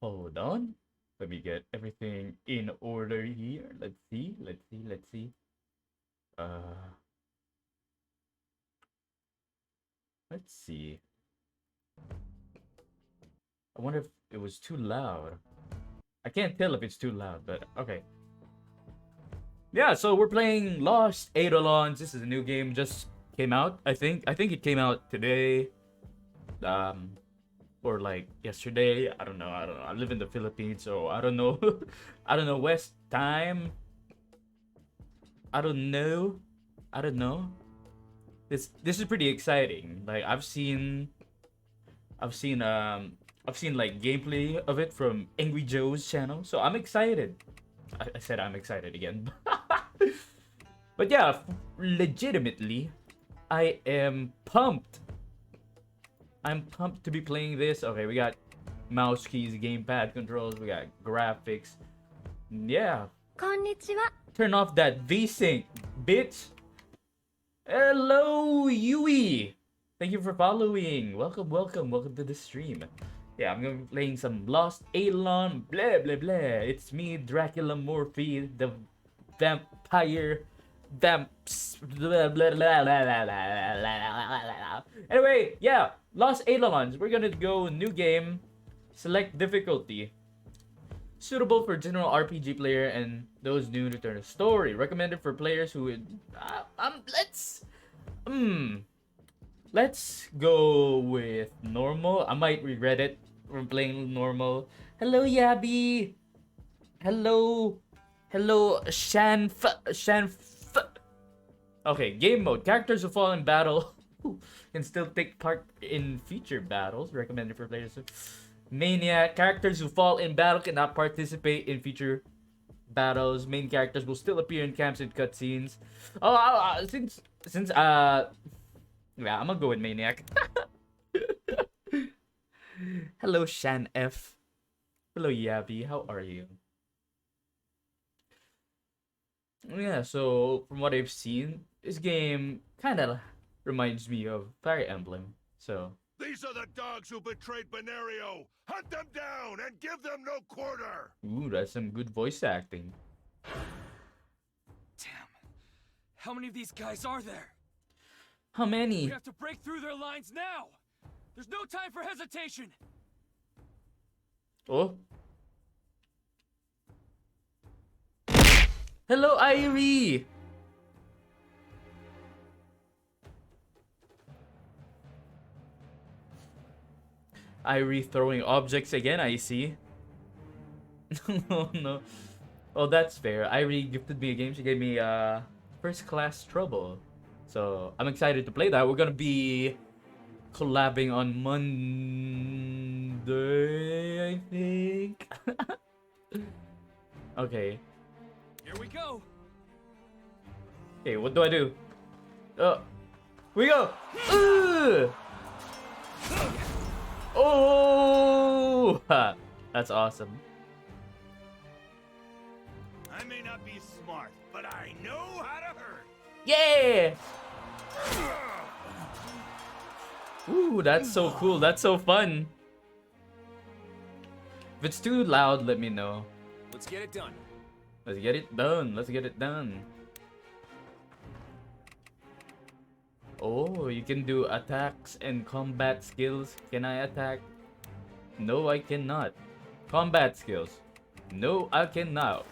Hold on. Let me get everything in order here. Let's see. Let's see. Let's see. Uh, let's see. I wonder if it was too loud. I can't tell if it's too loud, but okay. Yeah, so we're playing Lost Eidolons. This is a new game, just came out, I think. I think it came out today. Or like yesterday. I don't know. I live in the Philippines, so I don't know. I don't know West time. I don't know. I don't know. This is pretty exciting. Like I've seen I've seen like gameplay of it from Angry Joe's channel, so I'm excited. I said I'm excited again. But yeah, legitimately, I am pumped. I'm pumped to be playing this. Okay, we got mouse keys, gamepad controls, we got graphics. Yeah. Konnichiwa. Turn off that VSync, bitch. Hello, Yui. Thank you for following. Welcome, welcome, welcome to the stream. Yeah, I'm gonna be playing some Lost Eidolon. Bleh, bleh, bleh. It's me, Dracula Morphy, the vampire. Vamps. Blah, blah, blah, blah, blah, blah. Anyway, yeah, Lost Eidolons. We're gonna go new game. Select difficulty. Suitable for general RPG player and those new to turn a story. Recommended for players who would. Let's go with normal. I might regret it from playing normal. Hello, Yabby. Hello, hello, Shanf. Okay, game mode. Characters who fall in battle can still take part in future battles. Recommended for players. Maniac. Characters who fall in battle cannot participate in future battles. Main characters will still appear in camps and cutscenes. Since yeah, I'm gonna go with Maniac. Hello, Shan F. Hello, Yabby. How are you? Yeah, so from what I've seen, this game kind of reminds me of Fire Emblem. So these are the dogs who betrayed Benario. Hunt them down and give them no quarter. ooh, that's some good voice acting. Damn. How many of these guys are there? How many? We have to break through their lines now. There's no time for hesitation. Oh. Hello, Irie. Irie throwing objects again, I see. Oh no. Oh, that's fair. Irie gifted me a game. She gave me First Class Trouble. So I'm excited to play that. We're gonna be collabing on Monday, I think. Okay. Here we go. Okay, what do I do? We go. Ugh! Oh, that's awesome. I may not be smart, but I know how to hurt. Yeah. Ooh, that's so cool. That's so fun. If it's too loud, let me know. Let's get it done. Let's get it done. Let's get it done. Oh, you can do attacks and combat skills. Can I attack? No, I cannot. Combat skills. No, I cannot.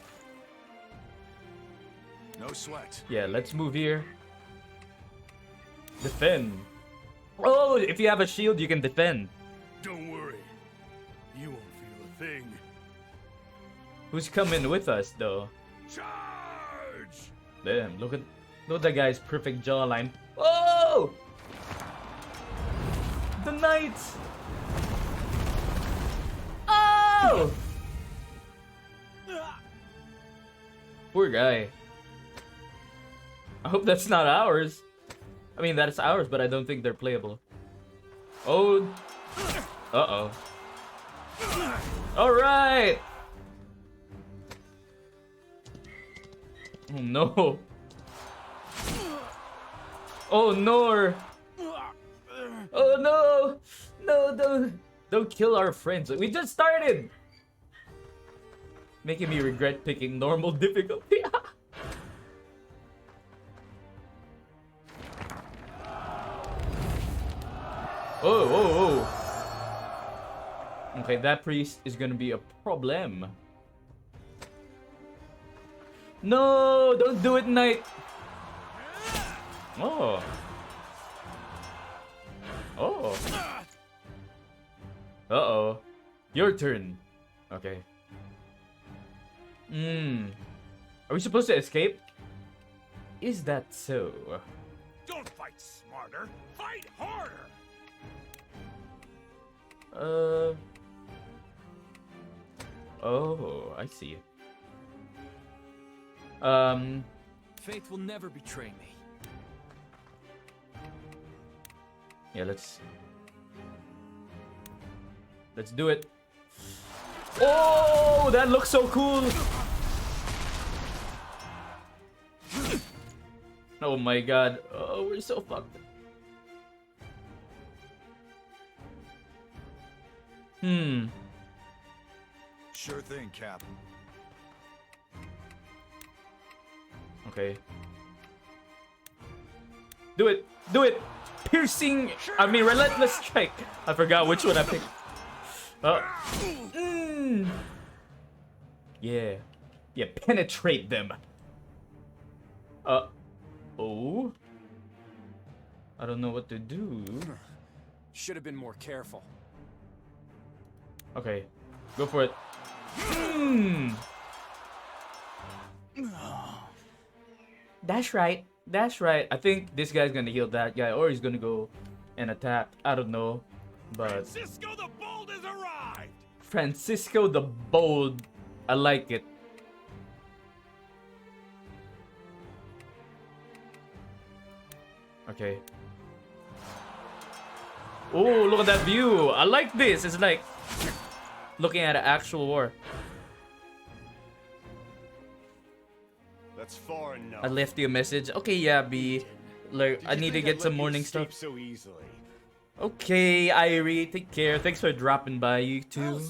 No sweat. Yeah, let's move here. Defend. Oh, if you have a shield, you can defend. Don't worry. You won't feel a thing. Who's coming with us, though? Charge! Damn, look at that guy's perfect jawline. Oh! The knights! Oh! Poor guy. I hope that's not ours. I mean, that's ours, but I don't think they're playable. Oh. Uh-oh. Alright! Oh no. Oh no. Oh no. No, don't kill our friends. We just started. Making me regret picking normal difficulty. Oh. Okay, that priest is gonna be a problem. No, don't do it, knight. Oh. Uh-oh. Your turn. Okay. Are we supposed to escape? Is that so? Don't fight smarter. Fight harder. Oh, I see. Faith will never betray me. Yeah, let's do it. Oh, that looks so cool. Oh my god. Oh, we're so fucked. Sure thing, Cap. Okay. Do it. Piercing. I mean, relentless strike. I forgot which one I picked. Yeah. Yeah, penetrate them. Oh. I don't know what to do. Should have been more careful. Okay. Go for it. That's right. I think this guy's gonna heal that guy, or he's gonna go and attack. I don't know. But Francisco the Bold has arrived! Francisco the Bold. I like it. Okay. Oh, look at that view. I like this. It's like looking at an actual war. That's far enough. I left you a message. Okay, yeah, B. Like, I need to get some morning stuff. So easily. Okay, Irie, take care. Thanks for dropping by, you too.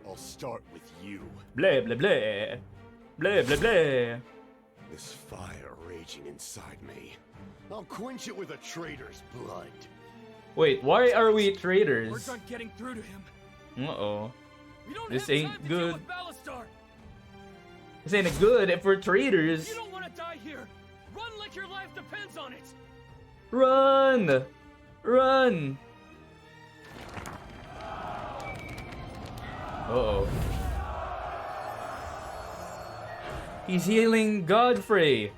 I'll start with you. Bleh, bleh, bleh. Bleh, bleh, bleh. This fire raging inside me. I'll quench it with a traitor's blood. Wait, why are we We're traitors? done getting through to him. Uh-oh. We don't This have ain't time to good. deal with Ballastar. This ain't good if we're traitors. You don't want to die here. Run like your life depends on it. Run! Run! Uh-oh. He's healing Godfrey.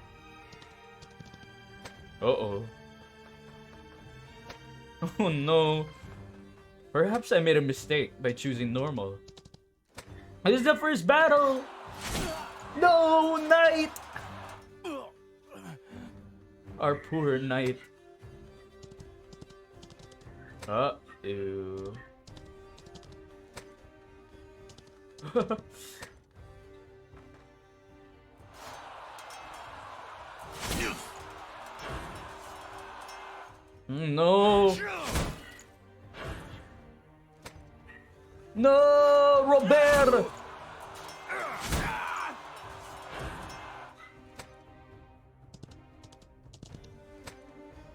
Uh-oh. Oh no. Perhaps I made a mistake by choosing normal. This is the first battle! No, knight! Our poor knight. Uh-oh. No! No, Robert!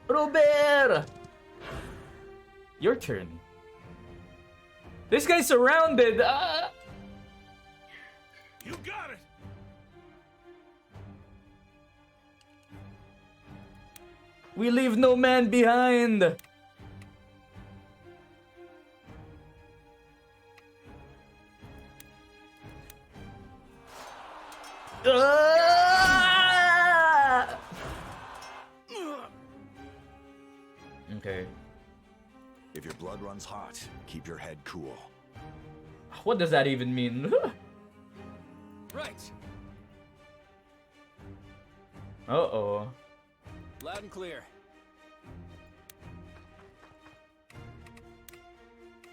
Robert! Your turn. This guy's surrounded. You got it! We leave no man behind. Okay. If your blood runs hot, keep your head cool. What does that even mean? Right. Uh-oh. Loud and clear.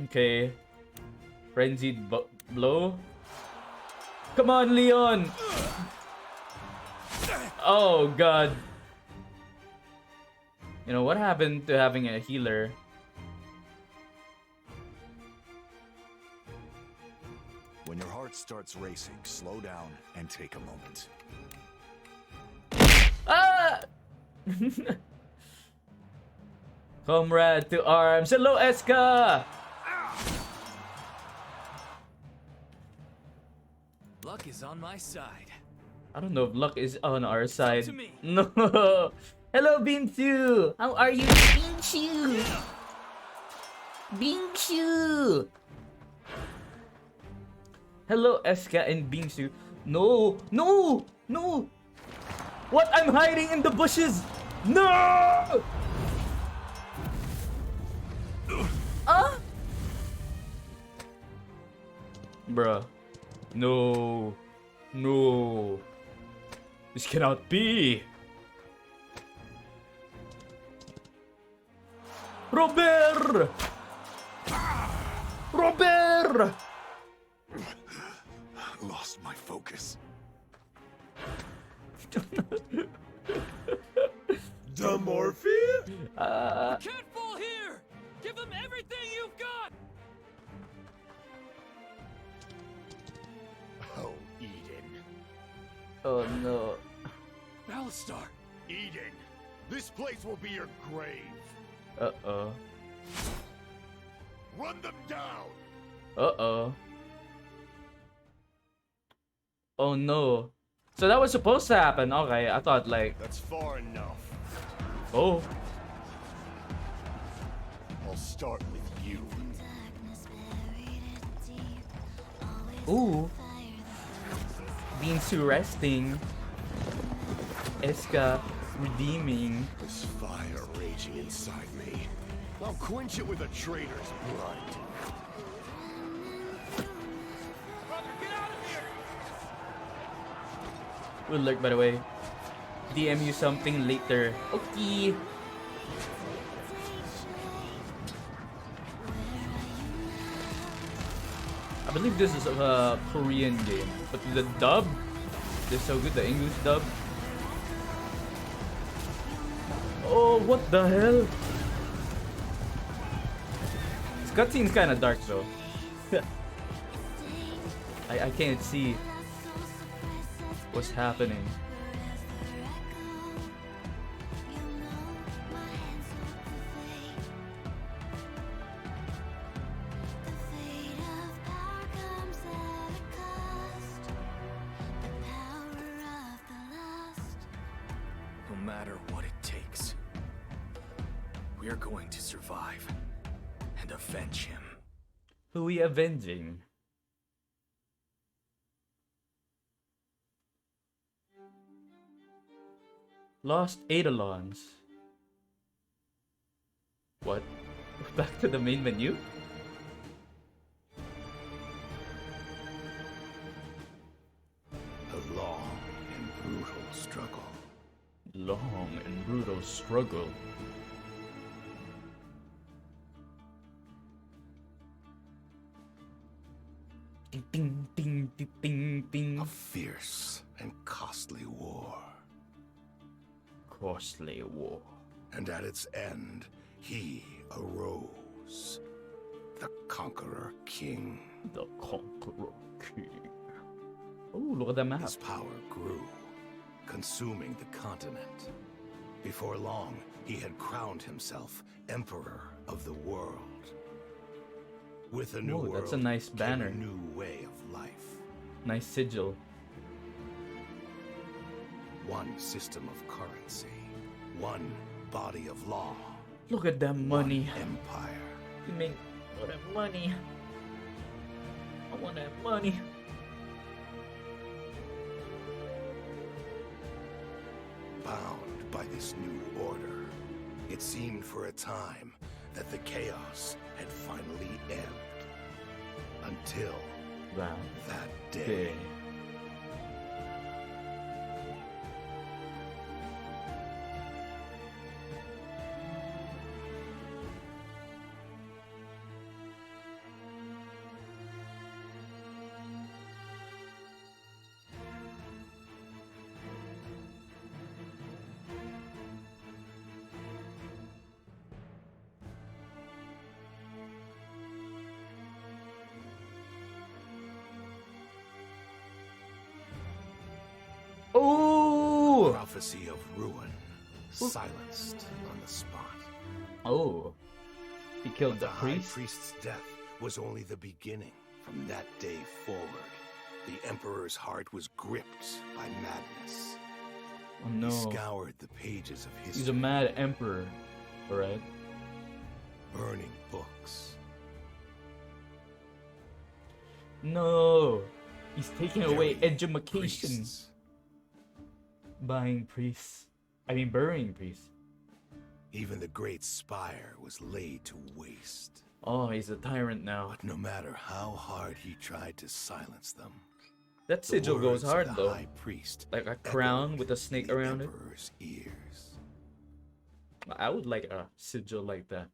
Okay. Frenzied blow. Come on, Leon. Oh, God. You know, what happened to having a healer? When your heart starts racing, slow down and take a moment. Ah! Comrade to arms. Hello, Eska! Luck is on my side. I don't know if luck is on our side. to me. No. Hello, Bingsu. How are you, Bingsu? Bingsu. Hello, Eska and Bingsu. No, no, no. What? I'm hiding in the bushes. No. Ah. Bruh. No. No. This cannot be. Robert! Robert! Lost my focus. The Morphy? Can't fall here! Give them everything you've got! Oh, Eden. Oh no. Alistar! Eden, this place will be your grave. Uh-oh. Run them down! Uh-oh. Oh no. So that was supposed to happen. Okay, I thought like... That's far enough. Oh. I'll start with you. Ooh. Binsu resting. Eska redeeming. This fire raging inside me. I'll quench it with a traitor's blood. Brother, get out of here! Good luck, by the way. DM you something later. Okay. I believe this is a Korean game, but the dub is so good. The English dub. Oh, what the hell? This cutscene's kind of dark though. I can't see what's happening. No matter what it takes, we're going to survive and avenge him. Who we avenging? Lost Eidolons. What? Back to the main menu? A long and brutal struggle. Long and brutal struggle. Ding ding ding ding ding ding. A fierce and costly war. Costly war. And at its end, he arose. The Conqueror King. The Conqueror King. Oh, look at that map. His power grew, consuming the continent. Before long, he had crowned himself Emperor of the world. With a new Whoa, world, that's a nice came banner. a new way of life. Nice sigil. One system of currency. One body of law. Look at that money. One empire. You make all that money. I want that money. Bound by this new order, it seemed for a time that the chaos had finally ebbed. Until Wow. that day. Oh! Prophecy of ruin, silenced on the spot. Oh. He killed The the High priest? Priest's death was only the beginning. From that day forward, the Emperor's heart was gripped by madness. Oh He no. scoured the pages of history, He's a mad emperor. Alright. burning books, No. He's taking away burying education. priests. Buying priests. I mean burying priests. Even the great spire was laid to waste. Oh, he's a tyrant now. But no matter how hard he tried to silence them, That the sigil goes words of hard the though. High Priest Like a crown echoed with a snake in the around it. Emperor's ears. I would like a sigil like that.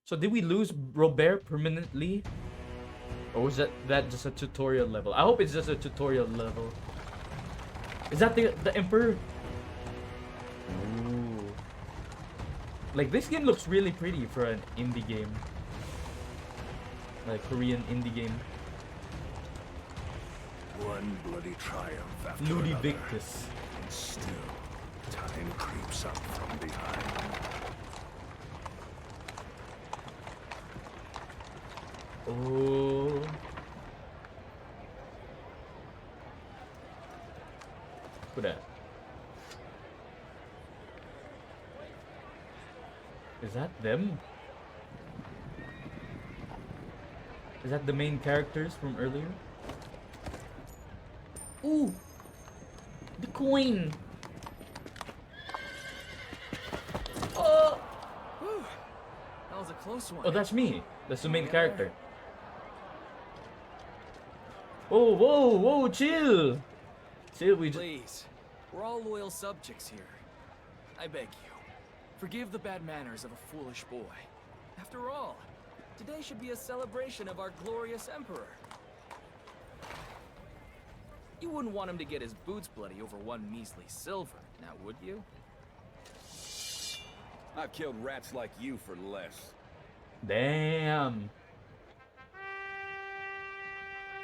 So did we lose Robert permanently? Or was that just a tutorial level? I hope it's just a tutorial level. Is that the Emperor? Ooh. Like this game looks really pretty for an indie game. Like Korean indie game. One bloody triumph after Ludi another, Victus. and still time creeps up from behind. Oh. Who that? Is that them? Is that the main characters from earlier? Ooh! The coin! Oh! Whew. That was a close one. Oh, that's me. That's the main character. Whoa, whoa, whoa, chill! Chill, we just... Please, we're all loyal subjects here. I beg you, forgive the bad manners of a foolish boy. After all, today should be a celebration of our glorious emperor. You wouldn't want him to get his boots bloody over one measly silver, now would you? I've killed rats like you for less. Damn.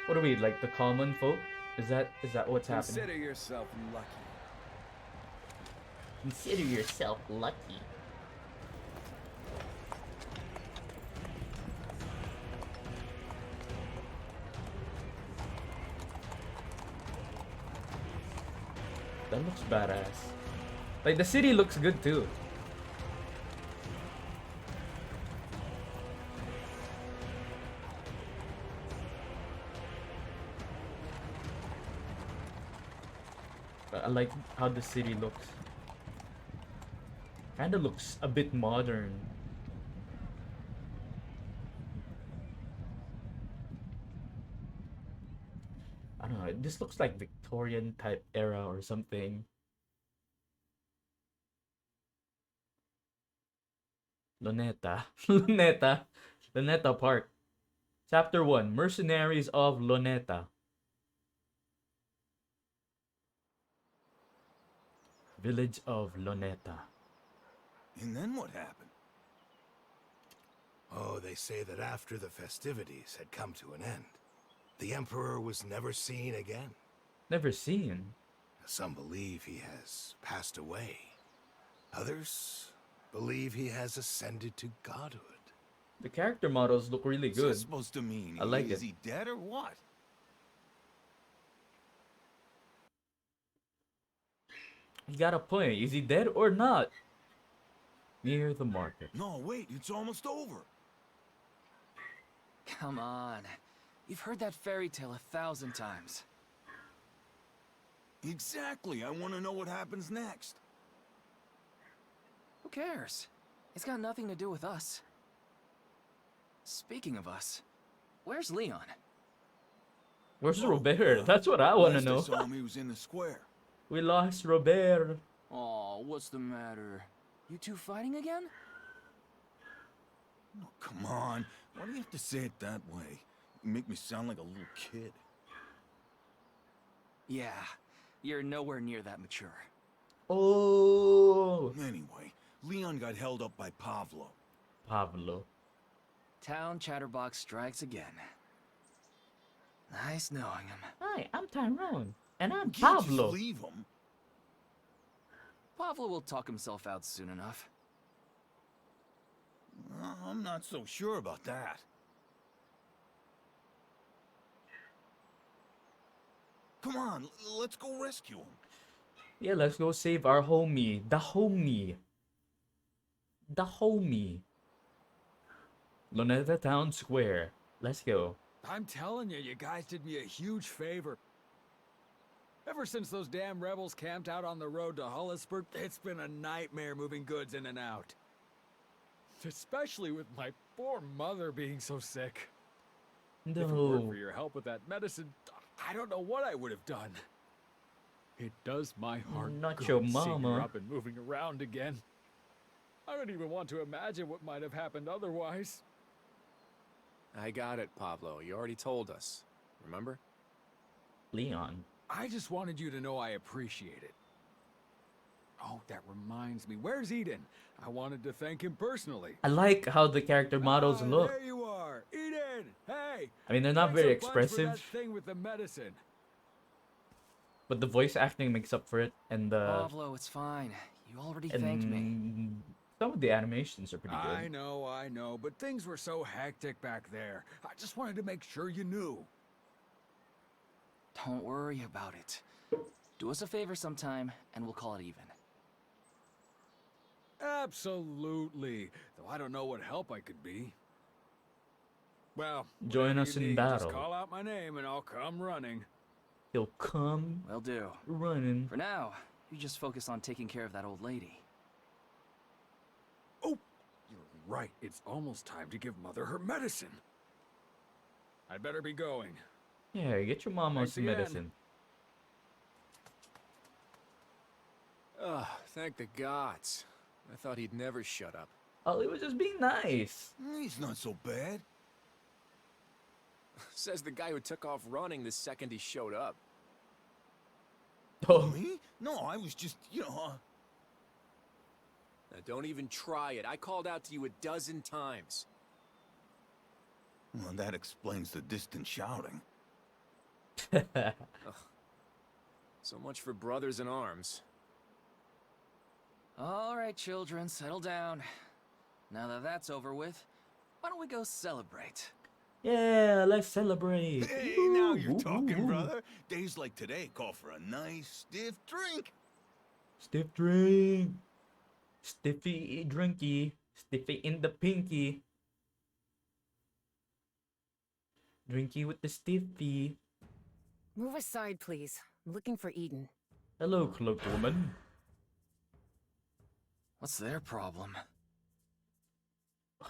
What are we, like the common folk? Is that what's happening? Consider yourself lucky. Consider yourself lucky. That looks badass. Like the city looks good too. I like how the city looks. Kinda looks a bit modern. I don't know, this looks like Victorian type era or something. Luneta. Luneta. Luneta Park. Chapter 1, Mercenaries of Luneta. Village of Luneta. And then what happened? Oh, they say that after the festivities had come to an end, the Emperor was never seen again. Never seen. Some believe he has passed away. Others believe he has ascended to godhood. The character models look really What's good. that supposed to mean? I like Is it. he dead or what? He got a point. Is he dead or not? Near the market. No, wait, it's almost over. Come on. You've heard that fairy tale 1,000 times. Exactly. I want to know what happens next. Who cares? It's got nothing to do with us. Speaking of us, where's Leon? Where's Robert? That's what I want to Last know. I saw him, he was in the square. We lost Robert. Oh, what's the matter? You two fighting again? Oh, come on. Why do you have to say it that way? You make me sound like a little kid. Yeah, you're nowhere near that mature. Oh, Anyway, Leon got held up by Pablo. Pablo. Town Chatterbox strikes again. Nice knowing him. Hi, I'm Tyrone. And We I'm can't just Pablo. leave him. Pavlo will talk himself out soon enough. I'm not so sure about that. Come on, let's go rescue him. Yeah, let's go save our homie. The homie. The homie. Luneta Town Square. Let's go. I'm telling you, you guys did me a huge favor. Ever since those damn rebels camped out on the road to Hollisburg, it's been a nightmare moving goods in and out. Especially with my poor mother being so sick. If it weren't No. for your help with that medicine, I don't know what I would have done. It does my heart Not good your seeing her mama. up and moving around again. I don't even want to imagine what might have happened otherwise. I got it, Pablo. You already told us. Remember? Leon. I just wanted you to know I appreciate it. Oh, that reminds me. Where's Eden? I wanted to thank him personally. I like how the character models look. There you are, Eden. Hey. I mean, they're not very thanks a bunch for that expressive, thing with the medicine. but the voice acting makes up for it, and the Pavlo, it's fine. You already thanked me. and some of the animations are pretty I good. know, but things were so hectic back there. I just wanted to make sure you knew. Don't worry about it. Do us a favor sometime, and we'll call it even. Absolutely. Though I don't know what help I could be. Well, Join whatever us you in need, battle. Just call out my name and I'll come running. He'll come Will do. running. For now, you just focus on taking care of that old lady. Oh, you're right. It's almost time to give Mother her medicine. I'd better be going. Yeah, get your mom on Thanks some again. medicine. Ugh, thank the gods. I thought he'd never shut up. Oh, it was just being nice. He's not so bad. Says the guy who took off running the second he showed up. Oh, Me? No, I was just, Now, don't even try it. I called out to you a dozen times. Well, that explains the distant shouting. So much for brothers in arms. All right, children, settle down. Now that that's over with, why don't we go celebrate? yeah, let's celebrate. Hey, now you're Ooh, talking, ooh. brother. Days like today call for a nice, stiff drink. Stiff drink. Stiffy drinky. Stiffy in the pinky. Drinky with the stiffy. Move aside, please. I'm looking for Eden. Hello, cloaked woman. What's their problem?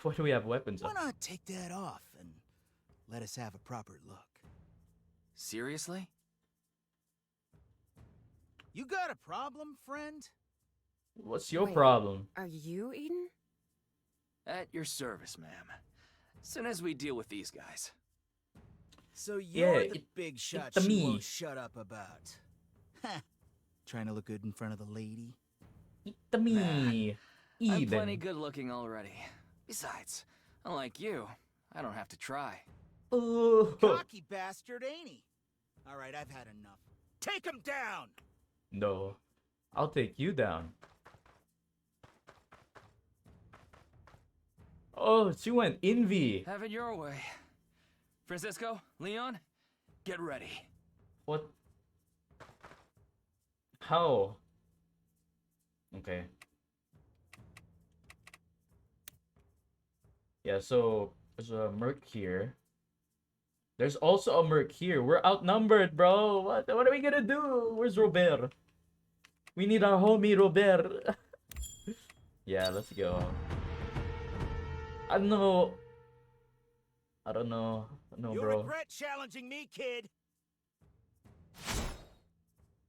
Why do we have weapons Why on? not take that off and let us have a proper look? Seriously? You got a problem, friend? What's your Wait. problem? Are you Eden? At your service, ma'am. Soon as we deal with these guys. So you're Yeah, the big shot it's she me. won't shut up about. Ha! Trying to look good in front of the lady? It's me. I'm plenty Eden. good looking already. Besides, unlike you, I don't have to try. Oh. Cocky bastard, ain't he? All right, I've had enough. Take him down! No. I'll take you down. Oh, she went envy. Have it your way. Francisco, Leon, get ready. What? How? Okay. Yeah, so there's a merc here. There's also a merc here. We're outnumbered, bro. What are we gonna do? Where's Robert? We need our homie Robert. Yeah, let's go. I don't know. I don't know. No, You'll bro. regret challenging me, kid.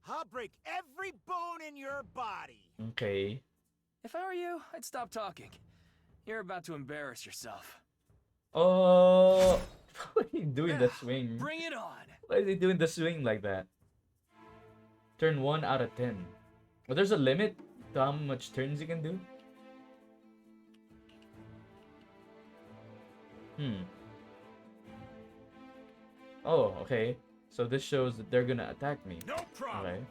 I'll break every bone in your body. Okay. If I were you, I'd stop talking. You're about to embarrass yourself. Oh, why are you doing the swing? Bring it on. Why is he doing the swing like that? Turn 1 out of 10. But there's a limit to how much turns you can do. Oh, okay. So this shows that they're gonna attack me. No problem.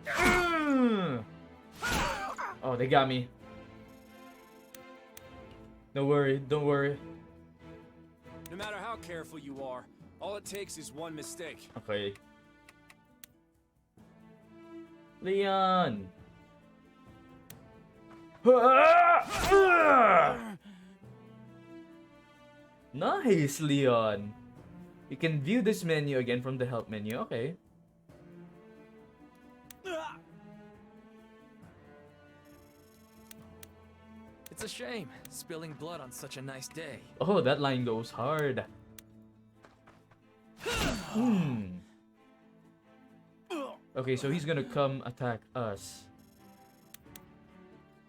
Okay. Oh, they got me. Don't worry, don't worry. No matter how careful you are, all it takes is one mistake. Okay. Leon! Nice, Leon! You can view this menu again from the help menu. Okay. It's a shame, spilling blood on such a nice day. Oh, that line goes hard. Okay, so he's gonna come attack us.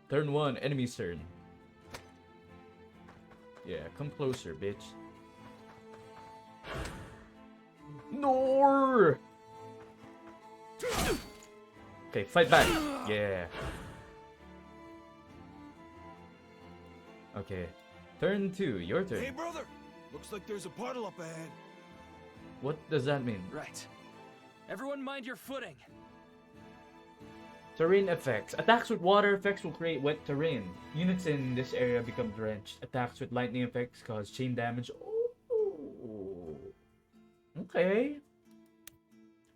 Turn 1, enemy's turn. Yeah, come closer, bitch. No! Okay, fight back. Yeah. Okay. Turn 2, your turn. Hey, brother. Looks like there's a puddle up ahead. What does that mean? Right. Everyone mind your footing. Terrain effects. Attacks with water effects will create wet terrain. Units in this area become drenched. Attacks with lightning effects cause chain damage. Ooh. Okay.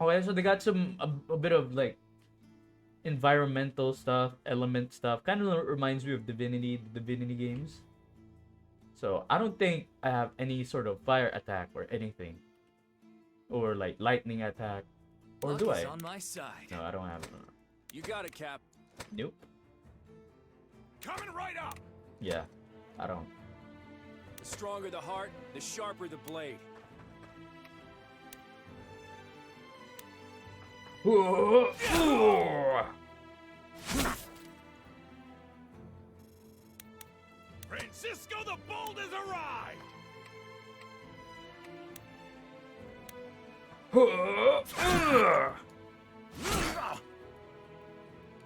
Okay, so they got a bit of like environmental stuff, element stuff. Kind of reminds me of the Divinity games. So I don't think I have any sort of fire attack or anything, or like lightning attack, or do Luck I? is on my side. No, I don't have it. You got it, Cap. Nope. Coming right up. Yeah, I don't. The stronger the heart, the sharper the blade. Francisco the Bold has arrived.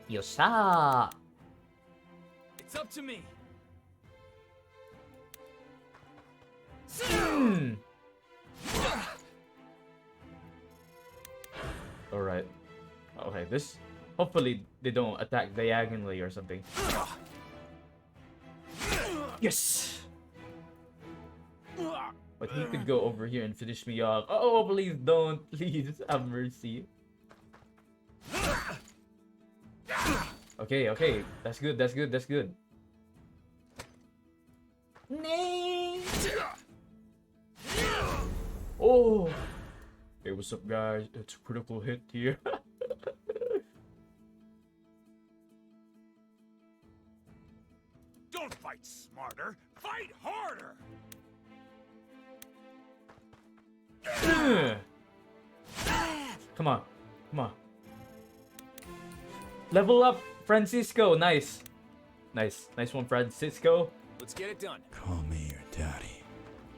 Yosa. It's up to me. All right. Okay, this. Hopefully they don't attack diagonally or something. Yes. But he could go over here and finish me off. Oh, please don't. Please have mercy. Okay, okay. That's good, that's good, that's good. Oh! Hey, what's up, guys? It's a critical hit here. Don't fight smarter. Fight harder. Come on, come on. Level up, Francisco. Nice. Nice. Nice one, Francisco. Let's get it done. Call me your daddy.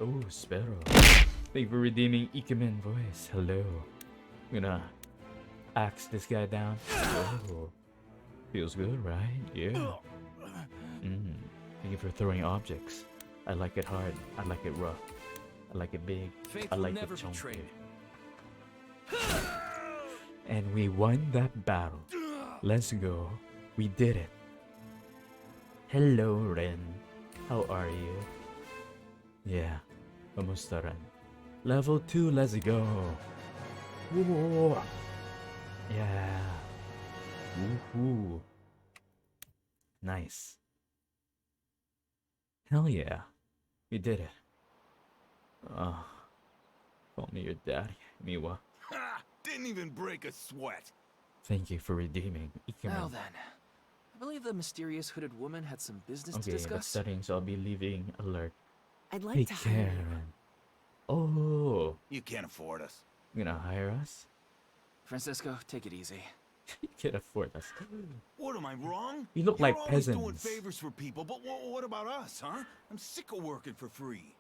Oh, Sparrow. Thank you for redeeming Ikemen voice. Hello. I'm gonna axe this guy down. Oh. Feels good, right? Yeah. Thank you for throwing objects. I like it hard. I like it rough. I like it big. Faith I will like never it be chunky. traded. And we won that battle. Let's go. We did it. Hello, Ren. How are you? Yeah. Kamusta, Ren? Level 2, let's go. Whoa. Yeah. Woohoo. Nice. Hell yeah. We did it. Call me your daddy, Miwa. Ha! Didn't even break a sweat. Thank you for redeeming Ikemen. Now then, I believe the mysterious hooded woman had some business to Okay, that's discuss. starting, so I'll be leaving alert. I'd like Take to hire care, you. Ren. Oh, You can't afford us. you gonna hire us? Francisco, take it easy. You can't afford us. What, am I wrong? You look You're like always doing peasants. favors for people, but what about us, huh? I'm sick of working for free.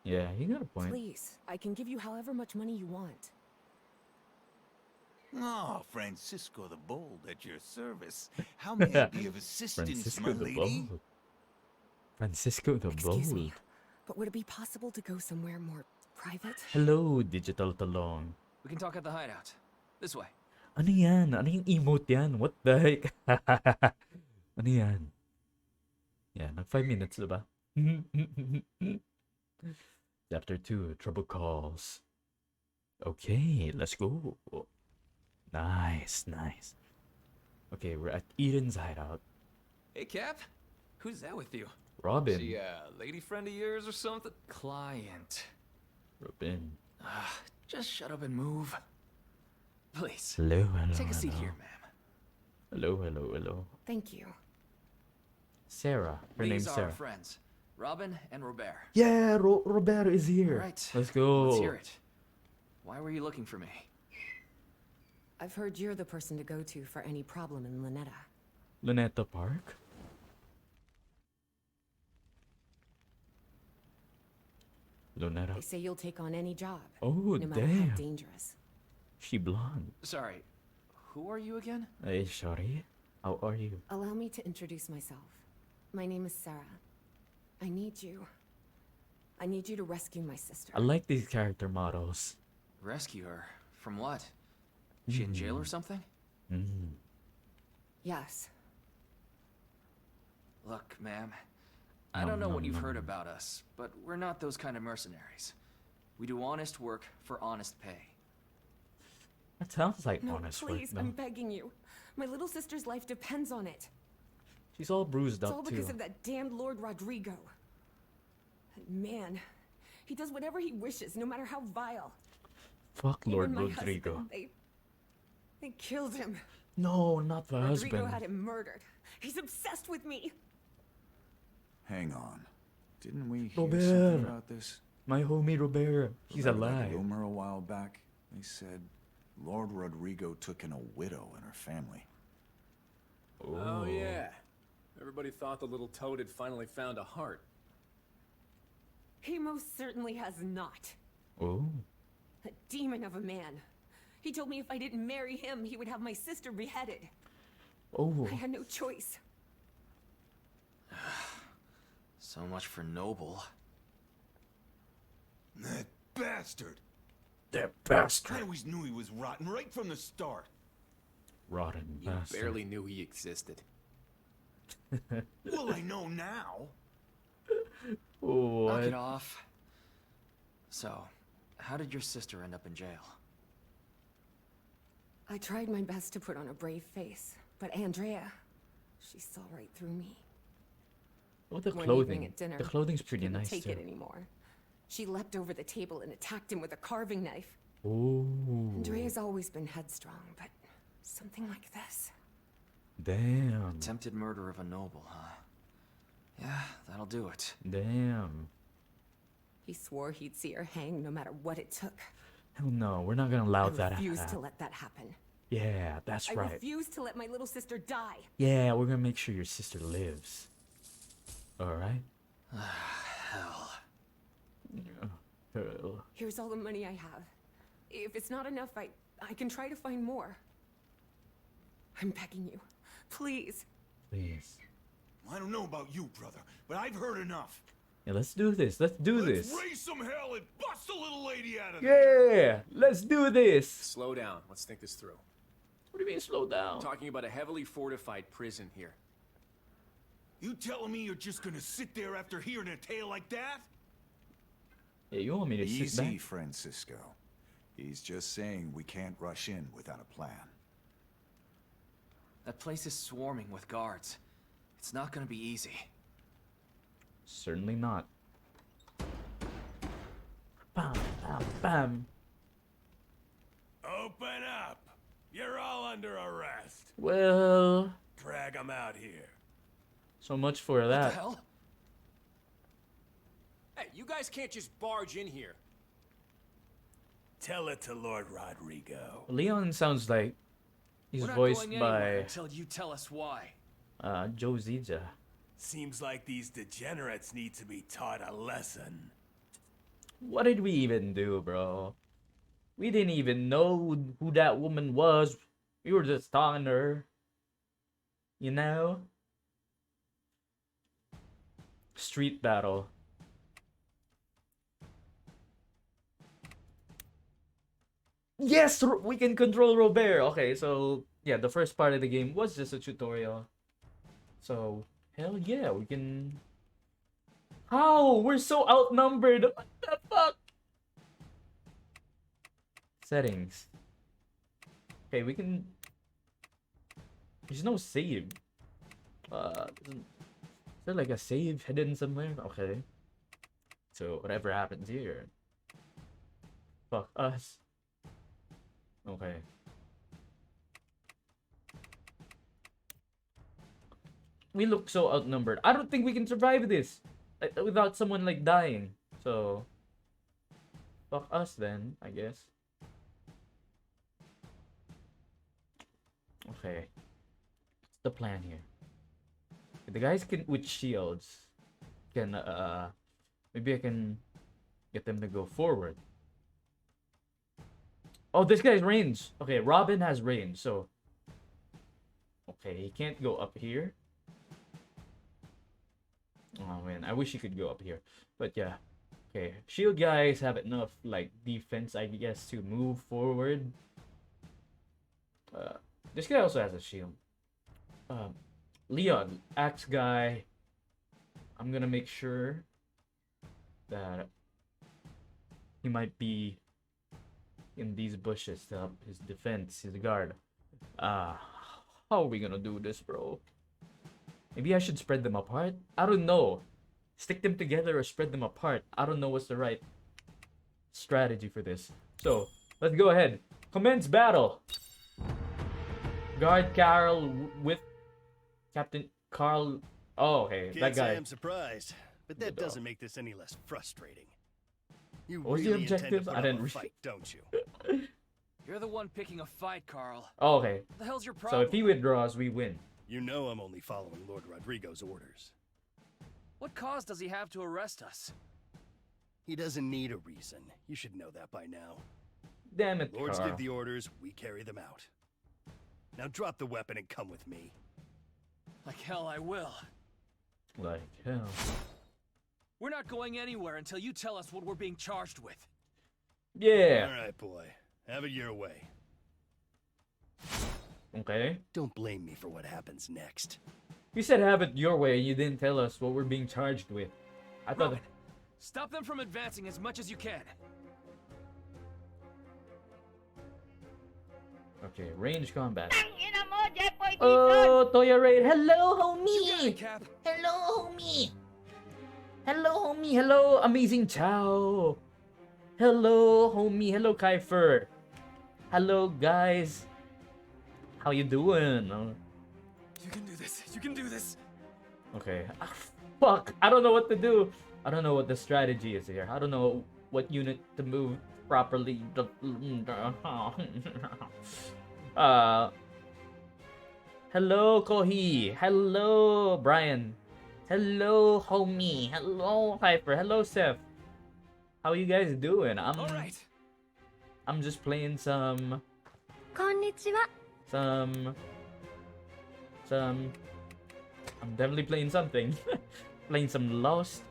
Yeah, you got a point. Please, I can give you however much money you want. Oh, Francisco the Bold at your service. How may I be of assistance, Francisco my the lady? Bold. Francisco the Excuse me, Bold. but would it be possible to go somewhere more private? Hello, Digital Talong. We can talk at the hideout. This way. Ano yan? Ano yung emote yan? What the heck? Ano yan? Yeah, nag 5 minutes diba? Chapter 2, Trouble Calls. Okay, let's go. Nice, nice. Okay, we're at Eden's hideout. Hey, Cap. Who's that with you? Robin. She a lady friend of yours or something? Client. Robin. Just shut up and move. Please. Hello, hello. Take a seat hello. here, ma'am. Hello, hello, hello. Thank you. Sarah. Her These name's are Sarah. our friends, Robin and Robert. Yeah, Robert is here. All right. Let's go. Let's hear it. Why were you looking for me? I've heard you're the person to go to for any problem in Luneta. Luneta Park? Luneta. They say you'll take on any job, Oh, no matter how damn. dangerous. She blonde. Sorry, who are you again? Hey, sorry. How are you? Allow me to introduce myself. My name is Sarah. I need you. I need you to rescue my sister. I like these character models. Rescue her. From what? Is she in jail or something? Mm. Yes. Look, ma'am. I don't know what you've heard about us, but we're not those kind of mercenaries. We do honest work for honest pay. That sounds like No, honest please, work, I'm though. begging you. My little sister's life depends on it. She's all bruised It's up all too. because of that damned Lord Rodrigo. That man. He does whatever he wishes, no matter how vile. Fuck He Lord and my Rodrigo. husband, they killed him. No, not the Rodrigo husband. had him murdered. He's obsessed with me. Hang on. Didn't we hear Robert. something about this? My homie Robert. He's Remember that alive. rumor a while back? They said Lord Rodrigo took in a widow and her family. Oh, yeah. Everybody thought the little toad had finally found a heart. He most certainly has not. Oh. A demon of a man. He told me if I didn't marry him, he would have my sister beheaded. Oh. I had no choice. So much for noble. That bastard! That I bastard. always knew he was rotten right from the start. Rotten You bastard. barely knew he existed. Well, I know now. Oh, Knock it what? off. So, how did your sister end up in jail? I tried my best to put on a brave face, but Andrea, she saw right through me. Oh, the One evening clothing. at dinner, The clothing's pretty couldn't nice take too. it anymore. She leapt over the table and attacked him with a carving knife. Oh. Andrea's always been headstrong, but something like this. Damn. Attempted murder of a noble, huh? Yeah, that'll do it. Damn. He swore he'd see her hang no matter what it took. Hell no, we're not gonna allow I that to refuse to happen. let that happen. Yeah, that's I right. refuse to let my little sister die. Yeah, we're gonna make sure your sister lives. Alright? Hell. Girl. Here's all the money I have. If it's not enough, I can try to find more. I'm begging you. Please. Please. I don't know about you, brother, but I've heard enough. Yeah, let's do this. Let's do Let's this. raise some hell and bust the little lady out of there. Yeah! Let's do this! Slow down. Let's think this through. What do you mean slow down? We're talking about a heavily fortified prison here. You telling me you're just gonna sit there after hearing a tale like that? Yeah, you want me to sit Easy, back? Francisco. He's just saying we can't rush in without a plan. That place is swarming with guards. It's not gonna be easy. Certainly not. Bam, bam, bam. Open up! You're all under arrest. Well, Drag them out here. so much for What the that. hell? Hey, you guys can't just barge in here. Tell it to Lord Rodrigo. Leon sounds like he's We're not voiced going anywhere by until you tell us why. Joe Zija. Seems like these degenerates need to be taught a lesson. What did we even do, bro? We didn't even know who that woman was. We were just talking to her. You know? street battle. Yes, we can control Robert. Okay, so yeah, the first part of the game was just a tutorial. So hell yeah, we can. How? We're so outnumbered. What the fuck? Settings. Okay, we can. There's no save. Is there like a save hidden somewhere? Okay. So whatever happens here. Fuck us. Okay. We look so outnumbered. I don't think we can survive this without someone like dying. So fuck us then, I guess. Okay. What's the plan here? The guys can with shields can maybe I can get them to go forward. Oh, this guy's range. Okay, Robin has range, so okay, he can't go up here. Oh man, I wish he could go up here. But yeah. Okay, shield guys have enough like defense, I guess, to move forward. This guy also has a shield. Leon, axe guy. I'm gonna make sure that he might be in these bushes to help his defense, his guard. How are we gonna do this, bro? Maybe I should spread them apart? I don't know. Stick them together or spread them apart. I don't know what's the right strategy for this. So, let's go ahead. Commence battle. Guard Carol with Captain Carl. Oh, okay, that guy. I'm surprised, but that doesn't make this any less frustrating. You what was really the objective? intend to I didn't fight, don't you? You're the one picking a fight, Carl. Oh, okay. What the hell's your So problem? if he withdraws, we win. You know I'm only following Lord Rodrigo's orders. What cause does he have to arrest us? He doesn't need a reason. You should know that by now. Damn it, Lords Carl. give the orders, we carry them out. Now drop the weapon and come with me. Like hell I will. Like hell. We're not going anywhere until you tell us what we're being charged with. Yeah. All right, boy. Have it your way. Okay. Don't blame me for what happens next. You said have it your way and you didn't tell us what we're being charged with. I thought Robin, stop them from advancing as much as you can. Okay, range combat. Oh, Toya Raid. Hello, homie. You got it, Cap. Hello, homie. Hello, homie. Hello, amazing Chow. Hello, homie. Hello, Kaifer. Hello, guys. How you doing? You can do this. You can do this. Okay. Ah, fuck. I don't know what to do. I don't know what the strategy is here. I don't know what unit to move properly. Hello, Kohi. Hello, Brian. Hello, homie. Hello, Hyper. Hello, Seth. How you guys doing? All right. I'm just playing some. Konnichiwa. I'm definitely playing something. Playing some Lost.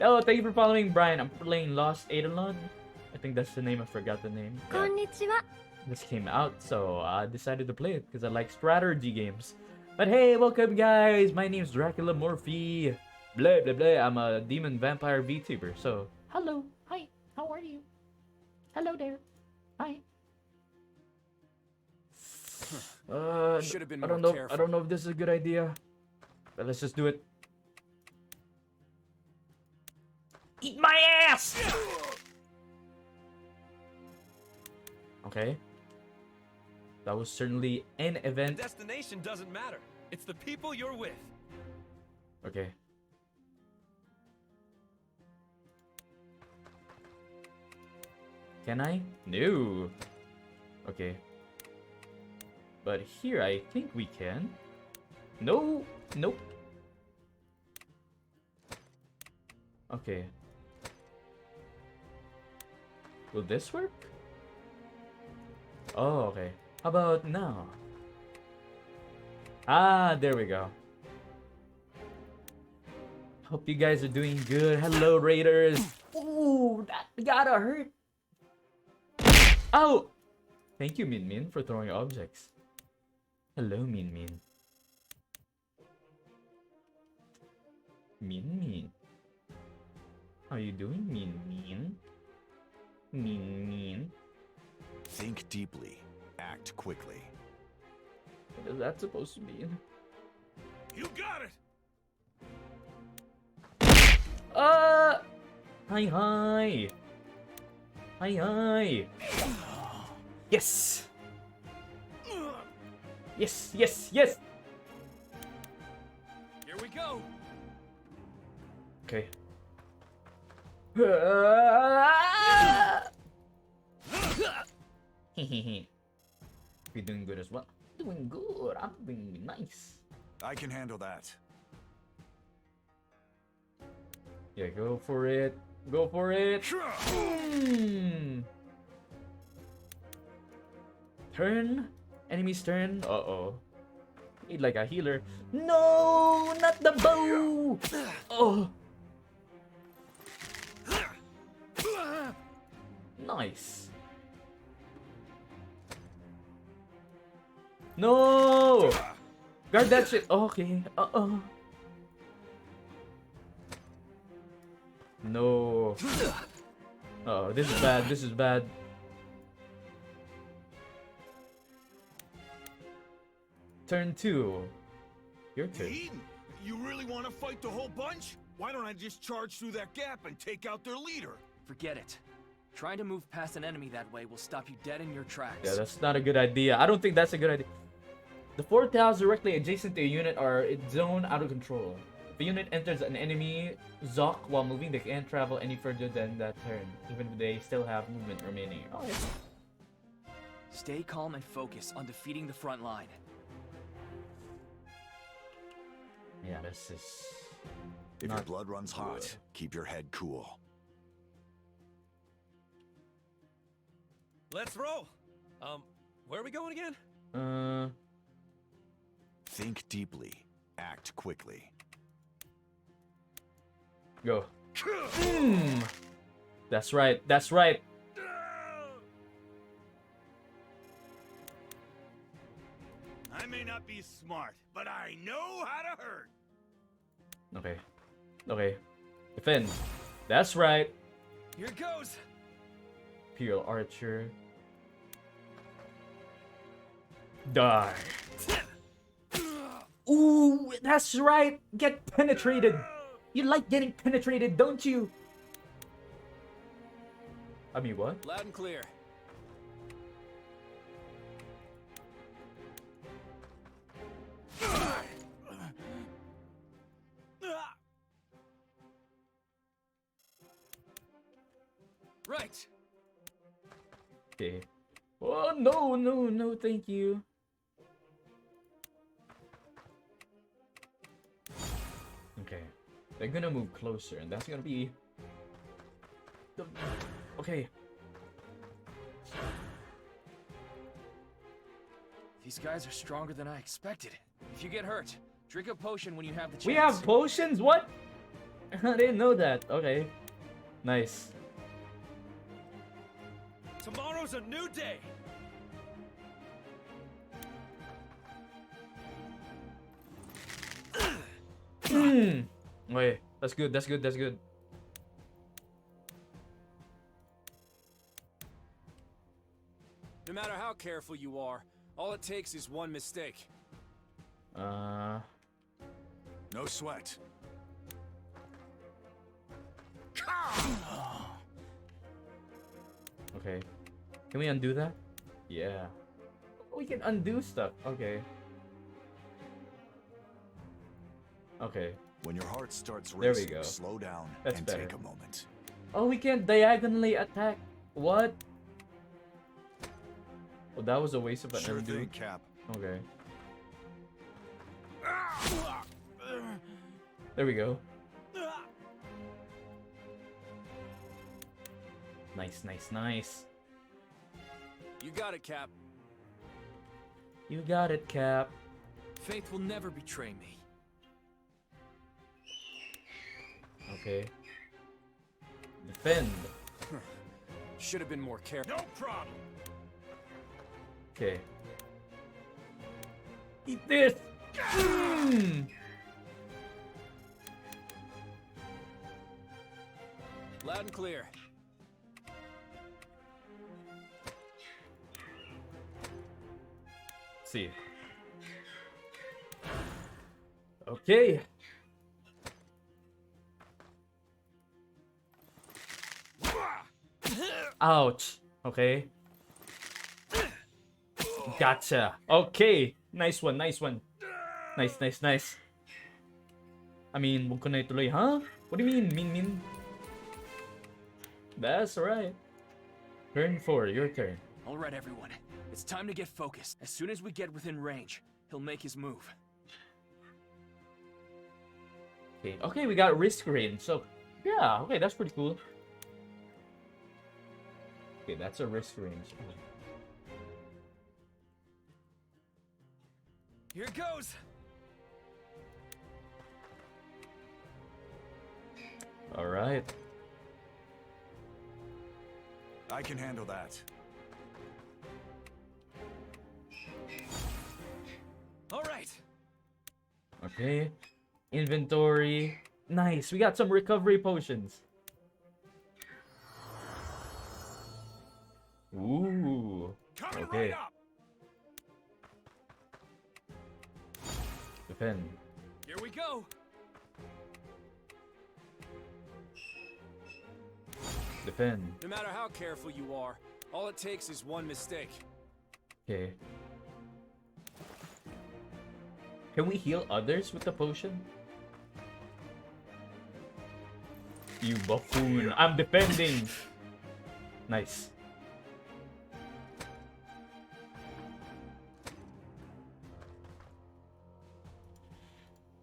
Oh, thank you for following, Brian. I'm playing Lost Eidolons. I think that's the name. I forgot the name. Konnichiwa. This came out, so I decided to play it because I like strategy games. But hey, welcome guys. My name's Dracula Morphy. Bleh Bleh Bleh. I'm a Demon Vampire VTuber. So, hello. Hi. How are you? Hello there. Hi. Should have been I more don't know. careful. I don't know if this is a good idea. But let's just do it. Eat my ass! Okay. That was certainly an event. Destination doesn't matter. It's the people you're with. Okay. Can I? No. Okay. But here I think we can. No. Nope. Okay. Will this work? Oh, okay. How about now? Ah, there we go. Hope you guys are doing good. Hello, Raiders. Ooh, that gotta hurt. Ow! Thank you, Min Min, for throwing objects. Hello, Min Min. Min Min. How you doing, Min Min? Min Min. Think deeply. Act quickly. What is that supposed to mean? You got it! Hi, hi. Hi, hi. Yes. Yes, yes, yes. Here we go. Okay. You're doing good as well. Doing good. I'm doing nice. I can handle that. Yeah, go for it. Go for it. Turn. Enemy's turn. Uh-oh. Need like a healer. No, not the bow. Oh. Nice. No. Guard that shit. Okay. Uh-oh. No. Oh, this is bad. This is bad. Turn 2. Your turn. Eden, you really want to fight the whole bunch? Why don't I just charge through that gap and take out their leader? Forget it. Trying to move past an enemy that way will stop you dead in your tracks. Yeah, that's not a good idea. I don't think that's a good idea. The 4 tiles directly adjacent to a unit are its zone out of control. If a unit enters an enemy Zoc while moving, they can't travel any further than that turn, even if they still have movement remaining. Oh, yeah. Stay calm and focus on defeating the front line. Yeah, this is... If not your blood runs hot, good. keep your head cool. Let's roll. Where are we going again? Think deeply. Act quickly. Go. That's right. That's right. I may not be smart, but I know how to hurt. Okay. Okay. Defend. That's right. Here it goes. Imperial Archer. Die. Ooh, that's right. Get penetrated. You like getting penetrated, don't you? I mean, what? Loud and clear. Right. Okay. Oh, no, no, no, thank you. Okay. They're gonna move closer, and that's gonna be... Okay. These guys are stronger than I expected. If you get hurt, drink a potion when you have the chance. We have potions? What? I didn't know that. Okay. Nice. Tomorrow's a new day. Wait, that's good, that's good, that's good. No matter how careful you are, all it takes is one mistake. No sweat. Okay. Can we undo that? Yeah. We can undo stuff. Okay. Okay. When your heart starts There we racing, go. slow down That's and better. take a moment. Oh, we can diagonally attack. What? Oh, that was a waste of an Sure undo. thing, Cap. Okay. There we go. Nice, nice, nice. You got it, Cap. You got it, Cap. Faith will never betray me. Okay. Defend. Should have been more careful. No problem. Okay. Eat this! Loud and clear. See. Okay. Ouch. Okay. Gotcha. Okay. Nice one, nice one. Nice, nice, nice. I mean, wag ko na ituloy, huh? What do you mean, min? That's alright. Turn 4, your turn. All right, everyone. It's time to get focused. As soon as we get within range, he'll make his move. Okay, okay, we got risk range, so yeah, okay, that's pretty cool. Okay, that's a risk range. Here goes! Alright. I can handle that. All right. Okay. Inventory. Nice. We got some recovery potions. Ooh. Coming Okay. right up. Defend. Here we go. Defend. No matter how careful you are, all it takes is one mistake. Okay. Can we heal others with the potion? You buffoon. I'm defending. Nice.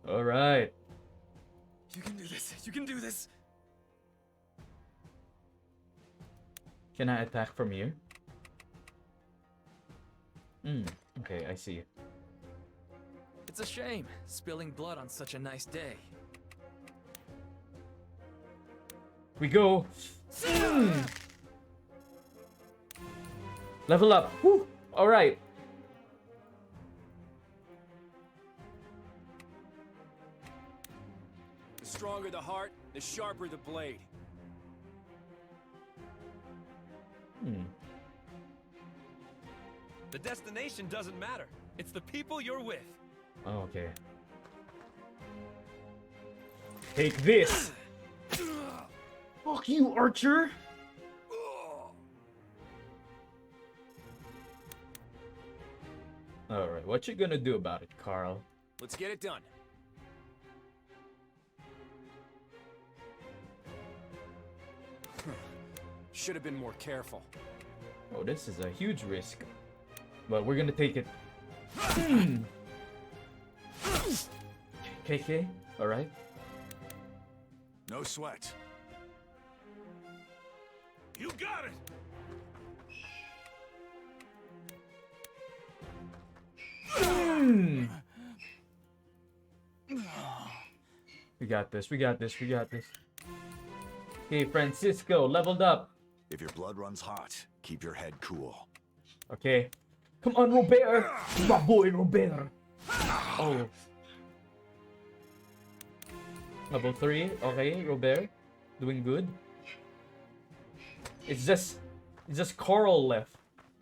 All right. You can do this. You can do this. Can I attack from here? Okay, I see. It's a shame, spilling blood on such a nice day. We go. Level up. Woo. All right. The stronger the heart, the sharper the blade. The destination doesn't matter. It's the people you're with. Oh, okay. Take this. Fuck you, Archer. All right, what you gonna do about it, Carl? Let's get it done. Should have been more careful. Oh, this is a huge risk, but we're gonna take it. KK, all right. No sweat. You got it. We got this. We got this. We got this. Okay, Francisco, leveled up. If your blood runs hot, keep your head cool. Okay. Come on, Robert. My boy, Robert. Oh. Level 3. Okay, Robert. Doing good. It's just Coral left.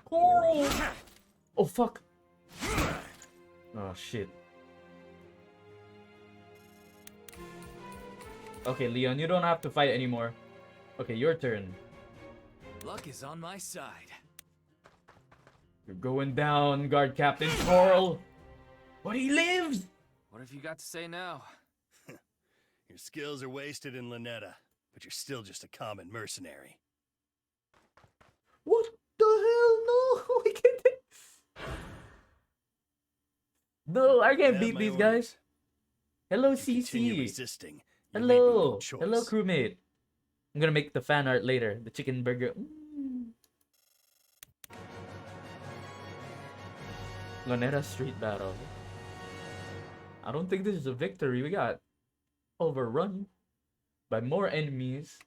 Coral! Oh, fuck. Oh, shit. Okay, Leon, you don't have to fight anymore. Okay, your turn. Luck is on my side. You're going down, Guard Captain Coral. But he lives! What have you got to say now? Your skills are wasted in Lynetta, but you're still just a common mercenary. What the hell? No, we can't. No, I can't beat these guys. Hello, Continue CC. resisting. You'll leave me Hello. no choice. Hello, crewmate. I'm gonna make the fan art later. The chicken burger. Lonera Street Battle. I don't think this is a victory. We got overrun. by more enemies.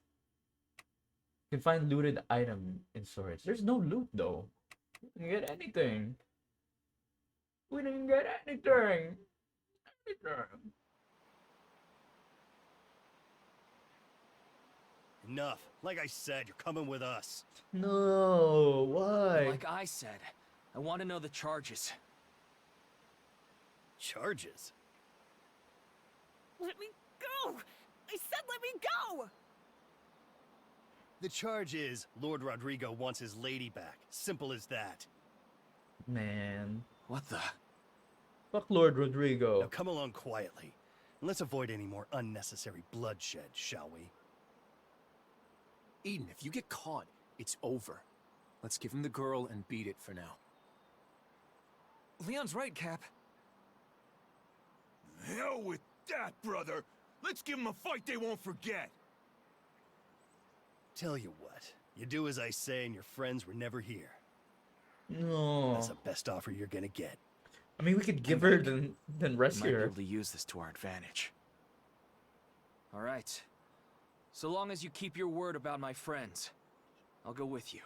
You can find looted item in storage. There's no loot though. We didn't get anything. We didn't get anything. Enough. Like I said, you're coming with us. No, why? Like I said, I want to know the charges. Charges? Let me go! I said let me go! The charge is Lord Rodrigo wants his lady back. Simple as that. Man. What the? Fuck Lord Rodrigo. Now come along quietly. And let's avoid any more unnecessary bloodshed, shall we? Eden, if you get caught, it's over. Let's give him the girl and beat it for now. Leon's right, Cap. Hell with that, brother. Let's give them a fight they won't forget. Tell you what, you do as I say and your friends were never here. No. That's the best offer you're gonna get. I mean, we could give her then rescue Might be her. able to use this to our advantage. All right. So long as you keep your word about my friends, I'll go with you.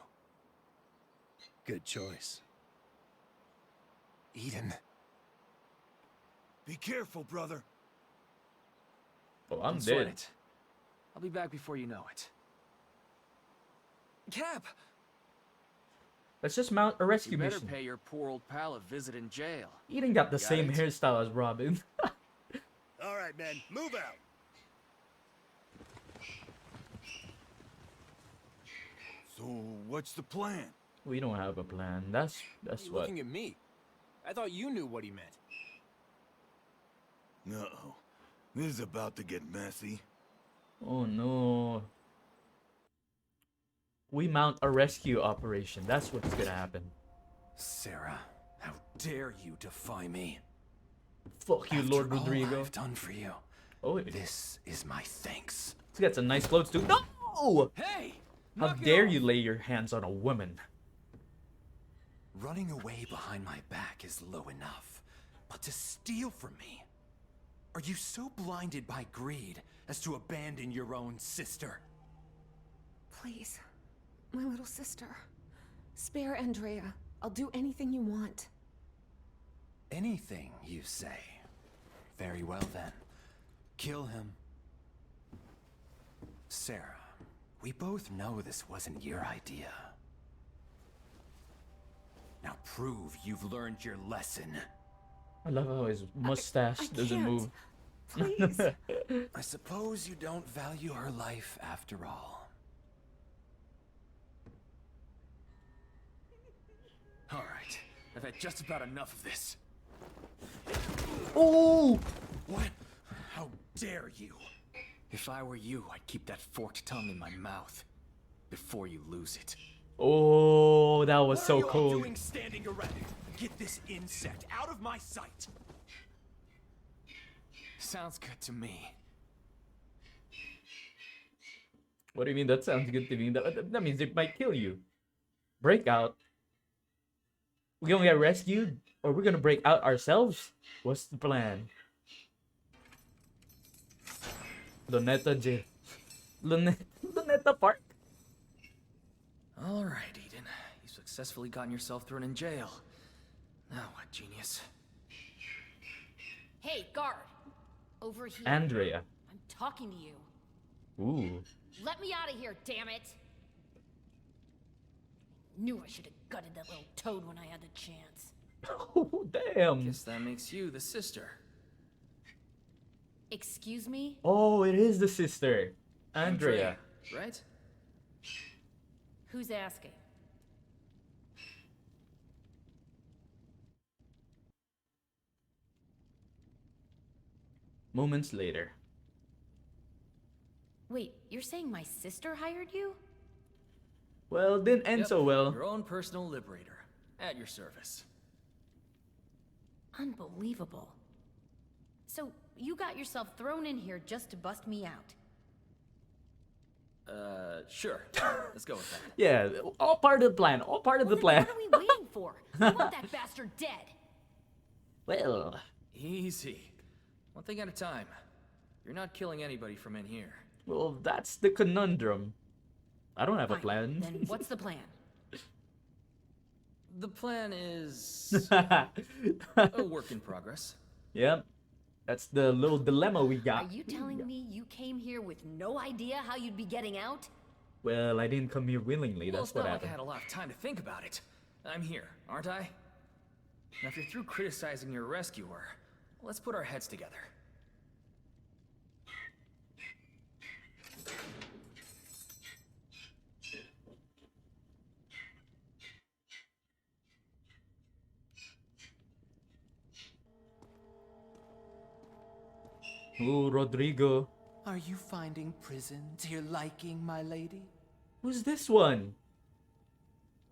Good choice. Eden. Be careful, brother. Oh, I'm Don't sweat dead. it. I'll be back before you know it. Cap! Let's just mount a rescue You better mission. pay your poor old pal a visit in jail. Eden got the Got same it? hairstyle as Robin. All right, men, move out. So, what's the plan? We don't have a plan. That's Why are you what. looking at me? I thought you knew what he meant. Uh-oh. This is about to get messy. Oh no. We mount a rescue operation. That's what's gonna happen. Sarah, how dare you defy me? Fuck you, After Lord all Rodrigo. I've done for you. Oh, This is my thanks. he's got some nice clothes too. No! Hey! How knock it dare off. you lay your hands on a woman? Running away behind my back is low enough, but to steal from me? Are you so blinded by greed as to abandon your own sister? Please, my little sister. Spare Andrea. I'll do anything you want. Anything, you say? Very well then. Kill him. Sarah, we both know this wasn't your idea. Now prove you've learned your lesson. I love how his mustache I doesn't can't. move. Please. I suppose you don't value her life after all. All right. I've had just about enough of this. Oh! What? How dare you? If I were you, I'd keep that forked tongue in my mouth before you lose it. Oh, that was so What are you all cool. doing standing around? Get this insect out of my sight. Sounds good to me. What do you mean that sounds good to me? That means it might kill you. Break out. We gonna get rescued? Or we're gonna break out ourselves? What's the plan? Luneta jail. Luneta Park? All right, Eden. You've successfully gotten yourself thrown in jail. Now what, genius? Hey, guard. Over here. Andrea. I'm talking to you. Ooh. Let me out of here, damn it! Knew I should have gutted that little toad when I had the chance. Oh, damn. Guess that makes you the sister. Excuse me? Oh, it is the sister. Andrea. Right? Who's asking? Moments later. Wait, you're saying my sister hired you? Well, didn't end Yep, so well. Your own personal liberator. At your service. Unbelievable. So, you got yourself thrown in here just to bust me out. Sure. Let's go with that. Yeah, all part of the plan. All part of the plan. What are we waiting for? I want that bastard dead. Well, Easy. One thing at a time. You're not killing anybody from in here. Well, that's the conundrum. I don't have a Fine. plan. Then what's the plan? The plan is a work in progress. Yep. That's the little dilemma we got. Are you telling me you came here with no idea how you'd be getting out? Well, I didn't come here willingly. Well, That's it's what not like I happened. had a lot of time to think about it. I'm here, aren't I? Now, if you're through criticizing your rescuer, let's put our heads together. Ooh, Rodrigo. Are you finding prison to your liking, my lady? Who's this one?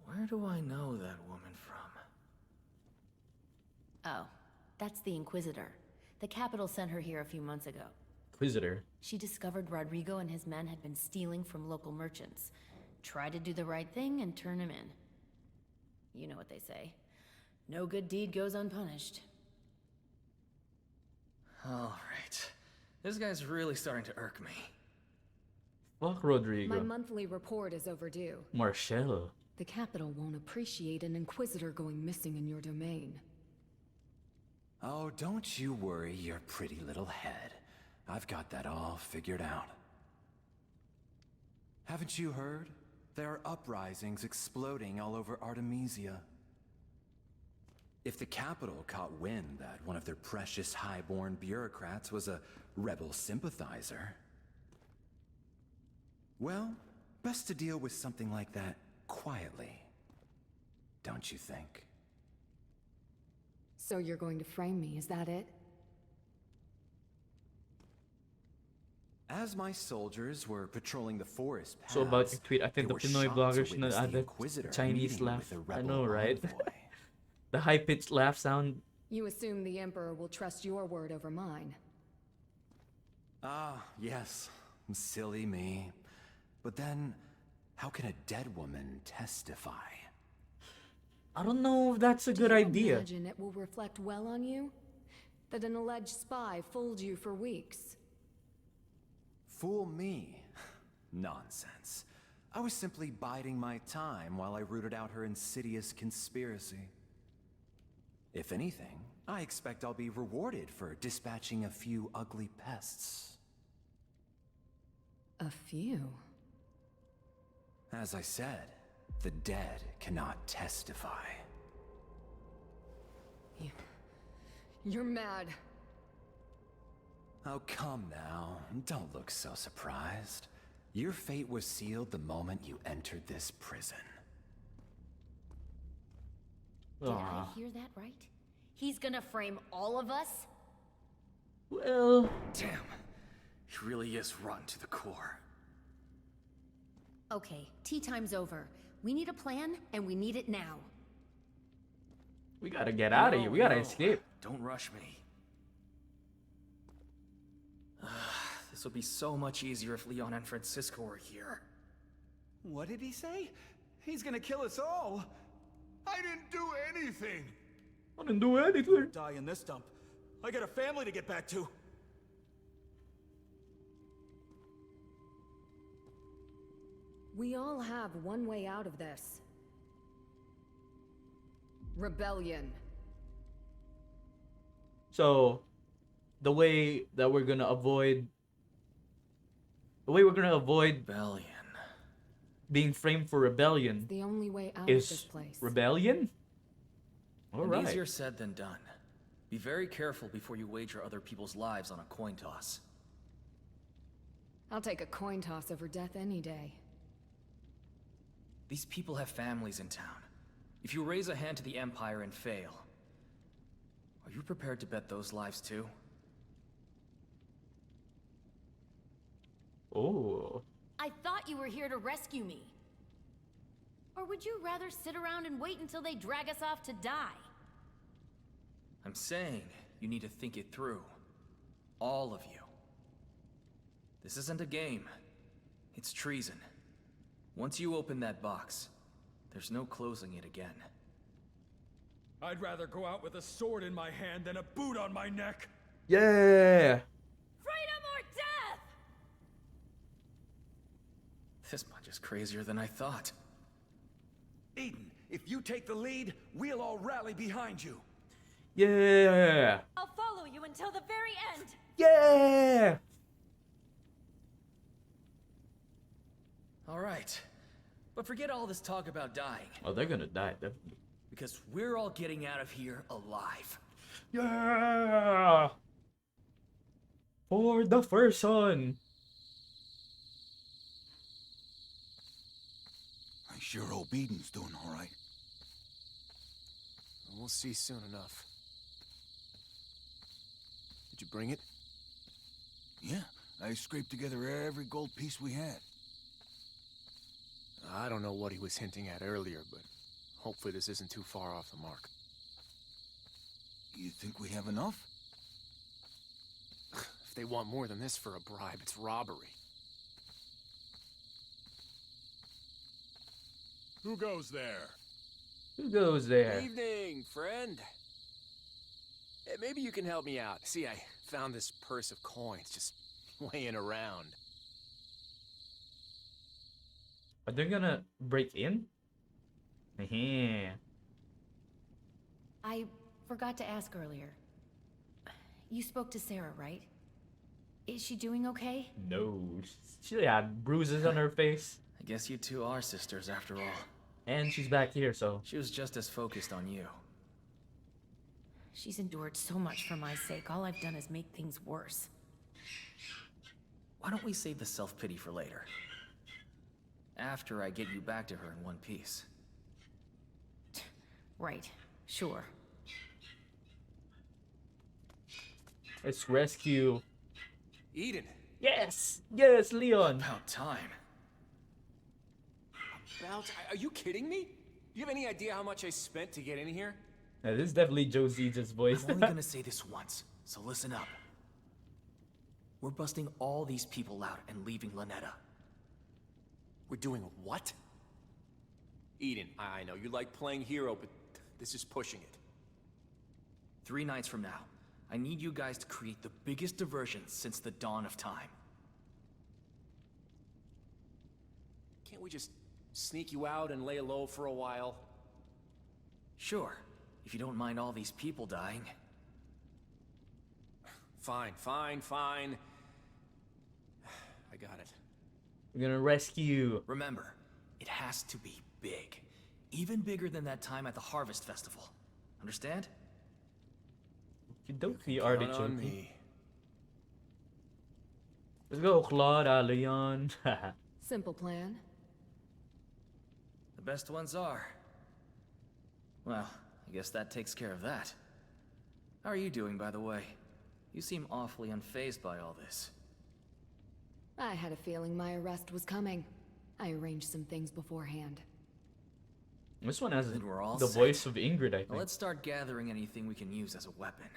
Where do I know that woman from? Oh, that's the Inquisitor. The capital sent her here a few months ago. Inquisitor. She discovered Rodrigo and his men had been stealing from local merchants. Tried to do the right thing and turn him in. You know what they say. No good deed goes unpunished. All right. This guy's really starting to irk me. Fuck Rodrigo. My monthly report is overdue. Marcel. The capital won't appreciate an Inquisitor going missing in your domain. Oh, don't you worry your pretty little head. I've got that all figured out. Haven't you heard? There are uprisings exploding all over Artemisia. If the capital caught wind that one of their precious highborn bureaucrats was a rebel sympathizer, well, best to deal with something like that quietly, don't you think? So you're going to frame me, is that it? As my soldiers were patrolling the forest paths, So about your tweet, I think the they were Pinoy shocked to bloggers should not witness add the the Inquisitor Chinese meeting laugh. with a I rebel know, right? envoy. The high-pitched laugh sound. You assume the Emperor will trust your word over mine. Ah, yes. Silly me. But then, how can a dead woman testify? I don't know if that's a good idea. Imagine it will reflect well on you? That an alleged spy fooled you for weeks. Fool me? Nonsense. I was simply biding my time while I rooted out her insidious conspiracy. If anything, I expect I'll be rewarded for dispatching a few ugly pests. A few? As I said, the dead cannot testify. You're mad. Oh, come now. Don't look so surprised. Your fate was sealed the moment you entered this prison. Did I hear that right? He's gonna frame all of us? Well... Damn. He really is rotten to the core. Okay, tea time's over. We need a plan, and we need it now. We gotta get out of here. We gotta escape. Don't rush me. This would be so much easier if Leon and Francisco were here. What did he say? He's gonna kill us all. I didn't do anything. I didn't do anything. Die in this dump. I got a family to get back to. We all have one way out of this. Rebellion. So, the way that we're gonna avoid... The way we're gonna avoid... Rebellion. Being framed for rebellion The only way out of is this place. rebellion? And Alright. easier said than done. Be very careful before you wager other people's lives on a coin toss. I'll take a coin toss over death any day. These people have families in town. If you raise a hand to the Empire and fail, are you prepared to bet those lives too? Oh. I thought you were here to rescue me. Or would you rather sit around and wait until they drag us off to die? I'm saying you need to think it through. All of you. This isn't a game. It's treason. Once you open that box, there's no closing it again. I'd rather go out with a sword in my hand than a boot on my neck. Yeah. Freedom or death! This bunch is crazier than I thought. Eden, if you take the lead, we'll all rally behind you. Yeah. I'll follow you until the very end. Yeah. All right. But forget all this talk about dying. Oh, they're gonna die, definitely. Because we're all getting out of here alive. Yeah. For the first one. I sure hope Eden's doing all right. We'll see soon enough. Did you bring it? Yeah, I scraped together every gold piece we had. I don't know what he was hinting at earlier, but hopefully this isn't too far off the mark. You think we have enough? If they want more than this for a bribe, it's robbery. Who goes there? Who goes there? Evening, friend. Hey, maybe you can help me out. See, I found this purse of coins just laying around. Are they gonna break in? Yeah. I forgot to ask earlier. You spoke to Sarah, right? Is she doing okay? No. She had bruises on her face. I guess you two are sisters after all. And she's back here, so. She was just as focused on you. She's endured so much for my sake. All I've done is make things worse. Why don't we save the self-pity for later? After I get you back to her in one piece. Right. Sure. Let's rescue. Eden. Yes! Yes, Leon! About time. Are you kidding me? Do you have any idea how much I spent to get in here? Now, this is definitely Joe Z's voice. I'm only gonna say this once, so listen up. We're busting all these people out and leaving Lynetta. We're doing what? Eden, I know you like playing hero, but this is pushing it. 3 nights from now, I need you guys to create the biggest diversion since the dawn of time. Can't we just sneak you out and lay low for a while? Sure, if you don't mind all these people dying. Fine. I got it. We're gonna rescue. Remember, it has to be big. Even bigger than that time at the Harvest Festival. Understand? You don't be Count on artichoke. me. Let's go, Claude, Leon. Simple plan. The best ones are. Well, I guess that takes care of that. How are you doing, by the way? You seem awfully unfazed by all this. I had a feeling my arrest was coming. I arranged some things beforehand. This one has Then we're all the set. voice of Ingrid, I think. Now let's start gathering anything we can use as a weapon.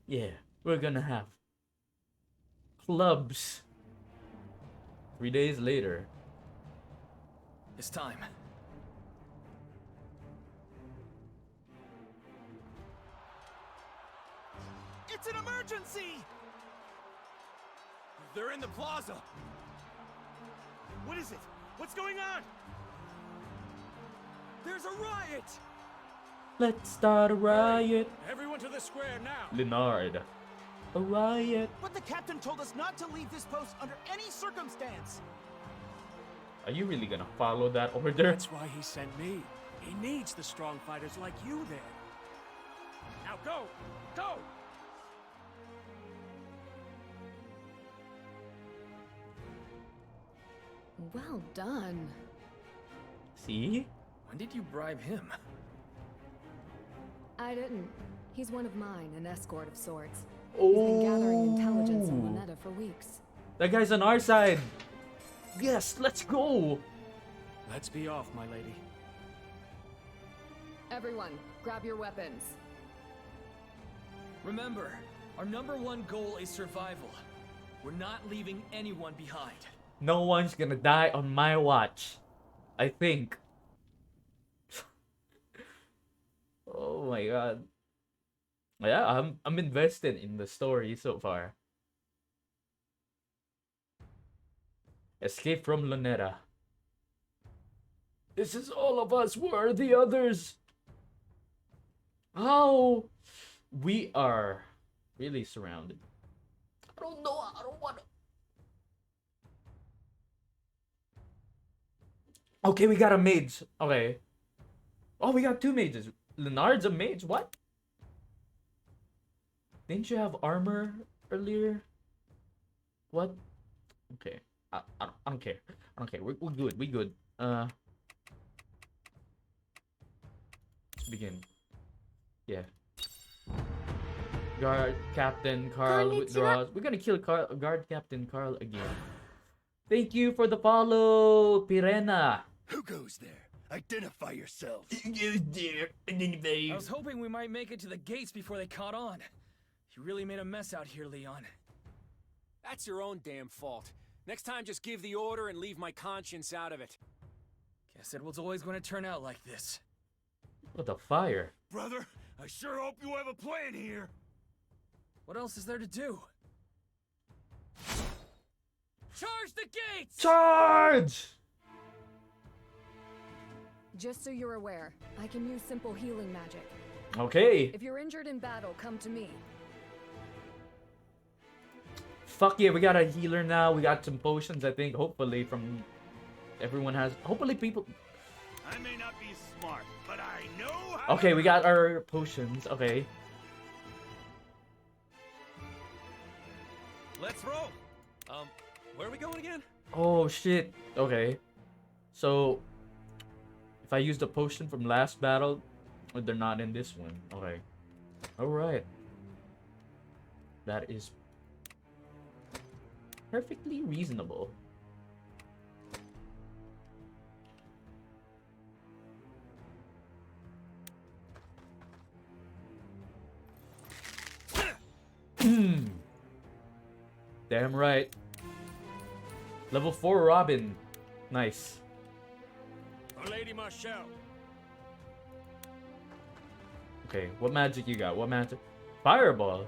Yeah, we're gonna have clubs. 3 days later. It's time. It's an emergency! They're in the plaza. What is it? What's going on? There's a riot! Let's start a riot. Everyone to the square now. Leonard. A riot. But the captain told us not to leave this post under any circumstance. Are you really gonna follow that order? That's why he sent me. He needs the strong fighters like you there. Now go! Go! Well done. See? When did you bribe him? I didn't. He's one of mine, an escort of sorts. He's been gathering intelligence on Lynetta for weeks. That guy's on our side. Yes, let's go. Let's be off, my lady. Everyone, grab your weapons. Remember, our #1 goal is survival. We're not leaving anyone behind. No one's gonna die on my watch. I think. Oh my god. Yeah, I'm invested in the story so far. Escape from Luneta. This is all of us. Where are the others? How? We are really surrounded. I don't know. I don't want to. Okay, we got a mage. Okay. Oh, we got two mages. Leonard's a mage. What? Didn't you have armor earlier? What? Okay. I don't care. I don't care. We're good. We good. Let's begin. Yeah. Guard Captain Carl withdraws. We're gonna kill Guard Captain Carl again. Thank you for the follow, Pirena. Who goes there? Identify yourself. I was hoping we might make it to the gates before they caught on. You really made a mess out here, Leon. That's your own damn fault. Next time, just give the order and leave my conscience out of it. Guess it was always going to turn out like this. What the fire? Brother, I sure hope you have a plan here. What else is there to do? Charge the gates! Charge! Just so you're aware, I can use simple healing magic. Okay. If you're injured in battle, come to me. Fuck yeah, we got a healer now. We got some potions, I think. Hopefully from everyone has. Hopefully people. I may not be smart, but I know how. Okay, we got our potions. Okay. Let's roll. Where are we going again? Oh shit. Okay. So if I use the potion from last battle, they're not in this one. Okay. Alright. That is perfectly reasonable. Damn right. Level 4 Robin. Nice. Lady Marshall. Okay, what magic you got? What magic? Fireball.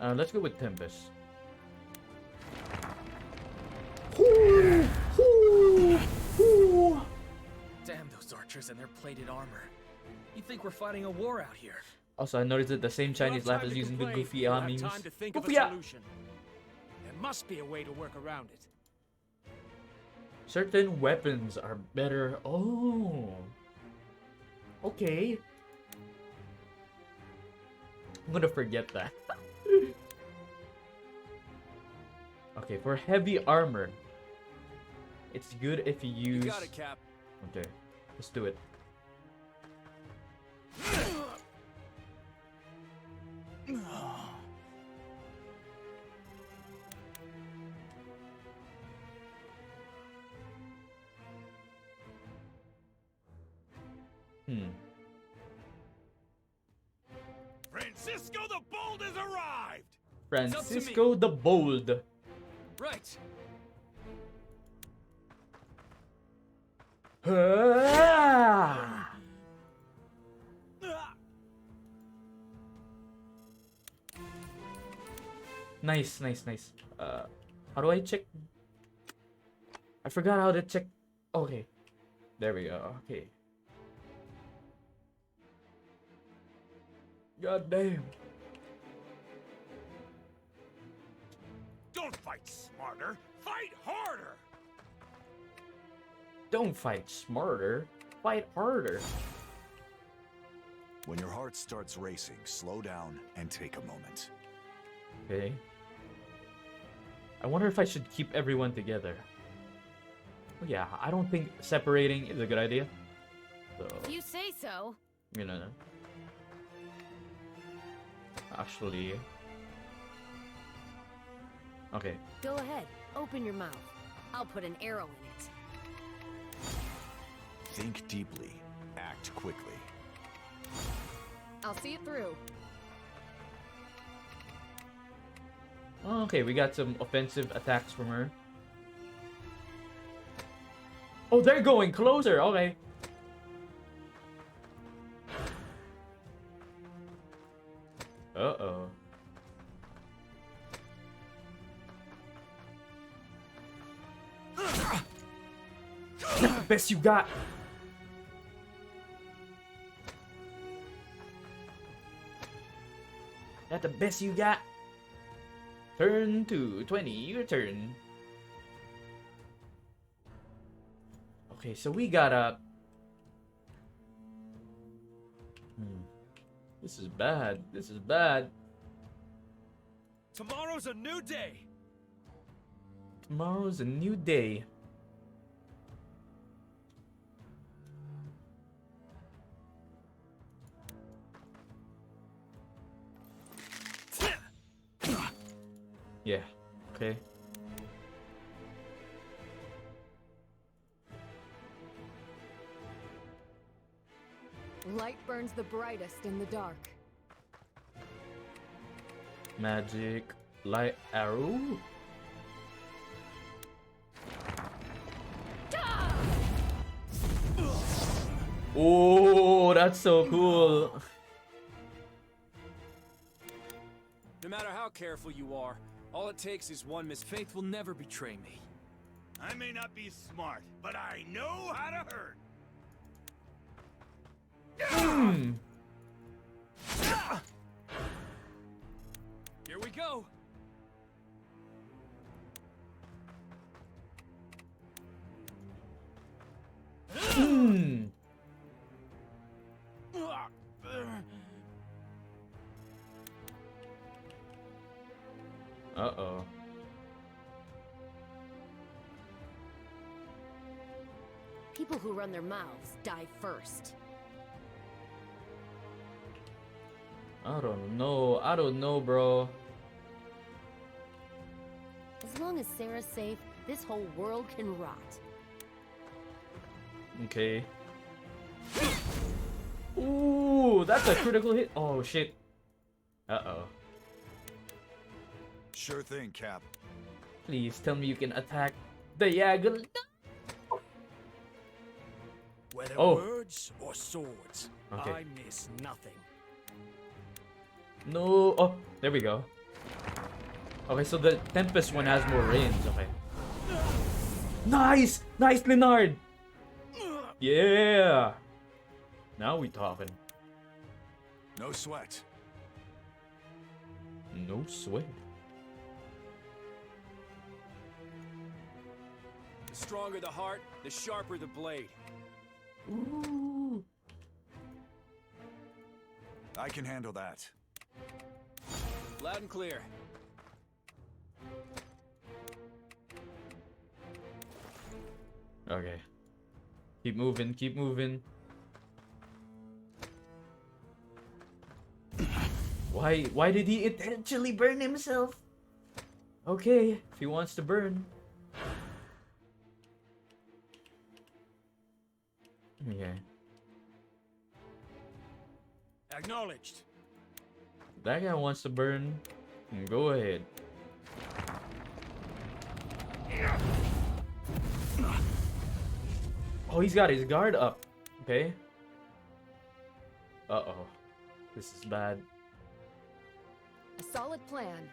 Let's go with Tempest. Damn those archers and their plated armor. You think we're fighting a war out here? Also, I noticed that the same Chinese laugh is using the goofy memes. Time to think of a Goofy solution. There must be a way to work around it. Certain weapons are better. Oh. Okay. I'm gonna forget that. Okay, for heavy armor, it's good if you use. You got it, Cap. Okay, let's do it. Francisco the Bold has arrived! Francisco the Bold. Right. Nice, nice, nice. How do I check? I forgot how to check. Okay. There we go. Okay. God damn. Don't fight smarter, fight harder! Don't fight smarter, fight harder. When your heart starts racing, slow down and take a moment. Okay. I wonder if I should keep everyone together. Oh, yeah, I don't think separating is a good idea. So, You say so. you know. Actually. Okay. Go ahead. Open your mouth. I'll put an arrow in it. Think deeply, act quickly. I'll see it through. Okay, we got some offensive attacks from her. Oh, they're going closer. Okay. Uh-oh. Not the best you got. Not the best you got. Turn 220, your turn. Okay, so we gotta... This is bad. This is bad. Tomorrow's a new day. Tomorrow's a new day. Yeah, okay. Light burns the brightest in the dark. Magic light arrow. Oh, that's so cool. No matter how careful you are, all it takes is one Faith will never betray me. I may not be smart, but I know how to hurt. Here we go. Uh-oh. People who run their mouths die first. I don't know. I don't know, bro. As long as Sarah's safe, this whole world can rot. Okay. Ooh, that's a critical hit. Oh, shit. Uh-oh. Sure thing, Cap. Please tell me you can attack diagonal. Whether Oh. words or swords, Okay. I miss nothing. No. Oh, there we go. Okay, so the Tempest one has more range. Okay. Nice! Nice, Leonard! Yeah! Now we talking. No sweat. No sweat. The stronger the heart, the sharper the blade. Ooh. I can handle that. Loud and clear. Okay. Keep moving, keep moving. Why did he intentionally burn himself? Okay, if he wants to burn. Okay. Acknowledged. That guy wants to burn. Go ahead. Oh, he's got his guard up. Okay. Uh-oh. This is bad. A solid plan.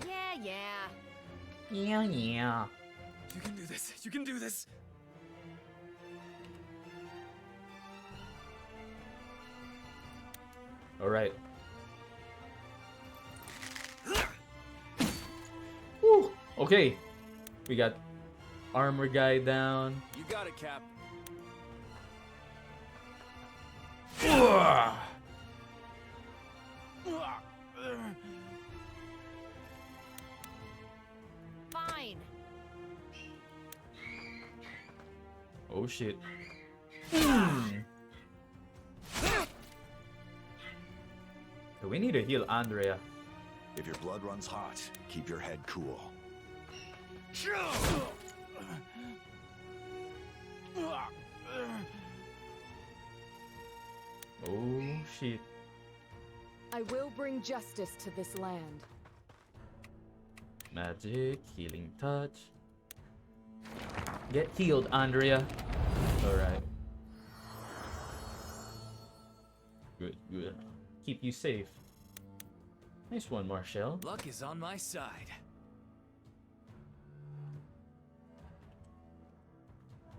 Yeah. Yeah. You can do this. You can do this. All right. Woo. Okay. We got armor guy down. You got it, Cap. Fine. Oh shit. So we need to heal Andrea. If your blood runs hot, keep your head cool. Oh shit. I will bring justice to this land. Magic, healing touch. Get healed, Andrea. Alright. Good, good. Keep you safe. Nice one, Marshall. Luck is on my side.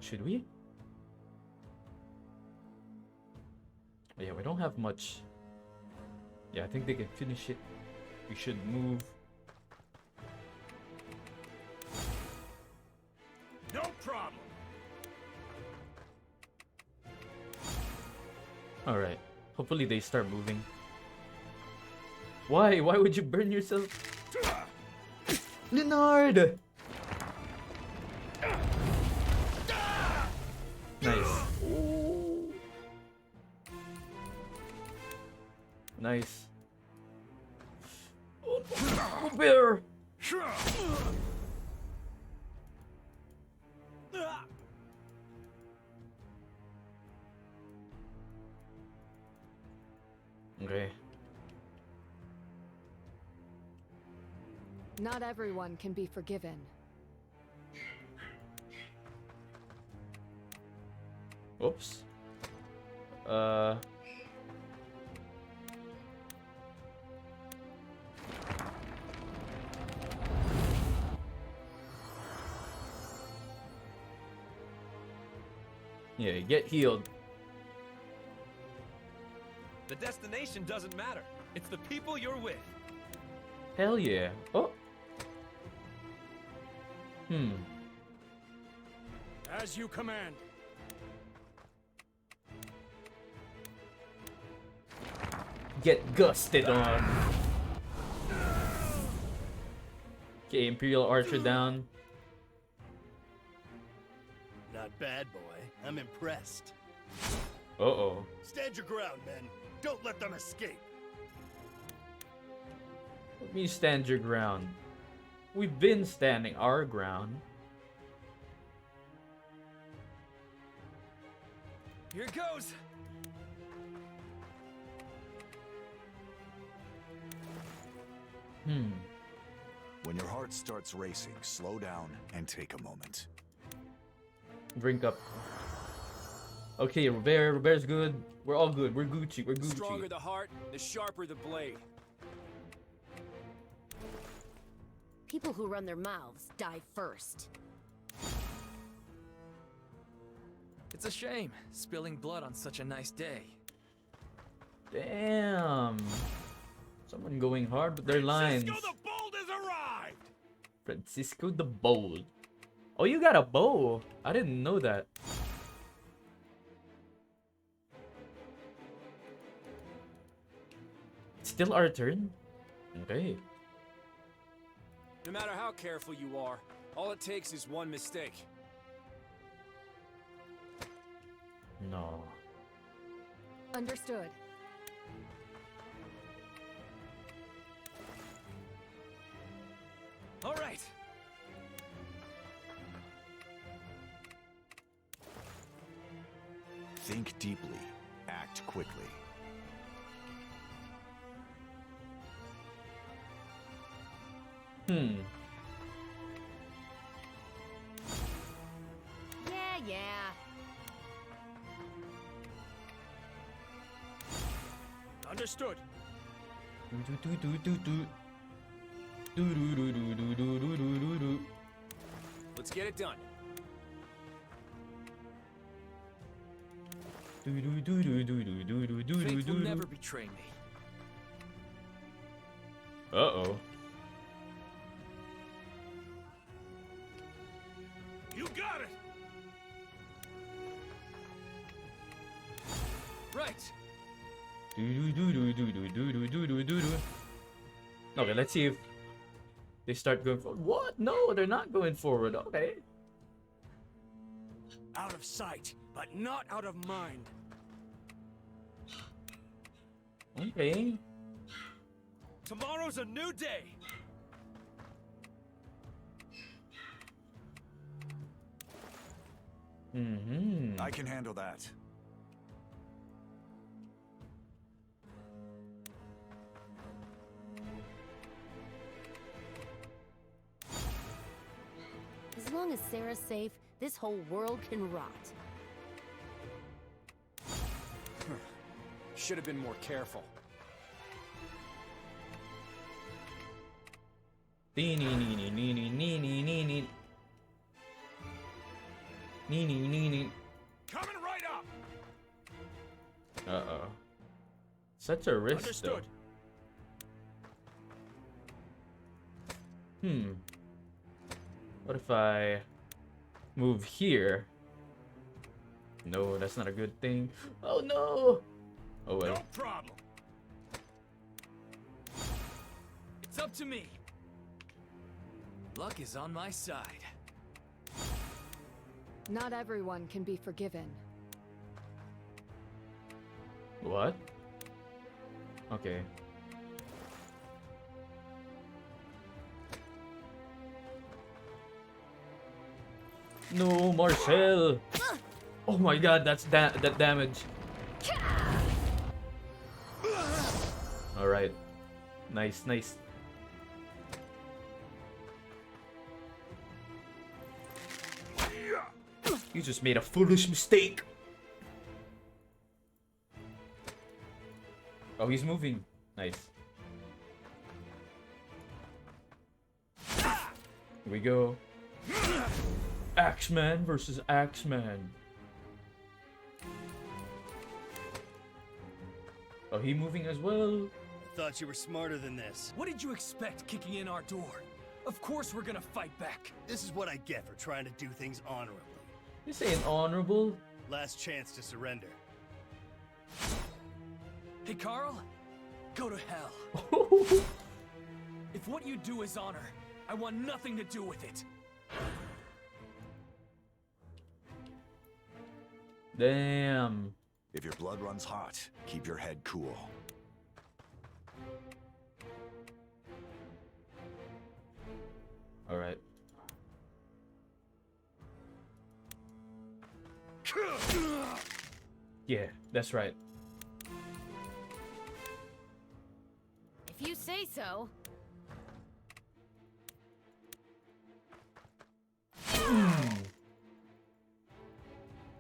Should we? Yeah, we don't have much. Yeah, I think they can finish it. We should move. No problem. Alright. Hopefully they start moving. Why? Why would you burn yourself? Leonard! Nice. Ooh. Nice. Oh, bear! Okay. Not everyone can be forgiven. Oops. Yeah, get healed. The destination doesn't matter. It's the people you're with. Hell yeah. Oh. As you command. Get gusted on. Okay, Imperial Archer down. Not bad, boy. I'm impressed. Uh-oh. Stand your ground, men. Don't let them escape. Let me stand your ground. We've been standing our ground. Here goes. When your heart starts racing, slow down and take a moment. Drink up. Okay, Robert's good. We're all good. We're Gucci. We're The Gucci. stronger the heart, the sharper the blade. People who run their mouths die first. It's a shame, spilling blood on such a nice day. Damn. Someone going hard with their lines. Francisco the Bold has arrived! Francisco the Bold. Oh, you got a bow. I didn't know that. It's still our turn? Okay. No matter how careful you are, all it takes is one mistake. No. Understood. All right. Think deeply. Act quickly. Yeah, yeah. Understood. Let's get it done. Fate will never betray me. Uh-oh. You got it! Right. Okay, let's see if they start going forward. What? No, they're not going forward. Okay. Out of sight, but not out of mind. Okay. Tomorrow's a new day. I can handle that. As long as Sarah's safe, this whole world can rot. Should have been more careful. Coming right up. Uh-oh. Such a risk, Understood. though. What if I move here? No, that's not a good thing. Oh no! Oh well. No problem. It's up to me. Luck is on my side. Not everyone can be forgiven. What? Okay. No, Marcel! Oh my god, that's that damage. Alright. Nice, nice. You just made a foolish mistake. Oh, he's moving. Nice. Here we go. Axeman versus Axeman. Oh, he moving as well? I thought you were smarter than this. What did you expect kicking in our door? Of course we're gonna fight back. This is what I get for trying to do things honorably. This ain't honorable. Last chance to surrender. Hey, Carl, go to hell. If what you do is honor, I want nothing to do with it. Damn. If your blood runs hot, keep your head cool. All right. Yeah, that's right. If you say so.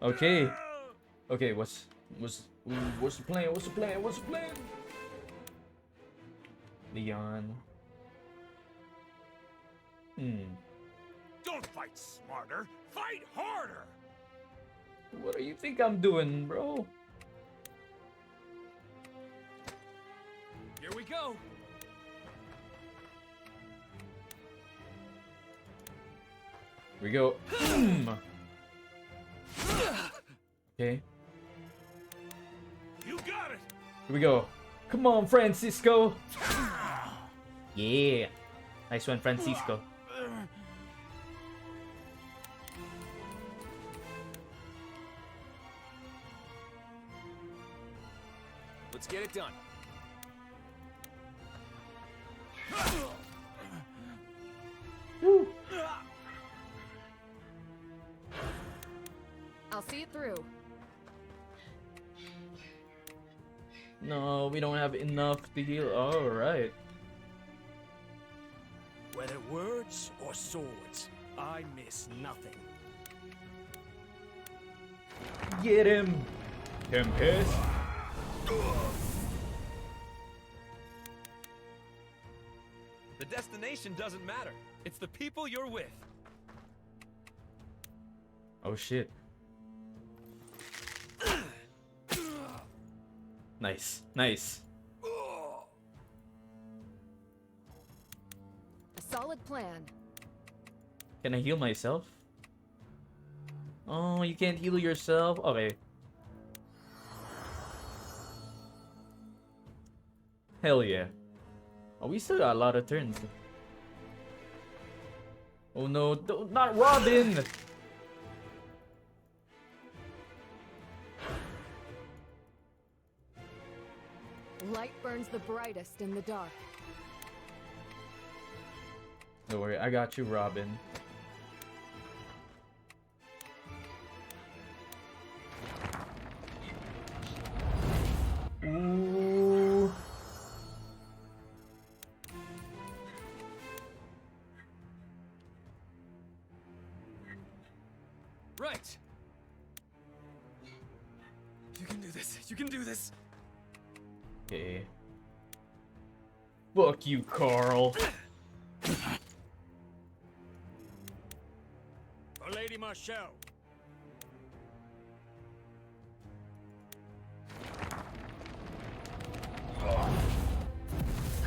Okay. Okay, what's the plan? What's the plan? What's the plan? Leon. Don't fight smarter. Fight harder. What do you think I'm doing, bro? Here we go. Here we go. Okay. You got it. Here we go. Come on, Francisco. Yeah. Nice one, Francisco. Let's get it done. I'll see it through. No, we don't have enough to heal. All right. Whether words or swords, I miss nothing. Get him, Tempest. The destination doesn't matter. It's the people you're with. Oh shit. Nice, nice. A solid plan. Can I heal myself? Oh, you can't heal yourself? Okay. Hell yeah. Oh, we still got a lot of turns. Oh no, not Robin! Light burns the brightest in the dark. Don't worry, I got you, Robin. Ooh. Right. You can do this. You can do this. Okay. Fuck you, Carl. For Lady Marshall.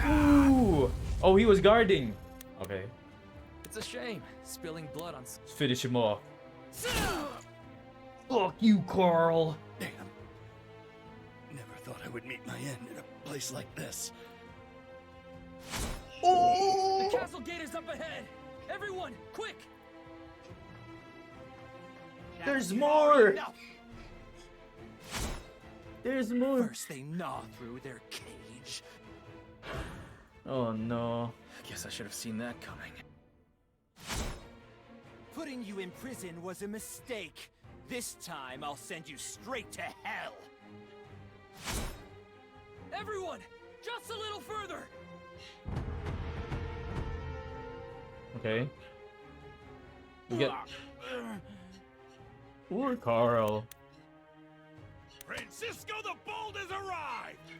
Ooh. Oh, he was guarding. Okay. It's a shame, spilling blood on... Let's finish him off. Fuck you, Carl. Damn. Never thought I would meet my end in a place like this. The castle gate is up ahead! Everyone, quick! There's more! There's more! First they gnaw through their cage. Oh no. Guess I should have seen that coming. Putting you in prison was a mistake. This time I'll send you straight to hell. Everyone, just a little further! Okay. We get... Poor Carl. Francisco the Bold has arrived!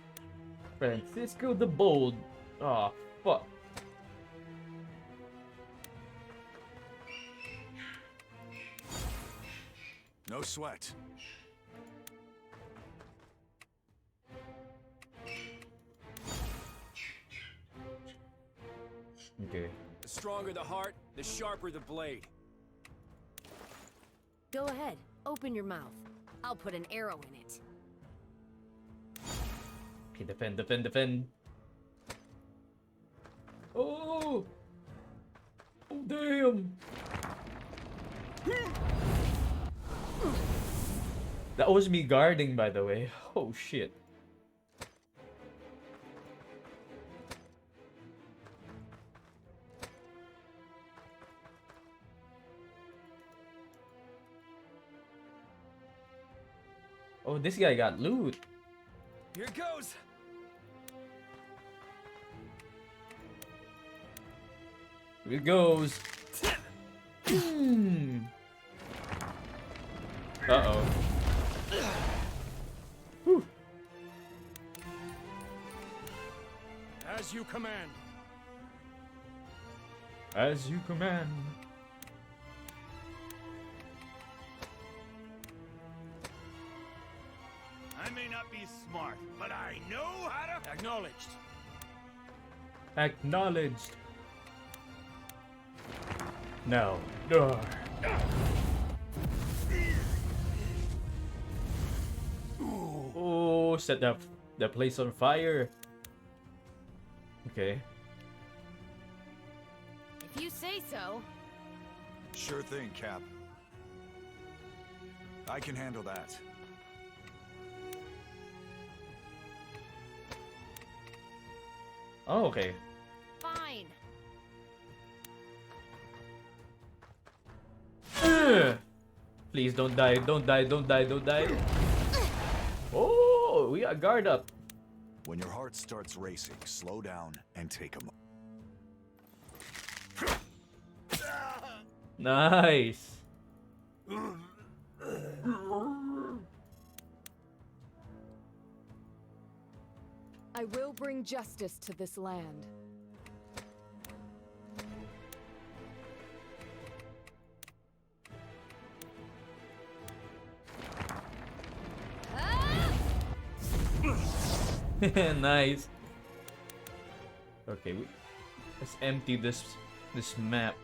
Francisco the Bold. Oh, fuck. No sweat. Okay. The stronger the heart, the sharper the blade. Go ahead, open your mouth. I'll put an arrow in it. Okay, defend, defend, defend. Oh! Oh, damn! That was me guarding, by the way. Oh, shit. Oh, this guy got loot. Here goes! Here it goes. Uh-oh. Whew. As you command. As you command. I may not be smart, but I know how to... Acknowledged. Acknowledged. Now. Oh, set the place on fire. Okay. If you say so. Sure thing, Cap. I can handle that. Oh, okay. Fine. Please don't die, don't die, don't die, don't die. Oh, we got guard up. When your heart starts racing, slow down and take a Nice. I will bring justice to this land. Nice. Okay, let's empty this map.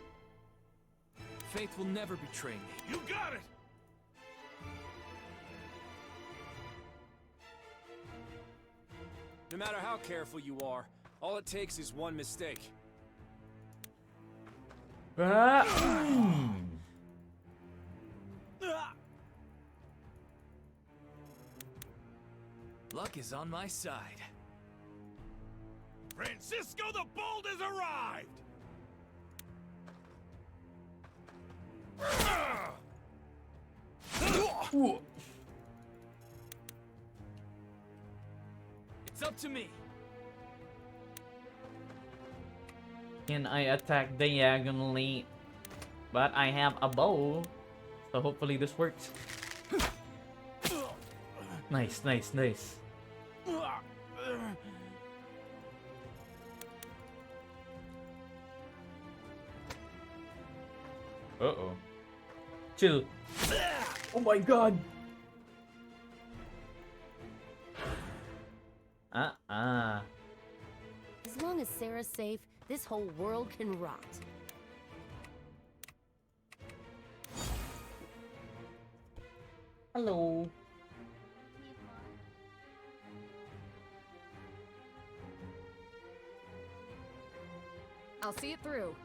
Faith will never betray me. You got it! No matter how careful you are, all it takes is one mistake. Luck is on my side. Francisco the Bold has arrived! It's up to me. Can I attack diagonally? But I have a bow. So hopefully this works. Nice, nice, nice. Chill. Oh my god. As long as Sarah's safe, this whole world can rot. Hello. I'll see it through.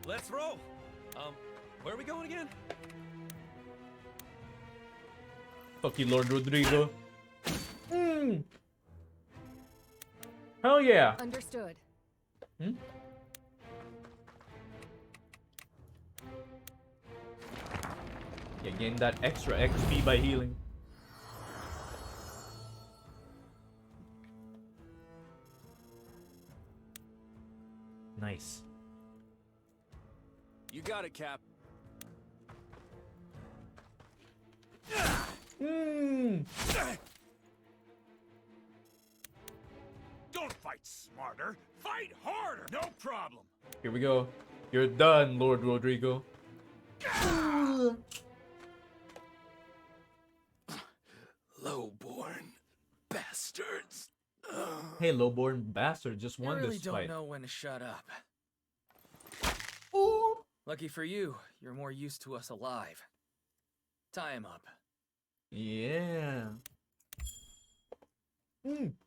Let's roll. Where are we going again? Fuck you, Lord Rodrigo. Hell yeah. Understood. Hmm? Yeah, gain that extra XP by healing. Nice. You got it, Cap. Don't fight smarter. Fight harder. No problem. Here we go. You're done, Lord Rodrigo. Lowborn bastards. Hey, lowborn bastard, just I won really this don't fight. know when to shut up. Lucky for you, you're more used to us alive. Tie him up. Yeah.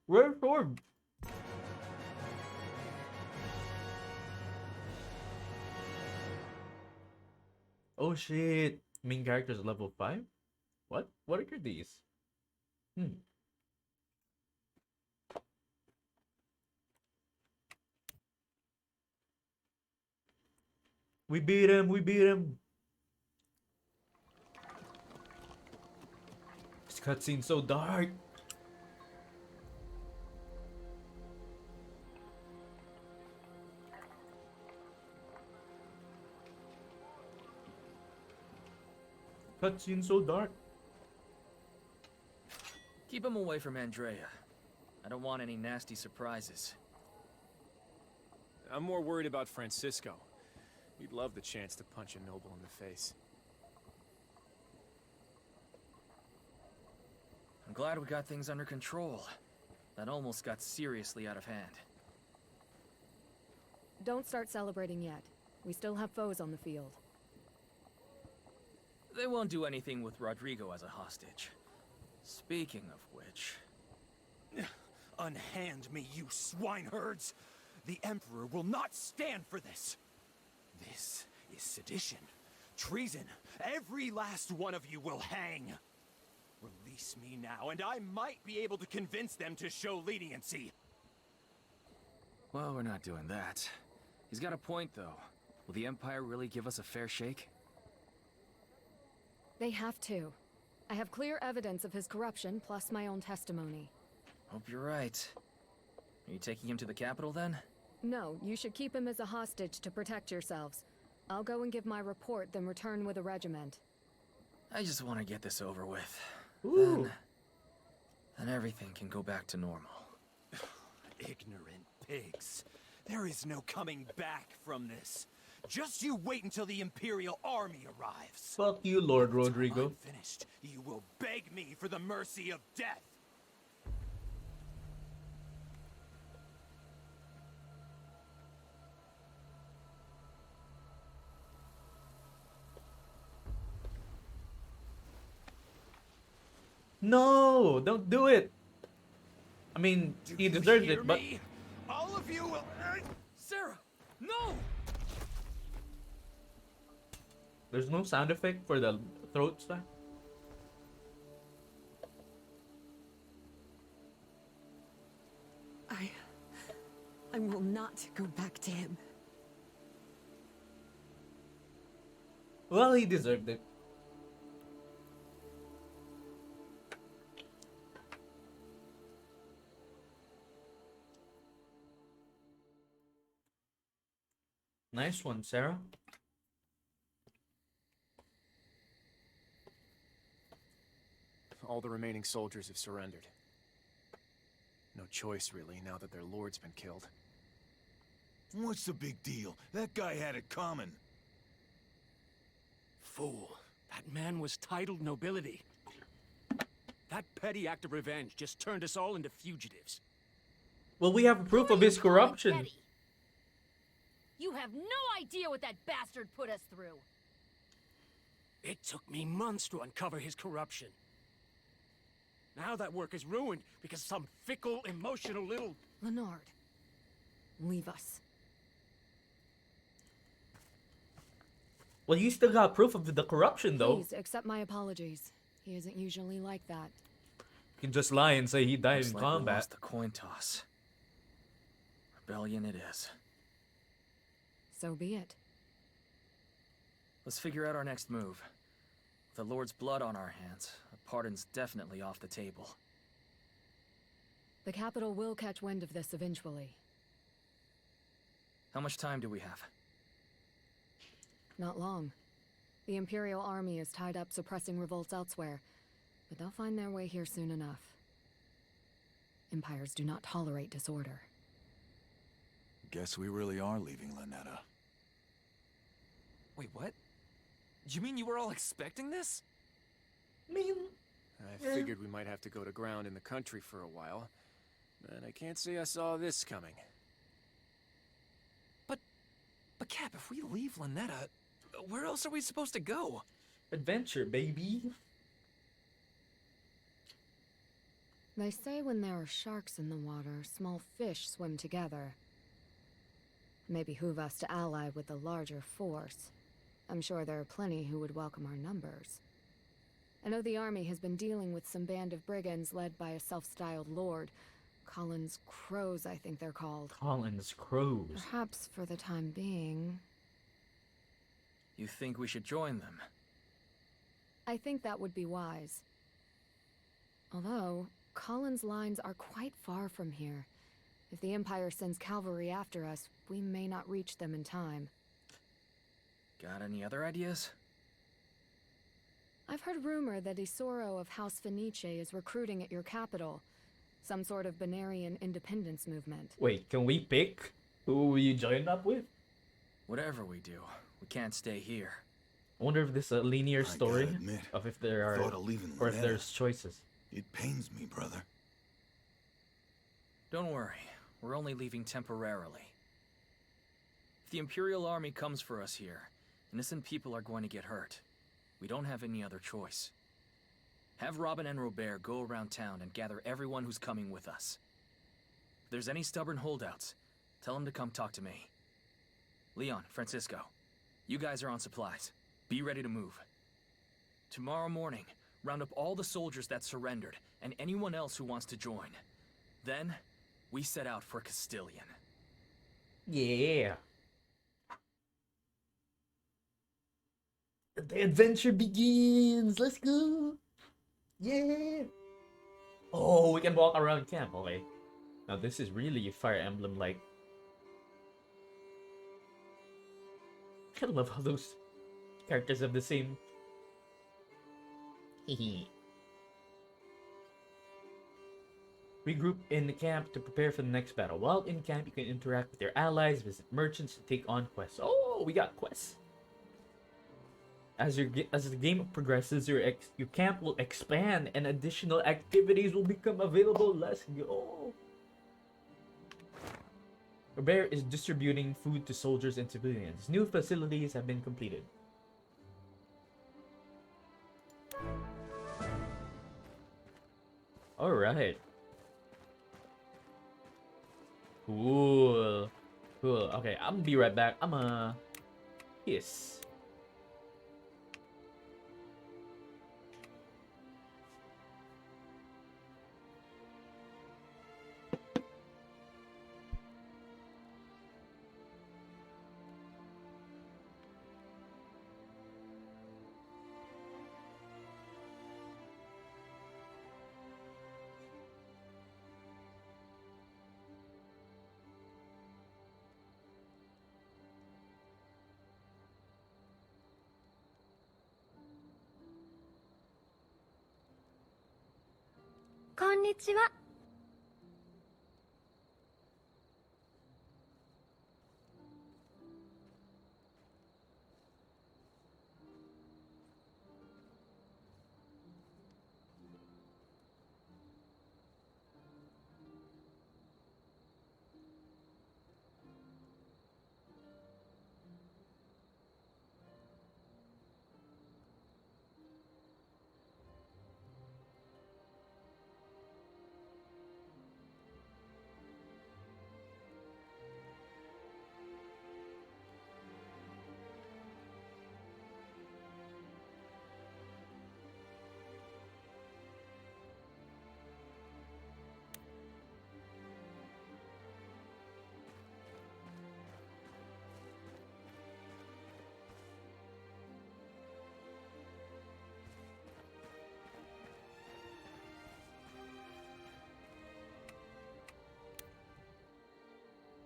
Rare sword. Oh shit. Main character is level 5? What? What are these? We beat him, we beat him. This cutscene's so dark. Cutscene's so dark. Keep him away from Andrea. I don't want any nasty surprises. I'm more worried about Francisco. He'd love the chance to punch a noble in the face. I'm glad we got things under control. That almost got seriously out of hand. Don't start celebrating yet. We still have foes on the field. They won't do anything with Rodrigo as a hostage. Speaking of which... Unhand me, you swineherds! The Emperor will not stand for this! This is sedition, treason. Every last one of you will hang. Release me now, and I might be able to convince them to show leniency. Well, we're not doing that. He's got a point, though. Will the Empire really give us a fair shake? They have to. I have clear evidence of his corruption, plus my own testimony. Hope you're right. Are you taking him to the capital, then? No, you should keep him as a hostage to protect yourselves. I'll go and give my report, then return with a regiment. I just want to get this over with. Ooh. Then everything can go back to normal. Ignorant pigs. There is no coming back from this. Just you wait until the Imperial army arrives. Fuck you, Lord Rodrigo. Until I'm finished, you will beg me for the mercy of death. No, don't do it. I mean, he deserves it, but all of you will. Sarah, no! there's no sound effect for the throat stuff. I will not go back to him. Well, he deserved it. Nice one, Sarah. All the remaining soldiers have surrendered. No choice, really, now that their lord's been killed. What's the big deal? That guy had it coming. Fool. That man was titled nobility. That petty act of revenge just turned us all into fugitives. Well, we have proof of his corruption. You have no idea what that bastard put us through. It took me months to uncover his corruption. Now that work is ruined because some fickle, emotional little... Leonard, leave us. Well, you still got proof of the corruption, though. Please accept my apologies. He isn't usually like that. You can just lie and say he died Looks in like we combat. lost the coin toss. Rebellion it is. So be it. Let's figure out our next move. With the Lord's blood on our hands, a pardon's definitely off the table. The capital will catch wind of this eventually. How much time do we have? Not long. The Imperial Army is tied up suppressing revolts elsewhere, but they'll find their way here soon enough. Empires do not tolerate disorder. Guess we really are leaving Lynetta. Wait, what? You mean you were all expecting this? I figured we might have to go to ground in the country for a while, but I can't say I saw this coming. But Cap, if we leave Lynetta, where else are we supposed to go? Adventure, baby. They say when there are sharks in the water, small fish swim together. May behoove us to ally with the larger force. I'm sure there are plenty who would welcome our numbers. I know the army has been dealing with some band of brigands led by a self-styled lord. Collins Crows, I think they're called. Collins Crows. Perhaps for the time being. You think we should join them? I think that would be wise. Although, Collins' lines are quite far from here. If the Empire sends cavalry after us, we may not reach them in time. Got any other ideas? I've heard rumor that Isoro of House Fenice is recruiting at your capital. Some sort of Benarian independence movement. Wait, can we pick who we join up with? Whatever we do, we can't stay here. I wonder if this is a linear story admit, of if there are thought of leaving or if Lynetta. there's choices. It pains me, brother. Don't worry, we're only leaving temporarily. If the Imperial Army comes for us here, innocent people are going to get hurt. We don't have any other choice. Have Robin and Robert go around town and gather everyone who's coming with us. If there's any stubborn holdouts, tell them to come talk to me. Leon, Francisco, you guys are on supplies. Be ready to move. Tomorrow morning, round up all the soldiers that surrendered and anyone else who wants to join. Then, we set out for Castilian. Yeah. The adventure begins. Let's go. Yeah. Oh, we can walk around camp. Okay. Now this is really Fire Emblem like. I love how those characters have the same. Regroup in the camp to prepare for the next battle. While in camp, you can interact with your allies, visit merchants, and take on quests. Oh, we got quests. As the game progresses, your camp will expand and additional activities will become available. Let's go. Robert is distributing food to soldiers and civilians. New facilities have been completed. Alright. Cool. Cool. Okay, I'm gonna be right back. Yes. こんにちは。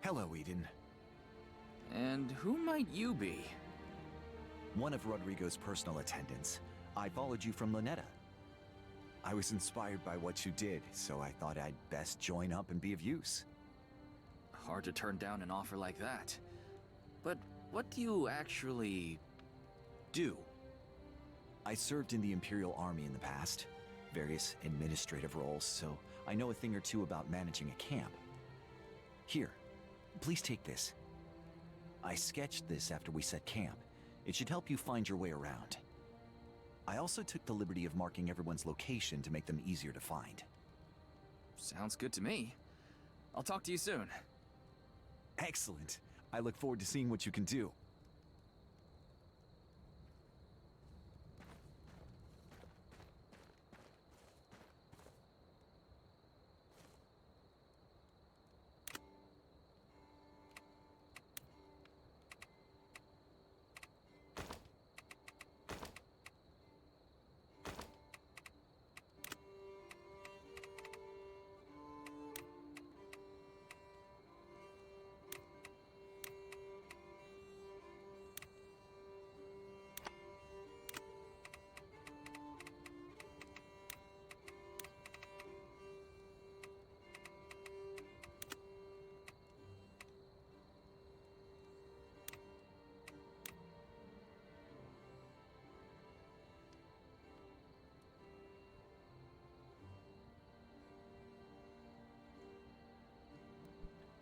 Hello, Eden. And who might you be? One of Rodrigo's personal attendants. I followed you from Lynetta. I was inspired by what you did, so I thought I'd best join up and be of use. Hard to turn down an offer like that. But what do you actually do? I served in the Imperial Army in the past, various administrative roles, so I know a thing or two about managing a camp. Here, please take this. I sketched this after we set camp. It should help you find your way around. I also took the liberty of marking everyone's location to make them easier to find. Sounds good to me. I'll talk to you soon. Excellent. I look forward to seeing what you can do.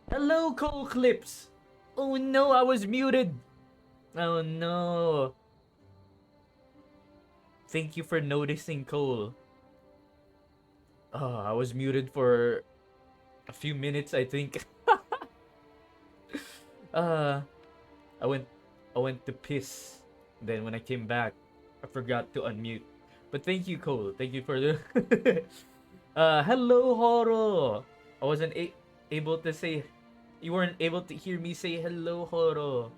Hello, Cole Clips. Oh no, I was muted. Oh no. Thank you for noticing, Cole. Oh, I was muted for a few minutes, I think. I went to piss. Then when I came back, I forgot to unmute. But thank you, Cole. Thank you for the hello, Horo. I wasn't able to say. You weren't able to hear me say hello, Horo.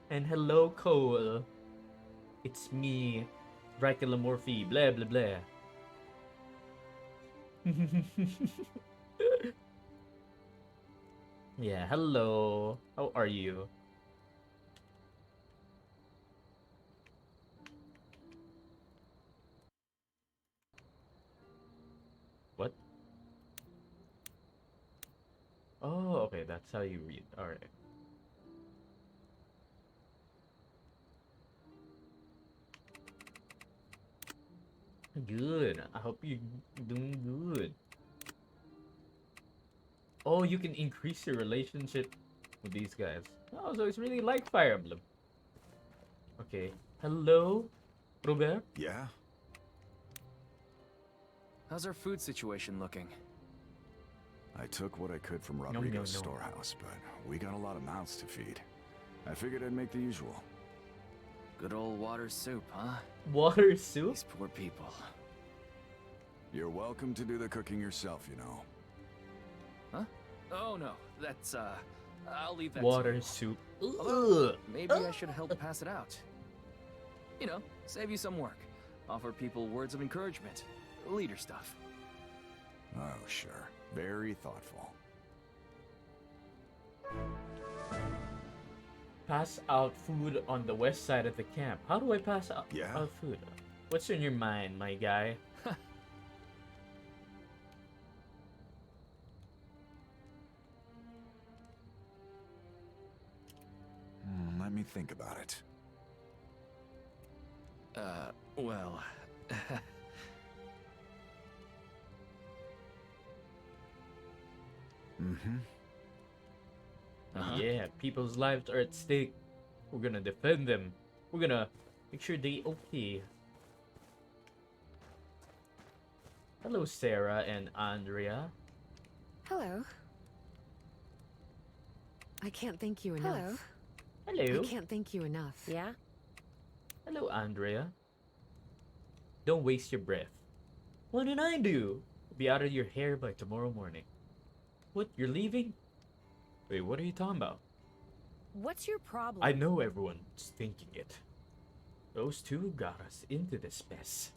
And hello, Cole. It's me, Dracula Morphy. Bleh bleh bleh. Yeah, hello. How are you? What? Oh, okay, that's how you read. Alright. Good. I hope you're doing good. Oh, you can increase your relationship with these guys. Oh, so it's really like Fire Emblem. Okay. Hello, Robert? Yeah? How's our food situation looking? I took what I could from no, Rodrigo's no. storehouse, but we got a lot of mouths to feed. I figured I'd make the usual. Good old water soup, huh? Water soup? These poor people. You're welcome to do the cooking yourself, you know. Huh? Oh no, that's I'll leave that Water to you. soup. Although, maybe I should help pass it out. You know, save you some work. Offer people words of encouragement. Leader stuff. Oh, sure. Very thoughtful. Pass out food on the west side of the camp. How do I pass out, Yeah? out food? What's in your mind, my guy? think about it? Well... Mm-hmm. Yeah, people's lives are at stake. We're gonna defend them. We're gonna make sure they okay. Hello, Sarah and Andrea. Hello. I can't thank you enough. Hello. I can't thank you enough. Yeah? Hello, Andrea. Don't waste your breath. What did I do? Be out of your hair by tomorrow morning. What? You're leaving? Wait, what are you talking about? What's your problem? I know everyone's thinking it. Those two got us into this mess.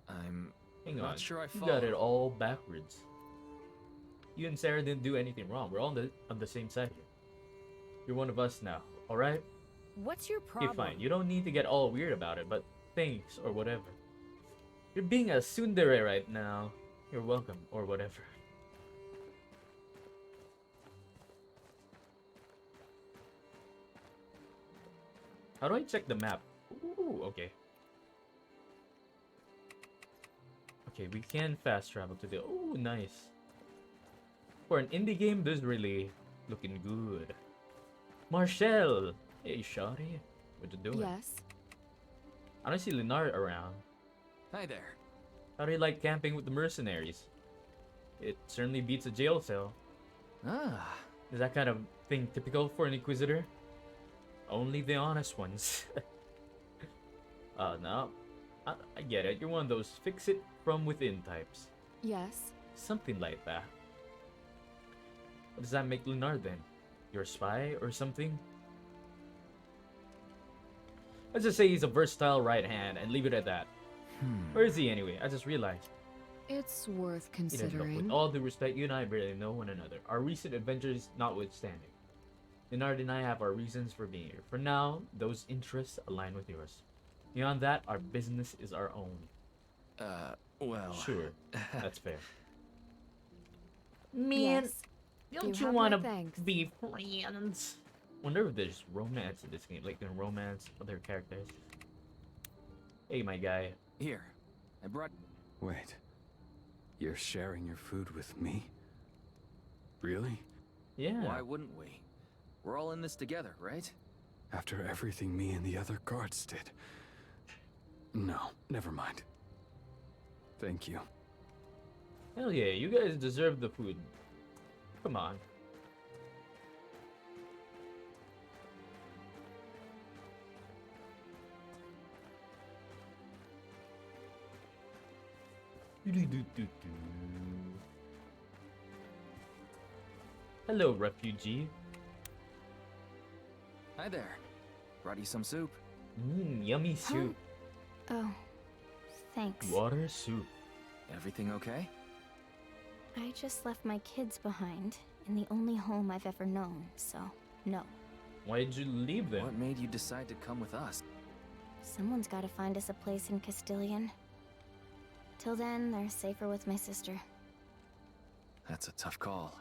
I'm Hang not on. sure I You follow. got it all backwards. You and Sarah didn't do anything wrong. We're all on the same side here. You're one of us now, alright? What's your problem? Okay, fine. You don't need to get all weird about it, but thanks, or whatever. You're being a tsundere right now. You're welcome, or whatever. How do I check the map? Ooh, okay. Okay, we can fast travel to the... Ooh, nice. For an indie game, this is really looking good. Marshall! Hey, shawty. What you doing? Yes. I don't see Leonard around. Hi there. How do you like camping with the mercenaries? It certainly beats a jail cell. Ah. Is that kind of thing typical for an Inquisitor? Only the honest ones. No. I get it. You're one of those fix-it-from-within types. Yes. Something like that. What does that make Leonard then? Your spy or something? Let's just say he's a versatile right hand and leave it at that. Where is he anyway? I just realized. It's worth You know, considering. with all due respect, you and I barely know one another. Our recent adventures notwithstanding. Leonard and I have our reasons for being here. For now, those interests align with yours. Beyond that, our business is our own. Well... Sure, that's fair. Man, Yes. don't You you have want my to thanks. be friends? Wonder if there's romance in this game, like in romance other characters. Hey, my guy. Here, I brought... Wait. You're sharing your food with me? Really? Yeah. Why wouldn't we? We're all in this together, right? After everything me and the other guards did. No, never mind. Thank you. Hell yeah, you guys deserve the food. Come on. Hello, refugee. Hi there. Brought you some soup. Yummy soup. Oh, thanks. Water soup. Everything okay? I just left my kids behind in the only home I've ever known, so no. Why did you leave them? What made you decide to come with us? Someone's gotta find us a place in Castilian. Till then, they're safer with my sister. That's a tough call.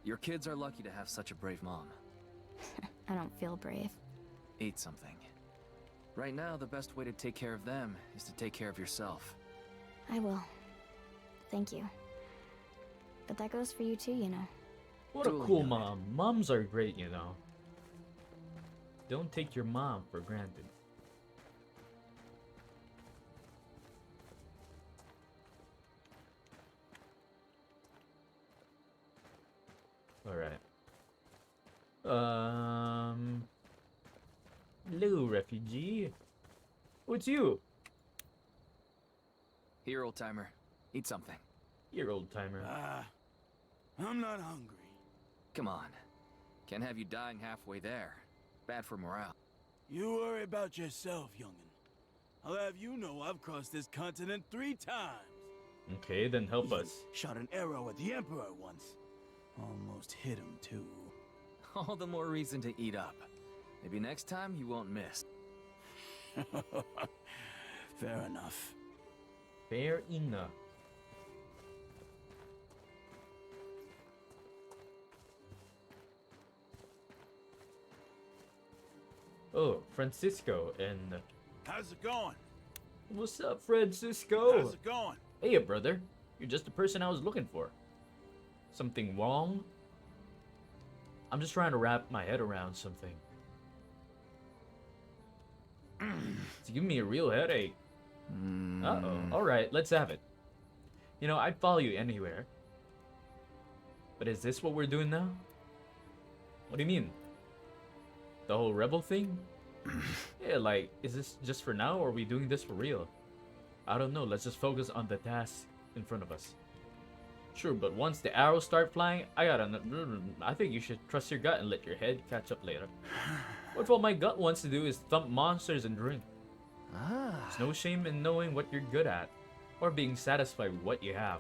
Your kids are lucky to have such a brave mom. I don't feel brave. Eat something. Right now, the best way to take care of them is to take care of yourself. I will. Thank you. But that goes for you too, you know. What a cool mom. Moms are great, you know. Don't take your mom for granted. Alright. Hello, refugee. What's you? Here, old timer. Eat something. Here, old timer. I'm not hungry. Come on. Can't have you dying halfway there. Bad for morale. You worry about yourself, youngin'. I'll have you know I've crossed this continent 3 times. Okay, then help us. Shot an arrow at the Emperor once. Almost hit him, too. All the more reason to eat up. Maybe next time you won't miss. Fair enough. Fair enough. Oh, Francisco and... How's it going? What's up, Francisco? How's it going? Hey, brother. You're just the person I was looking for. Something wrong? I'm just trying to wrap my head around something. It's giving me a real headache. Uh-oh. Alright, let's have it. You know, I'd follow you anywhere. But is this what we're doing now? What do you mean? The whole rebel thing? Yeah, like, is this just for now, or are we doing this for real? I don't know, let's just focus on the task in front of us. Sure, but once the arrows start flying, I think you should trust your gut and let your head catch up later. What if all my gut wants to do is thump monsters and drink? There's no shame in knowing what you're good at, or being satisfied with what you have.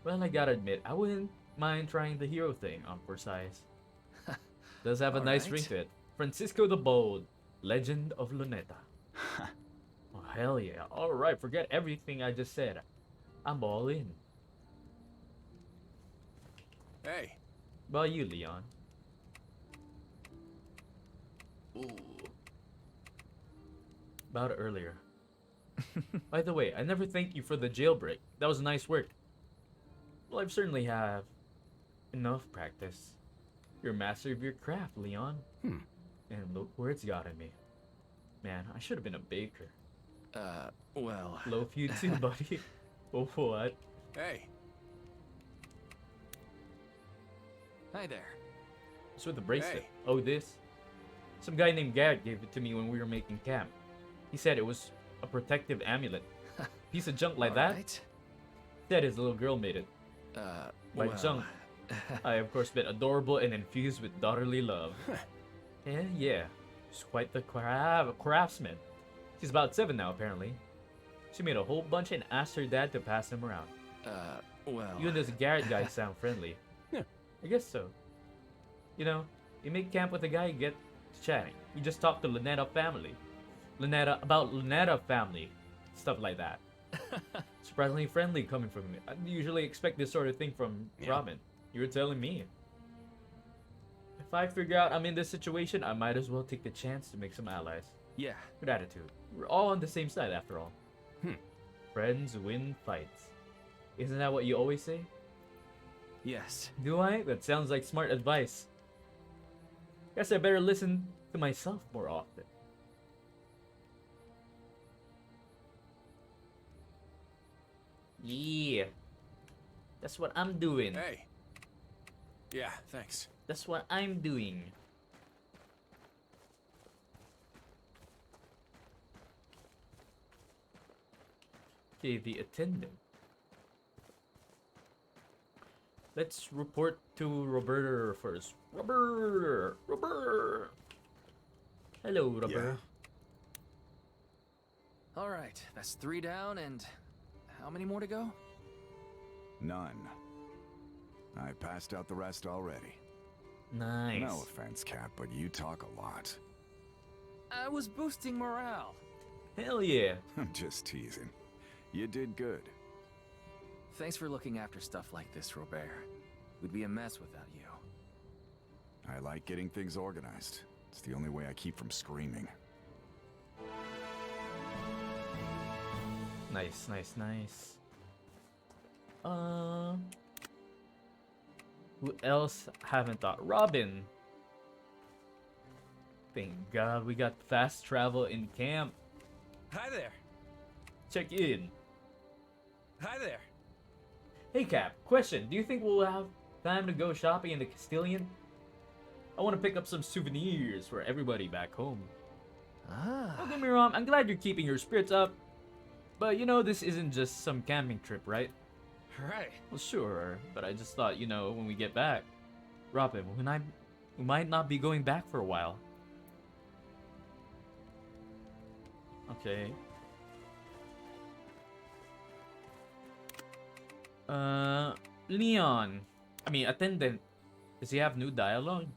Well, I gotta admit, I wouldn't mind trying the hero thing on for size. Does have a nice ring to it. Francisco the Bold, Legend of Luneta. Oh, hell yeah. Alright, forget everything I just said. I'm all in. Hey. About you, Leon? Ooh. About earlier. By the way, I never thanked you for the jailbreak. That was nice work. Well, I've certainly have enough practice. You're a master of your craft, Leon. And look where it's gotten me. Man, I should have been a baker. Well... Loaf you too, buddy. Oh, what? Hey. Hi there. What's with the bracelet? Hey. Oh, this? Some guy named Garrett gave it to me when we were making camp. He said it was a protective amulet. Piece of junk like that? Right. Said his little girl made it. By well... junk, I of course meant adorable and infused with daughterly love. Yeah. She's quite the craftsman. She's about 7 now, apparently. She made a whole bunch and asked her dad to pass them around. Well... You and this Garrett guy sound friendly. Yeah. I guess so. You know, you make camp with a guy, you get to chatting. You just talk to Luneta family. About Luneta family. Stuff like that. Surprisingly friendly coming from me. I usually expect this sort of thing from Robin. You were telling me. If I figure out I'm in this situation, I might as well take the chance to make some allies. Yeah. Good attitude. We're all on the same side after all. Friends win fights. Isn't that what you always say? Yes. Do I? That sounds like smart advice. Guess I better listen to myself more often. Yeah. That's what I'm doing. Hey. Yeah, thanks. That's what I'm doing. Okay, the attendant. Let's report to Roberta first. Robert! Hello, Robert. Alright, that's 3 down, and how many more to go? None. I passed out the rest already. Nice. No offense, Cap, but you talk a lot. I was boosting morale. Hell yeah. I'm just teasing. You did good. Thanks for looking after stuff like this, Robert. We'd be a mess without you. I like getting things organized. It's the only way I keep from screaming. Nice. Who else haven't thought? Robin. Thank God we got fast travel in camp. Hi there. Check in. Hi there. Hey Cap, question. Do you think we'll have time to go shopping in the Castilian? I want to pick up some souvenirs for everybody back home. Don't get me wrong, I'm glad you're keeping your spirits up. But you know, this isn't just some camping trip, right? Right. Well, sure, but I just thought, you know, when we get back, Robin, we might not be going back for a while. Okay. Leon. Attendant. Does he have new dialogue?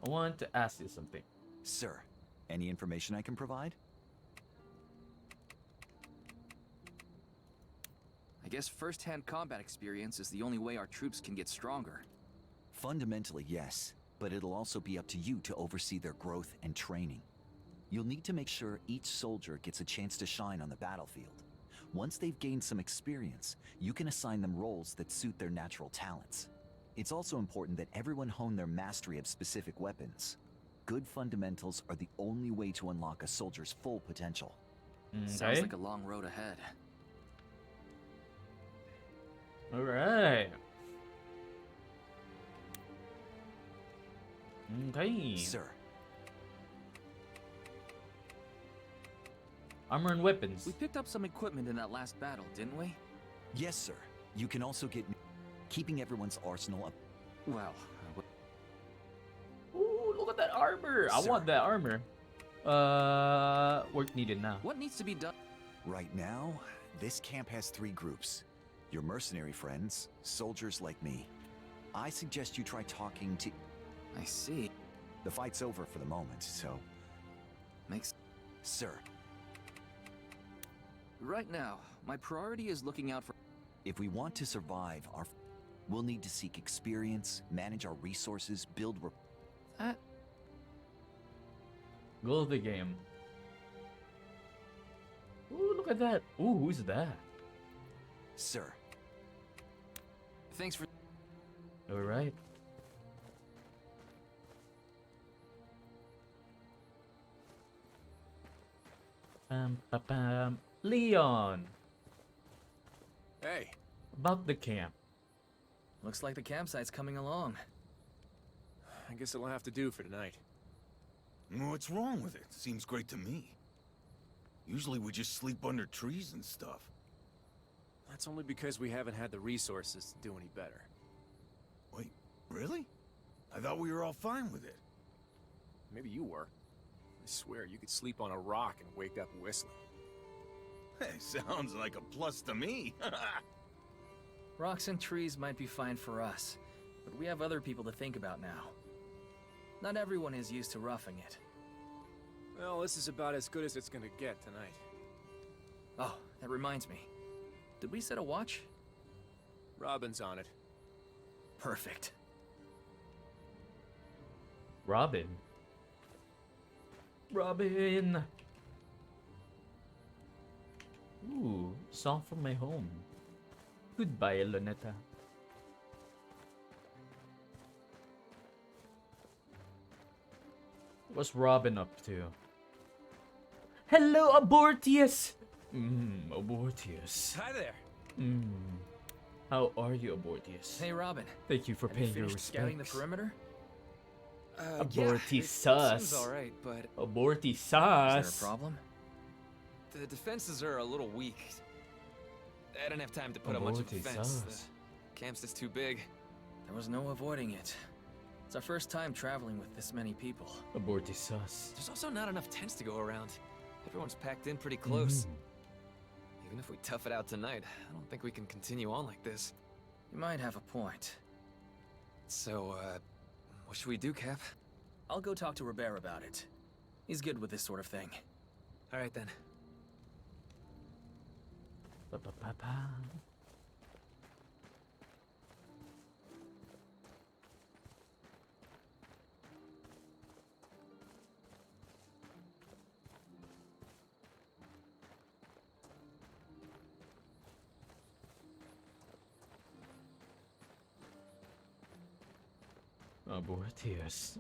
I want to ask you something. Sir, any information I can provide? I guess first-hand combat experience is the only way our troops can get stronger. Fundamentally, yes, but it'll also be up to you to oversee their growth and training. You'll need to make sure each soldier gets a chance to shine on the battlefield. Once they've gained some experience, you can assign them roles that suit their natural talents. It's also important that everyone hone their mastery of specific weapons. Good fundamentals are the only way to unlock a soldier's full potential. Sounds like a long road ahead. Alright. Okay. Sir. Armor and weapons. We picked up some equipment in that last battle, didn't we? Yes, sir. You can also get keeping everyone's arsenal up. Well, Ooh, look at that armor. I want that armor. Work needed now. What needs to be done? Right now, this camp has 3 groups. Your mercenary friends, soldiers like me. I suggest you try talking to... I see. The fight's over for the moment, so... Makes... Sir. Right now, my priority is looking out for... If we want to survive, we'll need to seek experience, manage our resources, build... Goal of the game. Ooh, look at that. Ooh, who's that? Sir. Thanks for... Alright. Leon. Hey. About the camp. Looks like the campsite's coming along. I guess it'll have to do for tonight. What's wrong with it? Seems great to me. Usually we just sleep under trees and stuff. That's only because we haven't had the resources to do any better. Wait, really? I thought we were all fine with it. Maybe you were. I swear, you could sleep on a rock and wake up whistling. Hey, sounds like a plus to me. Rocks and trees might be fine for us, but we have other people to think about now. Not everyone is used to roughing it. Well, this is about as good as it's gonna get tonight. Oh, that reminds me. Did we set a watch? Robin's on it. Perfect. Robin. Robin. Ooh, song from my home. Goodbye, Luneta. What's Robin up to? Hello, Abortius! Abortius. Hi there. How are you, Abortius? Hey, Robin. Thank you for Have you paying your finished scouting the respects. perimeter? Aborti It sus. seems all right, but Aborti Is sus. there a problem? the defenses are a little weak. I don't have time to put up much of a Aborti defense. sus. The camp's just too big. There was no avoiding it. It's our first time traveling with this many people. Aborti sus. There's also not enough tents to go around. Everyone's packed in pretty close. Even if we tough it out tonight, I don't think we can continue on like this. You might have a point. So, what should we do, Cap? I'll go talk to Robert about it. He's good with this sort of thing. All right then. Ba-ba-ba-ba. Abortius.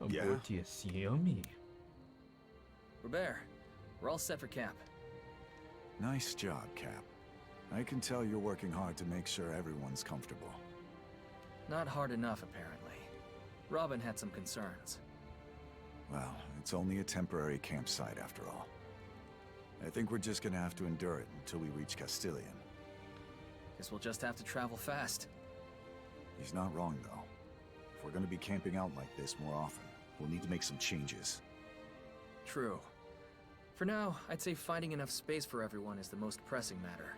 Yeah? Abortius, yummy. Robert, we're all set for camp. Nice job, Cap. I can tell you're working hard to make sure everyone's comfortable. Not hard enough, apparently. Robin had some concerns. Well, it's only a temporary campsite after all. I think we're just gonna have to endure it until we reach Castilian. Guess we'll just have to travel fast. He's not wrong, though. If we're gonna be camping out like this more often, we'll need to make some changes. True. For now, I'd say finding enough space for everyone is the most pressing matter.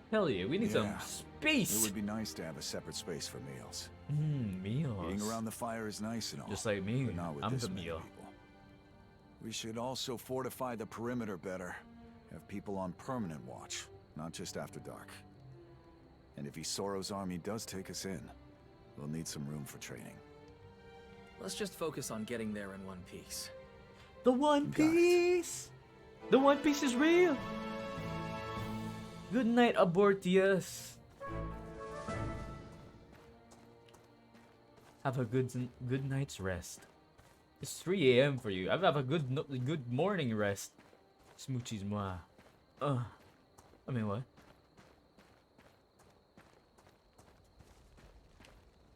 Hell yeah, we need some Yeah. space. It would be nice to have a separate space for meals. Meals. Eating around the fire is nice and all. Just like me, but not with I'm this the many meal. people. We should also fortify the perimeter better. Have people on permanent watch, not just after dark. And if Isoro's army does take us in, we'll need some room for training. Let's just focus on getting there in one piece. The One Piece! The One Piece is real! Good night, Abortius. Have a good night's rest. It's 3 a.m. for you. Have a good morning rest. Smoochies moi. I mean what?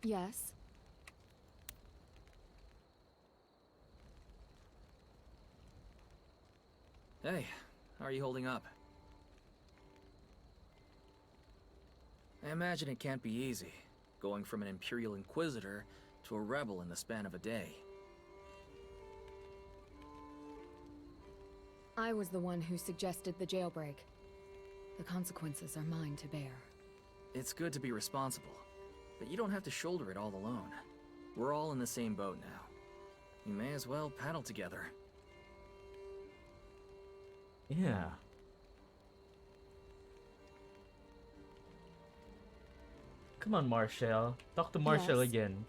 Yes. Hey, how are you holding up? I imagine it can't be easy, going from an Imperial Inquisitor to a rebel in the span of a day. I was the one who suggested the jailbreak. The consequences are mine to bear. It's good to be responsible, but you don't have to shoulder it all alone. We're all in the same boat now. We may as well paddle together. Yeah. Come on, Marshall. Talk to Marshall Yes. again.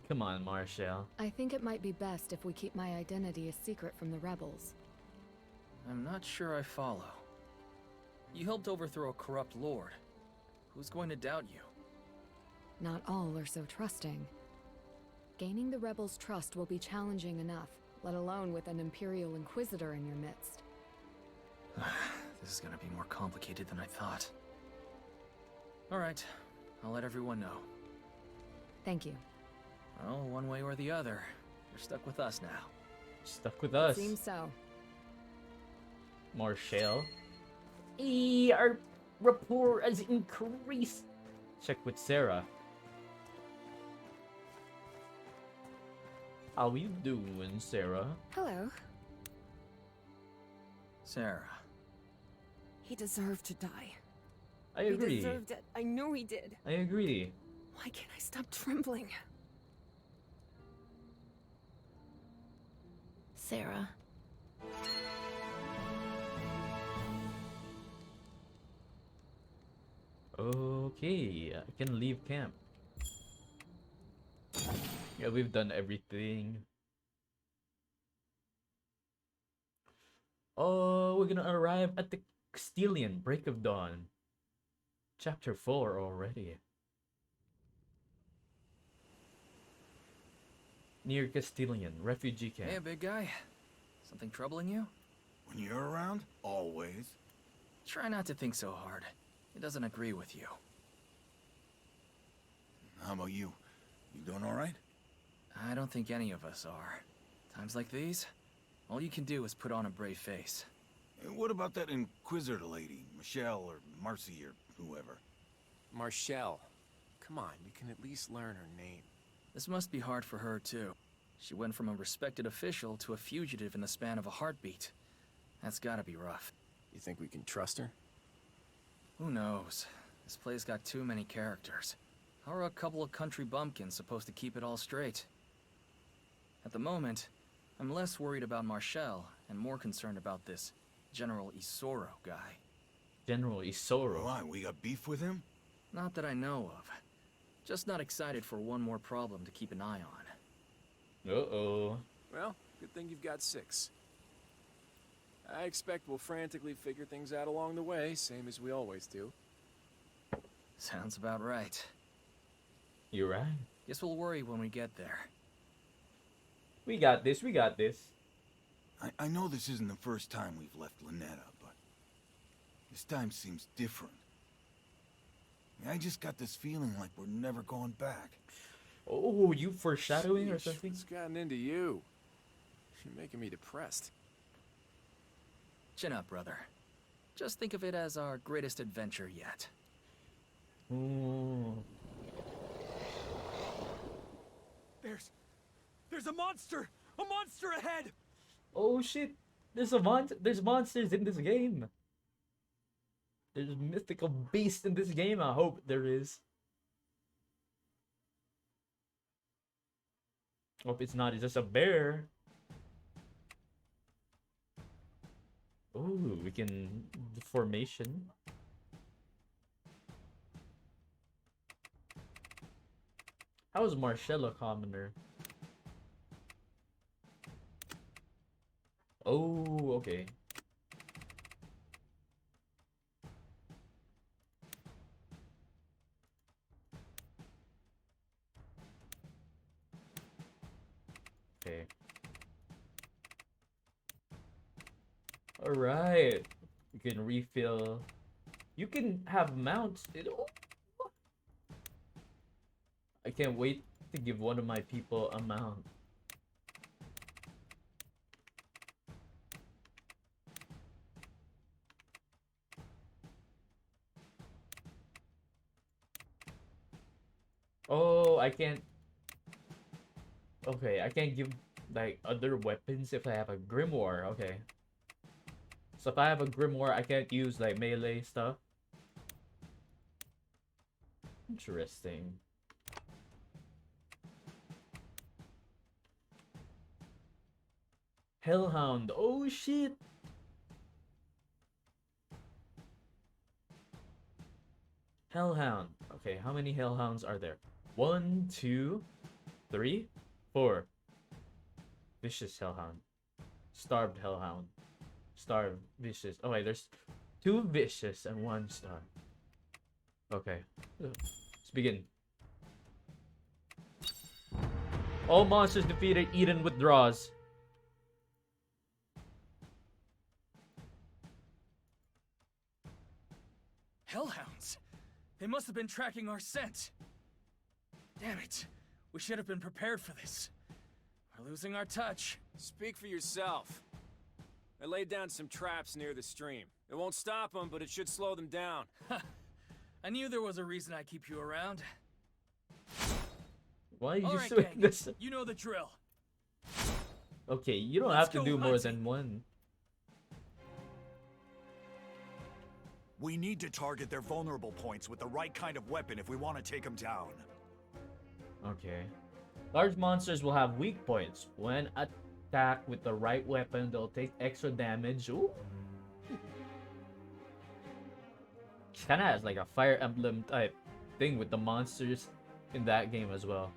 Come on, Marshall. I think it might be best if we keep my identity a secret from the rebels. I'm not sure I follow. You helped overthrow a corrupt lord. Who's going to doubt you? Not all are so trusting. Gaining the rebels' trust will be challenging enough, let alone with an Imperial Inquisitor in your midst. This is gonna be more complicated than I thought. Alright, I'll let everyone know. Thank you. Well, one way or the other, you're stuck with us now. Stuck with us. Seems so. Marshall. Our rapport has increased. Check with Sarah. How you doing, Sarah? Hello. Sarah. He deserved to die. I agree. He deserved it. I know he did. I agree. Why can't I stop trembling? Sarah. Okay, I can leave camp. Yeah, we've done everything. Oh, we're gonna arrive at the Castilian Break of Dawn. Chapter 4 already. Near Castilian refugee camp. Hey, big guy. Something troubling you? When you're around, always. Try not to think so hard. It doesn't agree with you. How about you? You doing all right? I don't think any of us are. Times like these, all you can do is put on a brave face. Hey, what about that Inquisitor lady, Michelle or Marcy or whoever? Marshall. Come on, you can at least learn her name. This must be hard for her, too. She went from a respected official to a fugitive in the span of a heartbeat. That's gotta be rough. You think we can trust her? Who knows? This play's got too many characters. How are a couple of country bumpkins supposed to keep it all straight? At the moment, I'm less worried about Marshall and more concerned about this General Isoro guy. General Isoro? Why, we got beef with him? Not that I know of. Just not excited for one more problem to keep an eye on. Uh-oh. Well, good thing you've got 6. I expect we'll frantically figure things out along the way, same as we always do. Sounds about right. You're right. Guess we'll worry when we get there. We got this, we got this. I know this isn't the first time we've left Lynetta, but this time seems different. I just got this feeling like we're never going back. Oh, you foreshadowing or Sheesh, something? what's gotten into you? You're making me depressed. Chin up, brother. Just think of it as our greatest adventure yet. Ooh. There's a monster! A monster ahead! Oh shit! There's monsters in this game. There's mythical beasts in this game. I hope there is. Hope it's not. It's just a bear. Oh, we can formation. How is Marcella commoner? Oh, okay. Okay. Alright. You can refill. You can have mounts. I can't wait to give one of my people a mount. Oh, I can't. Okay, I can't give like other weapons if I have a grimoire. Okay. So if I have a grimoire, I can't use like melee stuff. Interesting. Hellhound. Oh shit. Hellhound. Okay, how many hellhounds are there? 1, 2, 3, 4. Vicious hellhound. Starved hellhound. Starved, vicious. Oh wait, there's 2 vicious and 1 starved. Okay. Let's begin. All monsters defeated, Eden withdraws. Hellhounds! They must have been tracking our scent. Damn it. We should have been prepared for this. We're losing our touch. Speak for yourself. I laid down some traps near the stream. It won't stop them, but it should slow them down. I knew there was a reason I keep you around. Why are you All right, doing gang, this? You know the drill. Okay, you don't Let's have to go do more hunting. than one. We need to target their vulnerable points with the right kind of weapon if we want to take them down. Okay. Large monsters will have weak points. When attacked with the right weapon, they'll take extra damage. Ooh. Kinda has like a Fire Emblem type thing with the monsters in that game as well.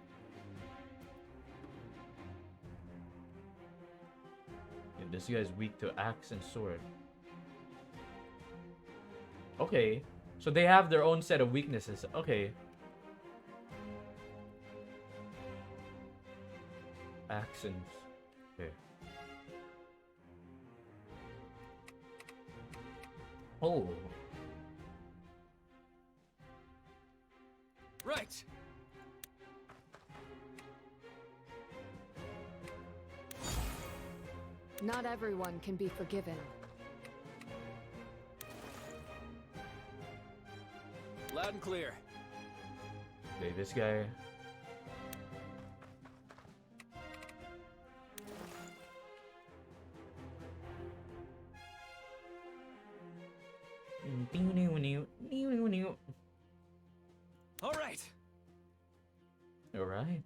Yeah, this guy's weak to axe and sword. Okay, so they have their own set of weaknesses. Okay. Accents. Okay. Oh. Right. Not everyone can be forgiven. Loud and clear. Okay, this guy. All right. All right.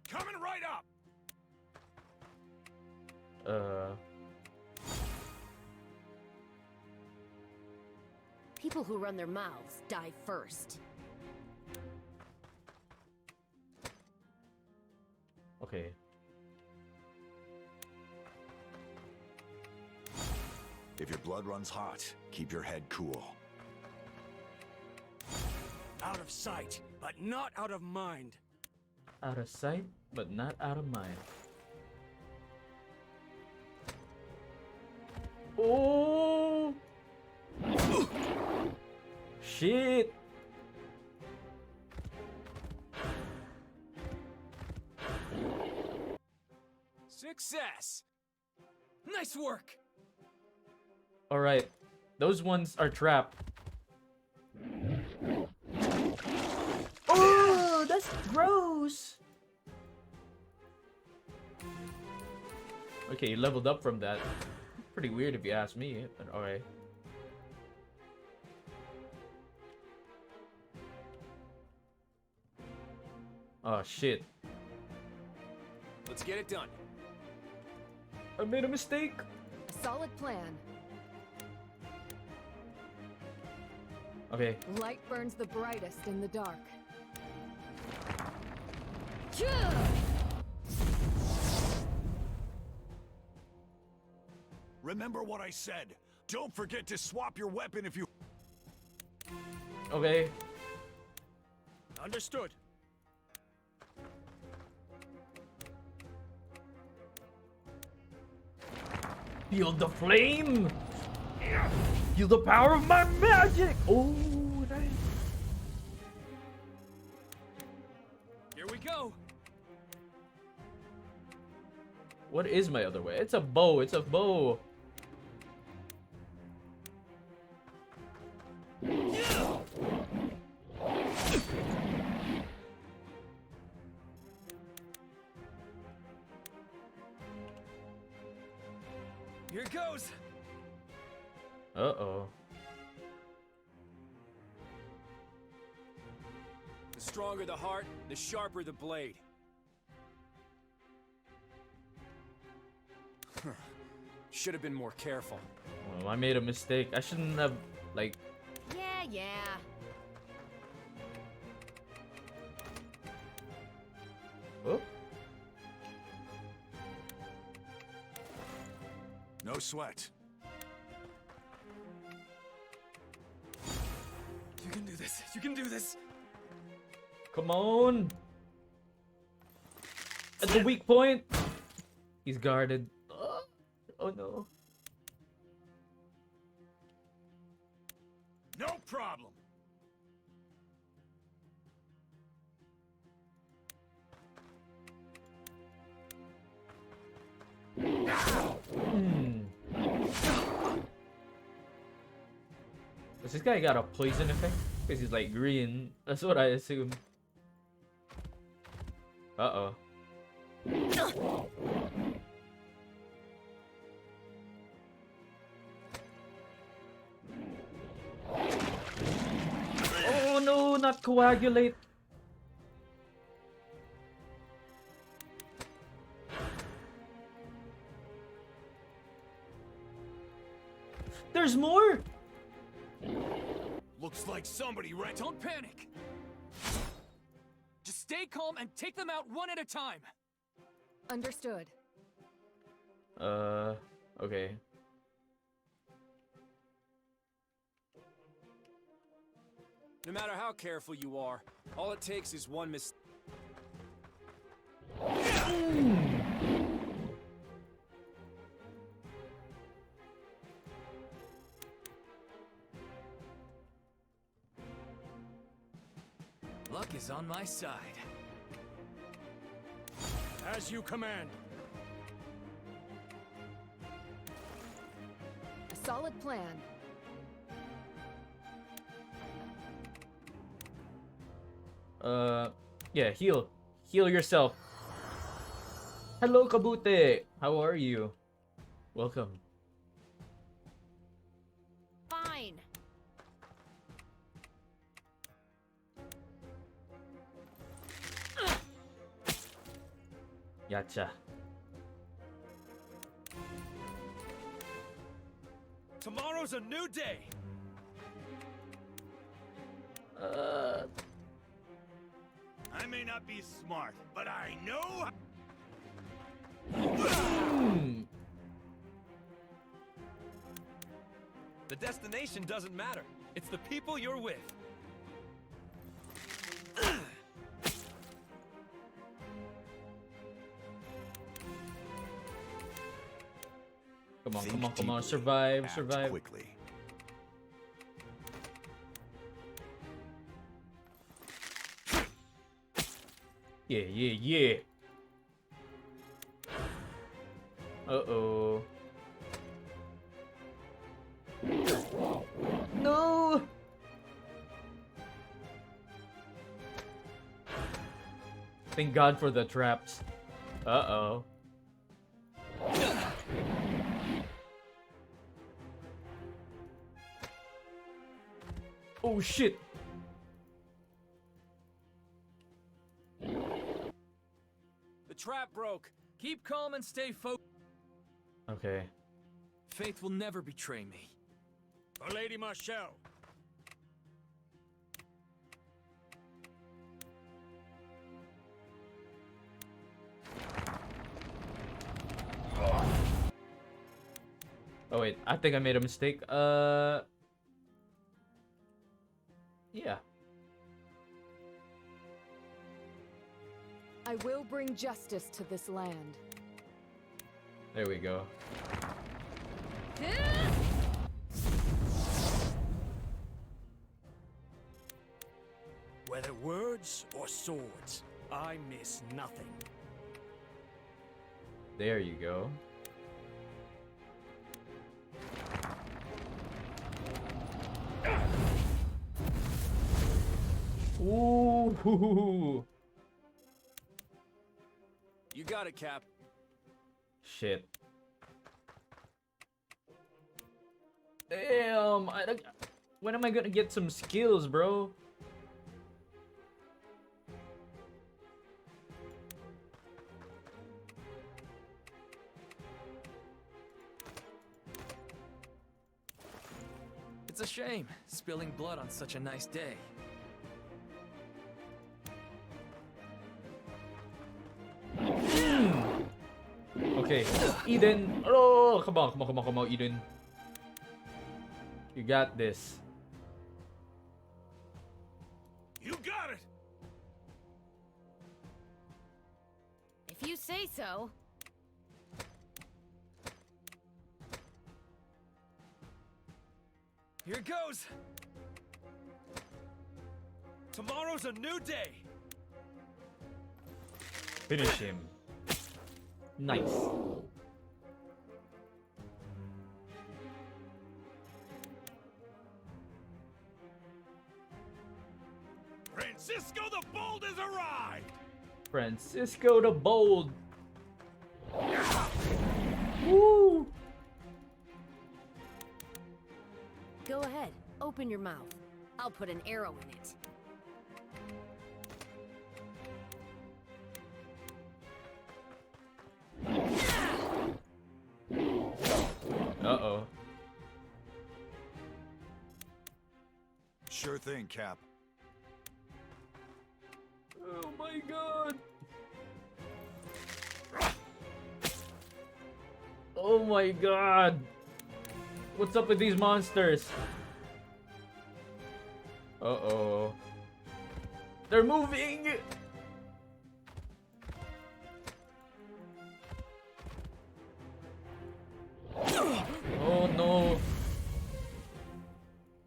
Coming right up. People who run their mouths die first. Okay. If your blood runs hot, keep your head cool. Out of sight, but not out of mind. Out of sight, but not out of mind. Oh! Shit! Success. Nice work. All right, those ones are trapped. Oh, that's gross. Okay, you leveled up from that. Pretty weird if you ask me, but all right. Oh shit. Let's get it done. I made a mistake. A solid plan. Okay. Light burns the brightest in the dark. Remember what I said. Don't forget to swap your weapon if you... Okay. Understood. Feel the flame! Feel the power of my magic! Oh, nice. Here we go. What is my other way? It's a bow. It's a bow. Here goes. Uh-oh. The stronger the heart, the sharper the blade. Should have been more careful. Oh, I made a mistake. I shouldn't have, like... Yeah. Oh. No sweat. You can do this. You can do this. Come on. At the weak point. He's guarded. Oh no. No problem. Does this guy got a poison effect? Because he's like green. That's what I assume. Uh-oh. Oh no, not coagulate. There's more? Looks like somebody ran. Don't panic. Just stay calm and take them out one at a time. Understood. Okay. No matter how careful you are, all it takes is one mistake. Luck is on my side. As you command. A solid plan. Yeah, heal. Heal yourself. Hello, Kabute. How are you? Welcome. Fine. Yacha. Tomorrow's a new day. I may not be smart, but I know. The destination doesn't matter. It's the people you're with. Come on, Think come on, come on. deeply, Survive, act survive. quickly. Yeah. Uh-oh. No! Thank God for the traps. Uh-oh. Oh shit! The trap broke. Keep calm and stay focused. Okay. Faith will never betray me. For Lady Marshall. Oh wait, I think I made a mistake. Yeah. I will bring justice to this land. There we go. Whether words or swords, I miss nothing. There you go. Ooh. You got it, Cap. Shit. Damn. When am I gonna get some skills, bro? It's a shame, spilling blood on such a nice day. Okay, Eden. Oh, come on, Eden. You got this. You got it! If you say so. Here it goes! Tomorrow's a new day! Finish him. Nice. Francisco the Bold has arrived! Francisco the Bold. Woo! Go ahead, open your mouth. I'll put an arrow in it. Uh-oh. Sure thing, Cap. Oh my god. Oh my god. What's up with these monsters? Uh-oh. They're moving! Oh no.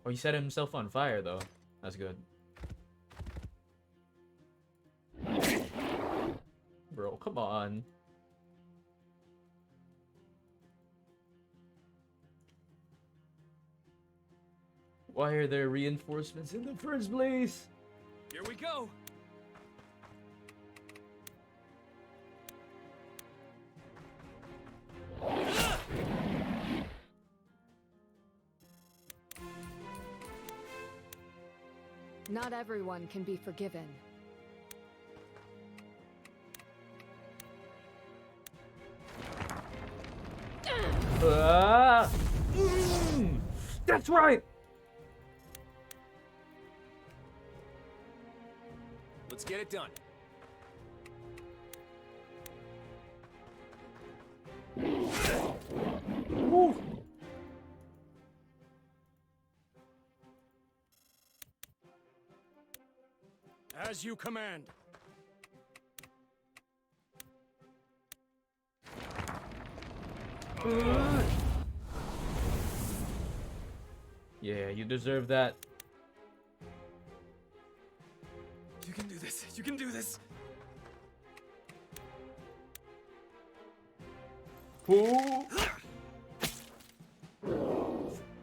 Oh, he set himself on fire though. That's good. Bro, come on. Why are there reinforcements in the first place? Here we go! Not everyone can be forgiven. That's right! Let's get it done. Woo. As you command. Yeah, you deserve that. You can do this. You can do this. Ooh.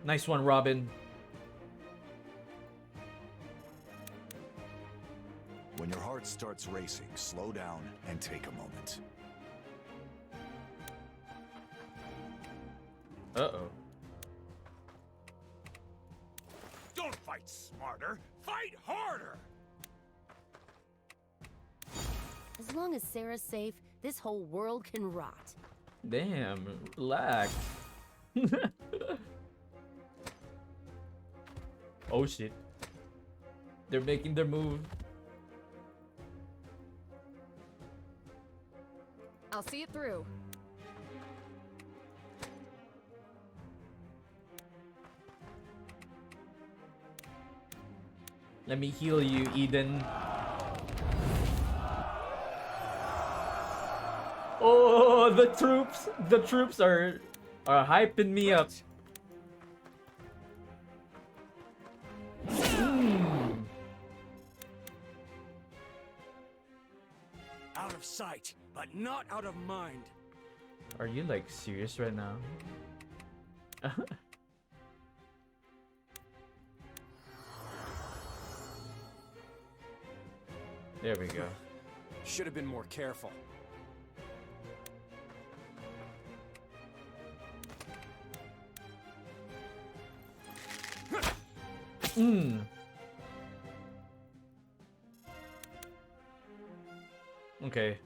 Nice one, Robin. When your heart starts racing, slow down and take a moment. Uh-oh. Don't fight smarter, fight harder! As long as Sarah's safe, this whole world can rot. Damn, relax. Oh shit. They're making their move. I'll see it through. Let me heal you, Eden. Oh, the troops are hyping me up. Out of sight, but not out of mind. Are you like serious right now? There we go. Should have been more careful. Okay.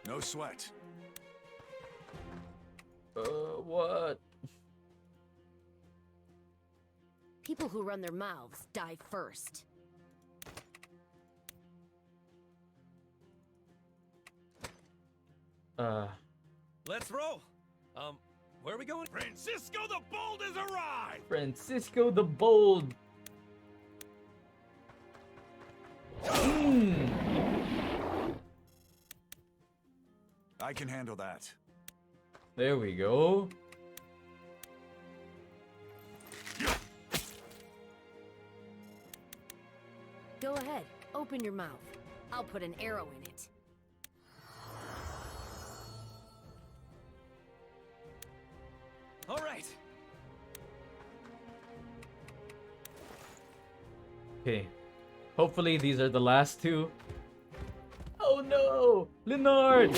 No sweat. What? People who run their mouths die first. Let's roll. Where are we going? Francisco the Bold has arrived! Francisco the Bold. I can handle that. There we go. Go ahead, open your mouth. I'll put an arrow in it. All right. Okay. Hopefully these are the last two. Oh no! Leonard!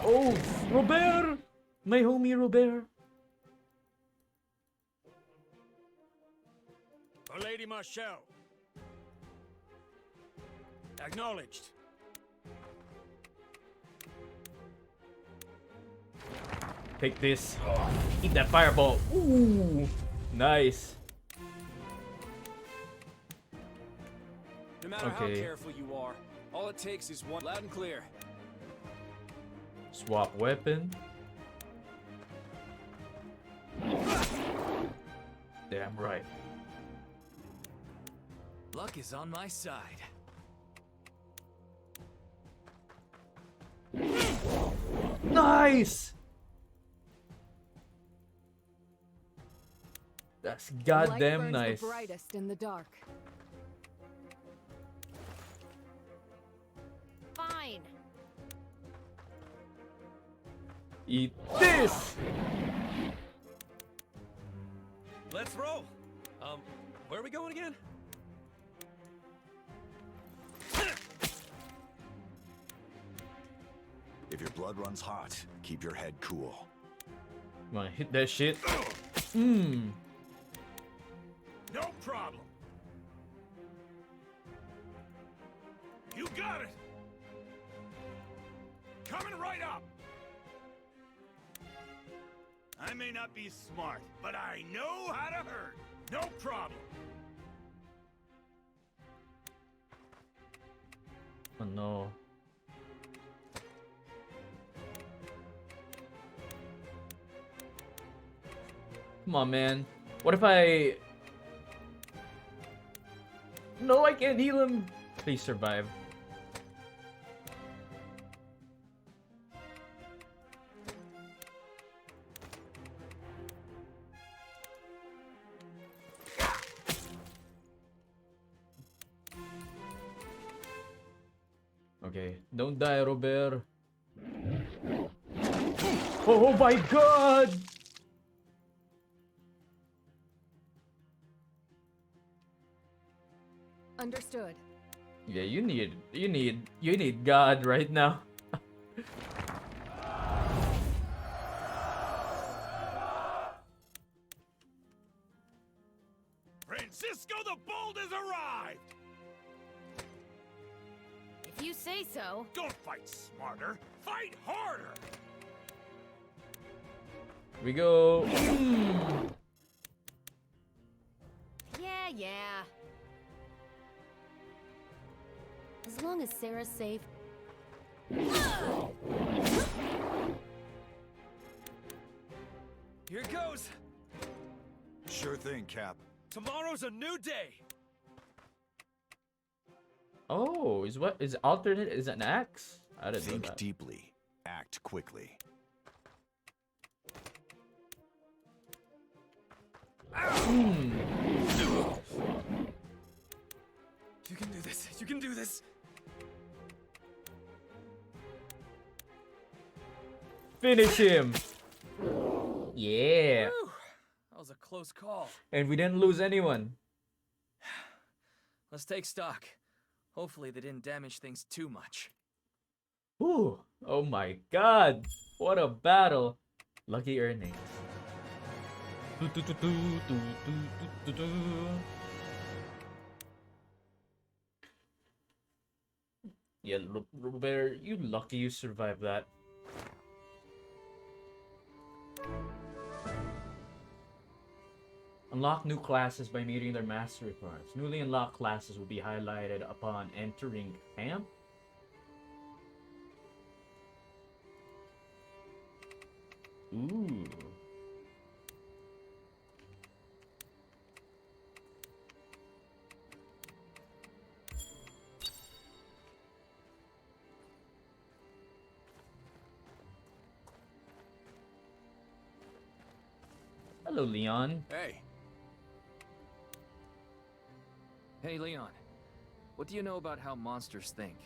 Oh, Robert! My homie Robert. For Lady Marshall. Acknowledged. Take this. Eat that fireball. Ooh, nice. No matter how careful you are, all it takes is one loud and clear. Swap weapon. Damn right. Luck is on my side. Nice. That's goddamn nice. The brightest in the dark. Fine. Eat this. Let's roll. Where are we going again? If your blood runs hot, keep your head cool. Come on, hit that shit. No problem. You got it. Coming right up. I may not be smart, but I know how to hurt. No problem. Oh no. Come on, man. What if I... No, I can't heal him. Please survive. Okay, don't die, Robert. Oh my god! Understood. Yeah, you need God right now. Francisco the Bold has arrived! If you say so. Don't fight smarter, fight harder! We go. Yeah. As long as Sarah's safe. Here goes! Sure thing, Cap. Tomorrow's a new day! Oh, is alternate is an axe? I didn't know Think that. deeply. Act quickly. You can do this. You can do this. Finish him. Yeah. Whew. That was a close call. And we didn't lose anyone. Let's take stock. Hopefully they didn't damage things too much. Ooh. Oh my god. What a battle. Lucky earnings. Yeah, Robert, you lucky you survived that. Unlock new classes by meeting their master requirements. Newly unlocked classes will be highlighted upon entering camp. Ooh. Hello, Leon. Hey. Hey, Leon. What do you know about how monsters think?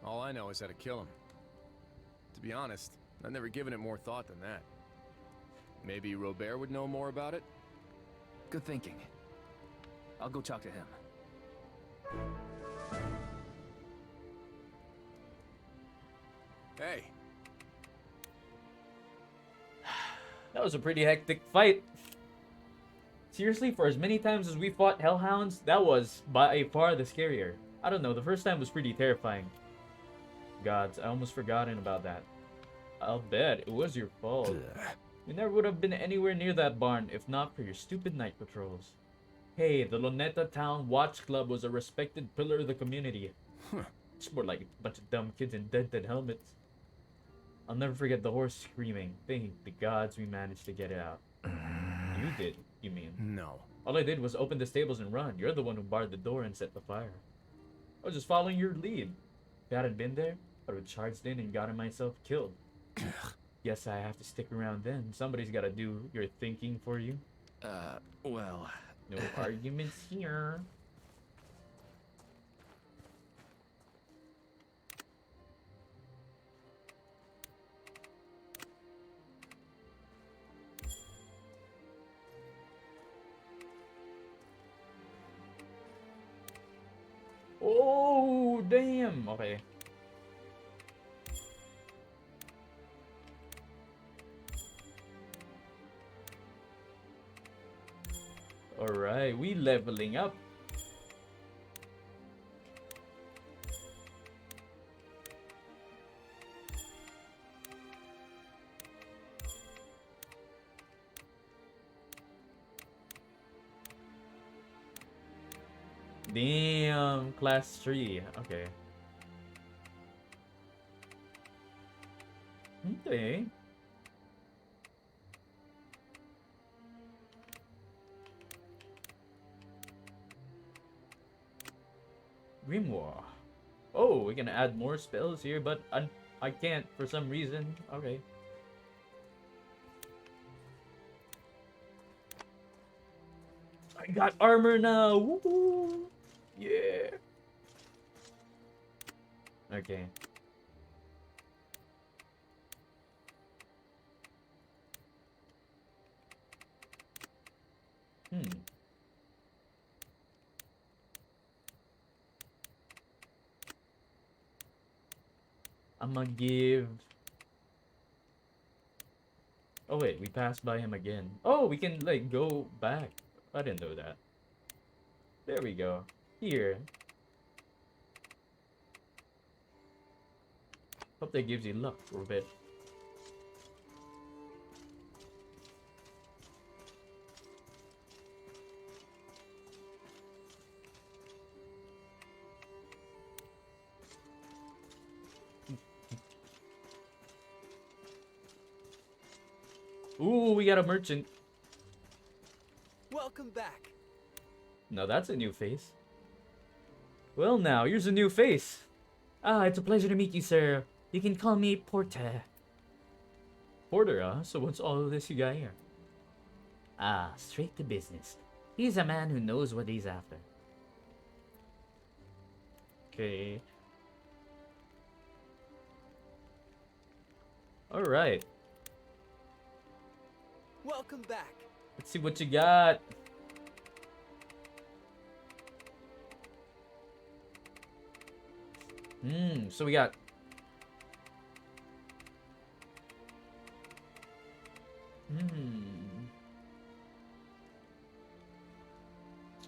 All I know is how to kill him. To be honest, I've never given it more thought than that. Maybe Robert would know more about it? Good thinking. I'll go talk to him. Hey. That was a pretty hectic fight. Seriously, for as many times as we fought Hellhounds, that was by far the scarier. I don't know, the first time was pretty terrifying. Gods, I almost forgotten about that. I'll bet it was your fault. We never would have been anywhere near that barn if not for your stupid night patrols. Hey, the Luneta Town Watch Club was a respected pillar of the community. It's more like a bunch of dumb kids in dented helmets. I'll never forget the horse screaming. Thank the gods we managed to get it out. You did, you mean? No. All I did was open the stables and run. You're the one who barred the door and set the fire. I was just following your lead. If I hadn't been there, I would have charged in and gotten myself killed. Guess I have to stick around then. Somebody's gotta do your thinking for you. Well... No arguments here. Oh, damn. Okay. Alright, we leveling up. Damn, class 3. Okay. Okay. Grimoire. Oh, we can add more spells here, but I can't for some reason. Okay. I got armor now. Woo! Yeah. Okay. I'm gonna give... Oh wait, we passed by him again. Oh, we can like go back. I didn't know that. There we go. Here. Hope that gives you luck for a bit. Ooh, we got a merchant. Welcome back. No, that's a new face. Well now, here's a new face. Ah, it's a pleasure to meet you, sir. You can call me Porter. Porter, huh? So what's all of this you got here? Ah, straight to business. He's a man who knows what he's after. Okay. Alright. Welcome back. Let's see what you got. So we got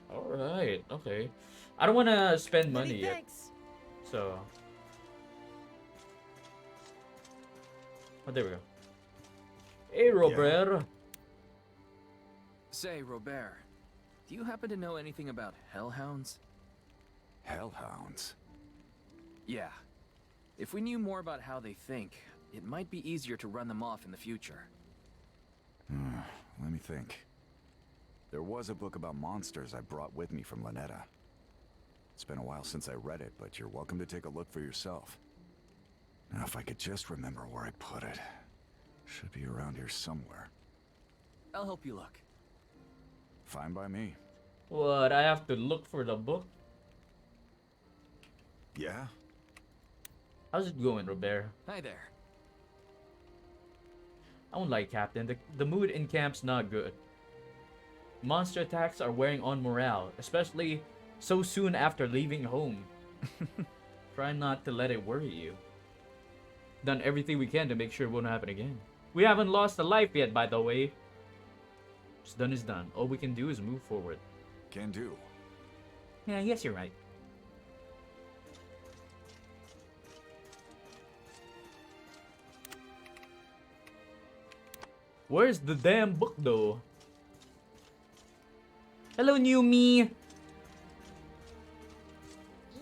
Alright, okay. I don't wanna spend money yet. So oh, there we go. Hey Robert. Say, Robert, do you happen to know anything about hellhounds? Hellhounds? Yeah. If we knew more about how they think, it might be easier to run them off in the future. Let me think. There was a book about monsters I brought with me from Lynetta. It's been a while since I read it, but you're welcome to take a look for yourself. Now, if I could just remember where I put it. Should be around here somewhere. I'll help you look. Fine by me. What, I have to look for the book? Yeah? How's it going, Robert? Hi there. I don't like Captain. The mood in camp's not good. Monster attacks are wearing on morale, especially so soon after leaving home. Try not to let it worry you. Done everything we can to make sure it won't happen again. We haven't lost a life yet, by the way. What's done is done. All we can do is move forward. Can do. Yeah, I guess you're right. Where's the damn book, though? Hello, new me.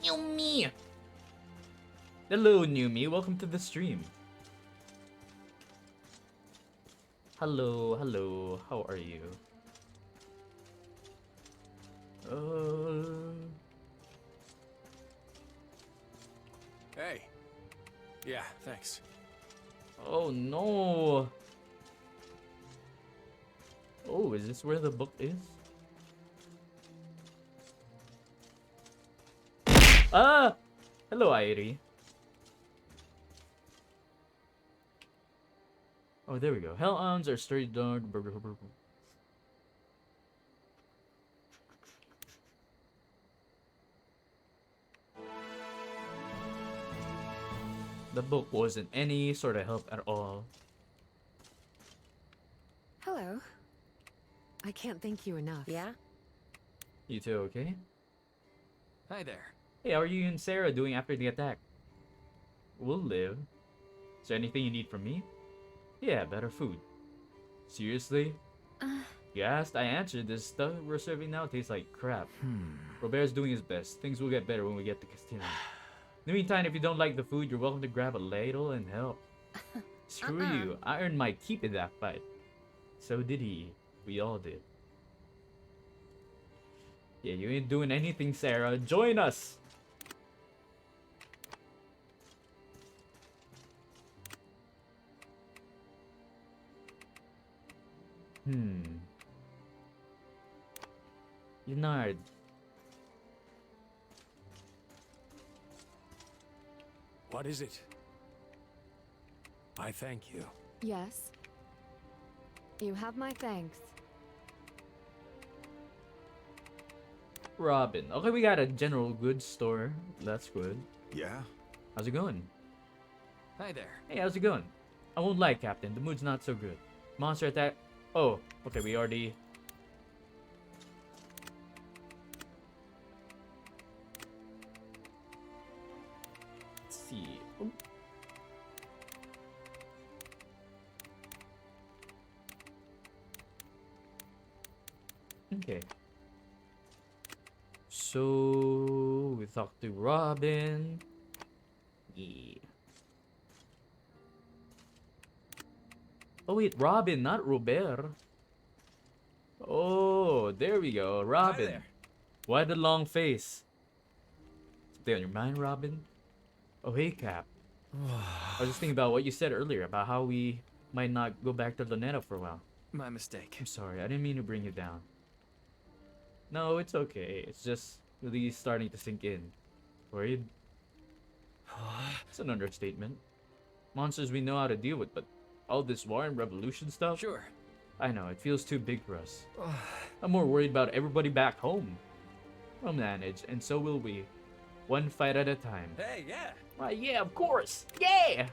New me. Hello, new me. Welcome to the stream. Hello, hello. How are you? Hey. Yeah, thanks. Oh no. Oh, is this where the book is? Ah! Hello, Airi. Oh, there we go. Hellhounds are sturdy dog. The book wasn't any sort of help at all. Hello. I can't thank you enough. Yeah? You two okay? Hi there. Hey, how are you and Sarah doing after the attack? We'll live. Is there anything you need from me? Yeah, better food. Seriously? You asked, I answered. This stuff we're serving now tastes like crap. Robert's doing his best. Things will get better when we get to Castilla. In the meantime, if you don't like the food, you're welcome to grab a ladle and help. Screw you. I earned my keep in that fight. So did he. We all did. Yeah, you ain't doing anything, Sarah. Join us! Yunard. What is it? I thank you. Yes. You have my thanks. Robin. Okay, we got a general goods store. That's good. Yeah? How's it going? Hi there. Hey, how's it going? I won't lie, Captain. The mood's not so good. Monster attack. Oh, okay, we already... Let's see. Ooh. Okay. So we talked to Robin. Yeah. Oh wait, Robin, not Robert. Oh, there we go, Robin. there. Why the long face? Something on your mind, Robin? Oh hey, Cap. I was just thinking about what you said earlier about how we might not go back to Luneta for a while. My mistake. I'm sorry, I didn't mean to bring you down. No, it's okay. It's just really starting to sink in. Worried? It's an understatement. Monsters we know how to deal with, but all this war and revolution stuff? Sure. I know, it feels too big for us. I'm more worried about everybody back home. We'll manage, and so will we. One fight at a time. Hey, yeah. Why, yeah, of course. Yeah!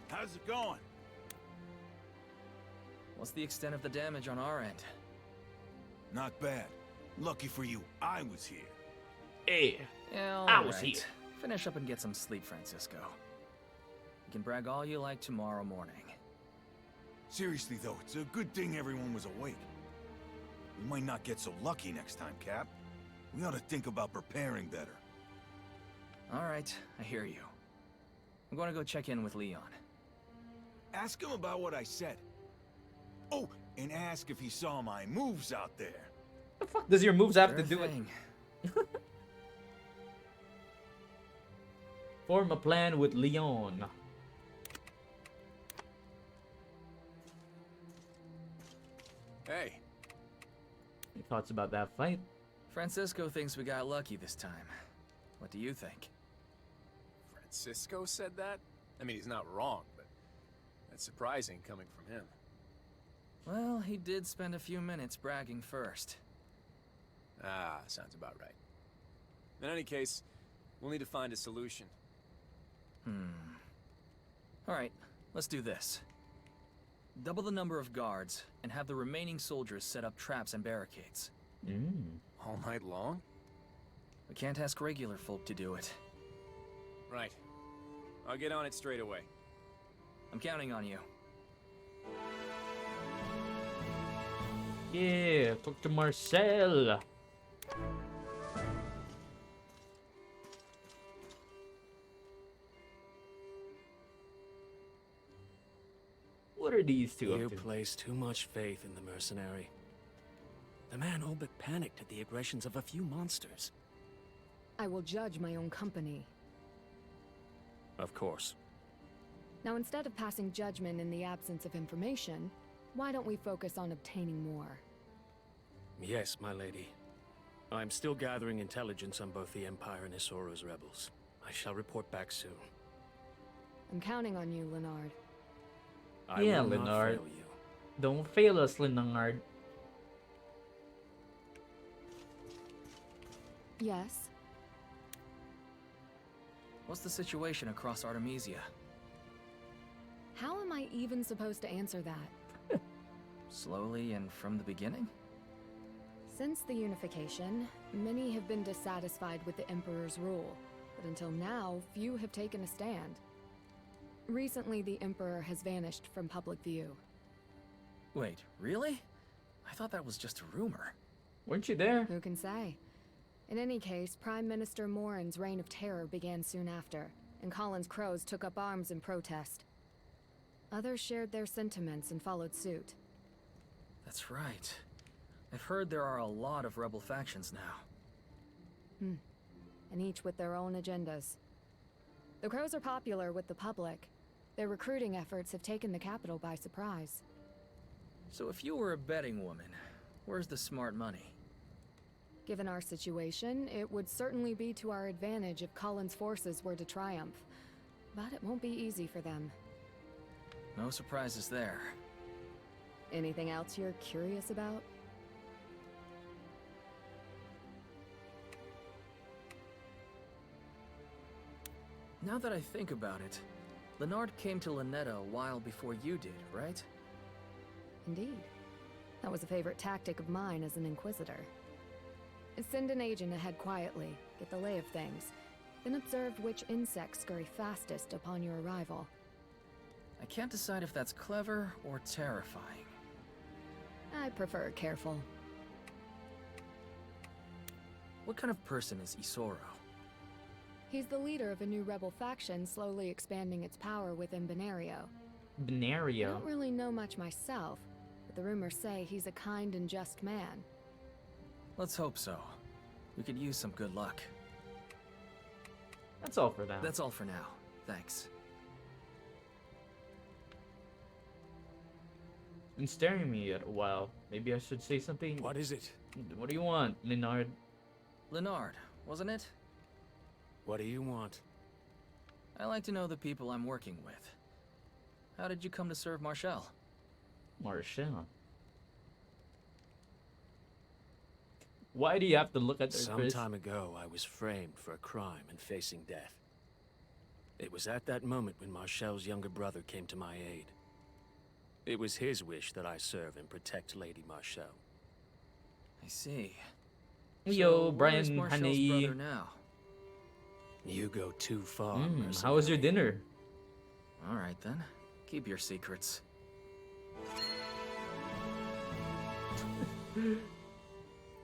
How's it going? What's the extent of the damage on our end? Not bad. Lucky for you, I was here. Hey, Yeah, I was alright. here. Finish up and get some sleep, Francisco. You can brag all you like tomorrow morning. Seriously though, it's a good thing everyone was awake. We might not get so lucky next time, Cap. We ought to think about preparing better. Alright, I hear you. I'm going to go check in with Leon. Ask him about what I said. Oh, and ask if he saw my moves out there. The fuck does your moves have Sure to do with... thing. Form a plan with Leon. Hey. Any thoughts about that fight? Francisco thinks we got lucky this time. What do you think? Francisco said that? I mean, he's not wrong, but that's surprising coming from him. Well, he did spend a few minutes bragging first. Ah, sounds about right. In any case, we'll need to find a solution. Alright, let's do this. Double the number of guards, and have the remaining soldiers set up traps and barricades. All night long? We can't ask regular folk to do it. Right. I'll get on it straight away. I'm counting on you. Yeah, talk to Marcel. What are these two You up to? place too much faith in the mercenary. The man all but panicked at the aggressions of a few monsters. I will judge my own company. Of course. Now, instead of passing judgment in the absence of information, why don't we focus on obtaining more? Yes, my lady. I'm still gathering intelligence on both the Empire and Isoro's rebels. I shall report back soon. I'm counting on you, Leonard. I Yeah, will not Leonard. fail you. Don't fail us, Leonard. Yes? What's the situation across Artemisia? How am I even supposed to answer that? Slowly and from the beginning? Since the unification, many have been dissatisfied with the Emperor's rule, but until now, few have taken a stand. Recently, the Emperor has vanished from public view. Wait, really? I thought that was just a rumor. Weren't you there? Who can say? In any case, Prime Minister Morin's reign of terror began soon after, and Colin's Crows took up arms in protest. Others shared their sentiments and followed suit. That's right. I've heard there are a lot of rebel factions now. And each with their own agendas. The Crows are popular with the public. Their recruiting efforts have taken the capital by surprise. So if you were a betting woman, where's the smart money? Given our situation, it would certainly be to our advantage if Colin's forces were to triumph. But it won't be easy for them. No surprises there. Anything else you're curious about? Now that I think about it, Leonard came to Luneta a while before you did, right? Indeed. That was a favorite tactic of mine as an Inquisitor. Send an agent ahead quietly, get the lay of things, then observe which insects scurry fastest upon your arrival. I can't decide if that's clever or terrifying. I prefer careful. What kind of person is Isoro? He's the leader of a new rebel faction slowly expanding its power within Benario. I Benario. don't really know much myself, but the rumors say he's a kind and just man. Let's hope so. We could use some good luck. That's all for now. That's all for now. Thanks. Been staring at me a while. Maybe I should say something. What is it? What do you want, Leonard? Leonard, wasn't it? What do you want? I like to know the people I'm working with. How did you come to serve Marshall? Marshall. Why do you have to look at their Some face? time ago, I was framed for a crime and facing death. It was at that moment when Marshall's younger brother came to my aid. It was his wish that I serve and protect Lady Marshall. I see. Yo, so Brian, where's Marshall's honey. brother now? You go too far, How was your dinner? All right then. Keep your secrets.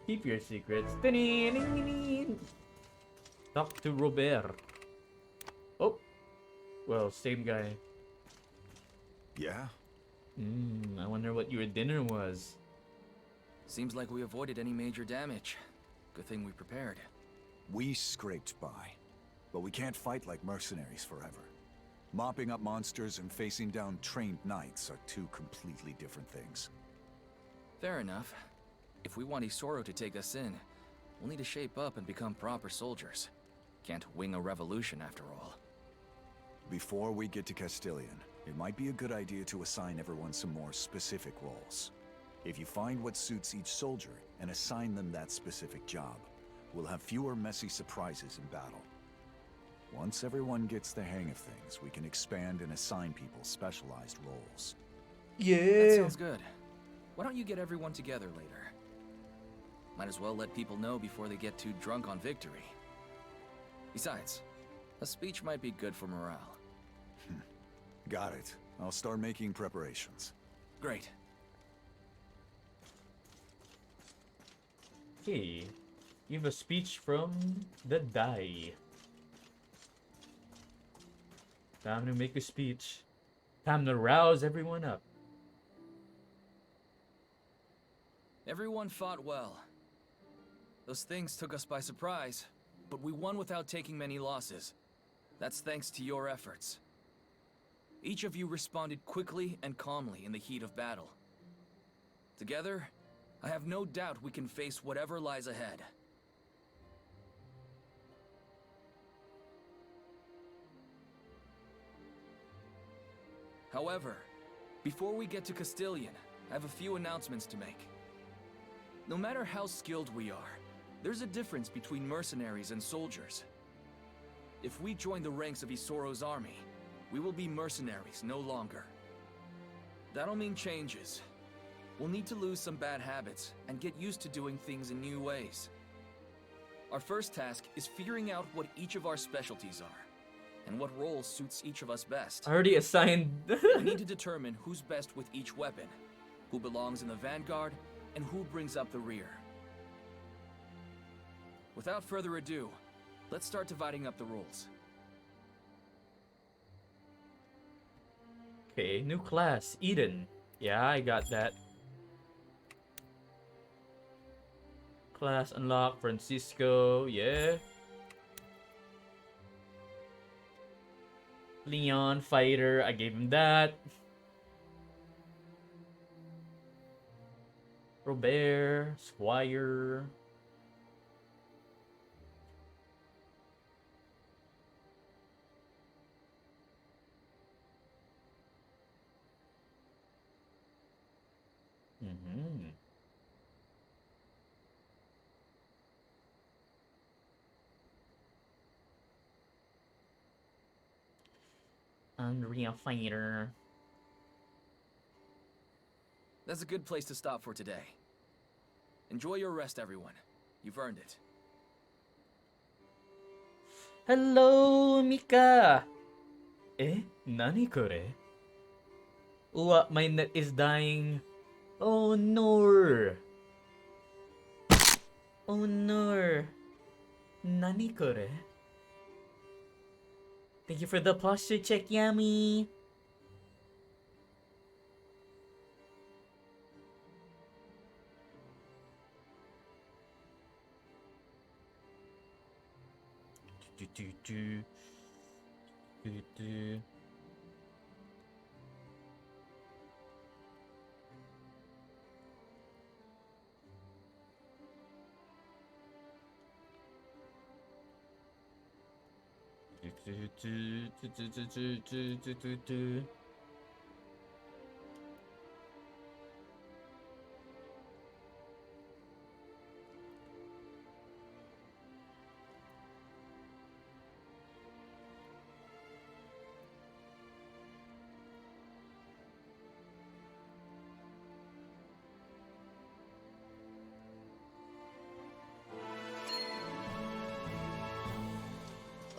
Keep your secrets. Talk to Robert. Oh. Well, same guy. Yeah? I wonder what your dinner was. Seems like we avoided any major damage. Good thing we prepared. We scraped by. But we can't fight like mercenaries forever. Mopping up monsters and facing down trained knights are two completely different things. Fair enough. If we want Isoro to take us in, we'll need to shape up and become proper soldiers. Can't wing a revolution after all. Before we get to Castilian, it might be a good idea to assign everyone some more specific roles. If you find what suits each soldier and assign them that specific job, we'll have fewer messy surprises in battle. Once everyone gets the hang of things, we can expand and assign people specialized roles. That sounds good. Why don't you get everyone together later? Might as well let people know before they get too drunk on victory. Besides, a speech might be good for morale. Got it. I'll start making preparations. Great. Okay. Give a speech from the die. Time to make a speech. Time to rouse everyone up. Everyone fought well. Those things took us by surprise, but we won without taking many losses. That's thanks to your efforts. Each of you responded quickly and calmly in the heat of battle. Together, I have no doubt we can face whatever lies ahead. However, before we get to Castilian, I have a few announcements to make. No matter how skilled we are, there's a difference between mercenaries and soldiers. If we join the ranks of Isoro's army, we will be mercenaries no longer. That'll mean changes. We'll need to lose some bad habits and get used to doing things in new ways. Our first task is figuring out what each of our specialties are, and what role suits each of us best. I already assigned. We need to determine who's best with each weapon, who belongs in the vanguard, and who brings up the rear. Without further ado, let's start dividing up the roles. Okay, new class, Eden. Yeah, I got that. Class unlocked, Francisco. Yeah. Leon, fighter. I gave him that. Robert, Squire. Andrea fighter. That's a good place to stop for today. Enjoy your rest, everyone. You've earned it. Hello, Mika. Eh? Nani kore? My net is dying. Oh no. Oh no. Nani kore? Thank you for the posture check, Yummy.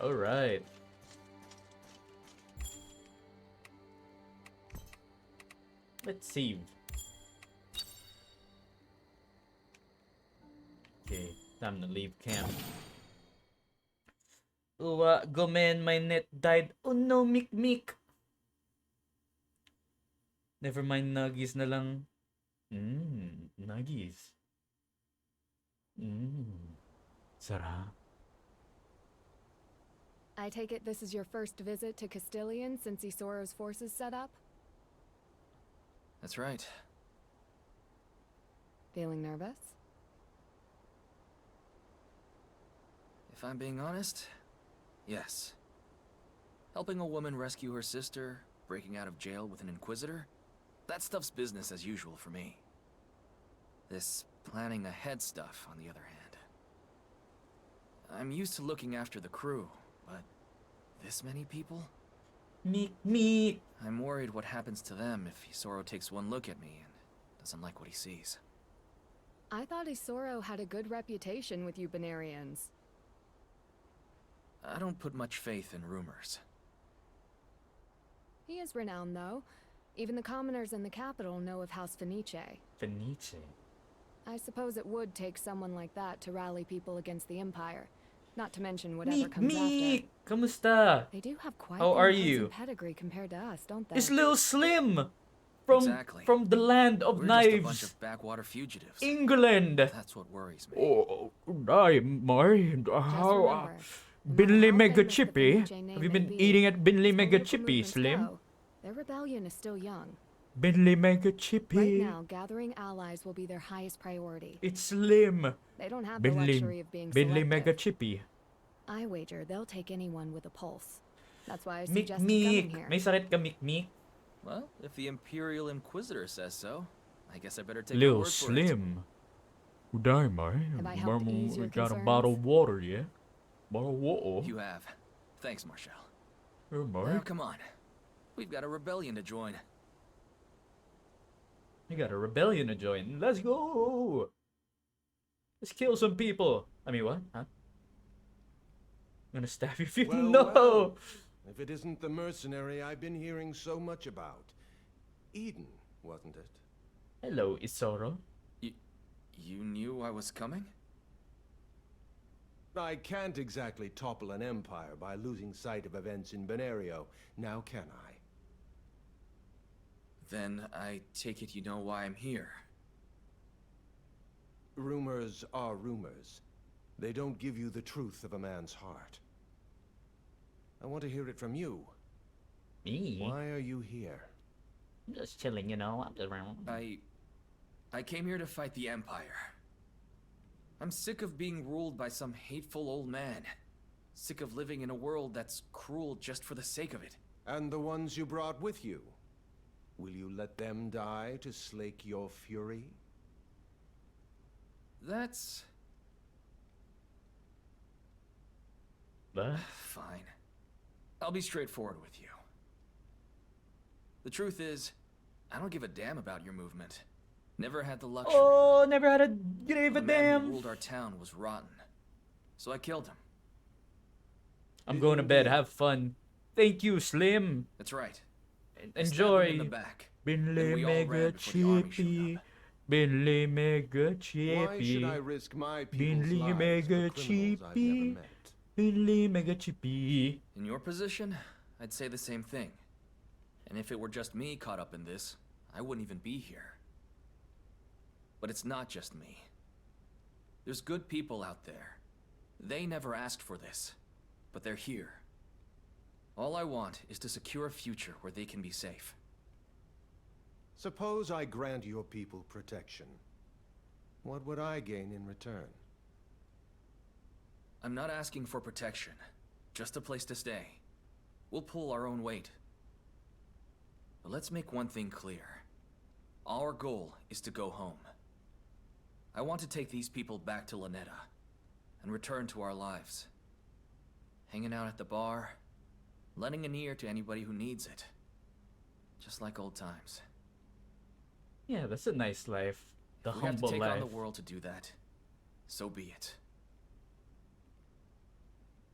All right. Let's save. Okay, time to leave camp. Oh, go man, my net died. Oh no, Mick. Never mind, nuggies na lang. Nuggies. Sarap. I take it this is your first visit to Castilian since Isoro's forces set up? That's right. Feeling nervous? If I'm being honest, yes. Helping a woman rescue her sister, breaking out of jail with an inquisitor, that stuff's business as usual for me. This planning ahead stuff, on the other hand. I'm used to looking after the crew, but this many people? Meek. I'm worried what happens to them if Isoro takes one look at me and doesn't like what he sees. I thought Isoro had a good reputation with you Benarians. I don't put much faith in rumors. He is renowned, though. Even the commoners in the capital know of House Fenice. Fenice? I suppose it would take someone like that to rally people against the Empire. Not to mention whatever comes Meek! after. Kamusta? They do have quite How the are imposing you? pedigree compared to us, don't they? It's Lil Slim! From the land of We're knives. just a bunch of backwater fugitives. England! That's what worries me. Oh, my. How? Binley Mega Chippy? Have you been eating at Binley Mega Chippy, Slim? Their rebellion is still young. Binley Mega Chippy. Right now, gathering allies will be their highest priority. It's Slim. They don't have the luxury of being Binley selective. Mega Chippy. I wager they'll take anyone with a pulse. That's why I Meek suggested coming here. May sakit ka, Meek. Well, if the Imperial Inquisitor says so, I guess I better take Lil your word for it. Slim. Who died, man? Have I helped ease your got a concerns? bottle of water, yeah? Bottle of water. You have. Thanks, Marshall. Oh, Now, Mark. come on. We've got a rebellion to join. You got a rebellion to join. Let's go! Let's kill some people. I mean, what? Huh? I'm gonna stab you if you know. If it isn't the mercenary I've been hearing so much about. Eden, wasn't it? Hello, Isoro. You knew I was coming? I can't exactly topple an empire by losing sight of events in Benario, now can I? Then I take it you know why I'm here. Rumors are rumors. They don't give you the truth of a man's heart. I want to hear it from you. Me? Why are you here? I'm just chilling, you know. I'm just around. I came here to fight the Empire. I'm sick of being ruled by some hateful old man. Sick of living in a world that's cruel just for the sake of it. And the ones you brought with you? Will you let them die to slake your fury? That's... What? Fine. I'll be straightforward with you. The truth is, I don't give a damn about your movement. Never had the luxury. Oh, never had a give a The man damn. who ruled our town was rotten, so I killed him. I'm going to bed. Have fun. Thank you, Slim. That's right. Enjoy. In the back. Binley Then we all ran Mega before the army showed Chippy. Binley Mega Chippy. Why should I risk my people's Binley lives Mega for criminals I've never Chippy. met? Really mega chippy. In your position, I'd say the same thing. And if it were just me caught up in this, I wouldn't even be here. But it's not just me. There's good people out there. They never asked for this, but they're here. All I want is to secure a future where they can be safe. Suppose I grant your people protection. What would I gain in return? I'm not asking for protection, just a place to stay. We'll pull our own weight. But let's make one thing clear. Our goal is to go home. I want to take these people back to Lynetta and return to our lives. Hanging out at the bar, lending an ear to anybody who needs it. Just like old times. Yeah, that's a nice life. The If we have to humble take life. on the world to do that, so be it.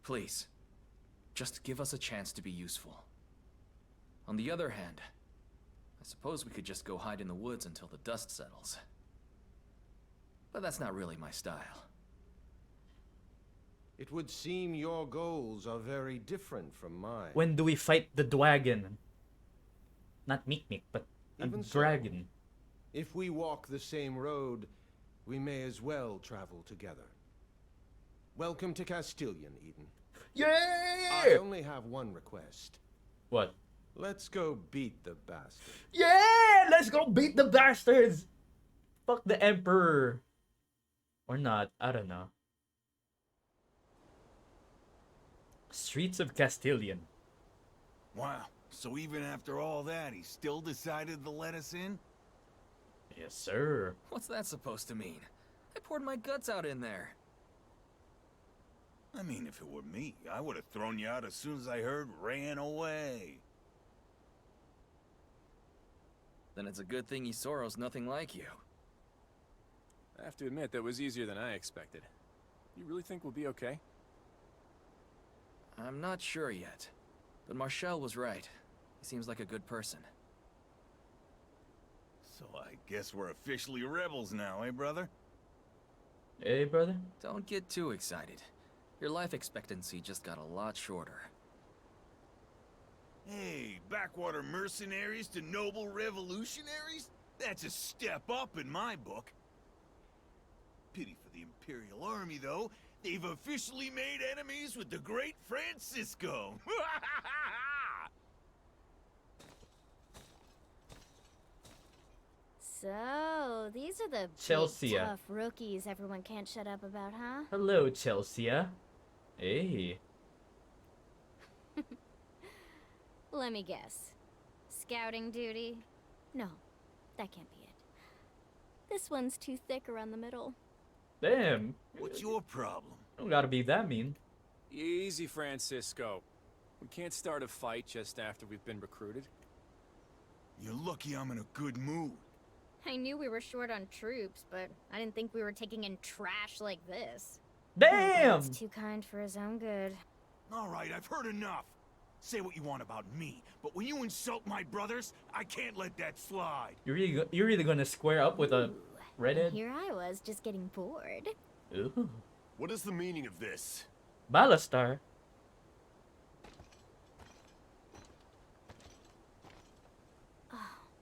Please, just give us a chance to be useful. On the other hand, I suppose we could just go hide in the woods until the dust settles. But that's not really my style. It would seem your goals are very different from mine. When do we fight the dragon? Not Meek, but a Even so, dragon. if we walk the same road, we may as well travel together. Welcome to Castilian, Eden. Yeah! I only have one request. What? Let's go beat the bastard. Yeah! Let's go beat the bastards! Fuck the Emperor. Or not, I don't know. Streets of Castilian. Wow. So even after all that, he still decided to let us in? Yes, sir. What's that supposed to mean? I poured my guts out in there. I mean, if it were me, I would have thrown you out as soon as I heard ran away. Then it's a good thing Isoro's nothing like you. I have to admit, that was easier than I expected. You really think we'll be okay? I'm not sure yet, but Marshall was right. He seems like a good person. So I guess we're officially rebels now, eh, brother? Hey, brother? Don't get too excited. Your life expectancy just got a lot shorter. Hey, backwater mercenaries to noble revolutionaries? That's a step up in my book. Pity for the Imperial Army, though. They've officially made enemies with the great Francisco. So, these are the Chelsea. big, tough rookies everyone can't shut up about, huh? Hello, Chelsea. Hey. Let me guess. Scouting duty? No, that can't be it. This one's too thick around the middle. Damn. What's your problem? Don't gotta be that mean. Easy, Francisco. We can't start a fight just after we've been recruited. You're lucky I'm in a good mood. I knew we were short on troops, but I didn't think we were taking in trash like this. Damn! He's too kind for his own good. All right, I've heard enough. Say what you want about me, but when you insult my brothers, I can't let that slide. You're really gonna square up with a redhead? Here I was, just getting bored. Ooh. What is the meaning of this? Balastar.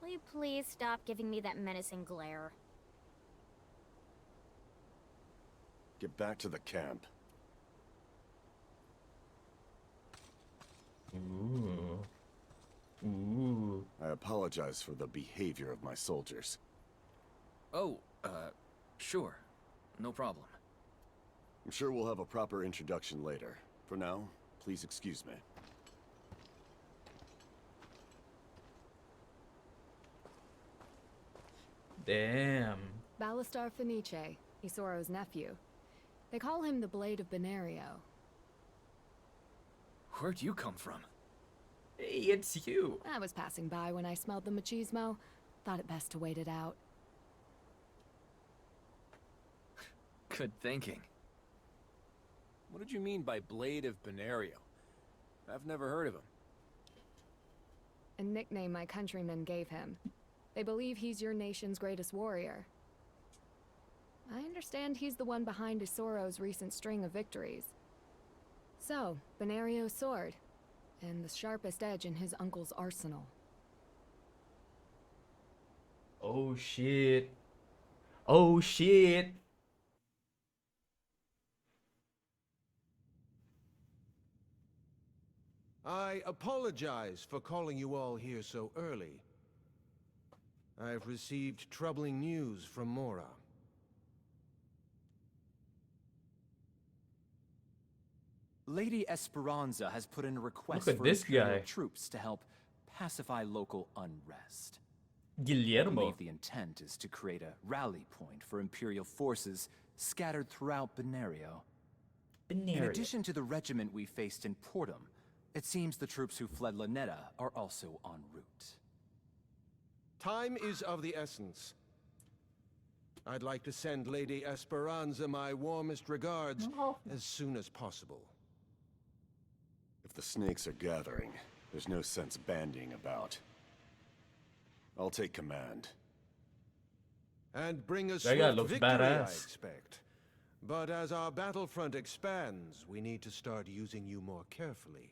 Will you please stop giving me that menacing glare? Get back to the camp. Ooh. Ooh. I apologize for the behavior of my soldiers. Oh, sure. No problem. I'm sure we'll have a proper introduction later. For now, please excuse me. Damn. Balastar Fenice, Isoro's nephew. They call him the Blade of Benario. Where'd you come from? Hey, it's you. I was passing by when I smelled the machismo. Thought it best to wait it out. Good thinking. What did you mean by Blade of Benario? I've never heard of him. A nickname my countrymen gave him. They believe he's your nation's greatest warrior. I understand he's the one behind Isoro's recent string of victories. So, Benario's sword. And the sharpest edge in his uncle's arsenal. Oh shit. Oh shit. I apologize for calling you all here so early. I've received troubling news from Mora. Lady Esperanza has put in a request Look at for this Imperial guy. troops to help pacify local unrest. I Guillermo. believe the intent is to create a rally point for Imperial forces scattered throughout Benario. In Benario. addition to the regiment we faced in Portum, it seems the troops who fled Lanetta are also en route. Time is of the essence. I'd like to send Lady Esperanza my warmest regards as soon as possible. If the snakes are gathering, there's no sense bandying about. I'll take command. And bring a That guy swift looks victory, I badass. expect. But as our battlefront expands, we need to start using you more carefully.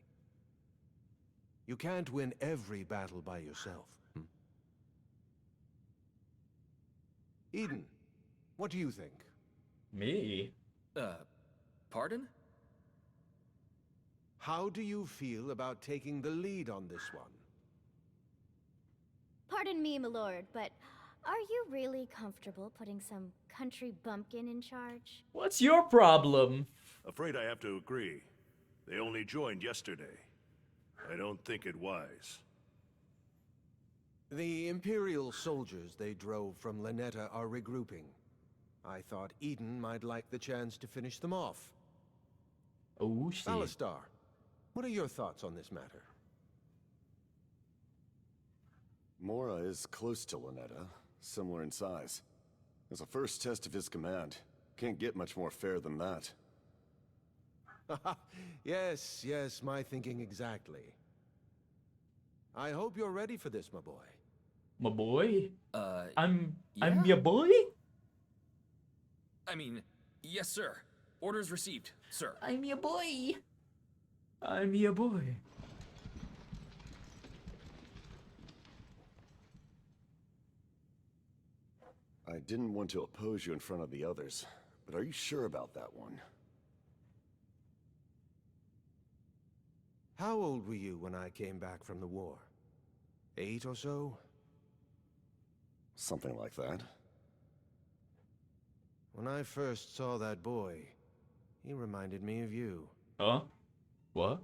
You can't win every battle by yourself. Eden, what do you think? Me? Pardon? How do you feel about taking the lead on this one? Pardon me, my lord, but are you really comfortable putting some country bumpkin in charge? What's your problem? Afraid I have to agree. They only joined yesterday. I don't think it wise. The Imperial soldiers they drove from Lanetta are regrouping. I thought Eden might like the chance to finish them off. Oh shit. Alistar, what are your thoughts on this matter? Mora is close to Lanetta, similar in size. As a first test of his command, can't get much more fair than that. Yes, my thinking exactly. I hope you're ready for this, my boy. My boy? I'm yeah. your boy? I mean, yes, sir. Orders received, sir. I'm your boy. I'm your boy. I didn't want to oppose you in front of the others, but are you sure about that one? How old were you when I came back from the war? 8 or so? Something like that. When I first saw that boy, he reminded me of you. Huh? What?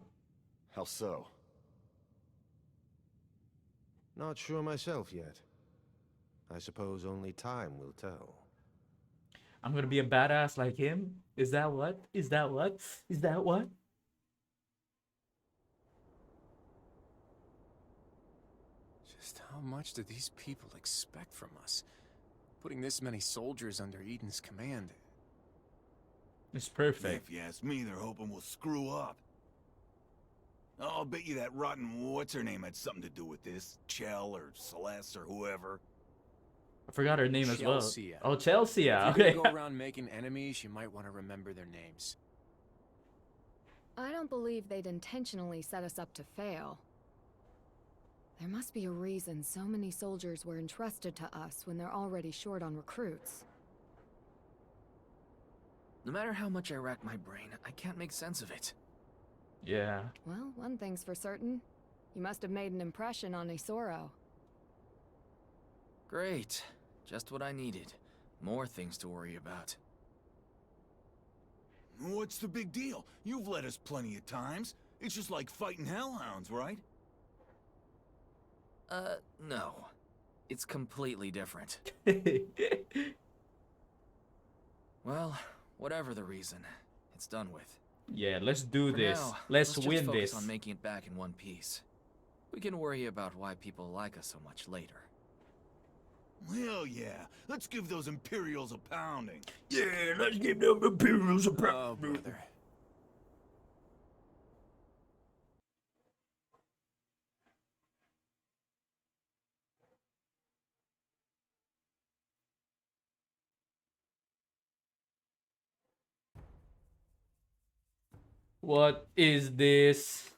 How so? Not sure myself yet. I suppose only time will tell. I'm gonna be a badass like him? Is that what? Is that what? Is that what? Just how much do these people expect from us? Putting this many soldiers under Eden's command. It's perfect. If you ask me, they're hoping we'll screw up. I'll bet you that rotten what's-her-name had something to do with this. Chell or Celeste or whoever. I forgot her name as well. Chelsea. Oh, Chelsea. If you're Okay. gonna go around making enemies, you might want to remember their names. I don't believe they'd intentionally set us up to fail. There must be a reason so many soldiers were entrusted to us when they're already short on recruits. No matter how much I rack my brain, I can't make sense of it. Yeah. Well, one thing's for certain. You must have made an impression on Isoro. Great. Just what I needed. More things to worry about. What's the big deal? You've led us plenty of times. It's just like fighting hellhounds, right? No. It's completely different. Well, whatever the reason, it's done with. Yeah, let's do For this. now, Let's just win focus this. on making it back in one piece. We can worry about why people like us so much later. Hell yeah. Let's give those Imperials a pounding. Yeah, let's give them Imperials a Oh, brother. What is this?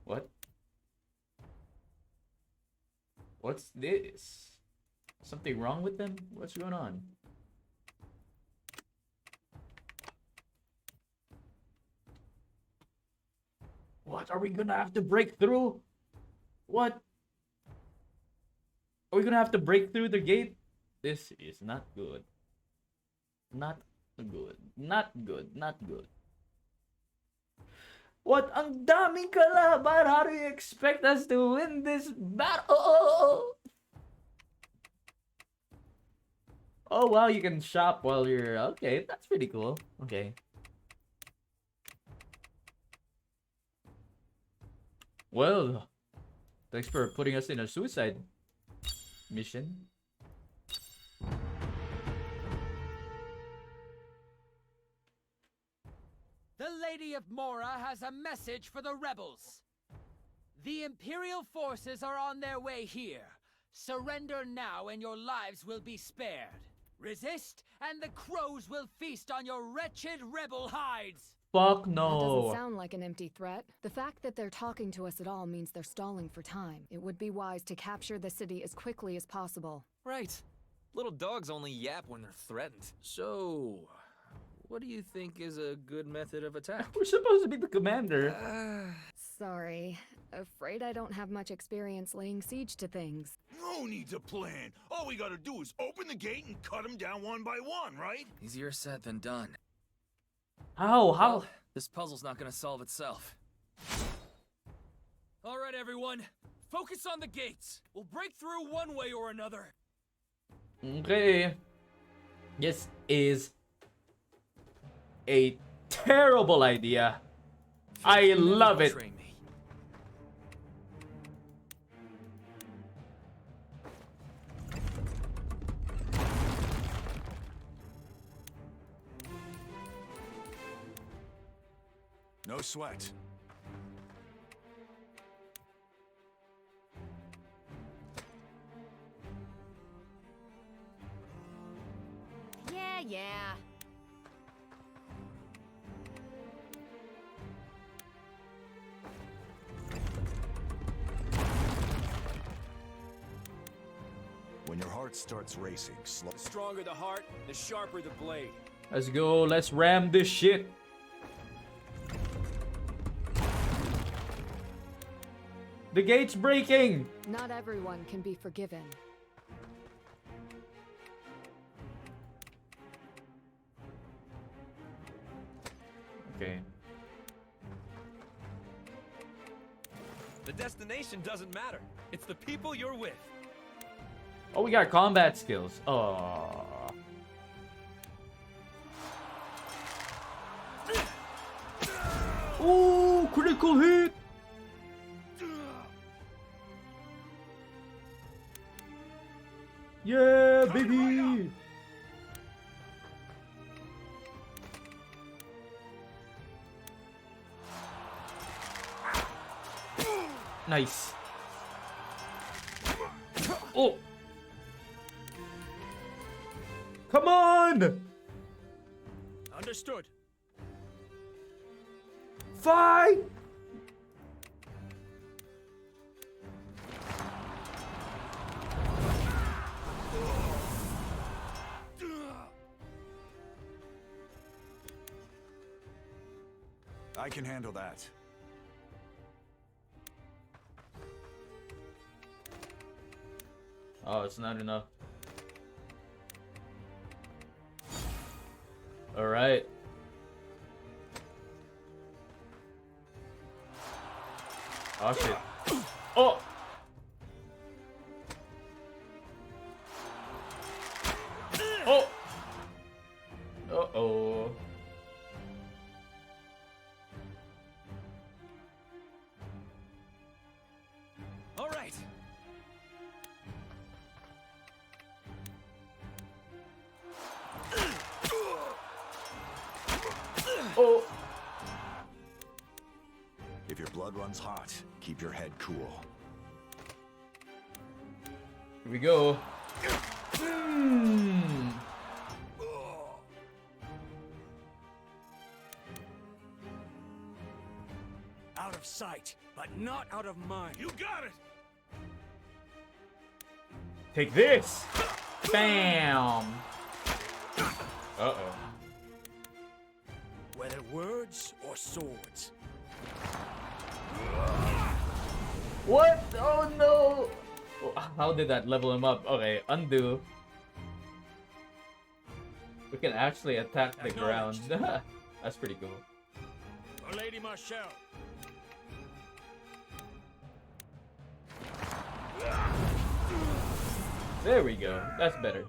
What? What's this? Something wrong with them? What's going on? What? Are we gonna have to break through? What? Are we gonna have to break through the gate? This is not good. Not good. Not good. Not good. What? Ang daming kalaban! How do you expect us to win this battle? Oh wow, you can shop while you're... Okay, that's pretty cool. Okay. Well, thanks for putting us in a suicide mission. The Lady of Mora has a message for the rebels. The Imperial forces are on their way here. Surrender now and your lives will be spared. Resist and the crows will feast on your wretched rebel hides. Fuck That no. doesn't sound like an empty threat. The fact that they're talking to us at all means they're stalling for time. It would be wise to capture the city as quickly as possible. Right. Little dogs only yap when they're threatened. So, what do you think is a good method of attack? We're supposed to be the commander. Sorry. Afraid I don't have much experience laying siege to things. No need to plan. All we gotta do is open the gate and cut them down one by one, right? Easier said than done. How? Well, this puzzle's not gonna solve itself. All right, everyone. Focus on the gates. We'll break through one way or another. Okay. This is a terrible idea. I love it. No sweat. Yeah. When your heart starts racing, slow. The stronger the heart, the sharper the blade. Let's go. Let's ram this shit. The gate's breaking. Not everyone can be forgiven. Okay. The destination doesn't matter. It's the people you're with. Oh, we got combat skills. Oh. Ooh, critical hit. Yeah, baby. Nice. Oh. Come on. Understood. Fight. I can handle that. Oh, it's not enough. All right. Oh shit. Oh. Oh. Uh-oh. All right. Oh. If your blood runs hot, keep your head cool. Here we go. Out of sight, but not out of mind. You got it! Take this! Bam! Uh-oh. Whether words or swords. What? Oh no! How did that level him up? Okay, undo. We can actually attack the ground. That's pretty cool. For Lady Marshall. There we go. That's better.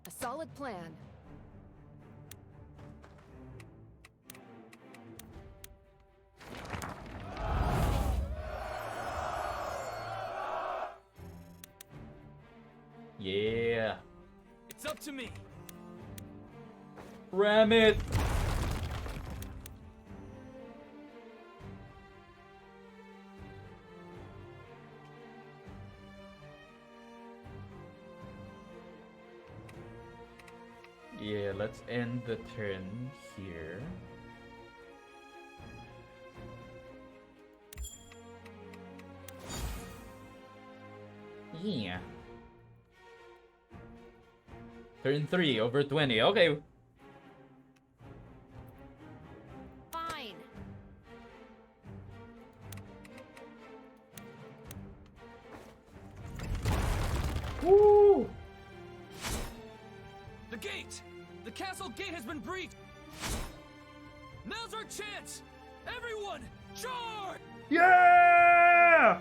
A solid plan. Yeah. It's up to me. Ram it. Yeah, let's end the turn here. Yeah. Turn 3 over 20. Okay. Fine. Woo! The gate! The castle gate has been breached! Now's our chance! Everyone, charge! Yeah!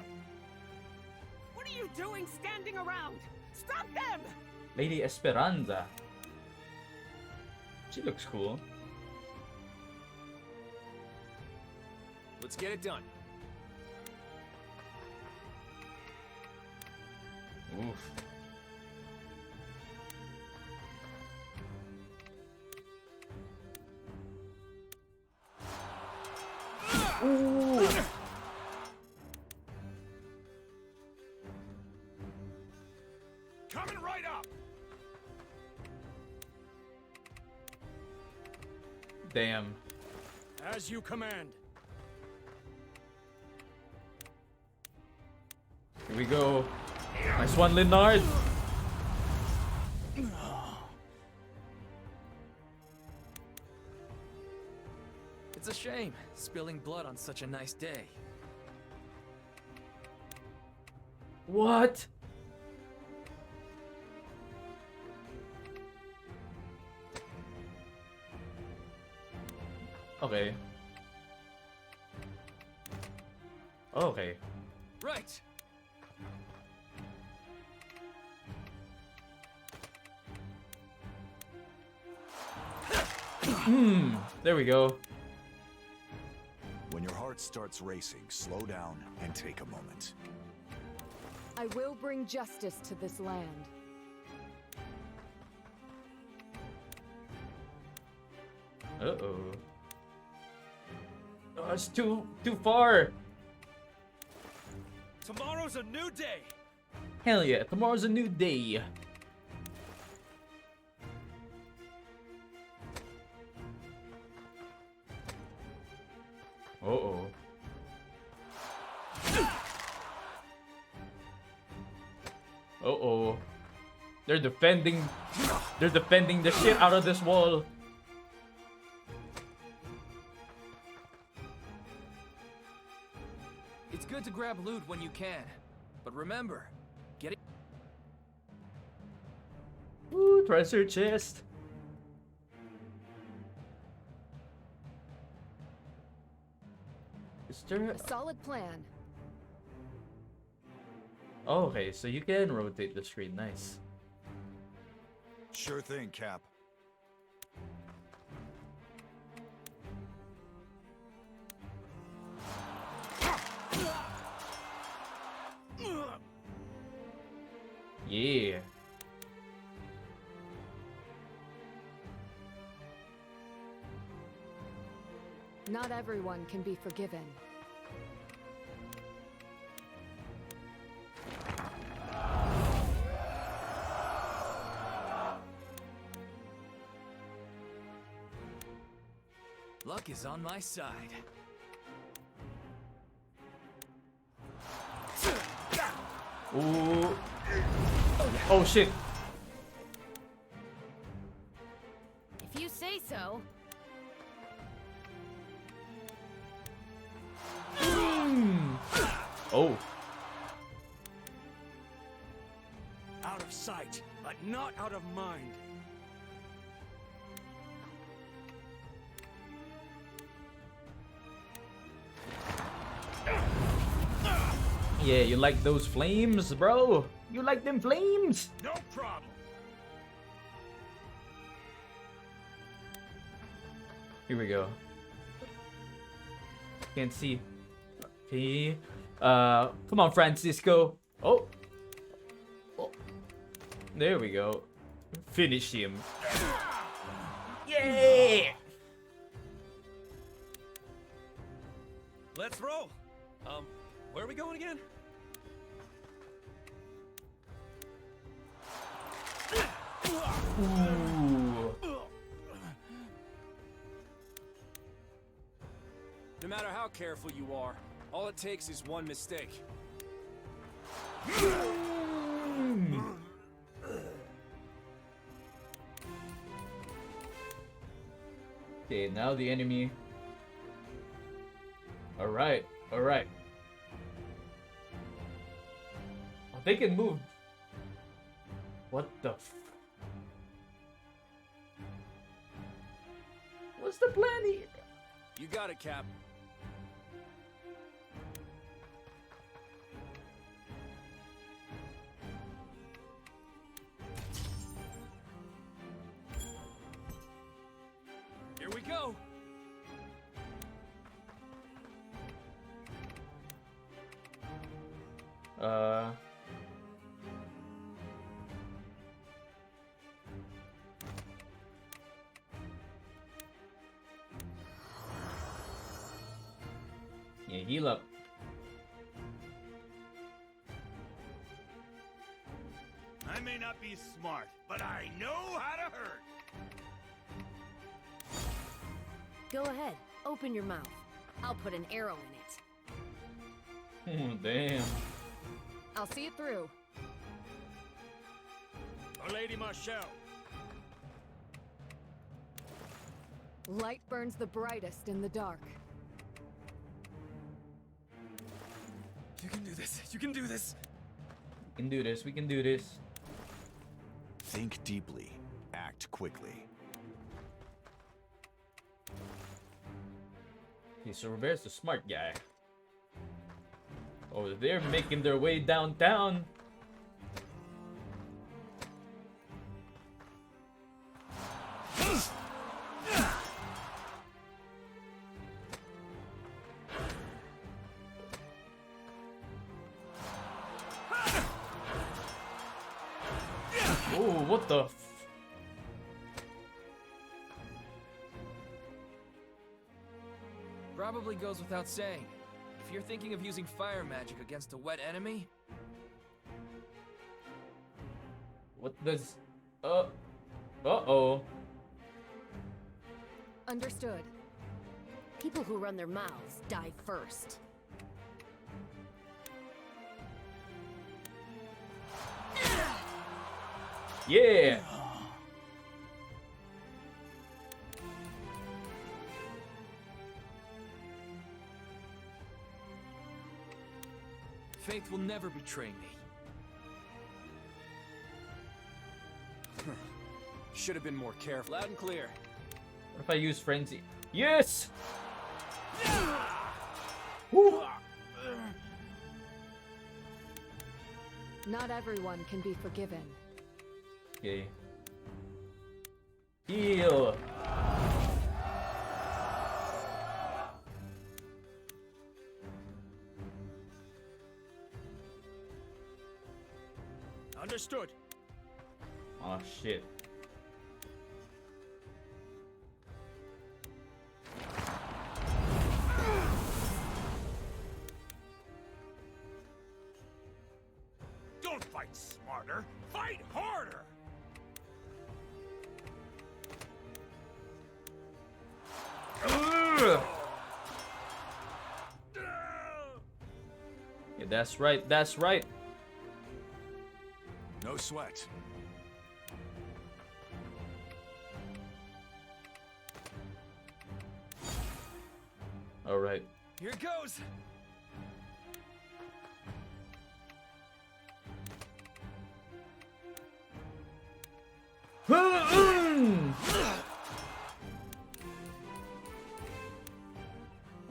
What are you doing standing around? Stop them! Lady Esperanza. She looks cool. Let's get it done. Oof. Ooh. Coming right up! Damn. As you command. Here we go. Nice one, Leonard. It's a shame, spilling blood on such a nice day. What? Okay. Okay. Right! There we go. When your heart starts racing, slow down and take a moment. I will bring justice to this land. Uh-oh. Oh, it's too far. Tomorrow's a new day. Hell yeah, tomorrow's a new day. Uh-oh. Uh-oh. They're defending the shit out of this wall. It's good to grab loot when you can, but remember, getting... Ooh, treasure chest. Is there A solid plan. Oh, okay, so you can rotate the screen. Nice. Sure thing, Cap. Yeah. Not everyone can be forgiven. Luck is on my side. Ooh. Oh shit. If you say so. Oh. Out of sight, but not out of mind. Yeah, you like those flames, bro? You like them flames? No problem. Here we go. Can't see. Okay. Come on, Francisco. Oh. Oh. There we go. Finish him. Yeah! Let's roll. Where are we going again? Ooh. No matter how careful you are, all it takes is one mistake. Okay, now the enemy. Alright, alright. Oh, they can move. What the f... What's the plan here? You got it, Cap. Here we go. Yeah, heal up. I may not be smart, but I know how to hurt. Go ahead, open your mouth. I'll put an arrow in it. Oh, damn. I'll see it through. For Lady Marshall. Light burns the brightest in the dark. You can do this. You can do this. We can do this. We can do this. Think deeply. Act quickly. Okay, so Robert's the smart guy. Oh, they're making their way downtown. Oh, what the f... Probably goes without saying. If you're thinking of using fire magic against a wet enemy... What does... Uh-oh. Understood. People who run their mouths die first. Yeah! Faith will never betray me. Should have been more careful. Loud and clear. What if I use frenzy? Yes! Woo! Not everyone can be forgiven. Okay. Heal! Understood. Oh shit. Don't fight smarter, fight harder! Yeah, that's right, that's right. No sweat. All right. Here it goes.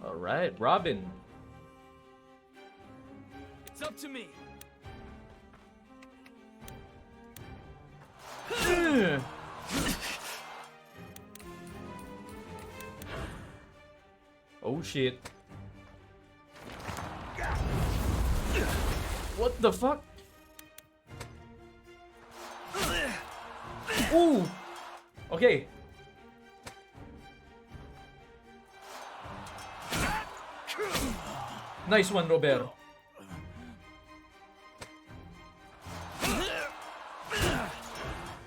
All right, Robin. It's up to me. Oh shit. What the fuck? Ooh. Okay. Nice one, Roberto.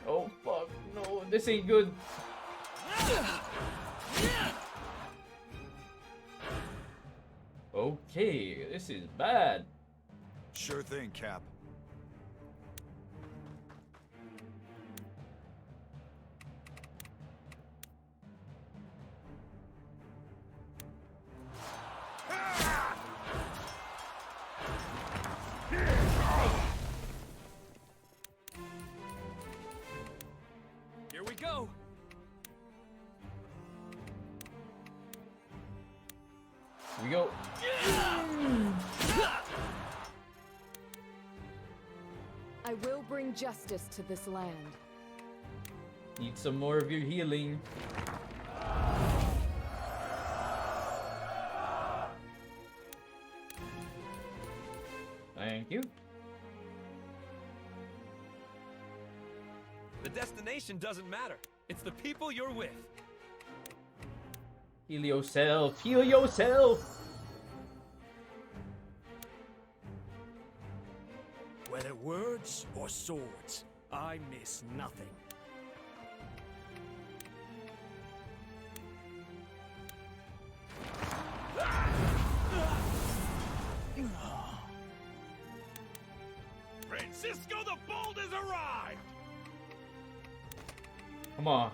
Oh fuck, no, this ain't good. Okay, this is bad. Sure thing, Cap. Here we go. Here we go. I will bring justice to this land. Need some more of your healing. Thank you. The destination doesn't matter. It's the people you're with. Heal yourself. Heal yourself. Whether words or swords, I miss nothing. Francisco the Bold has arrived! Come on.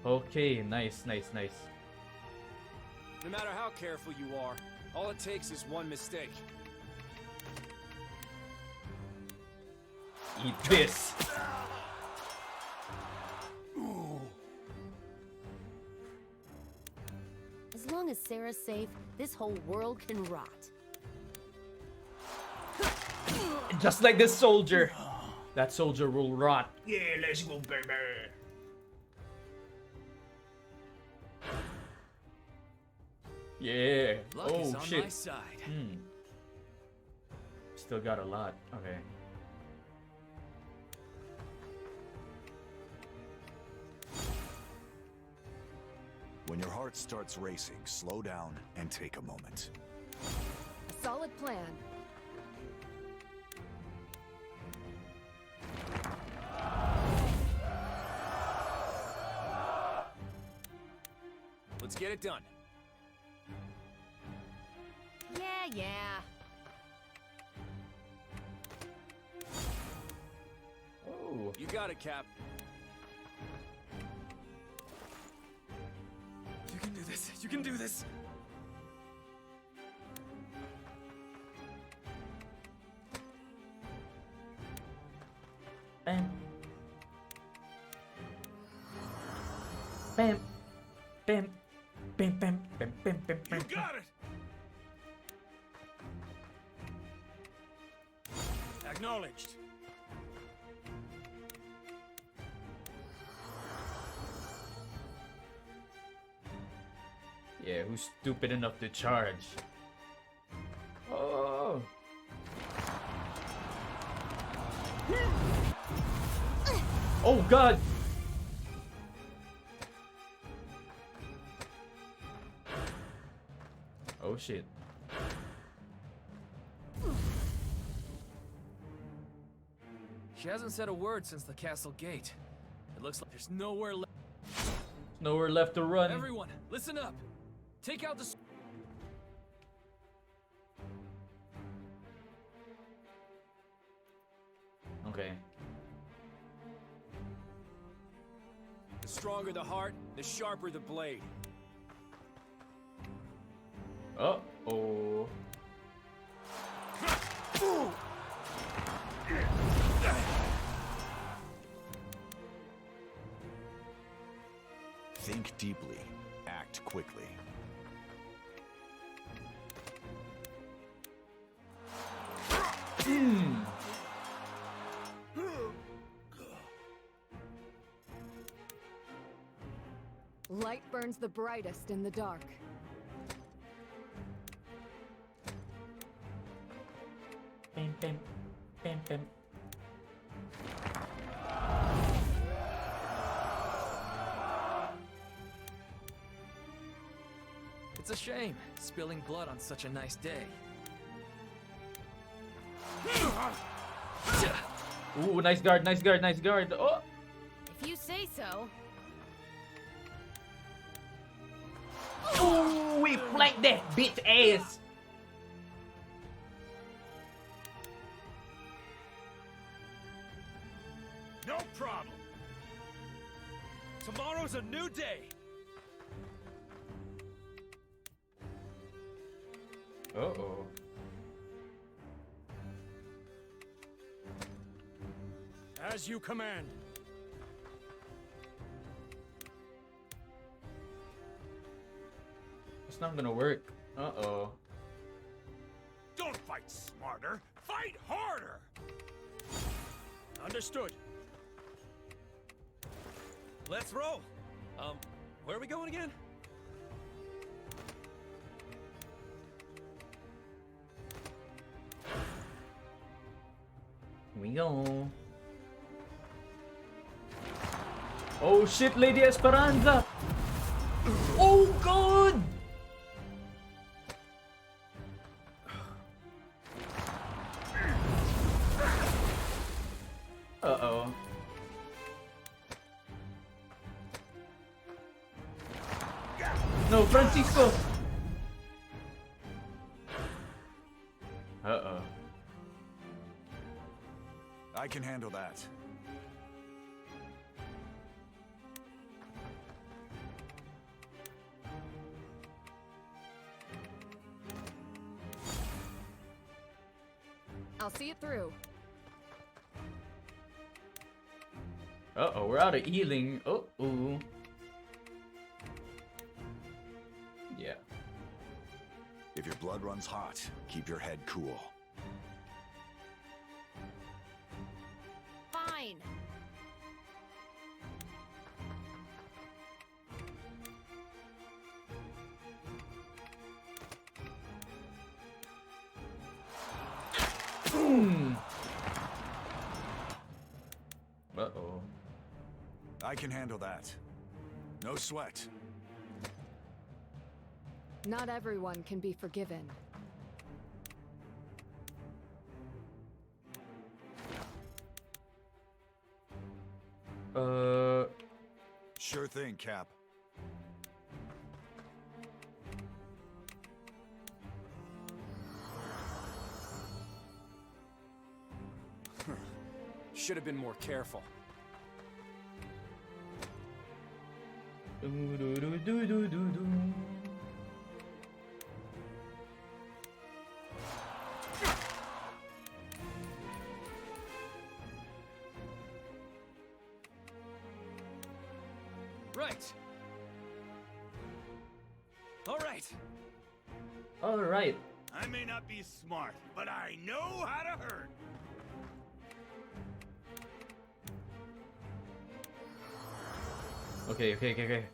Okay, nice, nice, nice. No matter how careful you are, all it takes is one mistake. Eat this. As long as Sarah's safe, this whole world can rot. Just like this soldier. That soldier will rot. Yeah, let's go, baby. Yeah. Luck Oh is on shit. my side. Still got a lot. Okay. When your heart starts racing, slow down and take a moment. A solid plan. Let's get it done. Yeah. Oh. You got it, Cap. You can do this. You can do this. Bam. Bam. Bam. Bam, bam, bam, bam, bam, bam. You got it! Acknowledged. Yeah, who's stupid enough to charge? Oh. Oh god. Oh shit. She hasn't said a word since the castle gate. It looks like there's nowhere left. Nowhere left to run. Everyone, listen up. Take out the... Okay. The stronger the heart, the sharper the blade. Uh-oh. Think deeply. Act quickly. Light burns the brightest in the dark. Bam, bam, bam, bam. It's a shame, spilling blood on such a nice day. Ooh, nice guard, nice guard, nice guard. Oh! If you say so. Ooh, we flanked that bitch ass. No problem. Tomorrow's a new day. Uh-oh. As you command. It's not gonna work. Uh-oh. Don't fight smarter, fight harder. Understood. Let's roll. Where are we going again? We go. Oh shit, Lady Esperanza! Oh god! Uh-oh. No, Francisco! Uh-oh. I can handle that. I'll see it through. Uh-oh, we're out of healing. Uh-oh. Yeah. If your blood runs hot, keep your head cool. Fine. Boom! Uh-oh. I can handle that. No sweat. Not everyone can be forgiven. Sure thing, Cap. Should have been more careful. Right. All right. All right. I may not be smart, but I know how to hurt. Okay.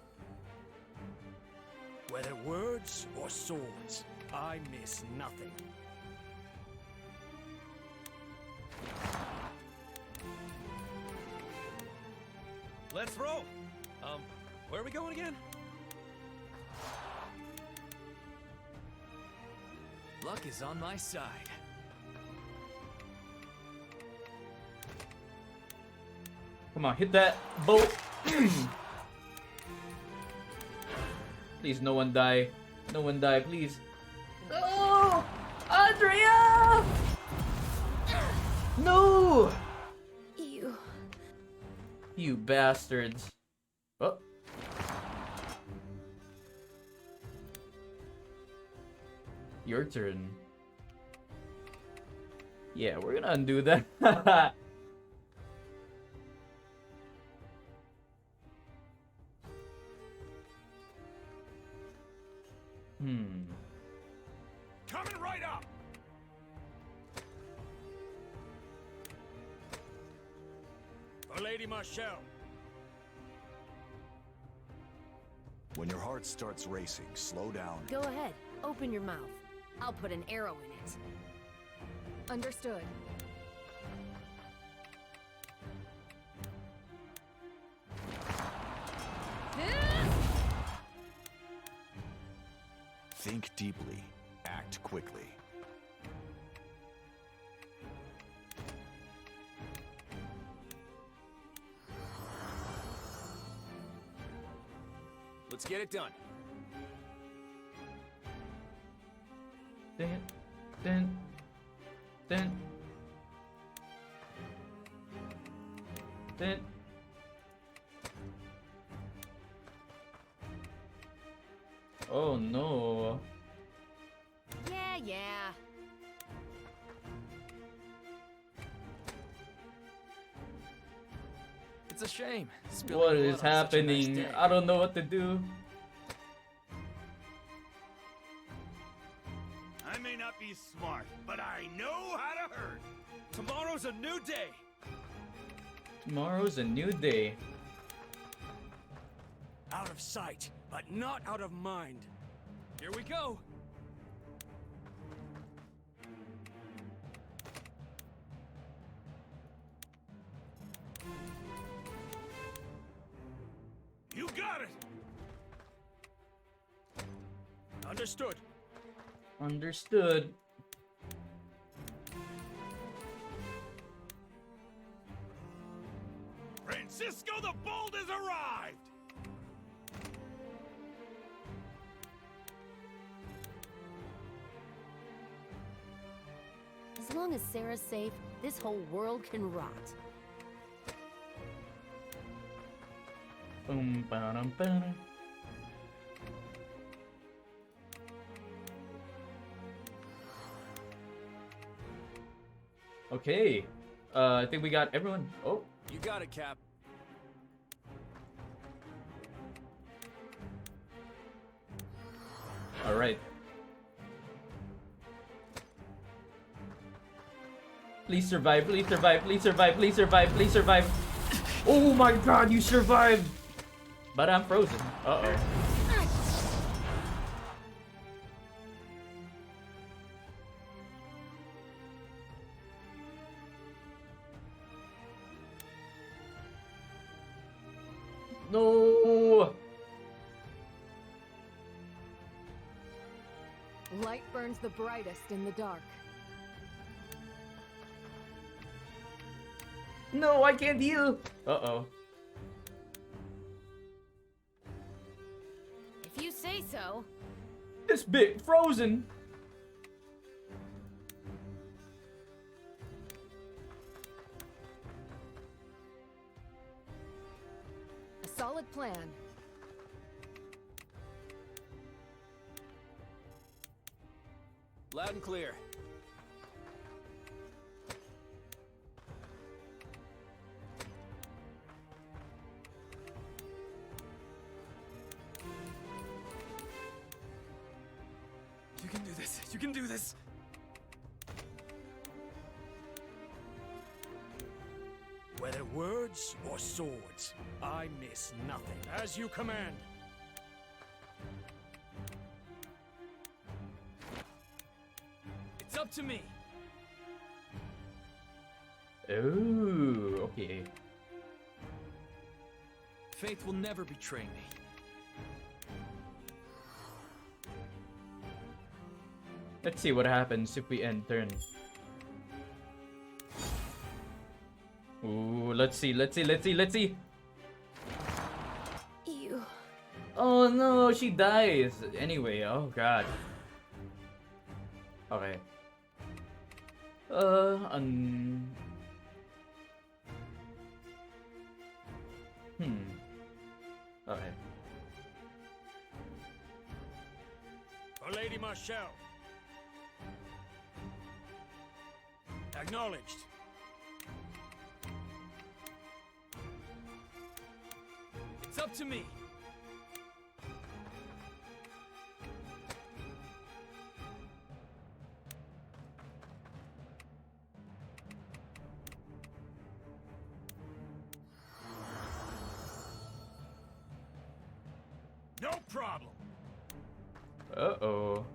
Whether words or swords, I miss nothing. Let's roll. Where are we going again? Luck is on my side. Come on, hit that bolt. Please, no one die. No one die, please. Oh, Andrea! No! You bastards. Oh. Your turn. Yeah, we're gonna undo that. Coming right up. For Lady Marshall. When your heart starts racing, slow down. Go ahead. Open your mouth. I'll put an arrow in it. Understood. Think deeply. Act quickly. Let's get it done. Dun, dun, dun. Dun. Oh no. Yeah. It's a shame. What is happening? I don't know what to do. I may not be smart, but I know how to hurt. Tomorrow's a new day. Tomorrow's a new day. Out of sight, but not out of mind. Here we go. You got it. Understood. Understood. Francisco the Bold has arrived. As long as Sarah's safe, this whole world can rot. Boom, ba-dum, ba-dum. Okay. I think we got everyone. Oh. You got it, Cap. All right. Please survive, please survive, please survive, please survive, please survive. Oh my god, you survived! But I'm frozen. Uh-oh. No! Light burns the brightest in the dark. No, I can't heal! Uh-oh. If you say so. This bit frozen! A solid plan. Loud and clear. You can do this. You can do this. Whether words or swords, I miss nothing. As you command. It's up to me. Oh, okay. Faith will never betray me. Let's see what happens if we end turn. Ooh, let's see. Ew. Oh no, she dies. Anyway, oh god. Okay. Okay. For Lady Marshall. Acknowledged. It's up to me. No problem. Uh-oh.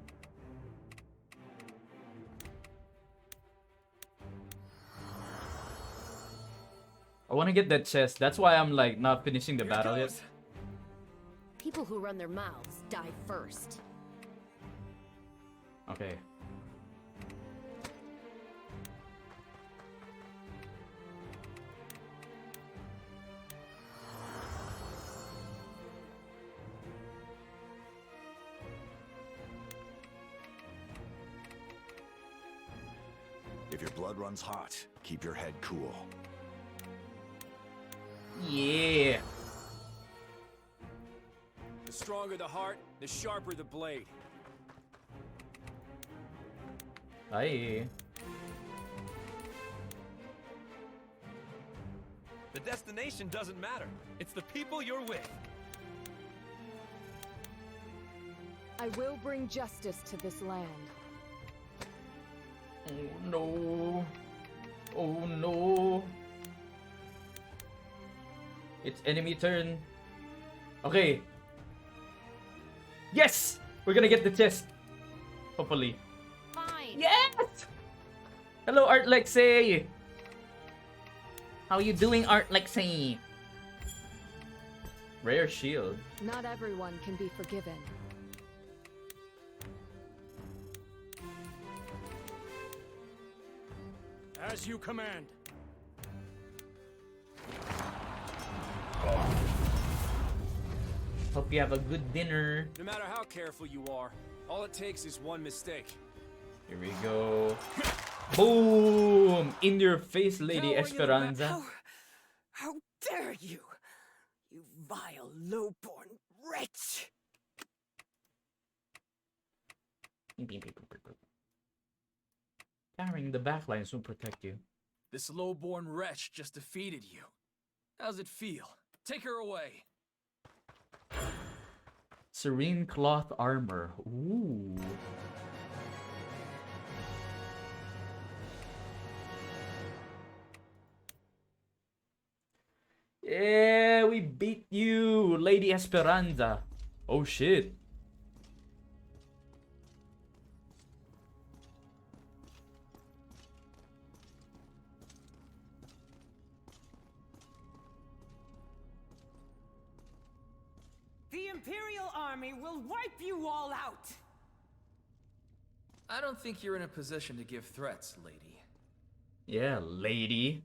I want to get that chest. That's why I'm like not finishing the battle yet. People who run their mouths die first. Okay. If your blood runs hot, keep your head cool. Yeah. The stronger the heart, the sharper the blade. Aye. The destination doesn't matter. It's the people you're with. I will bring justice to this land. Oh no. Oh no. It's enemy turn. Okay. Yes! We're gonna get the chest. Hopefully. Fine. Yes! Hello, Art Lexi! How you doing, Art Lexi? Rare shield. Not everyone can be forgiven. As you command. Hope you have a good dinner. No matter how careful you are, all it takes is one mistake. Here we go. Boom! In your face, Lady Esperanza. How dare you! You vile, low-born wretch! Carrying the backlines will protect you. This low-born wretch just defeated you. How's it feel? Take her away. Serene cloth armor. Ooh. Yeah, we beat you, Lady Esperanza. Oh shit. The Imperial Army will wipe you all out! I don't think you're in a position to give threats, lady. Yeah, lady.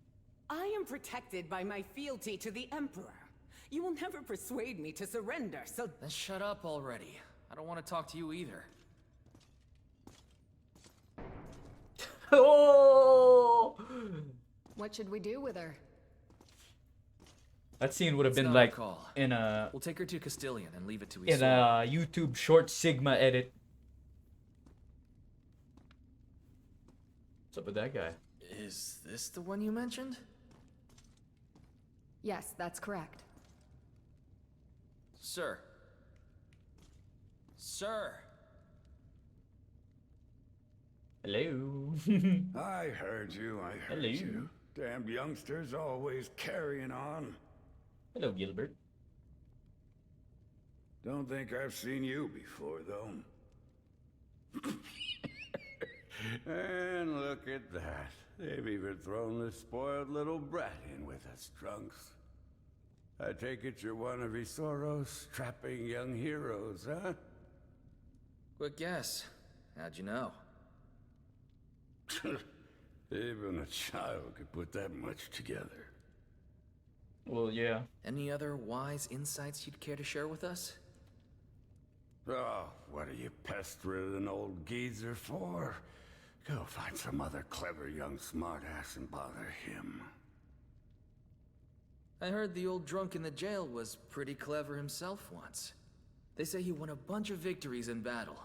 I am protected by my fealty to the Emperor. You will never persuade me to surrender, so... Then shut up already. I don't want to talk to you either. Oh! What should we do with her? That scene would have It's been not like a call. in a We'll take her to Castilian and leave it to in a YouTube short Sigma edit. What's up with that guy? Is this the one you mentioned? Yes, that's correct. Sir. Sir. Hello. I heard you, I heard Hello. you. Damned youngsters always carrying on. Hello, Gilbert. Don't think I've seen you before, though. And look at that. They've even thrown this spoiled little brat in with us drunks. I take it you're one of Isoro's trapping young heroes, huh? Quick guess. How'd you know? Even a child could put that much together. Well, yeah. Any other wise insights you'd care to share with us? Oh, what are you pestering an old geezer for? Go find some other clever young smartass and bother him. I heard the old drunk in the jail was pretty clever himself once. They say he won a bunch of victories in battle.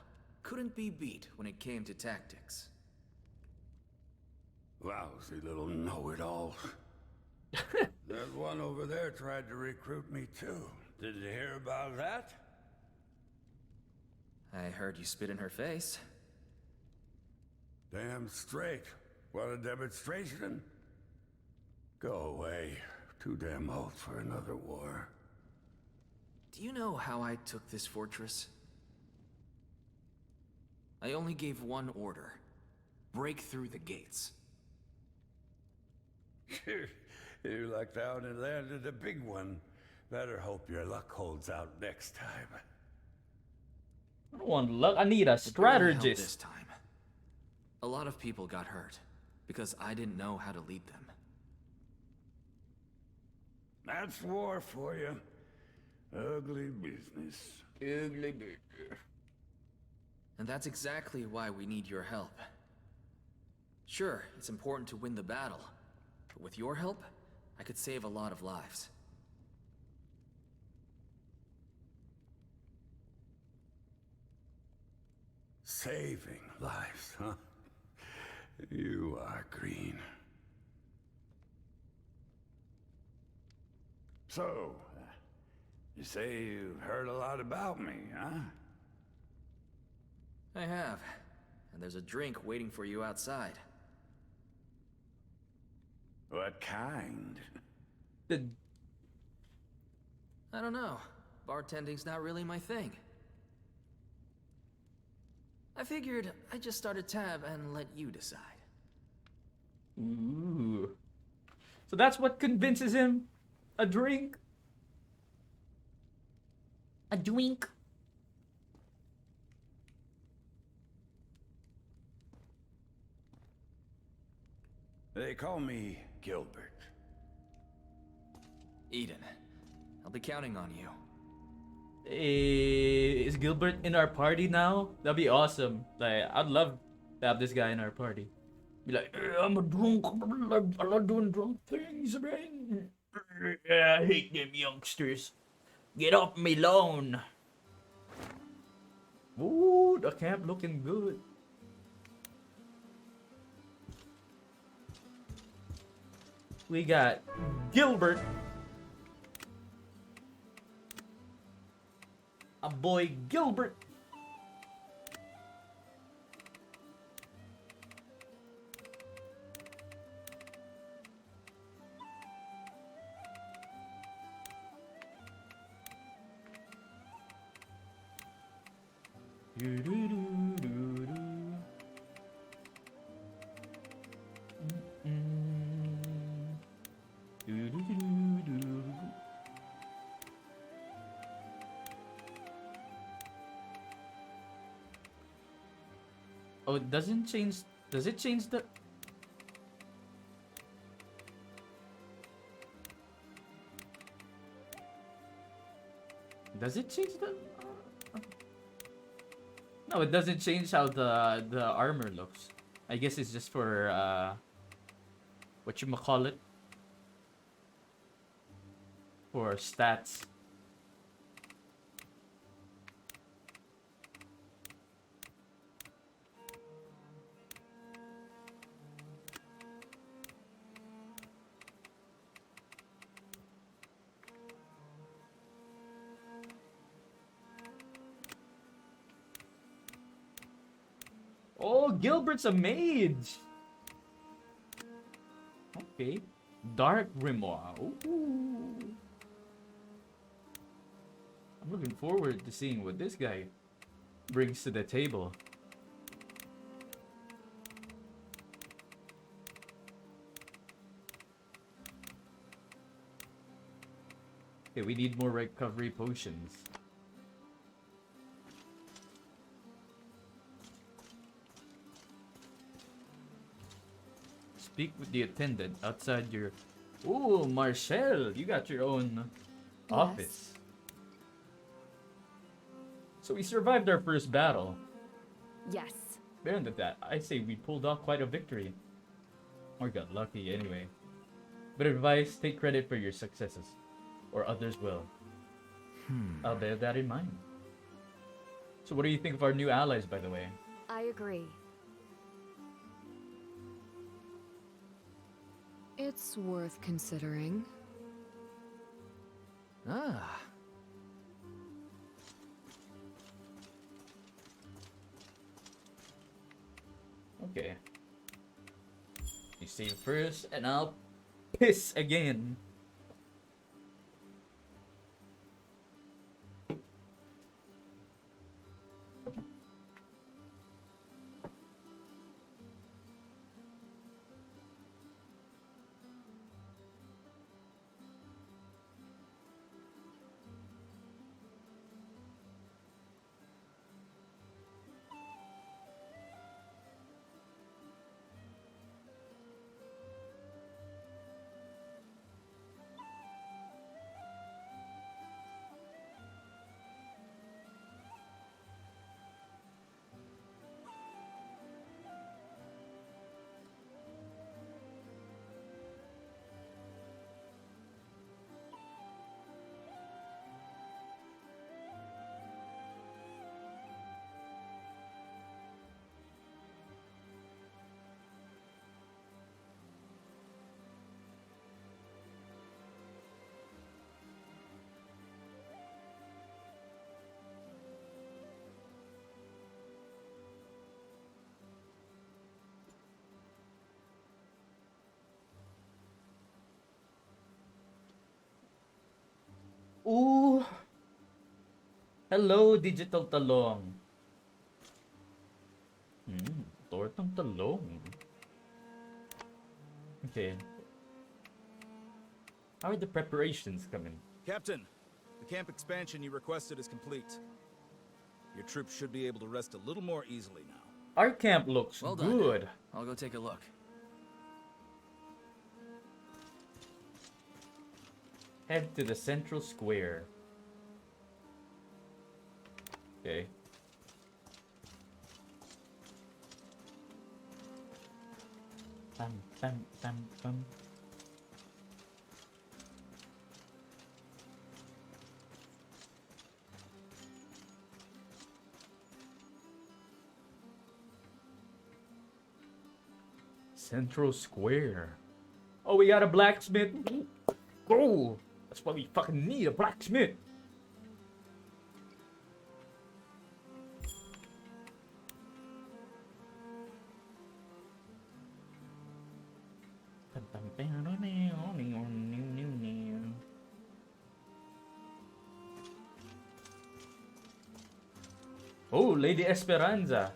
Couldn't be beat when it came to tactics. Lousy little know-it-all. That one over there tried to recruit me too. Did you hear about that? I heard you spit in her face. Damn straight. Want a demonstration? Go away. Too damn old for another war. Do you know how I took this fortress? I only gave one order. Break through the gates. You lucked out and landed a big one. Better hope your luck holds out next time. I don't want luck. I need a It barely held strategist. this time. A lot of people got hurt because I didn't know how to lead them. That's war for you. Ugly business. Ugly business. And that's exactly why we need your help. Sure, it's important to win the battle, but with your help, I could save a lot of lives. Saving lives, huh? You are green. So, you say you've heard a lot about me, huh? I have, and there's a drink waiting for you outside. What kind? I don't know. Bartending's not really my thing. I figured I'd just start a tab and let you decide. Ooh. So that's what convinces him? A drink? A drink? They call me Gilbert. Eden, I'll be counting on you. Is Gilbert in our party now? That'd be awesome. Like, I'd love to have this guy in our party. Be like, I'm a drunk. I love doing drunk things, man. I hate them youngsters. Get off me lawn. Ooh, the camp looking good. We got Gilbert. A boy Gilbert. Oh, it doesn't change. Does it change the? Does it change the? No, it doesn't change how the armor looks. I guess it's just for whatchamacallit? For stats. Oh, Gilbert's a mage. Okay. Dark Grimoire. Ooh. I'm looking forward to seeing what this guy brings to the table. Okay, we need more recovery potions. Speak with the attendant outside your Ooh, Marcel, you got your own office. So we survived our first battle. Yes. Better than that, I say we pulled off quite a victory. Or got lucky anyway. But advice, take credit for your successes. Or others will. I'll bear that in mind. So what do you think of our new allies, by the way? I agree. It's worth considering. Ah. Okay. You save first, and I'll piss again. Ooh. Hello, digital talong. Tortang talong. Okay. How are the preparations coming? Captain, the camp expansion you requested is complete. Your troops should be able to rest a little more easily now. Our camp looks Well done. good. I'll go take a look. Head to the central square. Okay. Bam, bam, bam, bam. Central Square. Oh, we got a blacksmith. Go! That's why we fucking need a blacksmith. Oh, Lady Esperanza.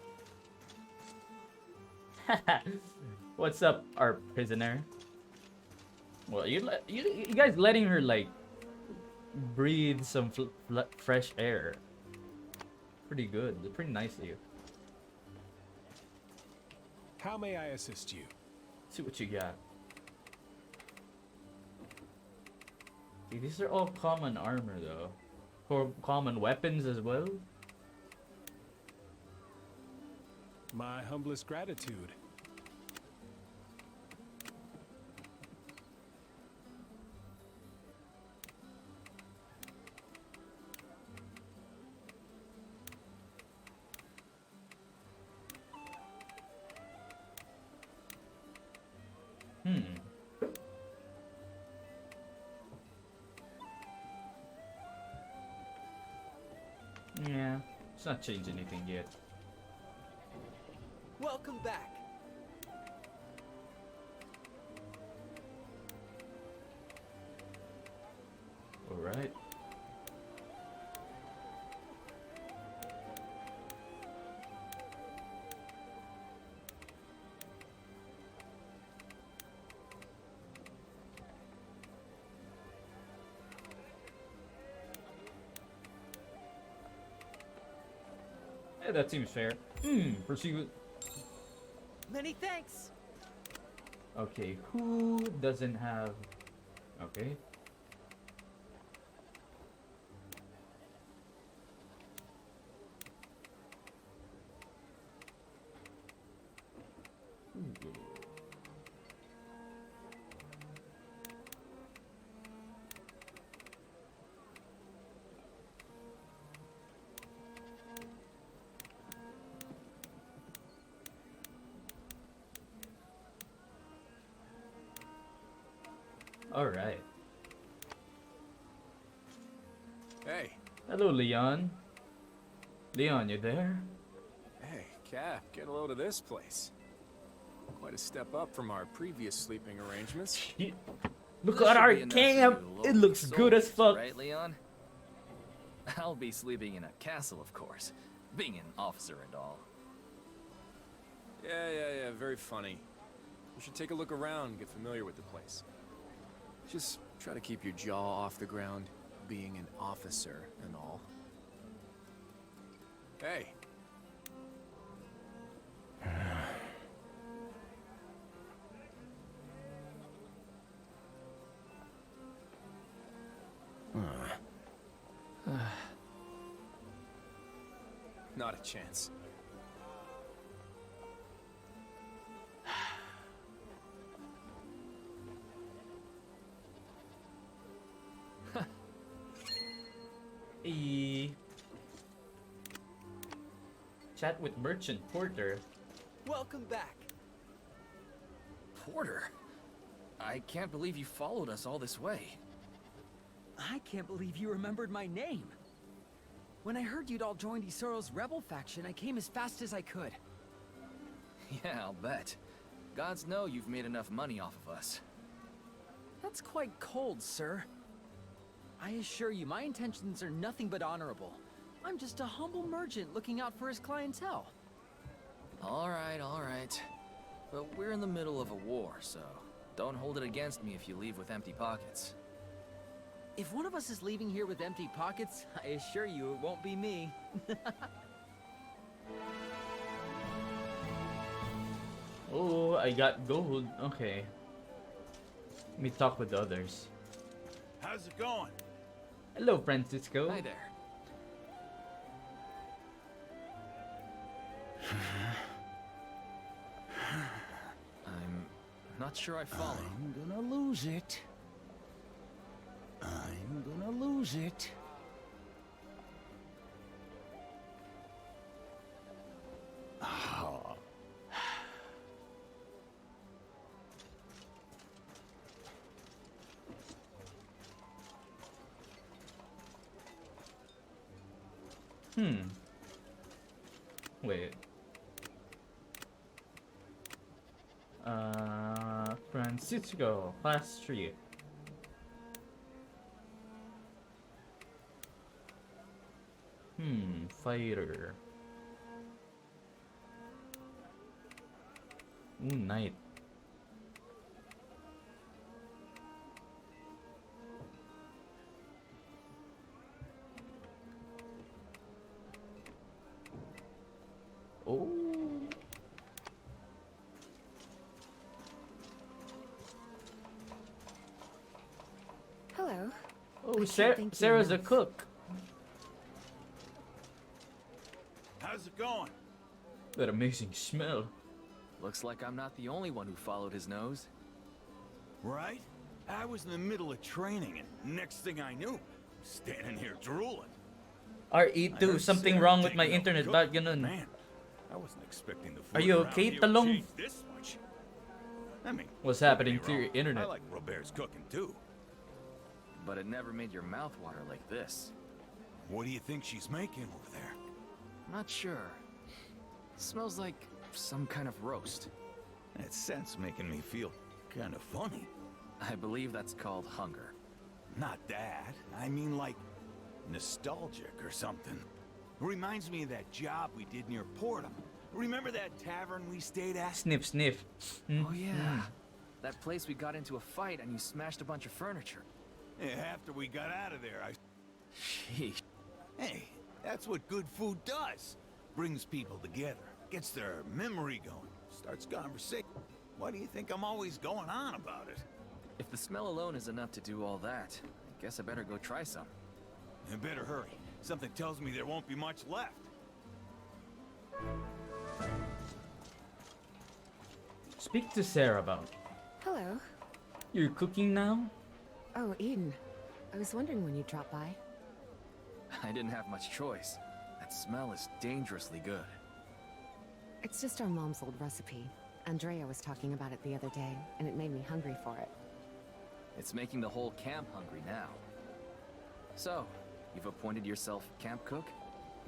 What's up, our prisoner? Well, you guys letting her like breathe some fresh air. Pretty good. Pretty nice of you. How may I assist you? See what you got. See, these are all common armor though. For common weapons as well. My humblest gratitude. Yeah, it's not changed anything yet. Welcome back. All right. Yeah, that seems fair. Proceed with... Many thanks. Okay, who doesn't have Okay. All right. Hey. Hello, Leon. Leon, you there? Hey, Cap, get a load of this place. Quite a step up from our previous sleeping arrangements. Look This at should our be enough for camp. you It looks local good as soldiers, fuck. Right, Leon? I'll be sleeping in a castle, of course. Being an officer and all. Yeah, very funny. You should take a look around, get familiar with the place. Just try to keep your jaw off the ground, being an officer and all. Hey. Not a chance. Chat with Merchant Porter. Welcome back. Porter? I can't believe you followed us all this way. I can't believe you remembered my name. When I heard you'd all joined Isoro's rebel faction, I came as fast as I could. Yeah, I'll bet. Gods know you've made enough money off of us. That's quite cold, sir. I assure you, my intentions are nothing but honorable. I'm just a humble merchant looking out for his clientele. All right. But we're in the middle of a war, so don't hold it against me if you leave with empty pockets. If one of us is leaving here with empty pockets, I assure you it won't be me. Oh, I got gold. Okay. Let me talk with the others. How's it going? Hello, Francisco. Hi there. I'm not sure I follow. I'm gonna lose it. I'm gonna lose it. Oh. Wait. Francisco, class 3. Fighter. Ooh, knight. Oh. Hello. Oh, Sarah's a cook. How's it going? That amazing smell. Looks like I'm not the only one who followed his nose. Right? I was in the middle of training, and next thing I knew, standing here drooling. RE2, something wrong with my internet. Ba't ganun? Man, I wasn't expecting the food Are you around okay, here would Talong? change this much. I mean, What's don't get happening me to your wrong, internet? I like Robert's cooking too. But it never made your mouth water like this. What do you think she's making over there? Not sure. Smells like some kind of roast. That scent's making me feel kind of funny. I believe that's called hunger. Not that. I mean like nostalgic or something. Reminds me of that job we did near Portum. Remember that tavern we stayed at? Sniff, sniff. Oh yeah. That place we got into a fight and you smashed a bunch of furniture. Yeah, after we got out of there, I... Sheesh. Hey, that's what good food does. Brings people together. Gets their memory going. Starts conversation. Why do you think I'm always going on about it? If the smell alone is enough to do all that, I guess I better go try some. You better hurry. Something tells me there won't be much left. Speak to Sarah about. Hello. You're cooking now? Oh, Eden. I was wondering when you'd drop by. I didn't have much choice. That smell is dangerously good. It's just our mom's old recipe. Andrea was talking about it the other day, and it made me hungry for it. It's making the whole camp hungry now. So, you've appointed yourself camp cook?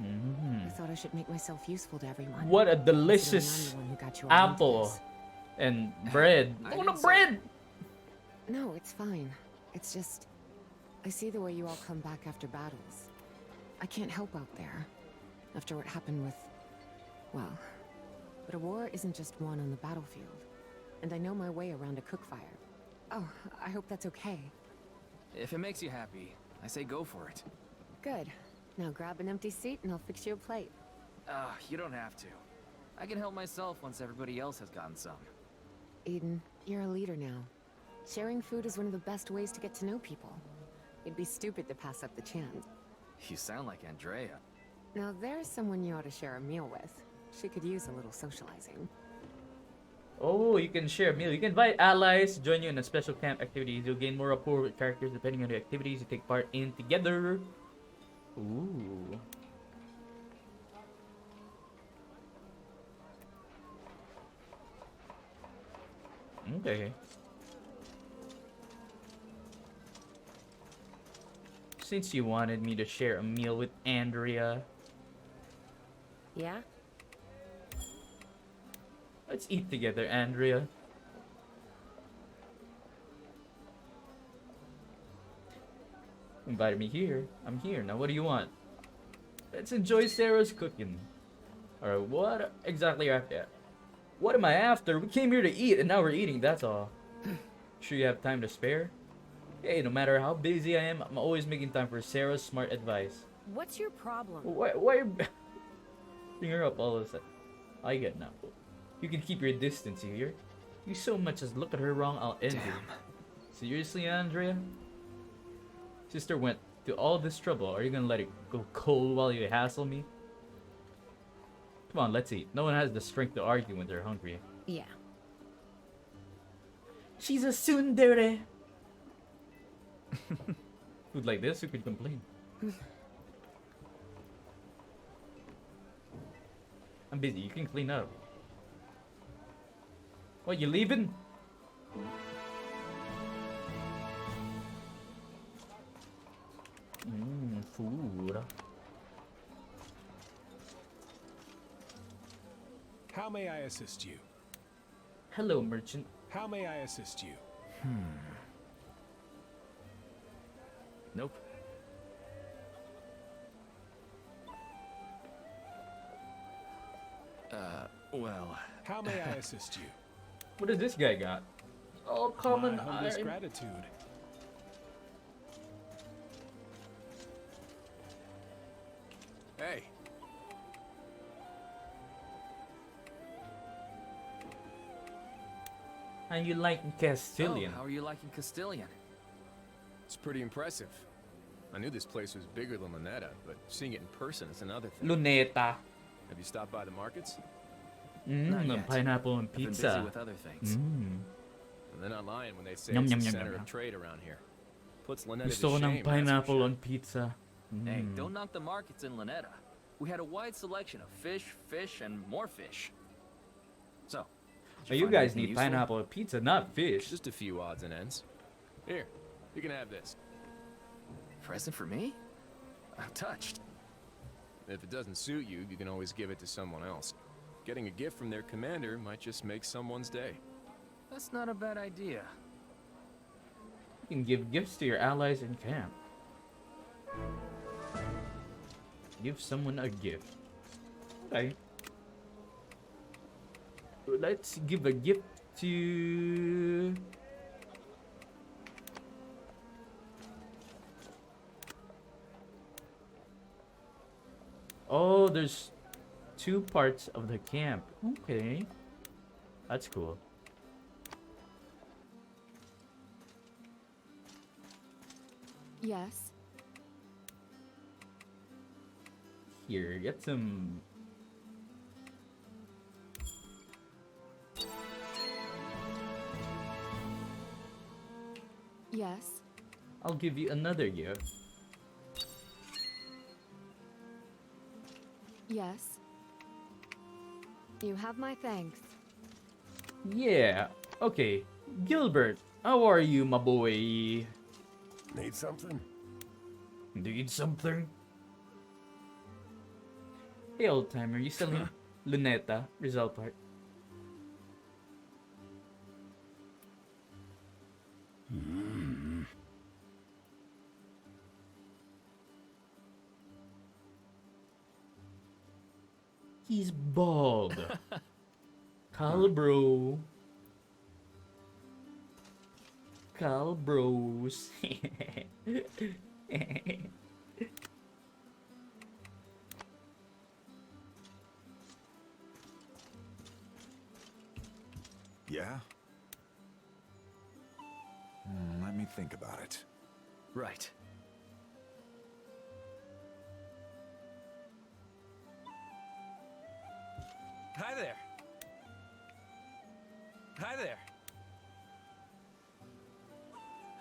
I thought I should make myself useful to everyone. What a Considering delicious I'm the one who got you all into apple this. and bread. I Oh, no didn't say- bread! No, it's fine. It's just... I see the way you all come back after battles. I can't help out there. After what happened with... well... But a war isn't just won on the battlefield. And I know my way around a cookfire. Oh, I hope that's okay. If it makes you happy, I say go for it. Good. Now grab an empty seat and I'll fix you a plate. You don't have to. I can help myself once everybody else has gotten some. Eden, you're a leader now. Sharing food is one of the best ways to get to know people. It'd be stupid to pass up the chance. You sound like Andrea. Now there's someone you ought to share a meal with. She could use a little socializing. Oh, you can share a meal. You can invite allies to join you in a special camp activities. You'll gain more rapport with characters depending on the activities you take part in together. Ooh. Okay. Since you wanted me to share a meal with Andrea, Yeah? let's eat together, Andrea. Invited me here. I'm here. Now what do you want? Let's enjoy Sarah's cooking. Alright, what exactly are you after? What am I after? We came here to eat and now we're eating, that's all. Sure you have time to spare? Hey, no matter how busy I am, I'm always making time for Sarah's smart advice. What's your problem? Why bring her up all of a sudden? I get now. You can keep your distance here. You so much as look at her wrong, I'll end you. Seriously, Andrea? Sister went to all this trouble. Are you gonna let it go cold while you hassle me? Come on, let's eat. No one has the strength to argue when they're hungry. Yeah. She's a tsundere. Food like this, who could complain? I'm busy. You can clean up. What, you leaving? Food. How may I assist you? Hello, merchant. How may I assist you? Nope. Well... How may I assist you? What does this guy got? Oh, common My humblest iron. gratitude. Hey. And you like Castilian? Oh, how are you liking Castilian? It's pretty impressive. I knew this place was bigger than Luneta, but seeing it in person is another thing. Luneta. Have you stopped by the markets? Not yet. Pineapple and I've been pizza. busy with other things. And they're not lying when they say Yum, it's yum, the yum, center yum, yum. of trade around here. Puts Luneta to Gusto ko shame, ng that's for pineapple sure. on pizza. Hey, don't knock the markets in Luneta. We had a wide selection of fish, and more fish. So, Oh, you guys need pineapple and pizza, not fish. Just a few odds and ends. Here, you can have this. Present for me? I'm touched. If it doesn't suit you, you can always give it to someone else. Getting a gift from their commander might just make someone's day. That's not a bad idea. You can give gifts to your allies in camp. Give someone a gift. Okay. Let's give a gift to... Oh, there's 2 parts of the camp. Okay. That's cool. Yes. Here, get some. Yes. I'll give you another gift. Yes. You have my thanks. Yeah. Okay. Gilbert, how are you, my boy? Need something? Need something? Hey, old timer, you selling Luneta, Rizal Park? He's bald. Calbro. Calbros. Yeah? Let me think about it. Right. Hi there. Hi there.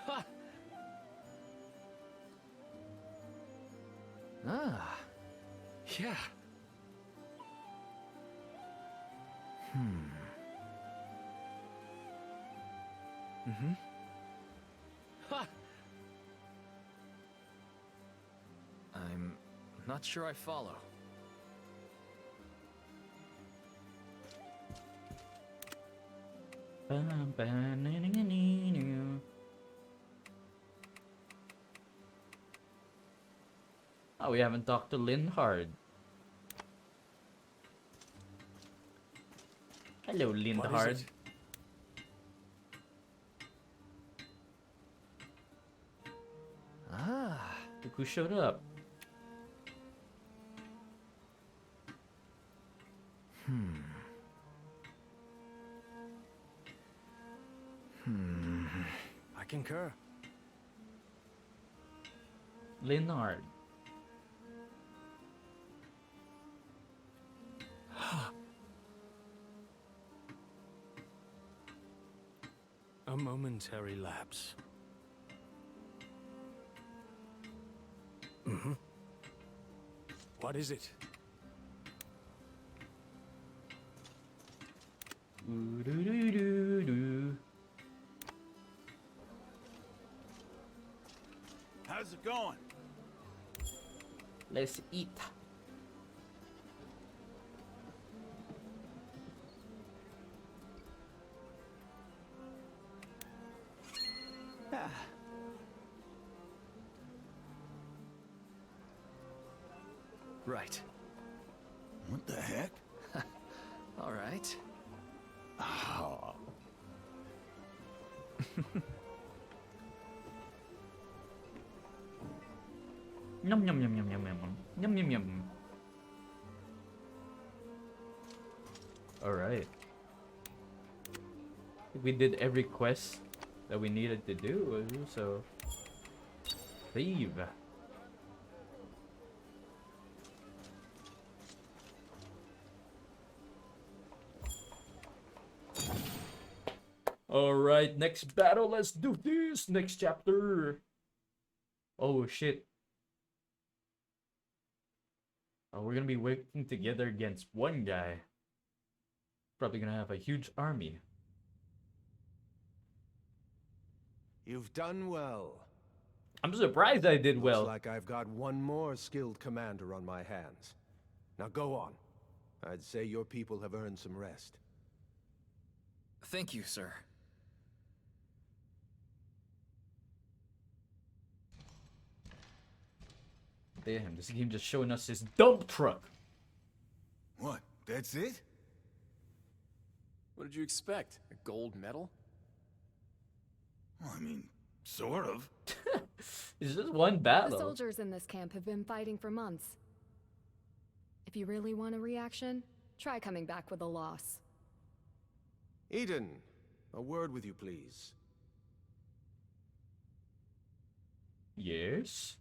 Ha! Ah. Yeah. Mm-hmm. Ha! I'm not sure I follow. Oh, we haven't talked to Linhard. Hello, Linhard. Ah, look who showed up. I concur. Linhard. A momentary lapse. Mm-hmm. What is it? How's it going? Let's eat. Right. What the heck? All right. Oh. Yum yum yum yum yum yum yum yum yum. All right. We did every quest that we needed to do, so leave. All right, next battle. Let's do this. Next chapter. Oh shit. Oh, we're gonna be working together against one guy. Probably gonna have a huge army. You've done well. I'm surprised I did well. Looks like I've got one more skilled commander on my hands. Now go on. I'd say your people have earned some rest. Thank you, sir. Damn, this game just showing us his dump truck. What? That's it? What did you expect? A gold medal? Well, I mean, sort of. It's just one The battle. soldiers in this camp have been fighting for months. If you really want a reaction, try coming back with a loss. Eden, a word with you, please. Yes.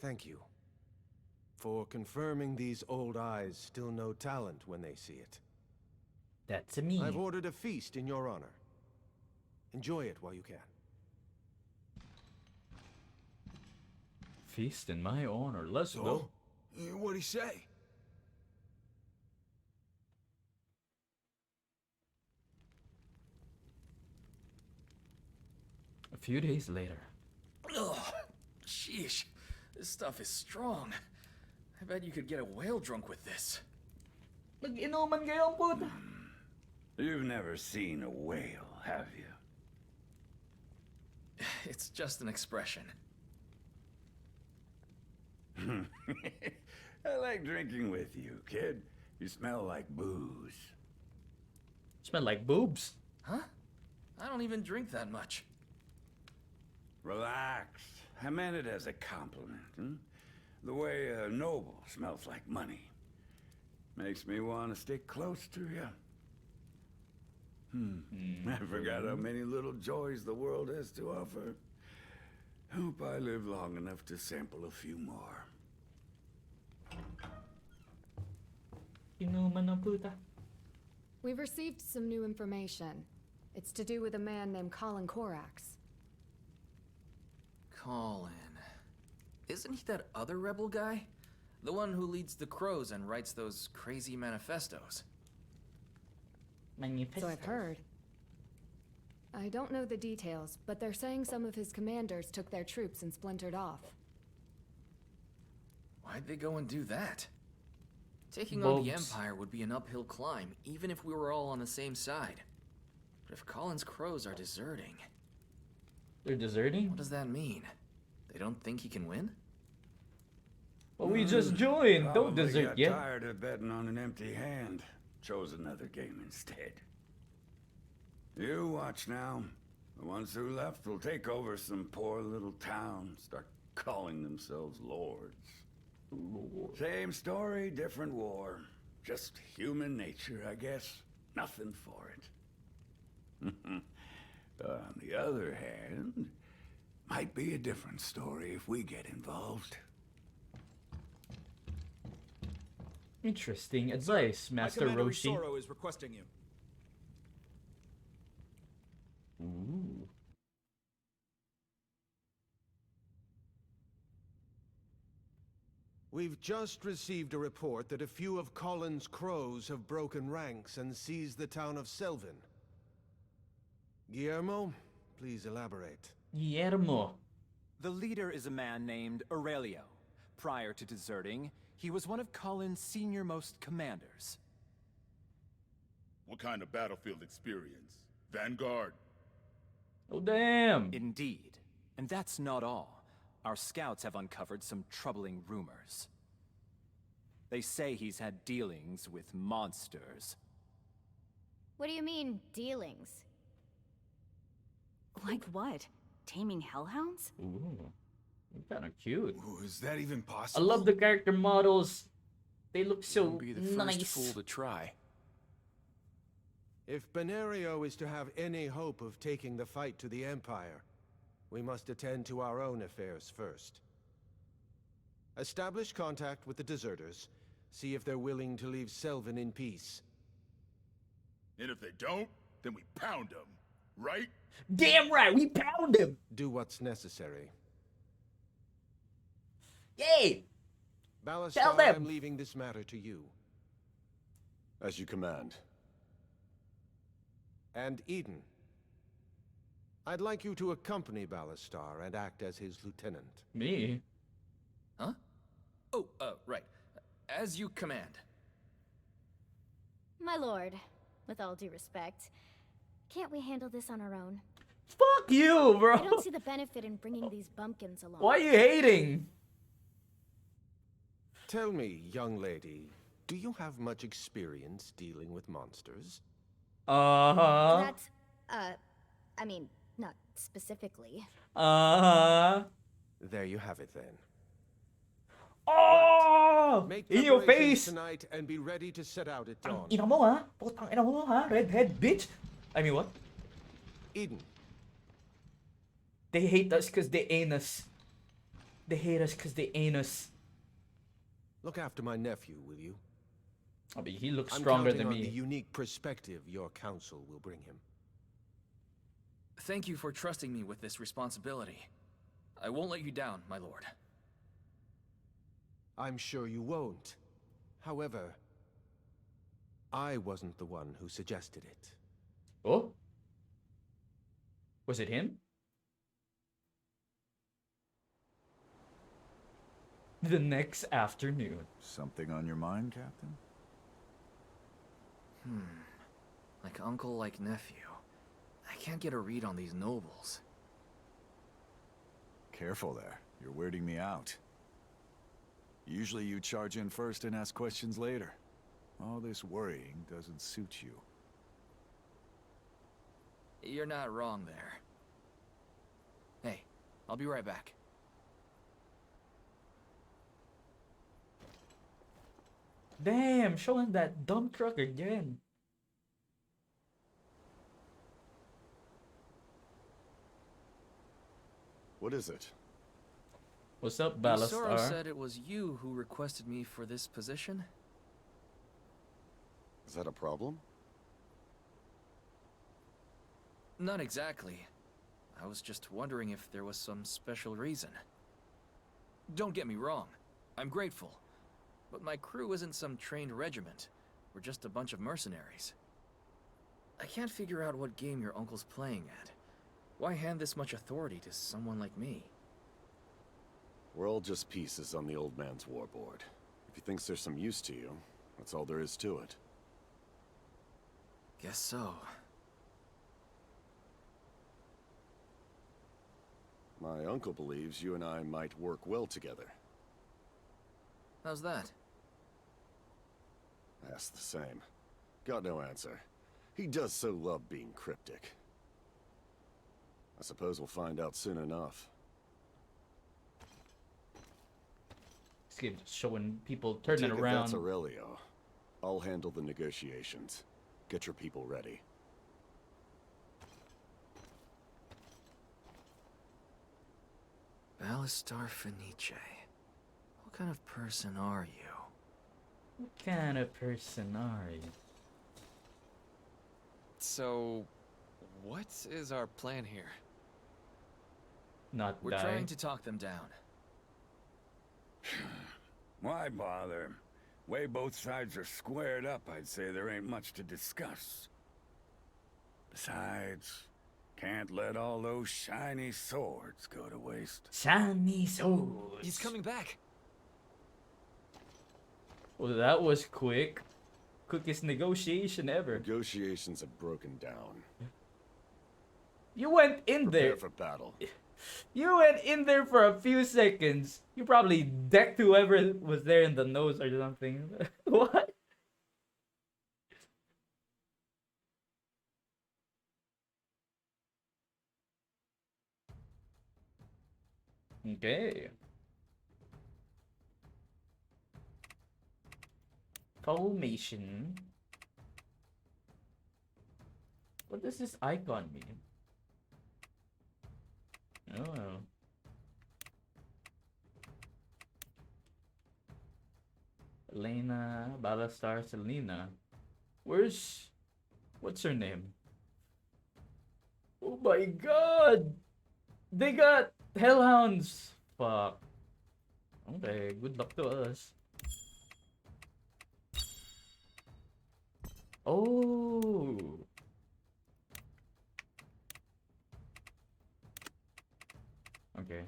Thank you for confirming these old eyes still know talent when they see it. That's me. I've ordered a feast in your honor. Enjoy it while you can. Feast in my honor. Let's go. What'd he say? A few days later. Ugh, sheesh. This stuff is strong. I bet you could get a whale drunk with this. Mag-inuman kayo, puta. You've never seen a whale, have you? It's just an expression. I like drinking with you, kid. You smell like booze. Smell like boobs. Huh? I don't even drink that much. Relax. I meant it as a compliment. The way a noble smells like money. Makes me want to stick close to you. I forgot how many little joys the world has to offer. Hope I live long enough to sample a few more. Inuman ng puta. We've received some new information. It's to do with a man named Colin Korax. Colin. Isn't he that other rebel guy? The one who leads the crows and writes those crazy manifestos. So I've heard. I don't know the details, but they're saying some of his commanders took their troops and splintered off. Why'd they go and do that? Taking on the Bulbs. Empire would be an uphill climb, even if we were all on the same side. But if Colin's crows are deserting... They're deserting? What does that mean? They don't think he can win? Well, we just joined. Don't Probably desert got yet. tired of betting on an empty hand. Chose another game instead. You watch now. The ones who left will take over some poor little town, start calling themselves lords. Same story, different war. Just human nature, I guess. Nothing for it. On the other hand, might be a different story if we get involved. Interesting advice, Master Commander Roshi. Isoro is requesting you. Ooh. We've just received a report that a few of Colin's crows have broken ranks and seized the town of Selvin. Guillermo, please elaborate. Guillermo. The leader is a man named Aurelio. Prior to deserting, he was one of Colin's senior-most commanders. What kind of battlefield experience? Vanguard? Oh, damn. Indeed. And that's not all. Our scouts have uncovered some troubling rumors. They say he's had dealings with monsters. What do you mean, dealings? Like what? Taming hellhounds? Ooh. Kind of cute. Ooh, is that even I possible? love the character models. They look so Wouldn't be the first nice. fool to try. If Benario is to have any hope of taking the fight to the Empire, we must attend to our own affairs first. Establish contact with the deserters. See if they're willing to leave Selvin in peace. And if they don't, then we pound them, right? Damn right, we pound him. Do what's necessary. Yay! Ballastar, Tell them. I'm leaving this matter to you. As you command. And Eden. I'd like you to accompany Ballastar and act as his lieutenant. Me? Huh? Oh, right. As you command. My lord, with all due respect, can't we handle this on our own? Fuck you, bro. I don't see the benefit in bringing these bumpkins along. Why are you hating? Tell me, young lady, do you have much experience dealing with monsters? Uh-huh. That's, I mean, not specifically. Uh-huh. There you have it then. Oh! Make In your preparations face! tonight and be ready to set out at dawn. Ina mo ha? Putang ina mo ha? Redhead bitch! I mean what? Eden. They hate us cause they ain't us. They hate us cause they ain't us. Look after my nephew, will you? I mean, he looks I'm stronger counting than on me. the unique perspective your council will bring him. Thank you for trusting me with this responsibility. I won't let you down, my lord. I'm sure you won't. However, I wasn't the one who suggested it. Oh? Was it him? The next afternoon. Something on your mind, Captain? Like uncle, like nephew. I can't get a read on these nobles. Careful there. You're weirding me out. Usually you charge in first and ask questions later. All this worrying doesn't suit you. You're not wrong there. Hey, I'll be right back. Damn, showing that dump truck again. What is it? What's up, Isoro Ballastar? said it was you who requested me for this position? Is that a problem? Not exactly. I was just wondering if there was some special reason. Don't get me wrong, I'm grateful. But my crew isn't some trained regiment. We're just a bunch of mercenaries. I can't figure out what game your uncle's playing at. Why hand this much authority to someone like me? We're all just pieces on the old man's warboard. If he thinks there's some use to you, that's all there is to it. Guess so. My uncle believes you and I might work well together. How's that? I asked the same. Got no answer. He does so love being cryptic. I suppose we'll find out soon enough. This game's showing people turning Take it around. that's Aurelio. I'll handle the negotiations. Get your people ready. Ballastar Fenice. What kind of person are you? What kind of person are you? So, what is our plan here? Not We're die. trying to talk them down. Why bother? Way both sides are squared up, I'd say there ain't much to discuss. Besides, can't let all those shiny swords go to waste. Shiny swords. He's coming back. Well, that was quick. Quickest negotiation ever. Negotiations have broken down. You went in Prepare there. for battle. You went in there for a few seconds. You probably decked whoever was there in the nose or something. What? Okay. Formation. What does this icon mean? Oh. Elena, Ballastar, Selena. What's her name? Oh my god! They got hellhounds! Fuck. Okay, good luck to us. Oh! Okay.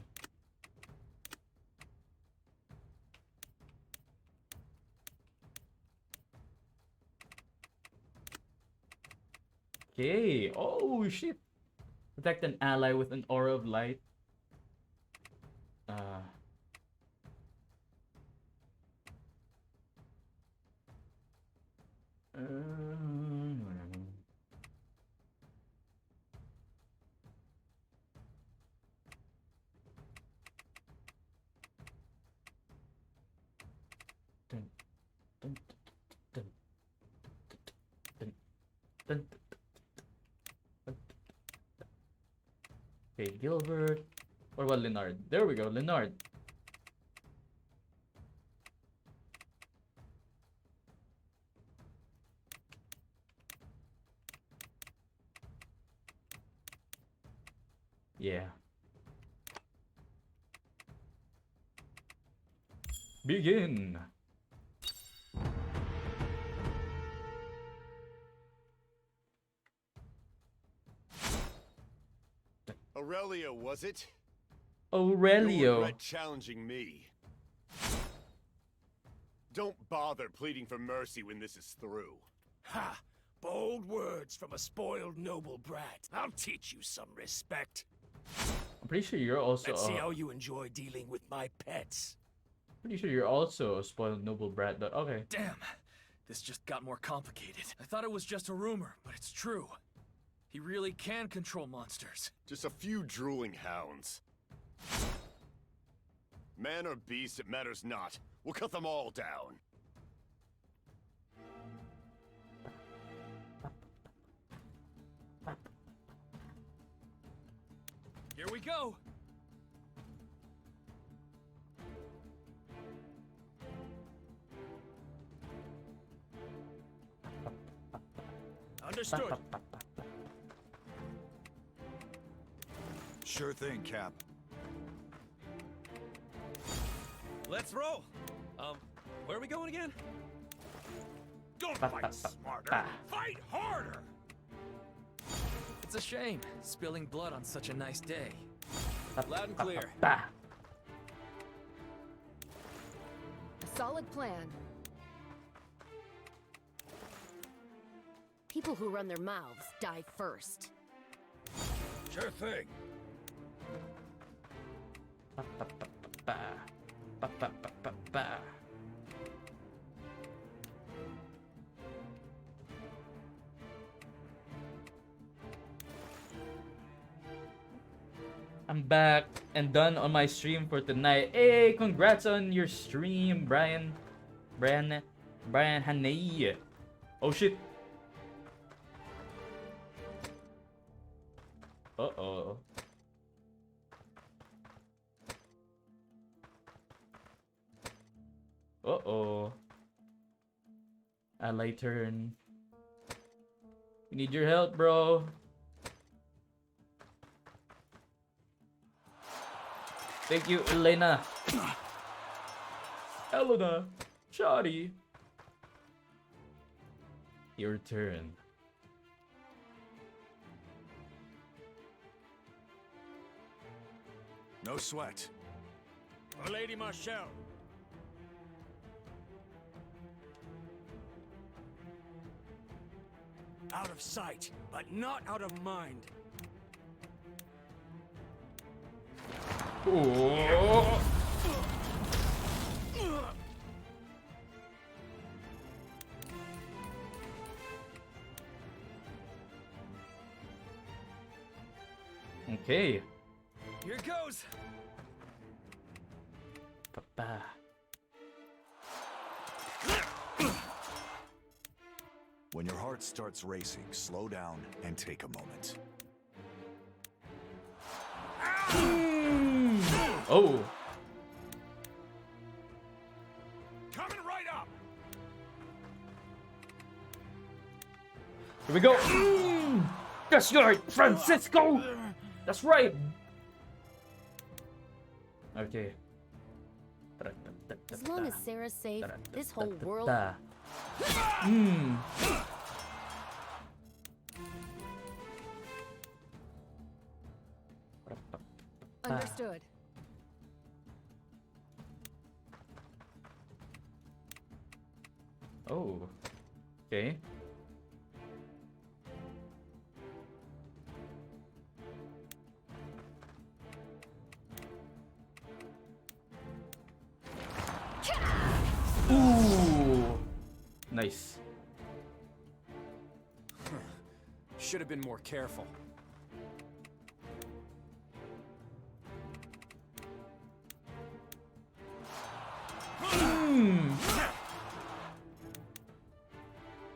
Okay. Oh shit. Protect an ally with an aura of light. dun, dun. Okay, Gilbert. What about Leonard? There we go, Leonard. Yeah. Begin. Aurelio, was it? Aurelio. You'll regret challenging me. Don't bother pleading for mercy when this is through. Ha! Bold words from a spoiled noble brat. I'll teach you some respect. I'm pretty sure you're also. Let's see how you enjoy dealing with my pets. Pretty sure you're also a spoiled noble brat. But okay. Damn, this just got more complicated. I thought it was just a rumor, but it's true. He really can control monsters. Just a few drooling hounds. Man or beast, it matters not. We'll cut them all down. Here we go. Understood. Sure thing, Cap. Let's roll. Where are we going again? Don't fight smarter. Fight harder. It's a shame, spilling blood on such a nice day. Loud and clear. A solid plan. People who run their mouths die first. Sure thing. I'm back and done on my stream for tonight. Hey, congrats on your stream, Brian Haney. Oh shit. Uh-oh. Uh-oh. Ally turn. We need your help, bro. Thank you, Elena. Elena. Shoddy. Your turn. No sweat. For Lady Marshall. Out of sight, but not out of mind. Oh. Okay. Here it goes. Papa. When your heart starts racing, slow down and take a moment. Oh. Coming right up. Here we go. That's right, Francisco. That's right. Okay. As long as Sarah's safe, this whole world... Understood. Oh. Okay. Ooh. Nice. Should have been more careful.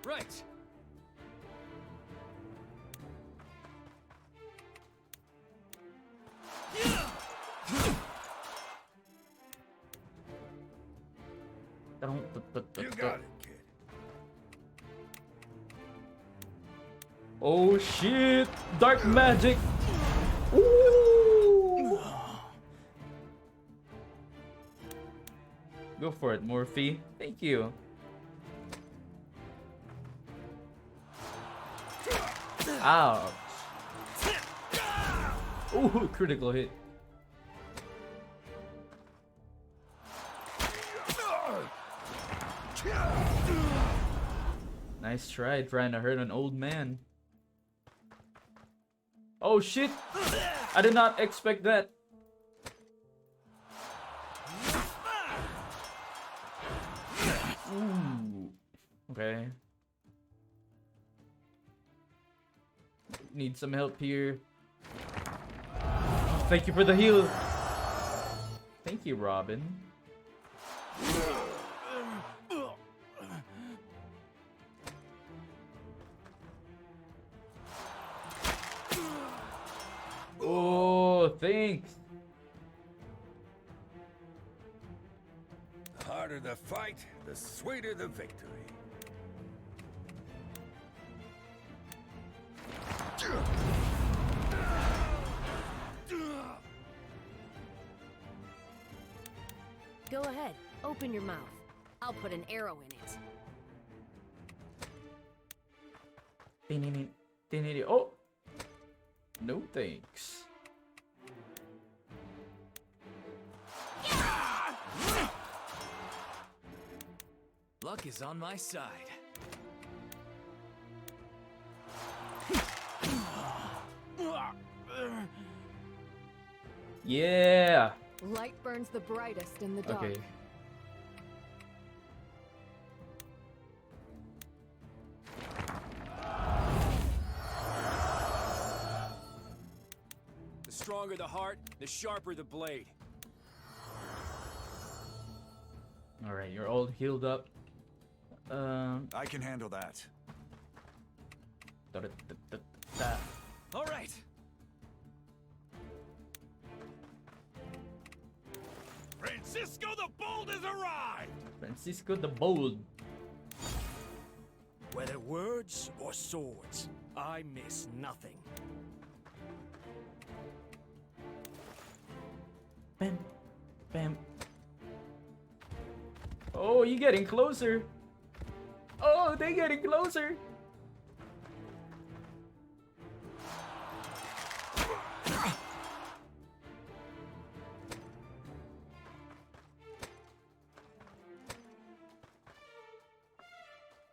Right. Oh shit! Dark magic! Ooh! Go for it, Morphy. Thank you. Ouch. Ooh, critical hit. Nice try trying to hurt an old man. Oh shit! I did not expect that. Ooh. Okay. Need some help here. Thank you for the heal. Thank you, Robin. Oh, thanks. The harder the fight, the sweeter the victory. Go ahead, open your mouth. I'll put an arrow in it. Oh! No thanks. Luck is on my side. Yeah! Light burns the brightest in the dark. Okay. The stronger the heart, the sharper the blade. Alright, you're all healed up. I can handle that. All right. Francisco the Bold has arrived! Francisco the Bold. Whether words or swords, I miss nothing. Bam. Bam. Oh, you getting closer. Oh, they getting closer.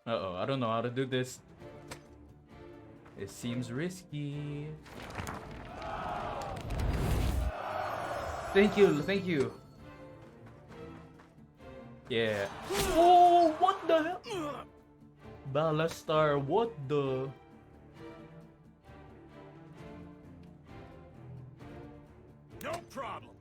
Uh-oh, I don't know how to do this. It seems risky. Thank you, thank you. Yeah. Oh, what the hell? Ballastar, what the? No problem.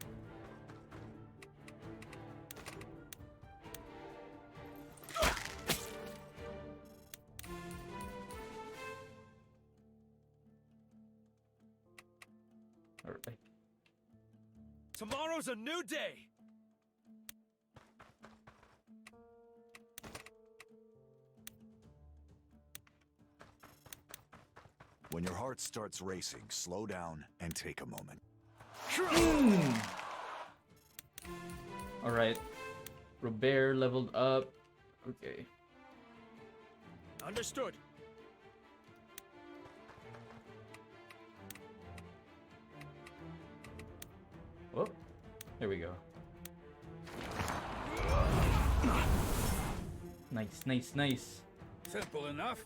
All right. Tomorrow's a new day. When your heart starts racing, slow down and take a moment. All right. Robert leveled up. Okay. Understood. Oh, there we go. Nice, nice, nice. Simple enough.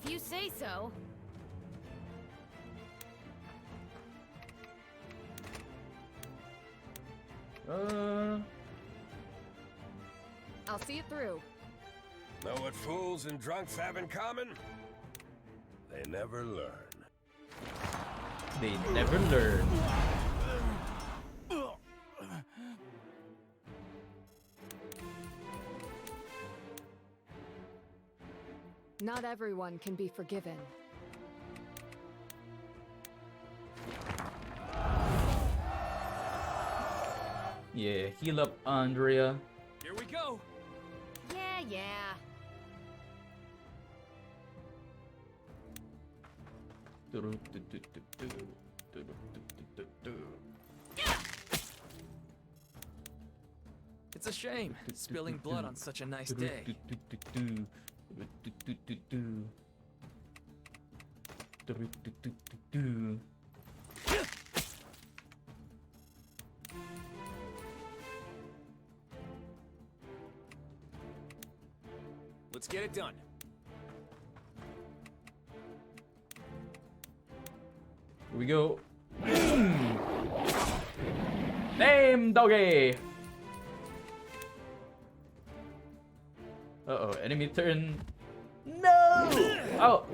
If you say so. I'll see it through. Know what fools and drunks have in common? They never learn. They never learn. Not everyone can be forgiven. Yeah, heal up, Andrea. Here we go. Yeah. It's a shame, spilling blood on such a nice day. Let's get it done. Here we go. Name doggy. Uh-oh, enemy turn. No! Oh!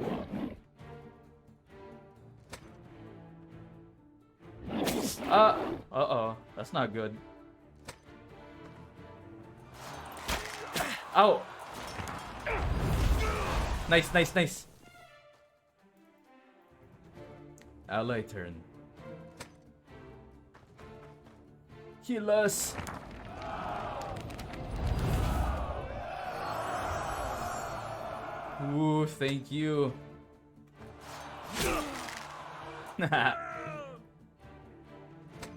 Uh-oh, that's not good. Ow! Nice, nice, nice. Ally turn. Heal us. Ooh, thank you.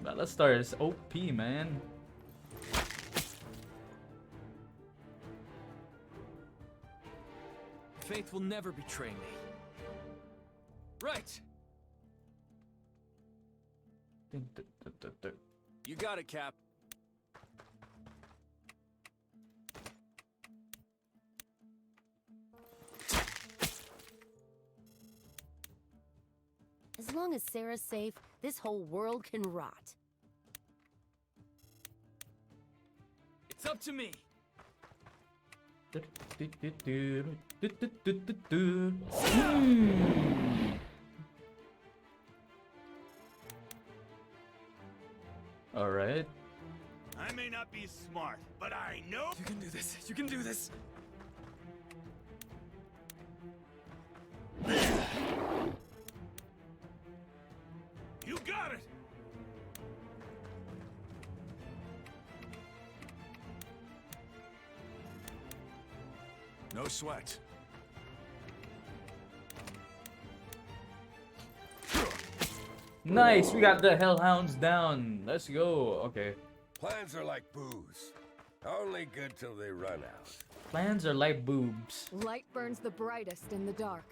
Battlestar is OP, man. Faith will never betray me. Right! You got it, Cap. As long as Sarah's safe, this whole world can rot. It's up to me. All right. I may not be smart, but I know You can do this. You can do this. you got it. No sweat. Nice, we got the hellhounds down. Let's go. Okay. Plans are like booze. Only good till they run out. Plans are like boobs. Light burns the brightest in the dark.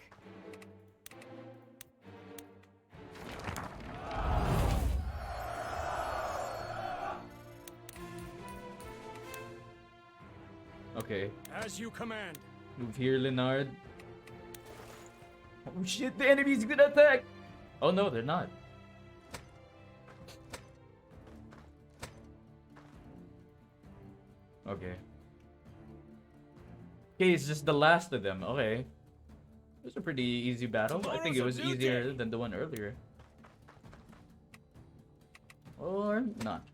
Okay. As you command. Move here, Leonard. Oh shit, the enemy's gonna attack! Oh no, they're not. Okay. Okay, it's just the last of them. Okay. It was a pretty easy battle. I think it was easier than the one earlier. Or not.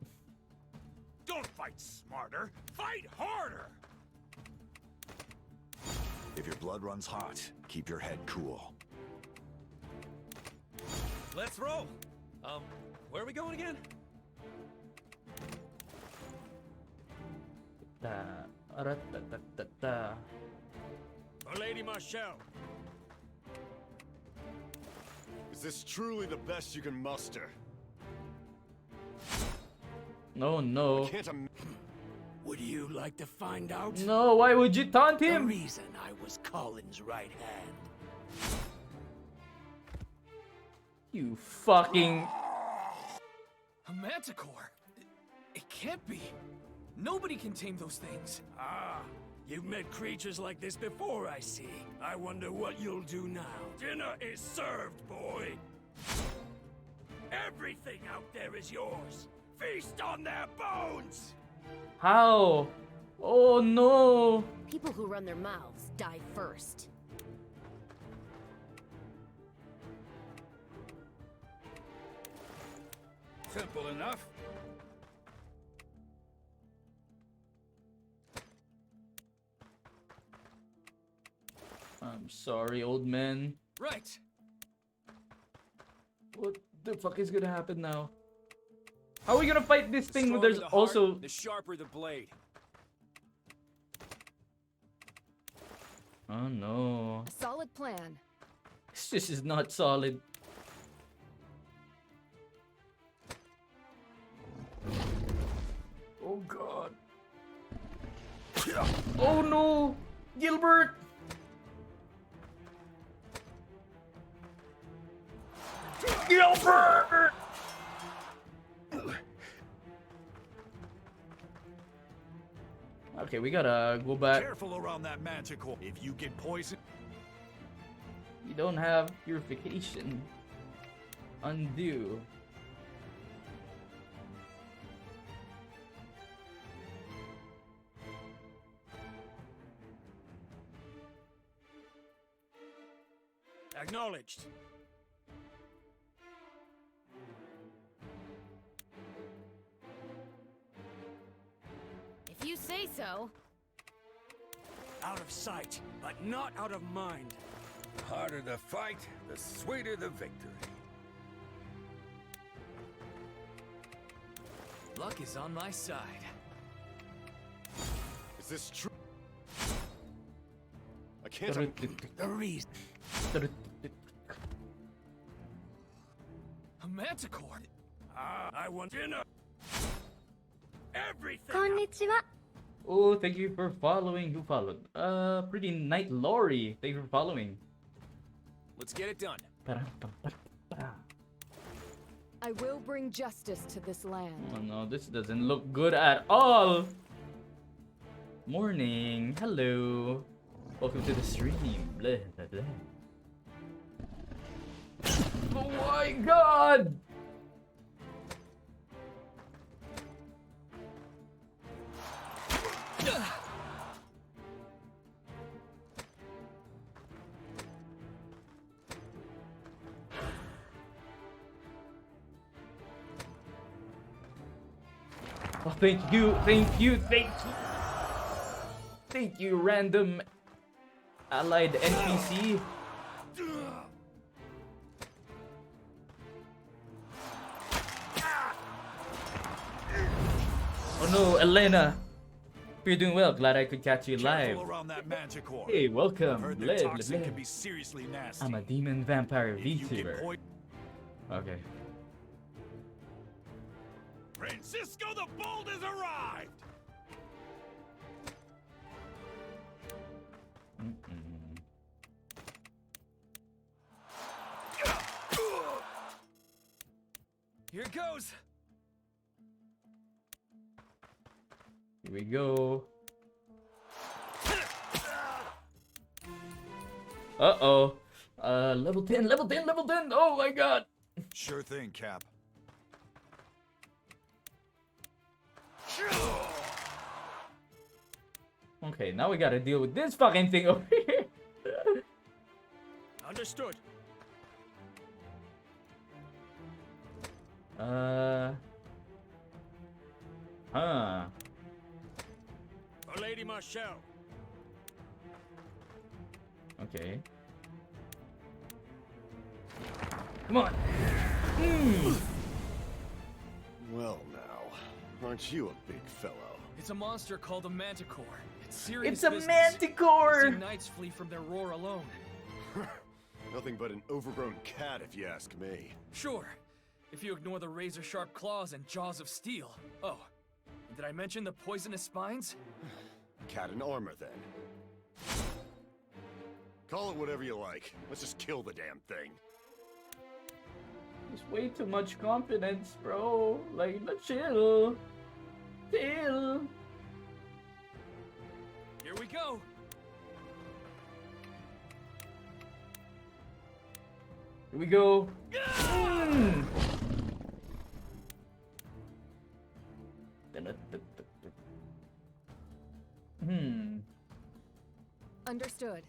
Don't fight smarter, fight harder. If your blood runs hot, keep your head cool. Let's roll. Where are we going again? For Lady Marshall. Is this truly the best you can muster? No, no. Would you like to find out? No, why would you taunt The him? reason I was Colin's right hand. You fucking... A manticore? It can't be. Nobody can tame those things. Ah, you've met creatures like this before, I see. I wonder what you'll do now. Dinner is served, boy. Everything out there is yours. Feast on their bones! How? Oh no! People who run their mouths die first. Simple enough. I'm sorry, old man. Right. What the fuck is gonna happen now? How are we gonna fight this thing when there's The heart, also... the sharper the blade. Oh no. A solid plan. This is not solid. Oh no! Gilbert! Gilbert! Okay, we gotta go back. Careful around that manticore. If you get poisoned. You don't have purification. Undo. Acknowledged. If you say so. Out of sight, but not out of mind. The harder the fight, the sweeter the victory. Luck is on my side. Is this true? I can't. The reason. A manticore. I want dinner. Everything. Konnichiwa. Oh, thank you for following. Who followed? Pretty Night Lori. Thank you for following. Let's get it done. I will bring justice to this land. Oh no, this doesn't look good at all. Morning. Hello. Welcome to the stream. Bleh, bleh, bleh. Oh my god! Oh, thank you, thank you, thank you. Thank you, random allied NPC. Oh no, Elena. You're doing well. Glad I could catch you live. Around that manticore. Hey, welcome. Heard Bleh, that bleh, toxin bleh. can be seriously nasty. I'm a Demon Vampire If you get VTuber. Okay. Francisco the Bold has arrived! Here it goes. Here we go. Uh-oh. Level 10, level 10, level 10. Oh my god. Sure thing, Cap. Okay, now we gotta deal with this fucking thing over here. Understood. Huh. For Lady Marshall. Okay. Come on. Mm. Well now, aren't you a big fellow? It's a monster called a manticore. It's serious It's a business. manticore! I've seen knights flee from their roar alone. Nothing but an overgrown cat, if you ask me. Sure, if you ignore the razor-sharp claws and jaws of steel. Oh, and did I mention the poisonous spines? Cat in armor, then. Call it whatever you like. Let's just kill the damn thing. There's way too much confidence, bro. Like, chill. Chill. Here we go. Here we go. Mm. Understood.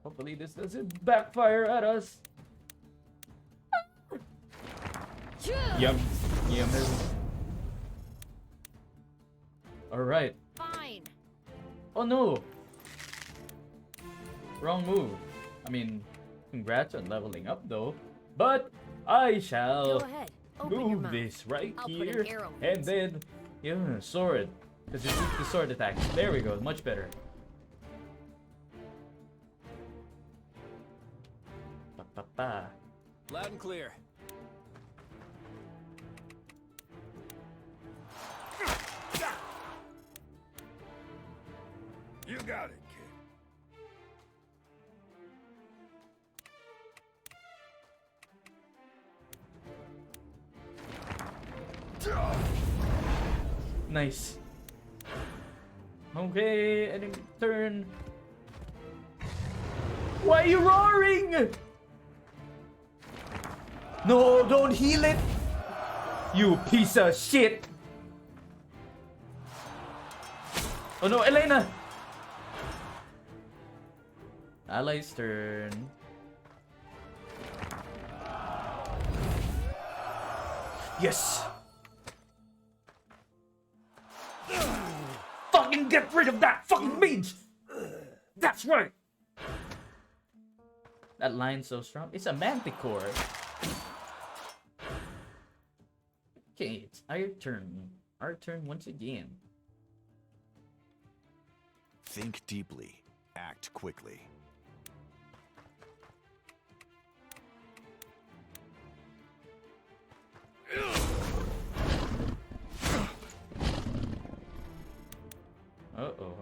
Hopefully this doesn't backfire at us. Yum. Yum. Alright. Fine. Oh no! Wrong move. I mean, congrats on leveling up though. But I shall Go ahead. Open your move mouth. this right I'll put an here. arrow in And it. then, yeah, sword. Because it's weak to sword attacks. There we go, much better. Ba-ba-ba. Loud and clear. You got it, kid. Nice. Okay, and turn. Why are you roaring? No, don't heal it. You piece of shit. Oh no, Elena. Ally's turn. Yes. Fucking get rid of that fucking mage. That's right. That line's so strong. It's a manticore. Okay, it's our turn. Our turn once again. Think deeply. Act quickly. Uh-oh.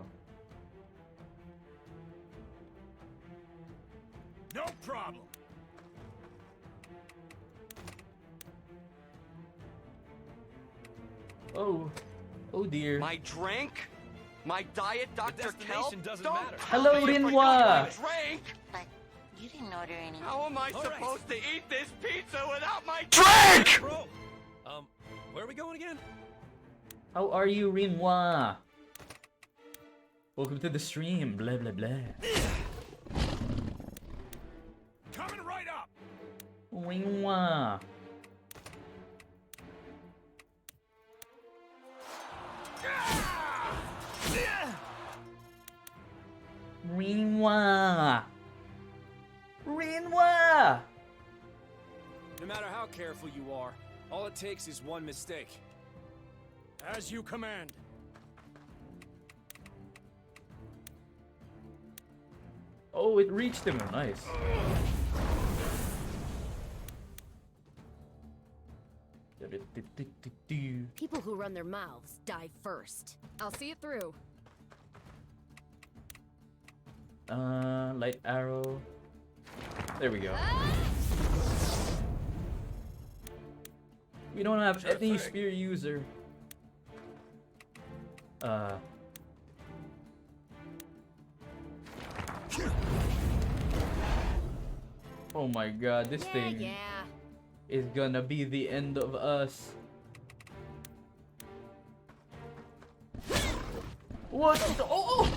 No problem. Oh. Oh dear. My drink? My diet, Dr. Kelp? Doesn't Don't matter. tell Hello, me you Rinwa. forgot my drink! But you didn't order anything. How am I All supposed to eat this pizza without my Drink! Bro, where are we going again? How are you, Rinwa? Welcome to the stream. Blah blah blah. Coming right up. Rinwa. Rinwa. Rinwa. No matter how careful you are, all it takes is one mistake. As you command. Oh, it reached him. Nice. People who run their mouths die first. I'll see it through. Light arrow. There we go. We don't have any spear user. Oh my god, this thing is gonna be the end of us. What? Oh!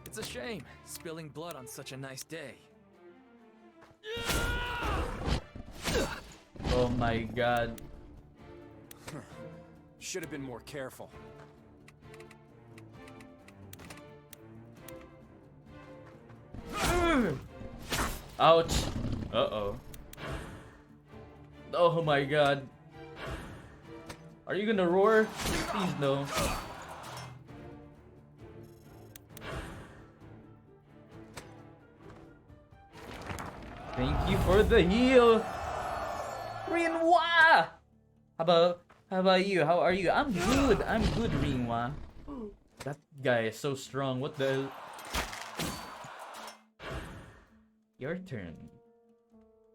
It's a shame, spilling blood on such a nice day. Oh my god. Should have been more careful. Ouch. Uh-oh. Oh my god. Are you gonna roar? Please no. Thank you for the heal. Rinwa! How about you? How are you? I'm good. I'm good, Rinwa. That guy is so strong. What the? Your turn.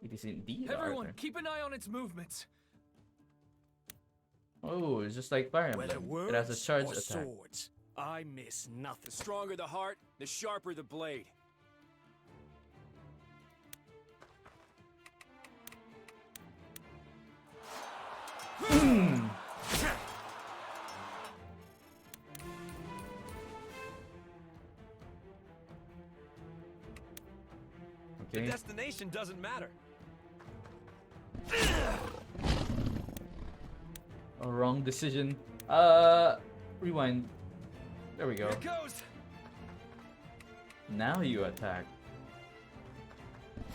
It is indeed our Everyone, turn. keep an eye on its movements. Oh, it's just like Fire Whether Emblem. It has a words charge or attack. swords, I miss nothing. The stronger the heart, the sharper the blade. The Okay. destination doesn't matter. Oh, wrong decision. Rewind. There we go. Here it goes. Now you attack.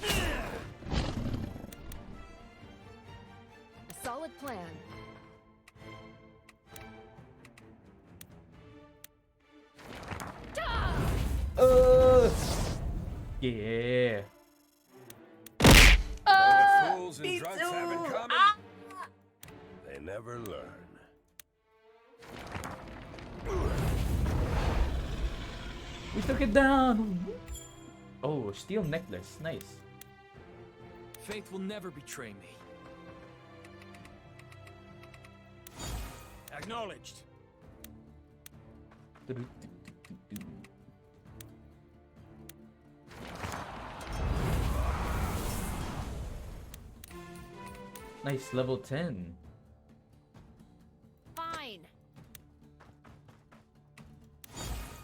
A solid plan. Yeah. What fools and drunks have in common? They never learn. We took it down! Oh, steel necklace. Nice. Faith will never betray me. Acknowledged. Nice, level 10. Fine.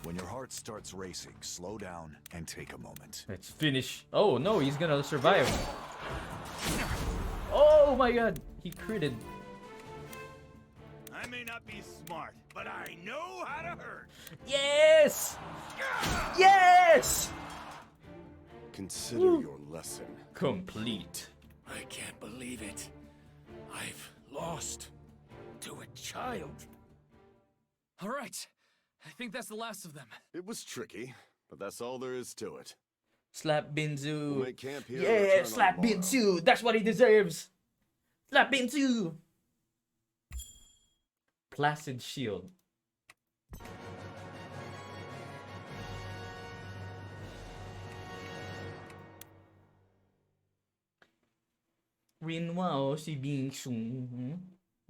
When your heart starts racing, slow down and take a moment. Let's finish. Oh no, he's gonna survive. Oh my god, he critted. I may not be smart, but I know how to hurt. Yes! Yes! Consider your lesson complete. I can't believe it. I've lost to a child. All right. I think that's the last of them. It was tricky, but that's all there is to it. Slap Binzu. We'll make camp here and Yeah, return on slap tomorrow. Binzu. That's what he deserves. Slap Binzu. Placid Shield. Rinwa o si Bingsu.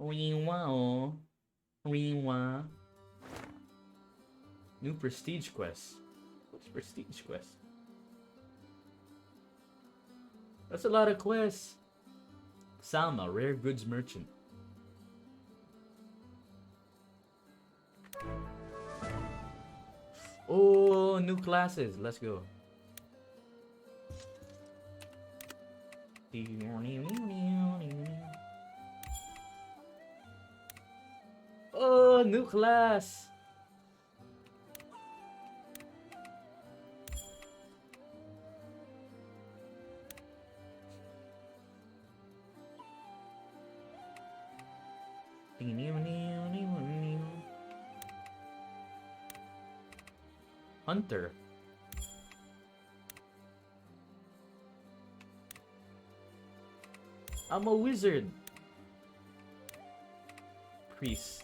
Rinwa o. Rinwa. New prestige quest. What's prestige quest? That's a lot of quests. Salma, rare goods merchant. Oh, new classes. Let's go. Oh, new class. Hunter. I'm a wizard. Priest.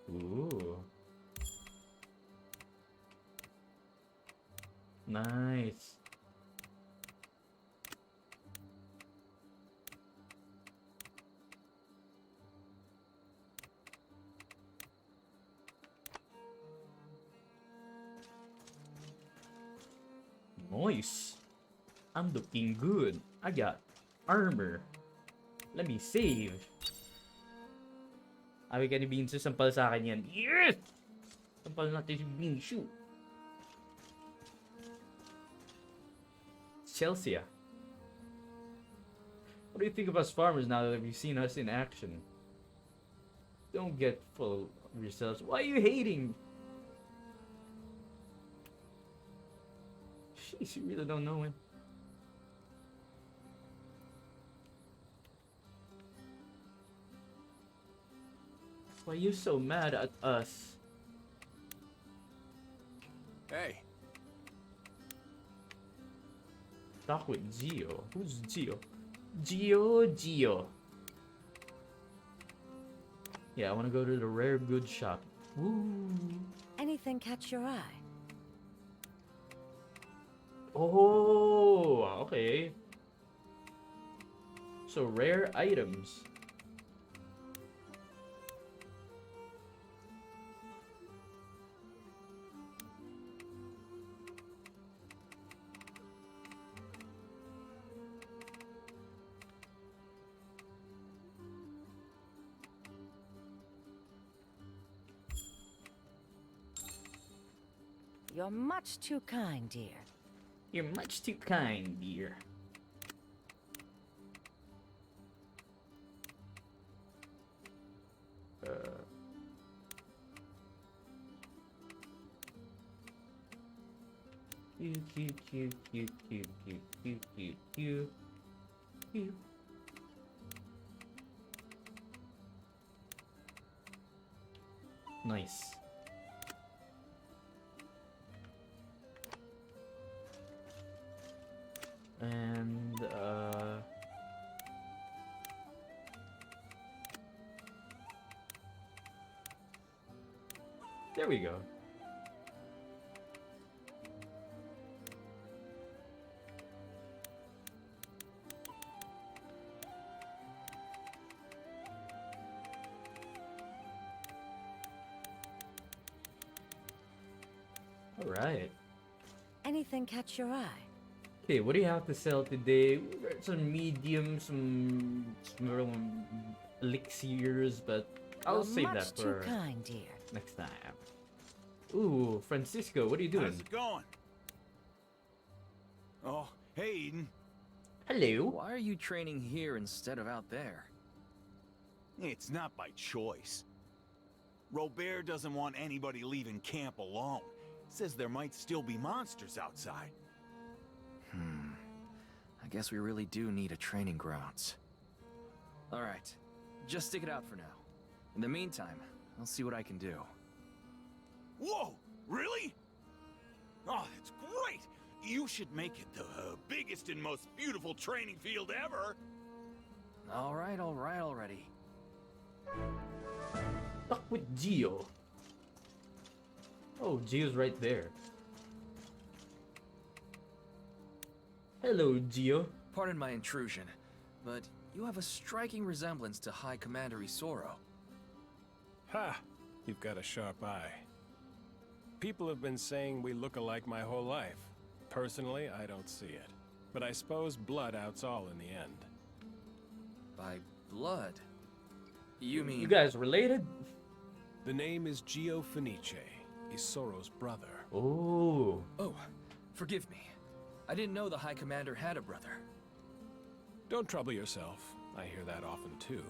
Ooh. Nice. Nice. I'm looking good. I got armor. Let me save. Abi ka ni Binsu, sampal sa akin yan. Yes! Sampal natin si Binsu. Chelsea. What do you think of us farmers now that you've seen us in action? Don't get full of yourselves. Why are you hating? Jeez, you really don't know him. Why are you so mad at us? Hey. Talk with Gio. Who's Gio? Gio. Yeah, I want to go to the rare goods shop. Woo. Anything catch your eye? Oh, okay. So rare items. You're much too kind, dear. You're much too kind, dear. Cute. Nice. And There we go. All right. Anything catch your eye? Okay, what do you have to sell today? We got some medium, some elixirs, but I'll You're save much that too for kind, dear. next time. Ooh, Francisco, what are you doing? How's it going? Oh, hey, Eden. Hello. Why are you training here instead of out there? It's not by choice. Robert doesn't want anybody leaving camp alone. Says there might still be monsters outside. I guess we really do need a training grounds. Alright, just stick it out for now. In the meantime, I'll see what I can do. Whoa! Really? Oh, that's great! You should make it the biggest and most beautiful training field ever! Alright already. Talk with Gio. Oh, Gio's right there. Hello, Gio. Pardon my intrusion, but you have a striking resemblance to High Commander Isoro. Ha! You've got a sharp eye. People have been saying we look alike my whole life. Personally, I don't see it. But I suppose blood outs all in the end. By blood? You mean... You guys related? The name is Gio Fenice, Isoro's brother. Oh. Oh, forgive me. I didn't know the High Commander had a brother. Don't trouble yourself. I hear that often too.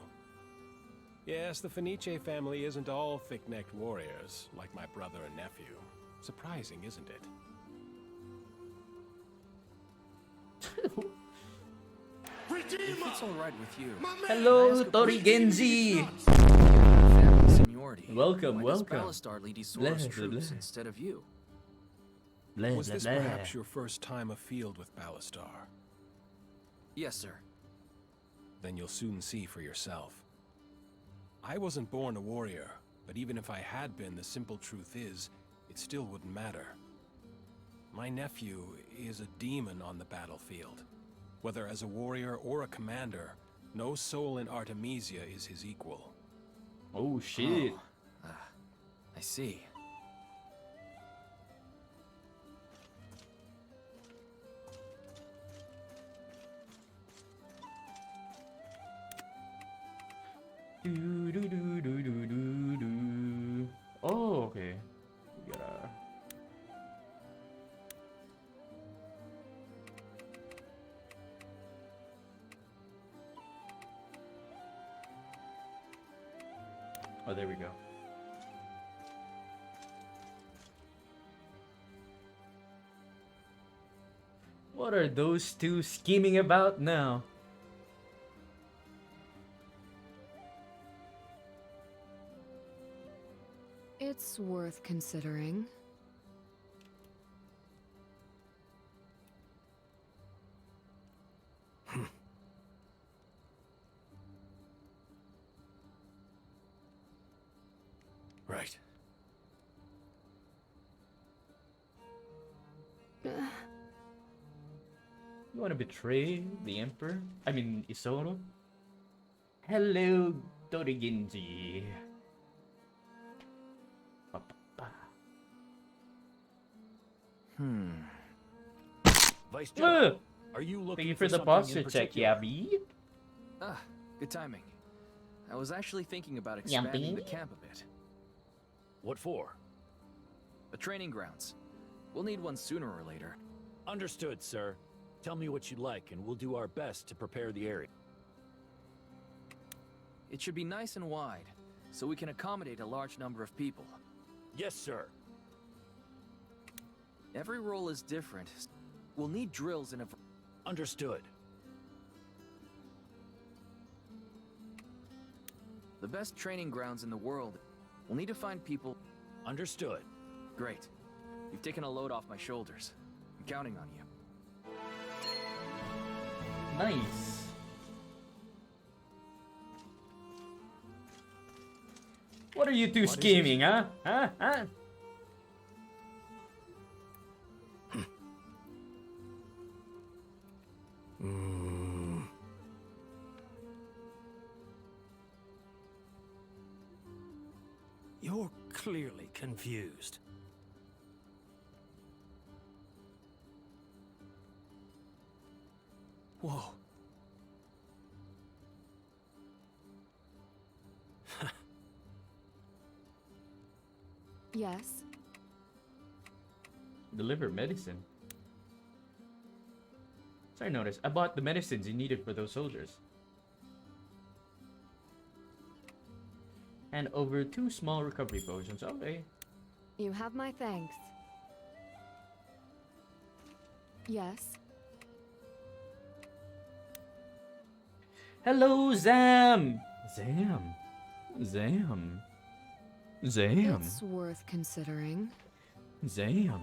Yes, the Fenice family isn't all thick-necked warriors, like my brother and nephew. Surprising, isn't it? If it's alright with you. Hello, Tori Genji. Seniority. Welcome, Why does welcome. Ballastar lead Isoro's Bleh, bleh, troops bleh. instead of you? Was this perhaps your first time afield with Ballastar? Yes, sir. Then you'll soon see for yourself. I wasn't born a warrior, but even if I had been, the simple truth is, it still wouldn't matter. My nephew is a demon on the battlefield. Whether as a warrior or a commander, no soul in Artemisia is his equal. Oh, shit. Oh, I see. Oh, okay. We gotta... Oh, there we go. What are those two scheming about now? It's worth considering. Right. You want to betray the Emperor? I mean, Isoro? Hello, Torigenji. Vice General, Ah! are you looking Thank you for the something posture in check, particular? Yabby. Ah, good timing. I was actually thinking about expanding the Yumpy. camp a bit. What for? A training grounds. We'll need one sooner or later. Understood, sir. Tell me what you'd like, and we'll do our best to prepare the area. It should be nice and wide, so we can accommodate a large number of people. Yes, sir. Every role is different. We'll need drills in a... Understood. The best training grounds in the world. We'll need to find people... Understood. Great. You've taken a load off my shoulders. I'm counting on you. Nice. What are you two scheming, huh? Huh? You're clearly confused. Whoa. Yes. Deliver medicine. So I noticed I bought the medicines you needed for those soldiers. And over 2 small recovery potions. Okay. You have my thanks. Yes. Hello, Zam! Zam. It's worth considering. Zam.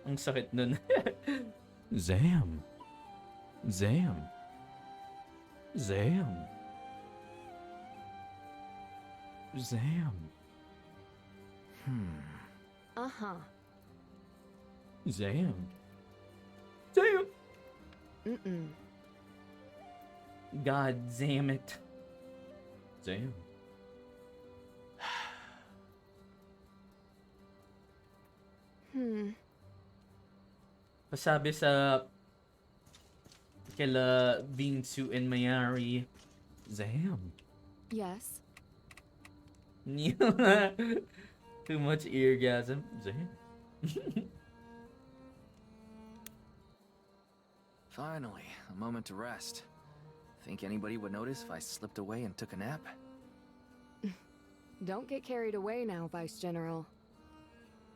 Ang sakit nun. Zam. Uh-huh. Zam. Mm-mm. God damn it. Zam. Pasabi sa kila Vinsu and Mayari. Zam. Yes. Too much eargasm. Zam. Finally, a moment to rest. Think anybody would notice if I slipped away and took a nap? Don't get carried away now, Vice General.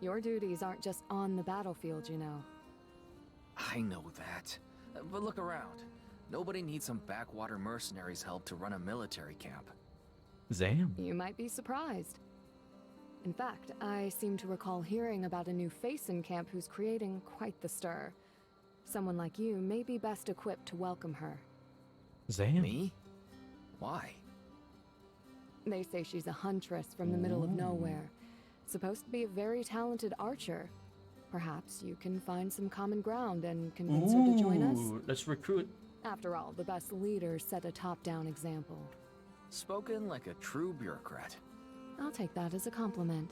Your duties aren't just on the battlefield, you know. I know that. But look around. Nobody needs some backwater mercenaries' help to run a military camp. Zam. You might be surprised. In fact, I seem to recall hearing about a new face in camp who's creating quite the stir. Someone like you may be best equipped to welcome her. Zam. Me? Why? They say she's a huntress from the middle of nowhere. Supposed to be a very talented archer. Perhaps you can find some common ground and convince her to join us? Let's recruit. After all, the best leaders set a top-down example. Spoken like a true bureaucrat. I'll take that as a compliment.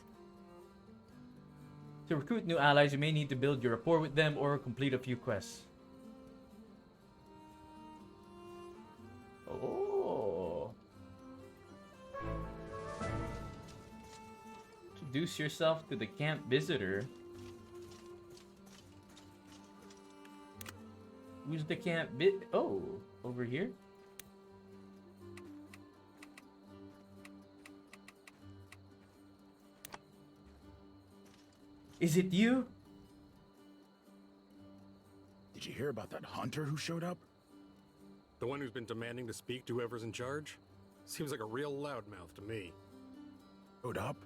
To recruit new allies, you may need to build your rapport with them or complete a few quests. Oh. Introduce yourself to the camp visitor. Who's the camp Oh, over here? Is it you? Did you hear about that hunter who showed up? The one who's been demanding to speak to whoever's in charge? Seems like a real loudmouth to me. Showed up?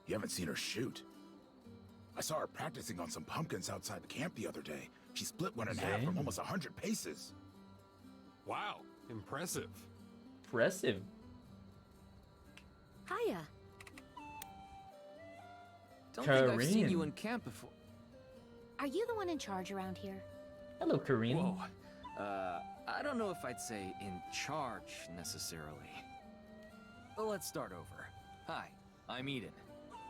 You haven't seen her shoot. I saw her practicing on some pumpkins outside the camp the other day. She split one in half from almost 100 paces. Wow, impressive. Impressive. Hiya. Don't think I've seen you in camp before. Are you the one in charge around here? Hello, Karine. Whoa. I don't know if I'd say in charge necessarily. But let's start over. Hi, I'm Eden.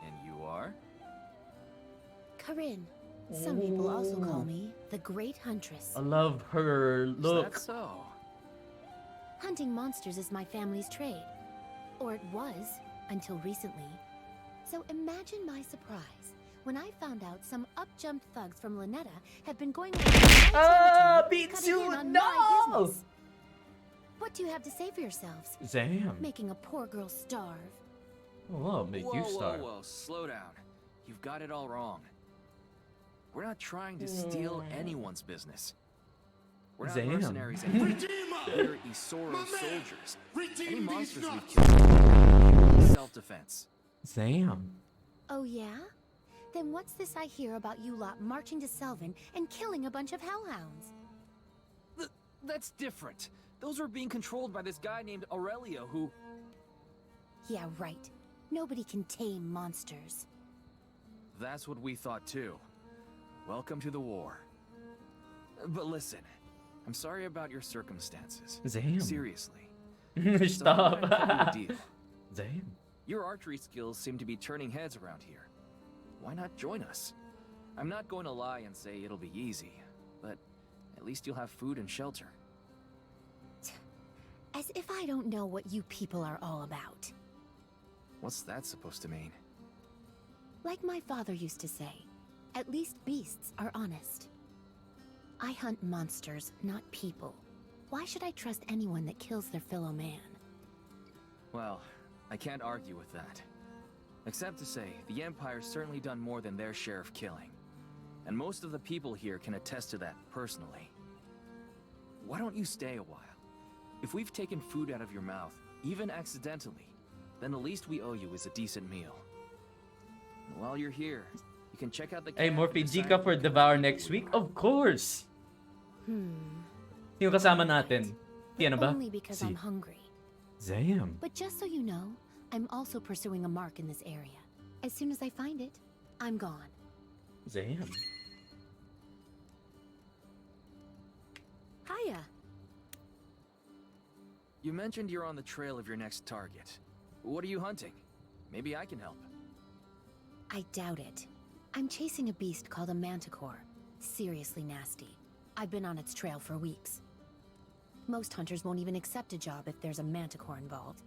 And you are? Corinne. Some people also call me the Great Huntress. I love her look. Is that so? Hunting monsters is my family's trade. Or it was, until recently. So imagine my surprise when I found out some up-jumped thugs from Lynetta had been going around my business. What do you have to say for yourselves? Zam. Making a poor girl starve. Oh, I'll make you starve. Whoa, slow down. You've got it all wrong. We're not trying to steal anyone's business. We're not mercenaries anymore. We're Isoro soldiers. Any monsters we've killed, self-defense. Zam. Oh yeah? Then what's this I hear about you lot marching to Selvin and killing a bunch of hellhounds? That's different. Those were being controlled by this guy named Aurelio who... Yeah, right. Nobody can tame monsters. That's what we thought too. Welcome to the war. But listen, I'm sorry about your circumstances. Damn. Seriously. Stop. So I have a deal. Damn. Your archery skills seem to be turning heads around here. Why not join us? I'm not going to lie and say it'll be easy, but at least you'll have food and shelter. As if I don't know what you people are all about. What's that supposed to mean? Like my father used to say, at least beasts are honest. I hunt monsters, not people. Why should I trust anyone that kills their fellow man? Well, I can't argue with that. Except to say, the Empire's certainly done more than their share of killing. And most of the people here can attest to that personally. Why don't you stay a while? If we've taken food out of your mouth, even accidentally, then the least we owe you is a decent meal. And while you're here, you can check out the... Hey, Morphy, G ka for Devour next week? Of course! Sino kasama natin? Tiana ba? Only because I'm hungry. Damn. But just so you know, I'm also pursuing a mark in this area. As soon as I find it, I'm gone. Damn. Hiya. You mentioned you're on the trail of your next target. What are you hunting? Maybe I can help. I doubt it. I'm chasing a beast called a manticore. Seriously nasty. I've been on its trail for weeks. Most hunters won't even accept a job if there's a manticore involved.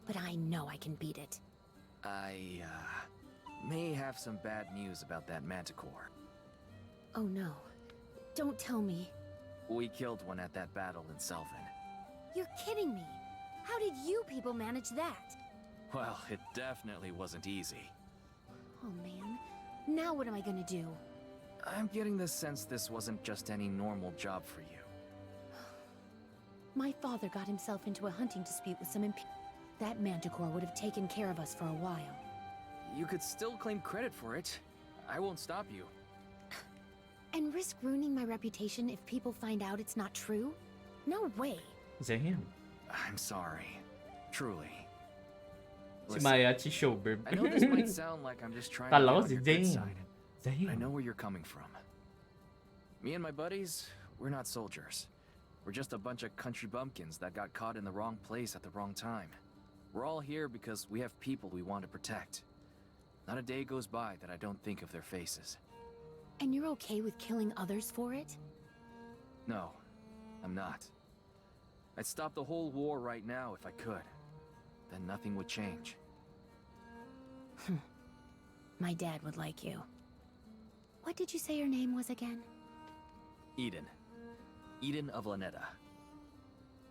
But I know I can beat it. I, may have some bad news about that manticore. Oh no. Don't tell me. We killed one at that battle in Selvin. You're kidding me. How did you people manage that? Well, it definitely wasn't easy. Oh man. Now what am I gonna do? I'm getting the sense this wasn't just any normal job for you. My father got himself into a hunting dispute with some That manticore would have taken care of us for a while. You could still claim credit for it. I won't stop you. And risk ruining my reputation if people find out it's not true? No way. Damn. I'm sorry. Truly. Si Maya, si Showbird. I know this might sound like I'm just trying to Kala get ko on si your good Damn. side. Damn. I know where you're coming from. Me and my buddies, we're not soldiers. We're just a bunch of country bumpkins that got caught in the wrong place at the wrong time. We're all here because we have people we want to protect. Not a day goes by that I don't think of their faces. And you're okay with killing others for it? No, I'm not. I'd stop the whole war right now if I could. Then nothing would change. My dad would like you. What did you say your name was again? Eden. Eden of Lanetta.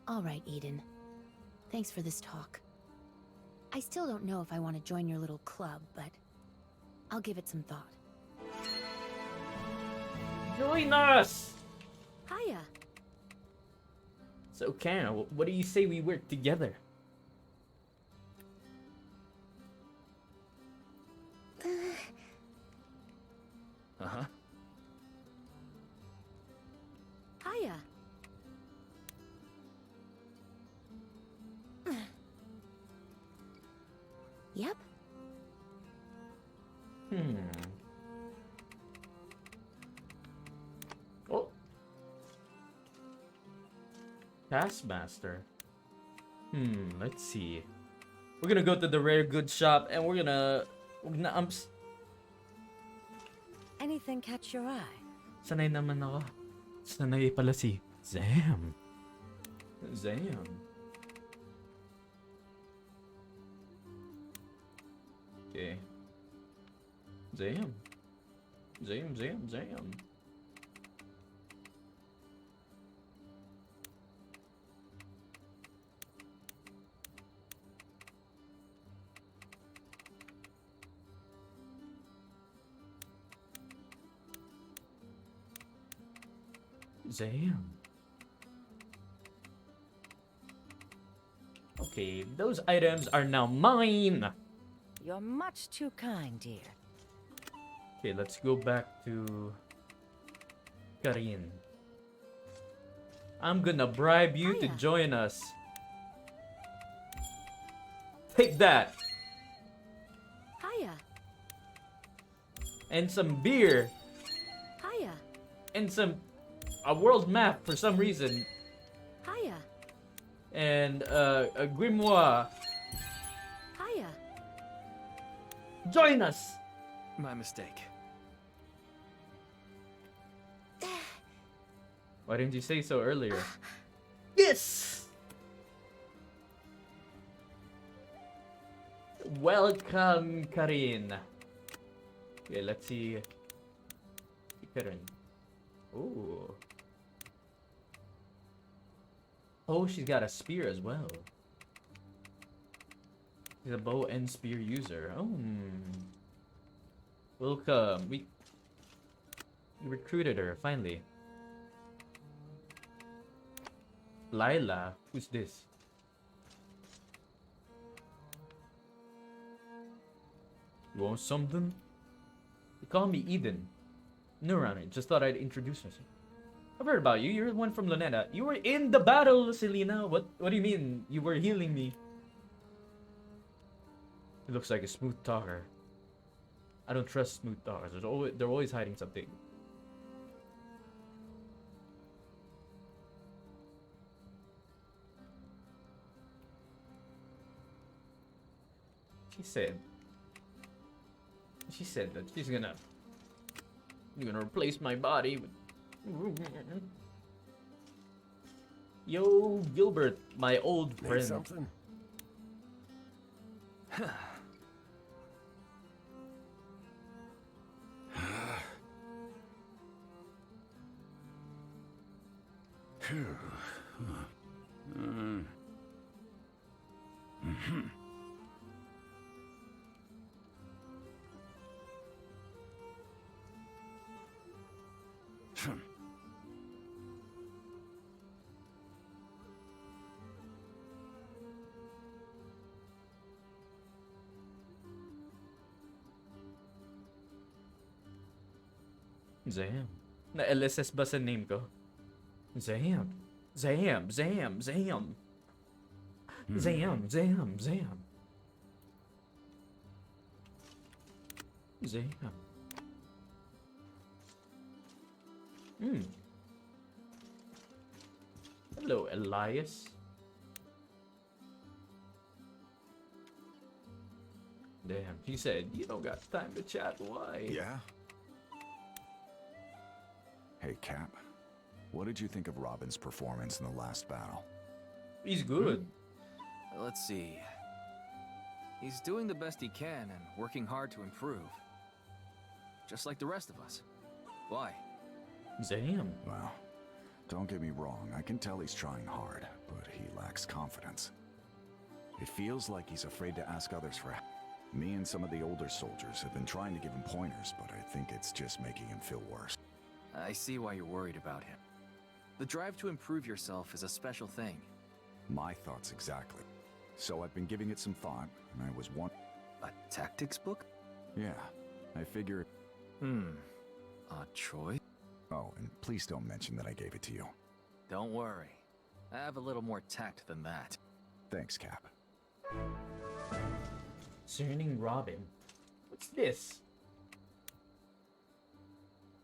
All right, Eden. Thanks for this talk. I still don't know if I want to join your little club, but I'll give it some thought. Join us! Hiya. So, Kana, what do you say we work together? Uh-huh. Hiya. Yep. Oh. Taskmaster. Let's see. We're gonna go to the rare goods shop and we're gonna Anything catch your eye? sanay naman ako. Sanay pala si Zam. Zam. Okay. Zam. Zam. Zam. Okay, those items are now mine. You're much too kind, dear. Okay, let's go back to Karin. I'm gonna bribe you to Hiya. join us. Take that. Hiya. And some beer. Hiya. And a world map for some reason. Hiya. And a grimoire. Hiya. Join us. My mistake. Why didn't you say so earlier? Yes. Welcome, Karin. Okay, let's see. Karin. Ooh. Oh, she's got a spear as well. She's a bow and spear user. Oh. Welcome. We recruited her finally. Lila, who's this? You want something? They call me Eden. New around it. Just thought I'd introduce myself. I've heard about you. You're the one from Luneta. You were in the battle, Selena. What do you mean? You were healing me. He looks like a smooth talker. I don't trust smooth talkers. They're always hiding something. She said that she's gonna replace my body with... Yo, Gilbert, my old Need friend. something? Zam. Na-LSS ba sa name ko? Zam. Zam. Zam. Zam. Zam. Zam. Zam. Zam. Hello, Elias. Damn, he said, you don't got time to chat, why? Yeah? Hey, Cap. What did you think of Robin's performance in the last battle? He's good. Let's see. He's doing the best he can and working hard to improve. Just like the rest of us. Why? Damn. Well, don't get me wrong. I can tell he's trying hard, but he lacks confidence. It feels like he's afraid to ask others for help. Me and some of the older soldiers have been trying to give him pointers, but I think it's just making him feel worse. I see why you're worried about him. The drive to improve yourself is a special thing. My thoughts exactly. So I've been giving it some thought, and I was A tactics book? Yeah, I figured... Odd choice. Oh, and please don't mention that I gave it to you. Don't worry. I have a little more tact than that. Thanks, Cap. Concerning Robin. What's this?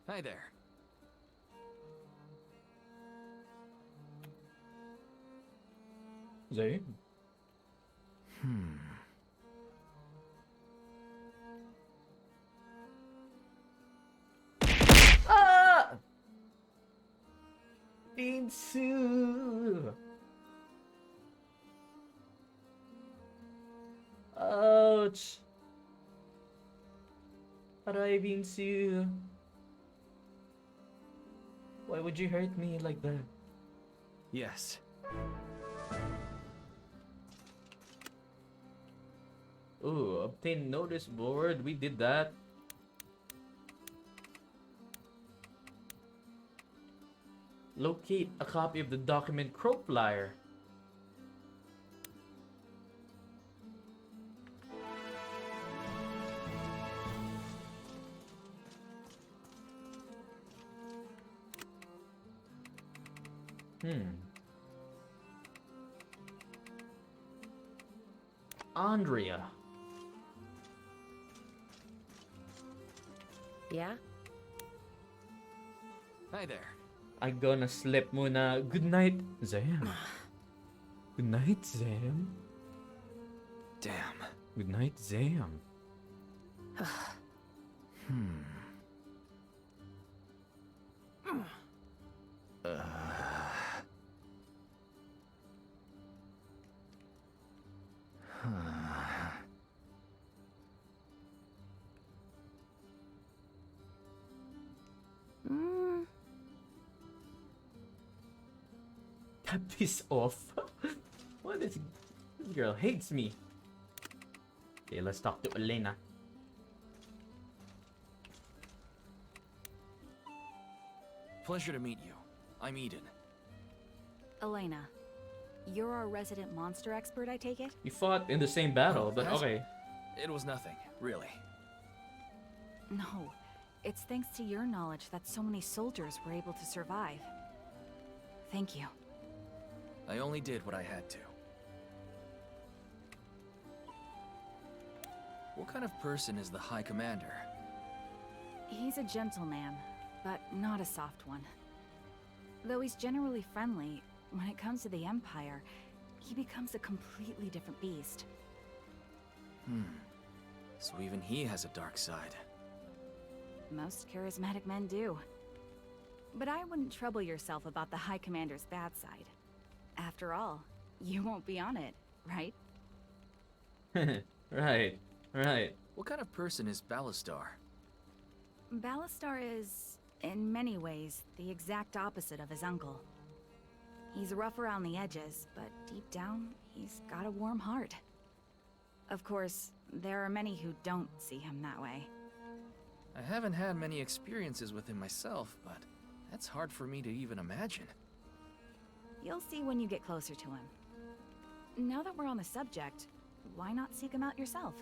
Hi there. Zay? Ah! Binsu! Ouch! Aray, Binsu. Why would you hurt me like that? Yes. Ooh, obtain notice board. We did that. Locate a copy of the document Crow Flyer. Andrea. Yeah? Hi there. I'm gonna sleep muna. Good night, Zam. Good night, Zam. Damn. Good night, Zam. Piss off. What is... This girl hates me. Okay, let's talk to Elena. Pleasure to meet you. I'm Eden. Elena, you're our resident monster expert, I take it? We fought in the same battle, Oh, but that? okay. It was nothing, really. No, it's thanks to your knowledge that so many soldiers were able to survive. Thank you. I only did what I had to. What kind of person is the High Commander? He's a gentleman, but not a soft one. Though he's generally friendly, when it comes to the Empire, he becomes a completely different beast. So even he has a dark side. Most charismatic men do. But I wouldn't trouble yourself about the High Commander's bad side. After all, you won't be on it, right? Right. What kind of person is Ballastar? Ballastar is, in many ways, the exact opposite of his uncle. He's rough around the edges, but deep down, he's got a warm heart. Of course, there are many who don't see him that way. I haven't had many experiences with him myself, but that's hard for me to even imagine. You'll see when you get closer to him. Now that we're on the subject, why not seek him out yourself?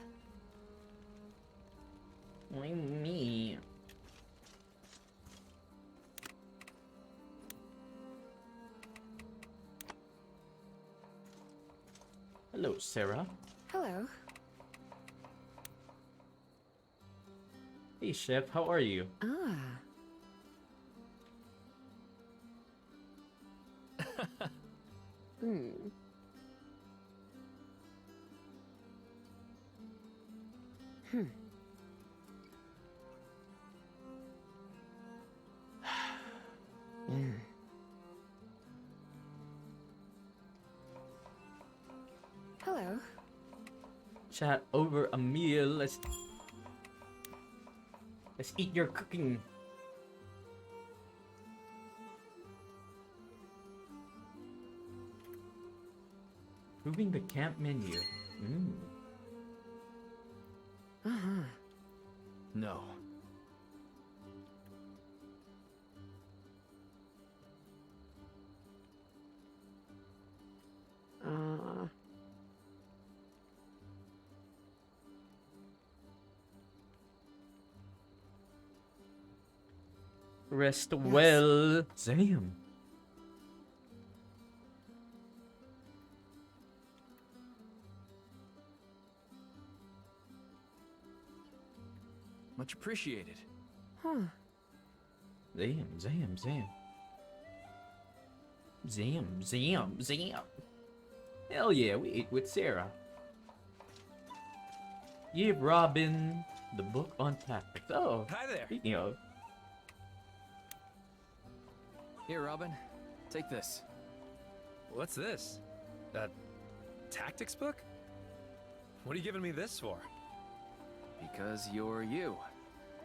Why me? Hello, Sarah. Hello. Hey, Chef, how are you? Hello. Chat over a meal. Let's eat your cooking. Moving the camp menu. No. Rest well. Damn. Much appreciated. Damn. Hell yeah, we ate with Sarah. Give Robin the book on tactics. Oh, Hi there. Speaking of. Here, Robin. Take this. What's this? A tactics book? What are you giving me this for? Because you're you.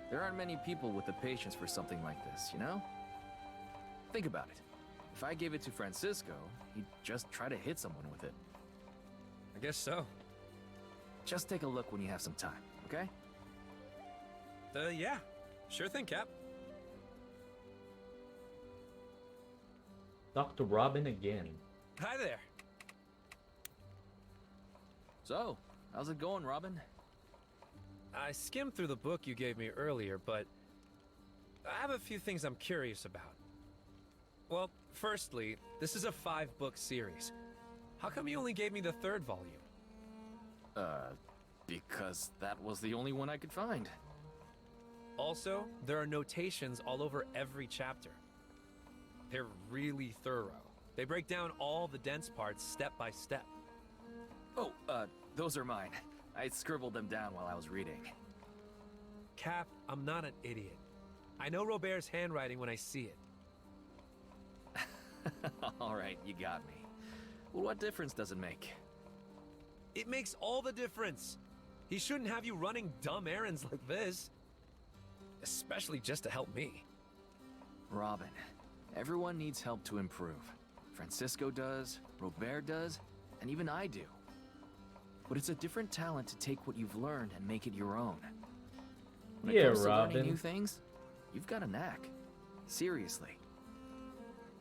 There aren't many people with the patience for something like this, you know? Think about it. If I gave it to Francisco, he'd just try to hit someone with it. I guess so. Just take a look when you have some time, okay? Yeah. Sure thing, Cap. Dr. Robin again. Hi there. So, how's it going, Robin? I skimmed through the book you gave me earlier, but I have a few things I'm curious about. Well, Firstly, this is a 5-book series. How come you only gave me the 3rd volume? Because that was the only one I could find. Also, there are notations all over every chapter. They're really thorough. They break down all the dense parts step by step. Oh, those are mine. I scribbled them down while I was reading. Cap, I'm not an idiot. I know Robert's handwriting when I see it. Alright, you got me. Well, what difference does it make? It makes all the difference. He shouldn't have you running dumb errands like this. Especially just to help me. Robin, everyone needs help to improve. Francisco does, Robert does, and even I do. But it's a different talent to take what you've learned and make it your own. When it comes to learning new things, you've got a knack. Seriously.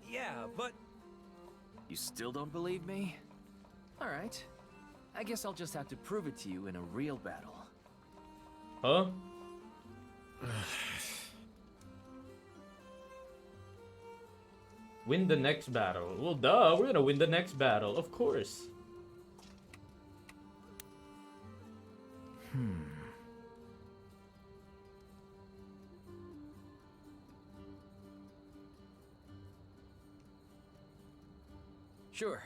Yeah, but... You still don't believe me? Alright. I guess I'll just have to prove it to you in a real battle. Huh? Win the next battle. Well, duh, we're gonna win the next battle, of course. Sure.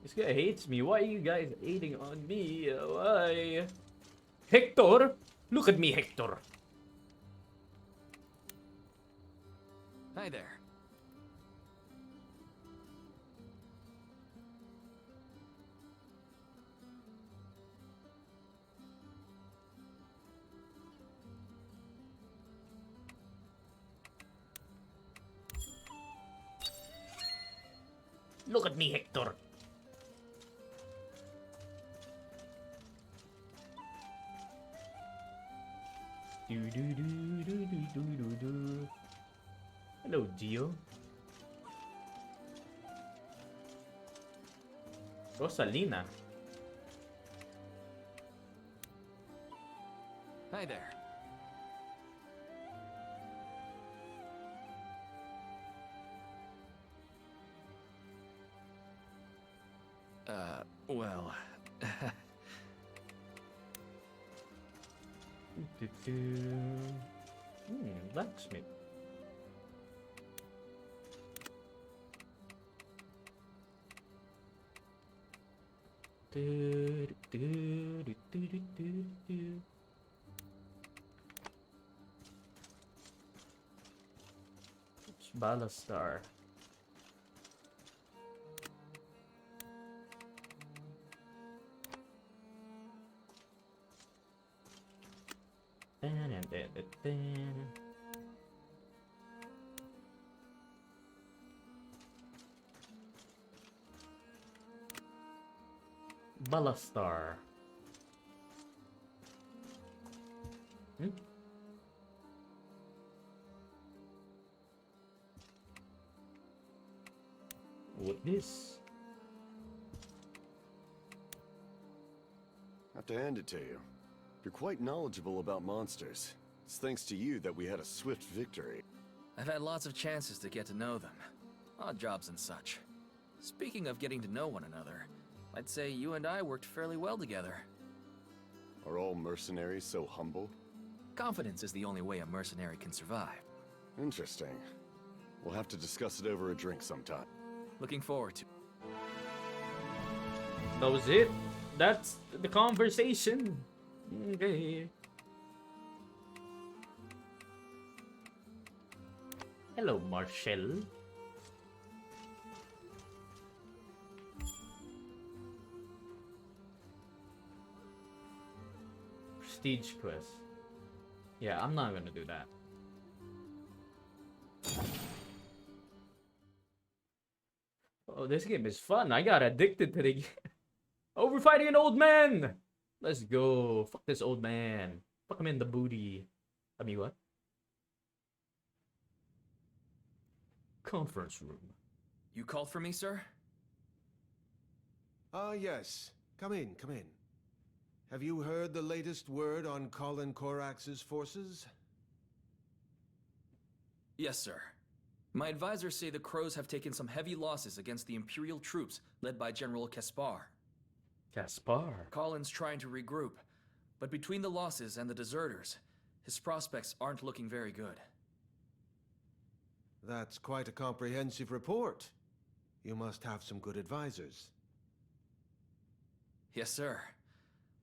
This guy hates me. Why are you guys hating on me? Why? Hector? Look at me, Hector. Hi there. Look at me, Hector. Do do do do do do do do. Hello, Gio. Rosalina. Hi there. Well... Blacksmith. Balastar. Balastar. What this? I have to hand it to you. You're quite knowledgeable about monsters. It's thanks to you that we had a swift victory. I've had lots of chances to get to know them. Odd jobs and such. Speaking of getting to know one another, I'd say you and I worked fairly well together. Are all mercenaries so humble? Confidence is the only way a mercenary can survive. Interesting. We'll have to discuss it over a drink sometime. Looking forward to. That was it. That's the conversation. Okay. Hello, Marshall. Prestige quest. Yeah, I'm not gonna do that. Oh, this game is fun. I got addicted to the game. Oh, we're fighting an old man! Let's go. Fuck this old man. Fuck him in the booty. I mean, what? Conference room. You called for me, sir? Ah, yes. Come in, come in. Have you heard the latest word on Colin Corax's forces? Yes, sir. My advisors say the Crows have taken some heavy losses against the Imperial troops led by General Caspar. Caspar? Colin's trying to regroup, but between the losses and the deserters, his prospects aren't looking very good. That's quite a comprehensive report. You must have some good advisors. Yes, sir.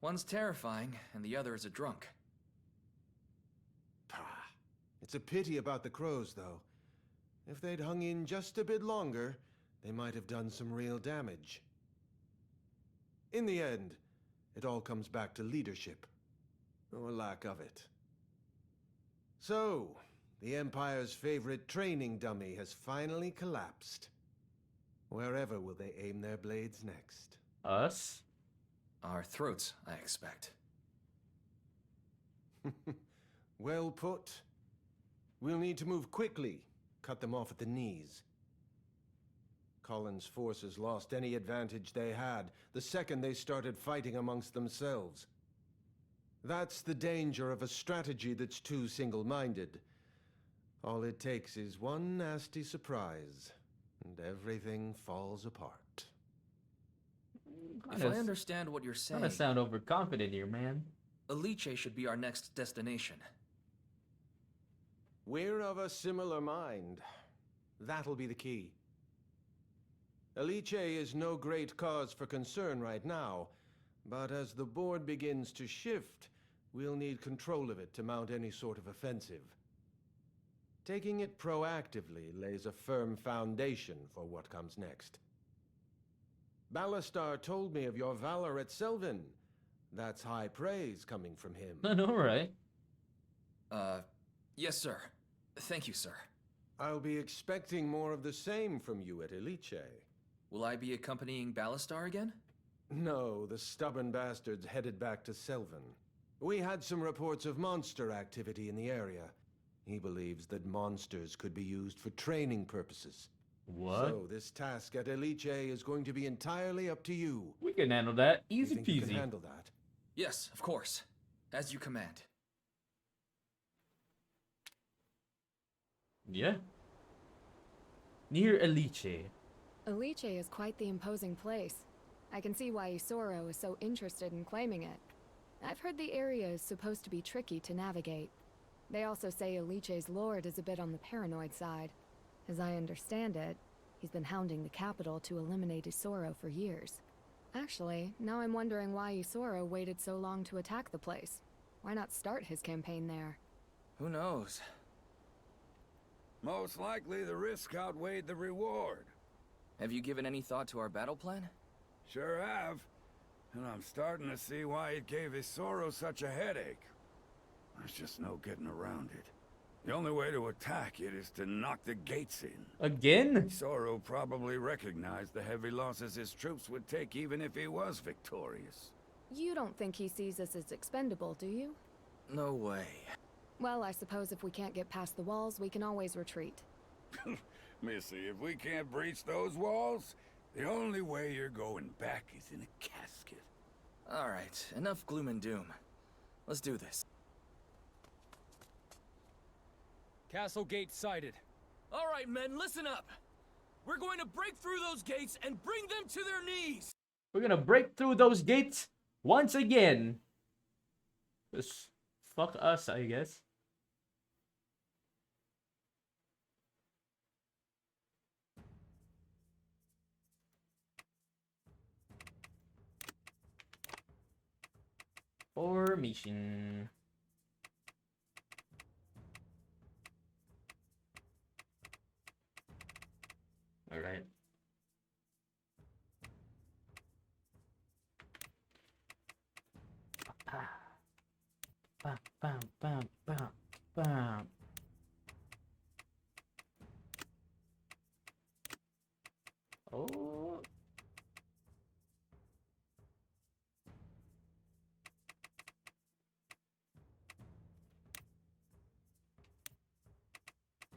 One's terrifying, and the other is a drunk. It's a pity about the Crows, though. If they'd hung in just a bit longer, they might have done some real damage. In the end, it all comes back to leadership. Or lack of it. So, the Empire's favorite training dummy has finally collapsed. Wherever will they aim their blades next? Us? Our throats, I expect. Well put. We'll need to move quickly. Cut them off at the knees. Colin's forces lost any advantage they had the second they started fighting amongst themselves. That's the danger of a strategy that's too single-minded. All it takes is one nasty surprise, and everything falls apart. If I understand what you're saying... Kinda sound overconfident here, man. Elite should be our next destination. We're of a similar mind. That'll be the key. Elite is no great cause for concern right now, but as the board begins to shift, we'll need control of it to mount any sort of offensive. Taking it proactively lays a firm foundation for what comes next. Ballastar told me of your valor at Selvin. That's high praise coming from him. I know, right? Yes, sir. Thank you, sir. I'll be expecting more of the same from you at Elite. Will I be accompanying Ballastar again? No, the stubborn bastard's headed back to Selvin. We had some reports of monster activity in the area. He believes that monsters could be used for training purposes. What? So this task at Elite is going to be entirely up to you. We can handle that. Easy You think you peasy. can handle that? Yes, of course. As you command. Yeah. Near Elite. Elite is quite the imposing place. I can see why Isoro is so interested in claiming it. I've heard the area is supposed to be tricky to navigate. They also say Elite's lord is a bit on the paranoid side. As I understand it, he's been hounding the capital to eliminate Isoro for years. Actually, now I'm wondering why Isoro waited so long to attack the place. Why not start his campaign there? Who knows? Most likely the risk outweighed the reward. Have you given any thought to our battle plan? Sure have. And I'm starting to see why it gave Isoro such a headache. There's just no getting around it. The only way to attack it is to knock the gates in. Again? Isoro probably recognized the heavy losses his troops would take even if he was victorious. You don't think he sees us as expendable, do you? No way. Well, I suppose if we can't get past the walls, we can always retreat. Missy, if we can't breach those walls, the only way you're going back is in a casket. Alright, enough gloom and doom. Let's do this. Castle gate sighted. Alright, men, listen up! We're going to break through those gates and bring them to their knees! We're gonna break through those gates once again. Just fuck us, I guess. Formation. All right. Bam, bam, bam, bam, bam. Oh.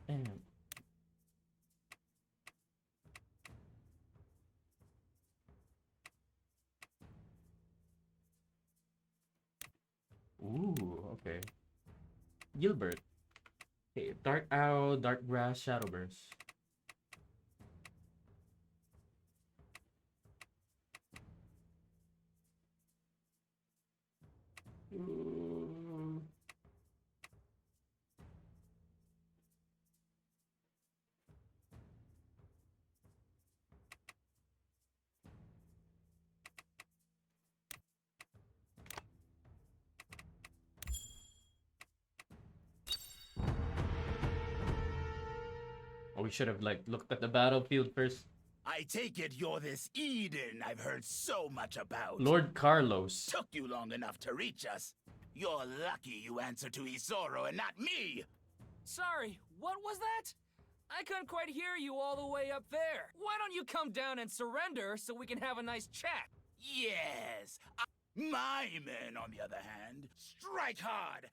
Bam. Ooh, okay. Gilbert. Okay, Dark Arrow, Dark Grass, Shadowburst. we should have like looked at the battlefield first. I take it you're this Eden I've heard so much about. Lord Carlos. Took you long enough to reach us. You're lucky you answer to Isoro and not me. Sorry, what was that? I couldn't quite hear you all the way up there. Why don't you come down and surrender so we can have a nice chat? Yes. My men, on the other hand, strike hard.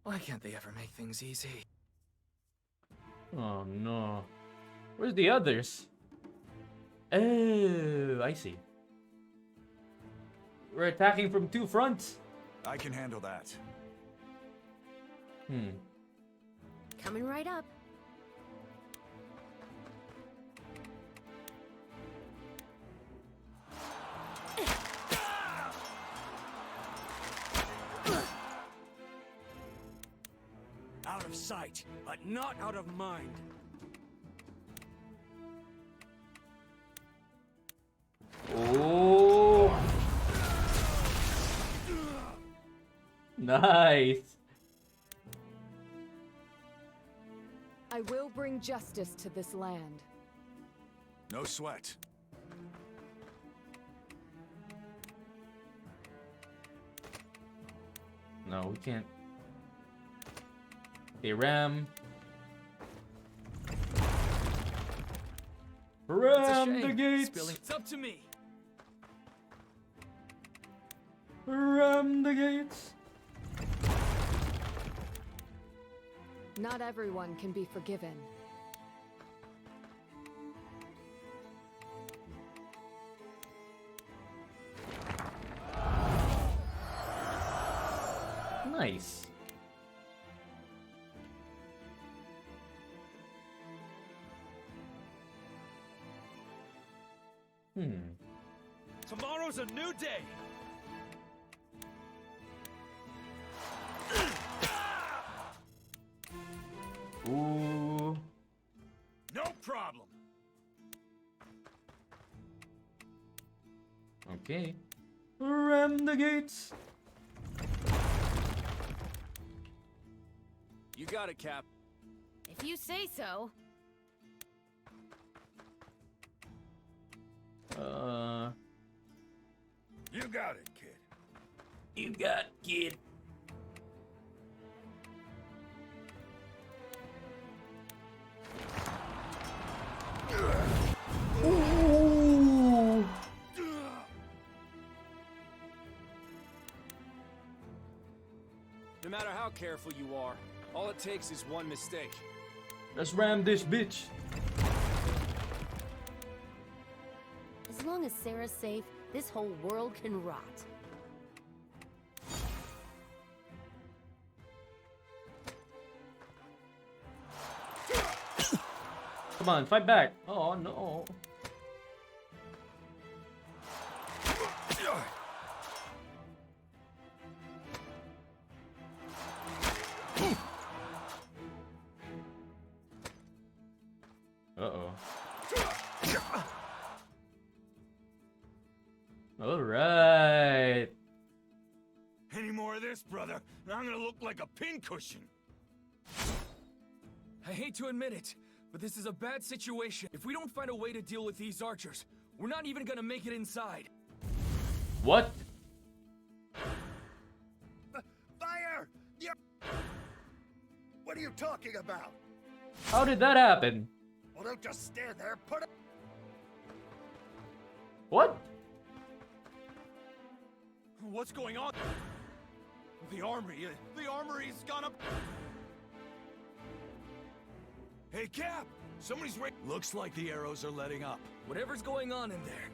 Why can't they ever make things easy? Oh no. Where's the others? Oh, I see. We're attacking from two fronts. I can handle that. Coming right up. Out of sight, but not out of mind. Oh. Nice. I will bring justice to this land. No sweat. No, we can't. Okay, ram. Ram the gates. It's up to me. Ram the gates. Not everyone can be forgiven. Nice. Tomorrow's a new day. Ooh. No problem. Okay. Ram the gates. You got it, Cap. If you say so. You got it, kid. You got it, kid. Ooh. No matter how careful you are, all it takes is one mistake. Let's ram this bitch. As long as Sarah's safe, this whole world can rot. Come on, fight back. Oh no. Uh-oh. All right. Any more of this, brother, and I'm gonna look like a pincushion. I hate to admit it, but this is a bad situation. If we don't find a way to deal with these archers, we're not even gonna make it inside. What? Fire! What are you talking about? How did that happen? Well, don't just stand there. Put it. What? What's going on? The armory's gone up. Hey, Cap! Somebody's right. Looks like the arrows are letting up. Whatever's going on in there.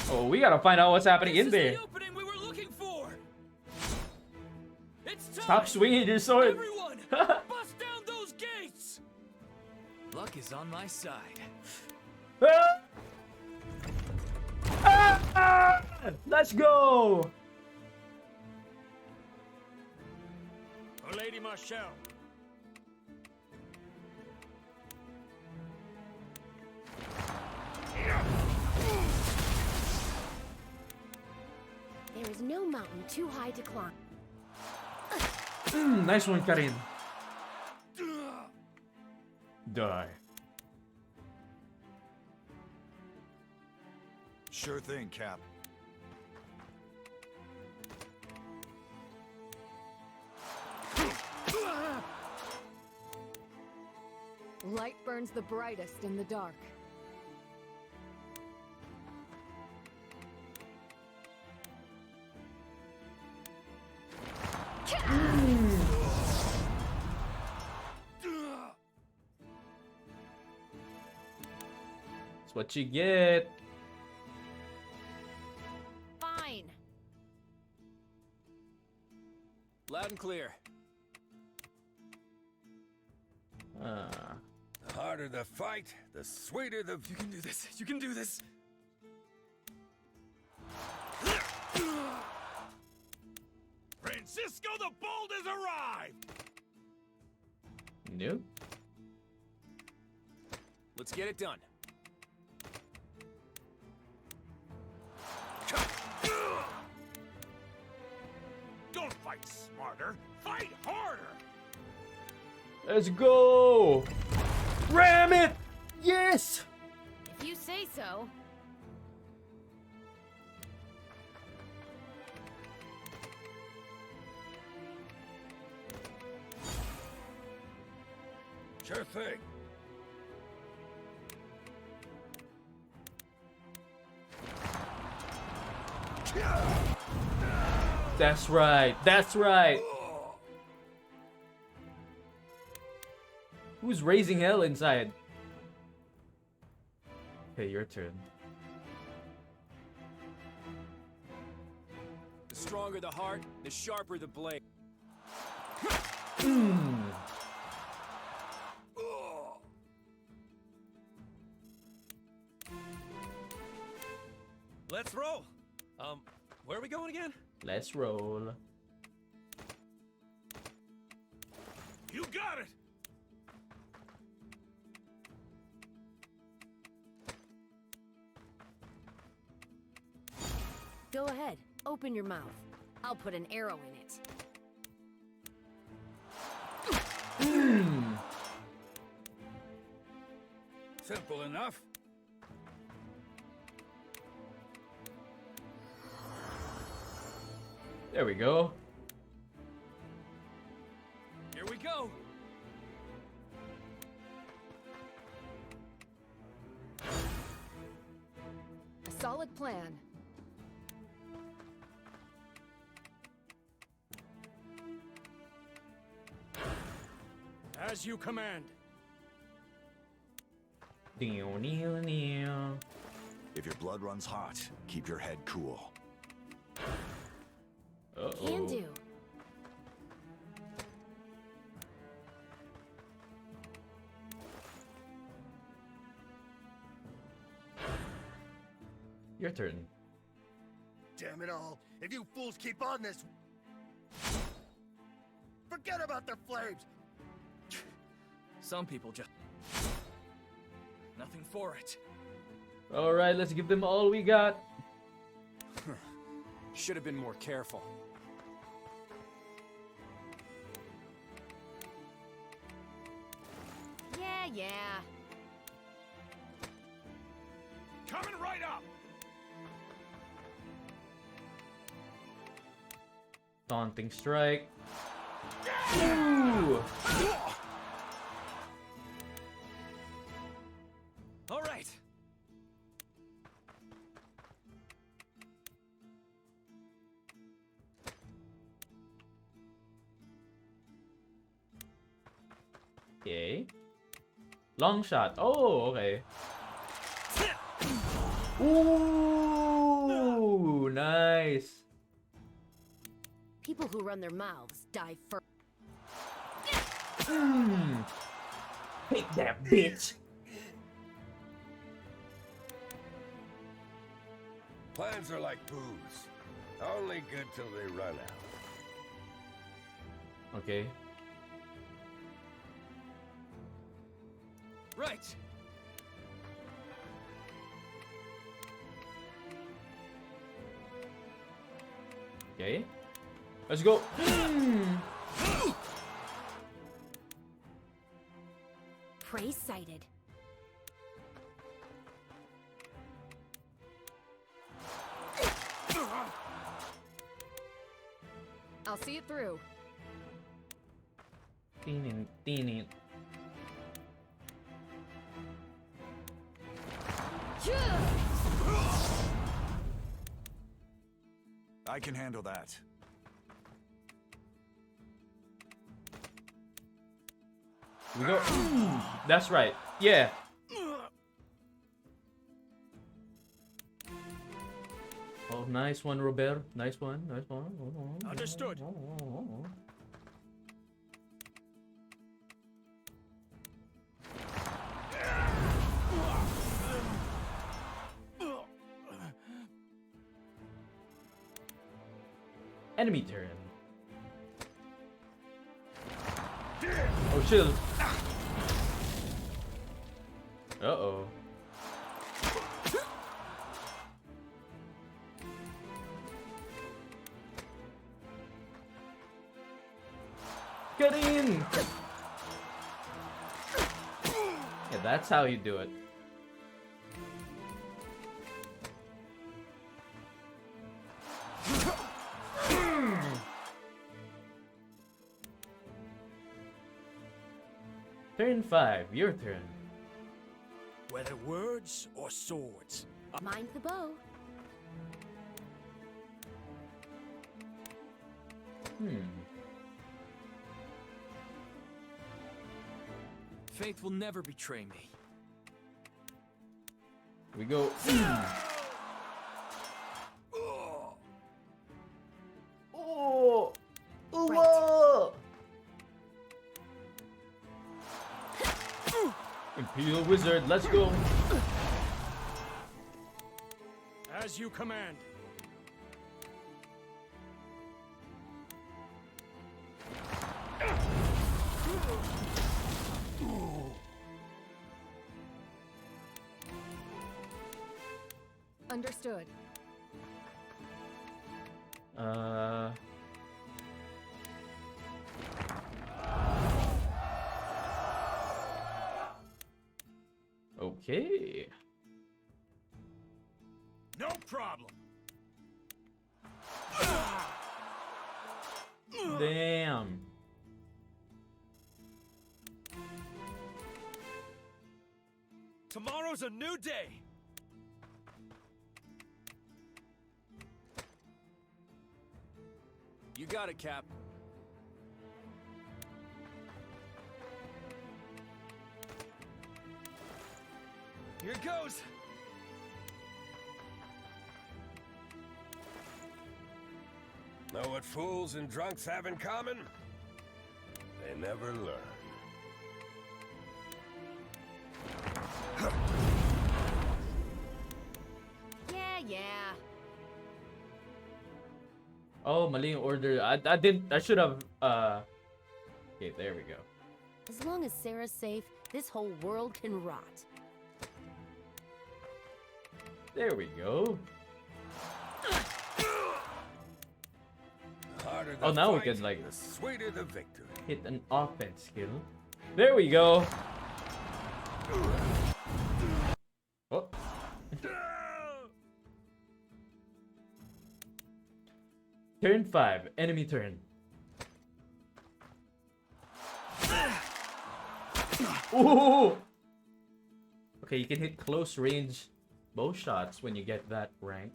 Oh, we gotta find out what's happening in This there. is the opening we were looking for. It's time. Stop swinging your sword. Everyone, bust down those gates. Luck is on my side. Let's go. Oh, Lady Marshall. There is no mountain too high to climb. Nice one, Karin. Die. Sure thing, Cap. Light burns the brightest in the dark. That's what you get. Fine. Loud and clear. The harder the fight, the sweeter the... You can do this. You can do this. Francisco the Bold has arrived! Nope. Let's get it done. Don't fight smarter, fight harder! Let's go! Ram it! Yes! If you say so. Sure thing. That's right. That's right. Who's raising hell inside? Okay, your turn. The stronger the heart, the sharper the blade. Let's roll. Where are we going again? Let's roll. You got it! Go ahead. Open your mouth. I'll put an arrow in it. Simple enough. There we go. Here we go. A solid plan. As you command. If your blood runs hot, keep your head cool. Can do. Your turn. Damn it all. If you fools keep on this... Forget about the flames! Some people just... Nothing for it. Alright, let's give them all we got. Should have been more careful. Yeah. Coming right up! Taunting strike. Ooh. All right. Okay. Long shot. Oh, okay. Ooh, nice. People who run their mouths die first. Take that, bitch. Plans are like booze. Only good till they run out. Okay. Right. Okay. Let's go. Pray I'll see it through. Teeny. I can handle that. We go. That's right. Yeah. Oh, nice one, Robert. Nice one. Understood. Enemy turn. Oh, chill. Uh-oh. Get in! Yeah, that's how you do it. Turn 5, your turn. Whether words or swords. Mind the bow. Faith will never betray me. We go. Oh! Whoa! Imperial Wizard, let's go. As you command. Understood. Okay. No problem. Damn. Tomorrow's a new day. You got it, Cap. Here goes. Know what fools and drunks have in common? They never learn. Yeah. Oh, mali yung order. I should have okay, there we go. As long as Sarah's safe, this whole world can rot. There we go. Oh, now we can like the sweeter the victory. hit an offense skill. There we go. Oh. Turn 5, enemy turn. Ooh! Okay, you can hit close range bow shots when you get that rank.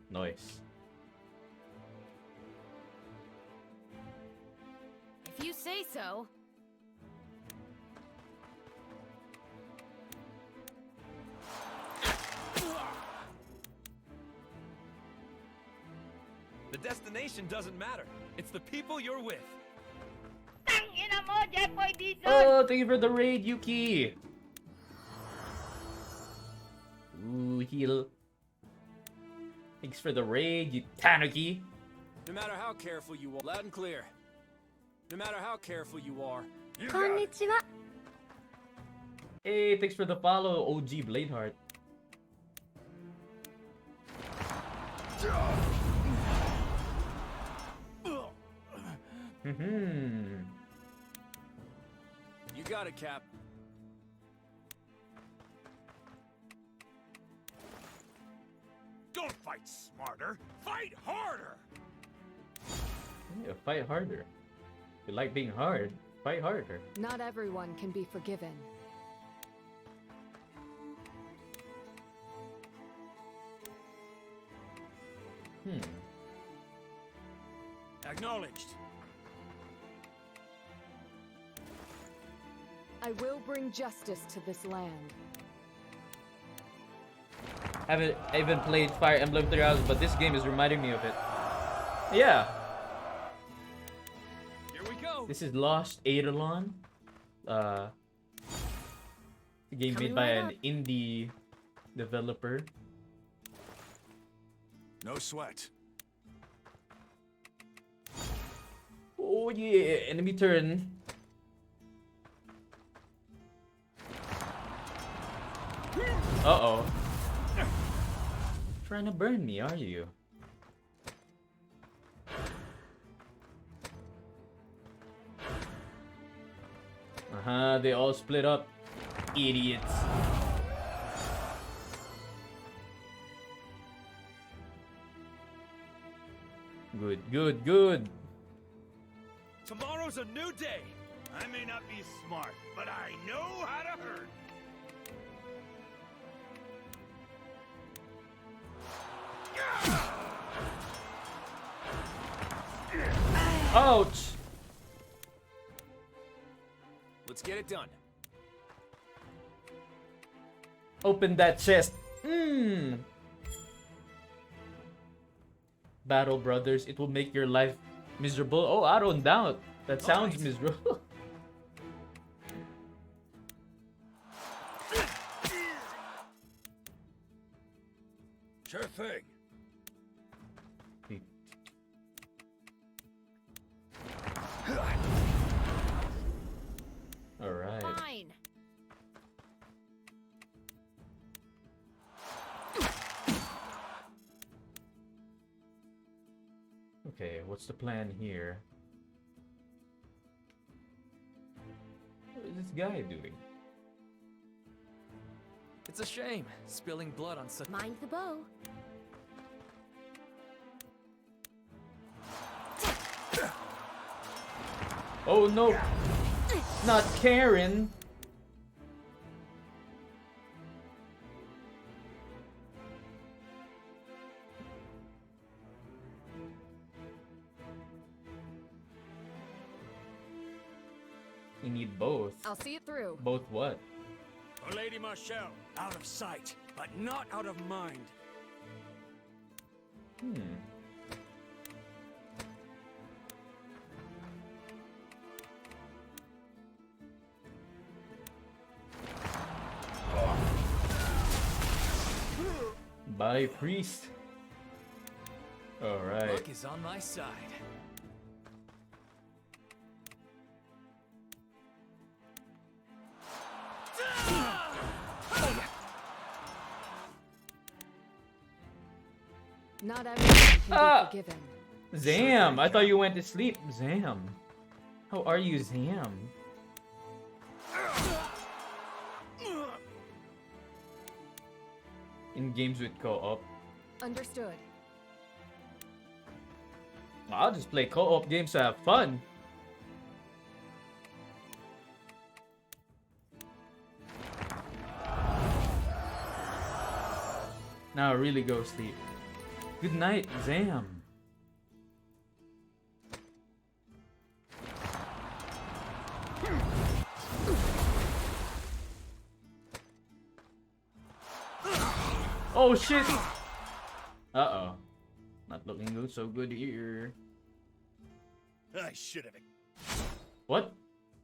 Nice. If you say so. The destination doesn't matter. It's the people you're with. Oh, thank you for the raid, Yuki. Ooh, heal. Thanks for the raid, you tanuki. No matter how careful you are, loud and clear. No matter how careful you are, Konnichiwa. Hey, thanks for the follow, OG Bladeheart. You got it, Cap. Don't fight smarter. Fight harder. Yeah, fight harder. If you like being hard, fight harder. Not everyone can be forgiven. Acknowledged. I will bring justice to this land. I haven't played Fire Emblem 3 hours, but this game is reminding me of it. Yeah. Here we go. This is Lost Eidolons. A game made by an indie developer. No sweat. Oh yeah, enemy turn. Uh-oh. Trying to burn me, are you? Uh-huh, they all split up. Idiots. Good, good, good. Tomorrow's a new day. I may not be smart, but I know how to hurt. Ouch! Let's get it done. Open that chest. Battle Brothers, it will make your life miserable. Oh, I don't doubt. That sounds miserable. Sure thing. All right. Fine. Okay, what's the plan here? What is this guy doing? It's a shame, spilling blood on such... Mind the bow. Oh no! Not Karen! You need both. I'll see it through. Both what? For Lady Marshall, out of sight, but not out of mind. Bye, priest. All right. Luck is on my side. Not everyone can be forgiven. Zam! I thought you went to sleep. Zam. How are you, Zam? In games with co-op. Understood. I'll just play co-op games to have fun. Now really go sleep. Good night, Zam. Oh shit! Uh-oh. Not looking good, so good here. I should have. What?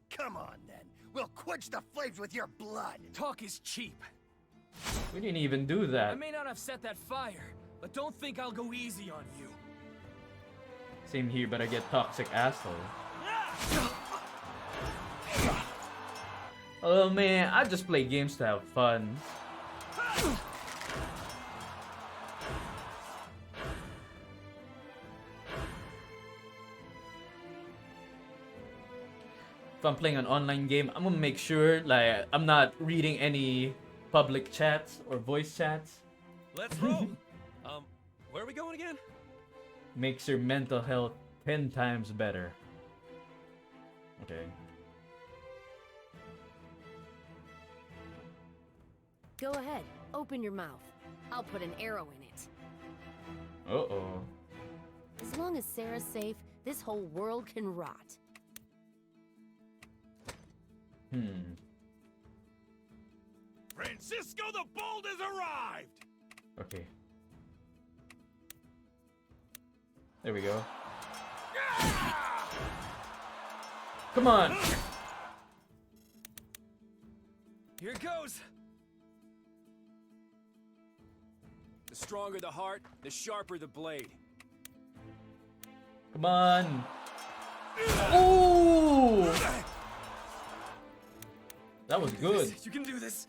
Come on, then. We'll quench the flames with your blood. Talk is cheap. We didn't even do I that. may not have set that fire, but don't think I'll go easy on you. Same here, but I get toxic asshole. Oh man, I just play games to have fun. If I'm playing an online game, I'm gonna make sure like I'm not reading any public chats or voice chats. Let's roll. where are we going again? Makes your mental health 10 times better. Okay. Go ahead, open your mouth. I'll put an arrow in it. Uh-oh. As long as Sarah's safe, this whole world can rot. Francisco the Bold has arrived! Okay. There we go. Come on! Here it goes! The stronger the heart, the sharper the blade. Come on! Ooh! That was good. You can do this.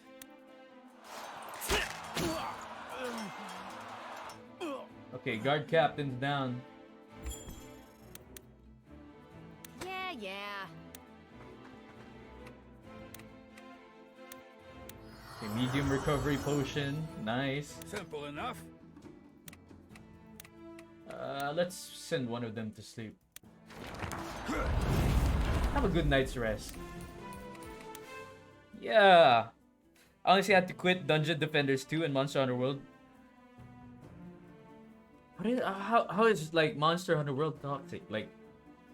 Okay, guard captain's down. Yeah. Okay, medium recovery potion. Nice. Simple enough. Let's send one of them to sleep. Have a good night's rest. Yeah. I honestly had to quit Dungeon Defenders 2 and Monster Hunter World. How is like Monster Hunter World toxic? Like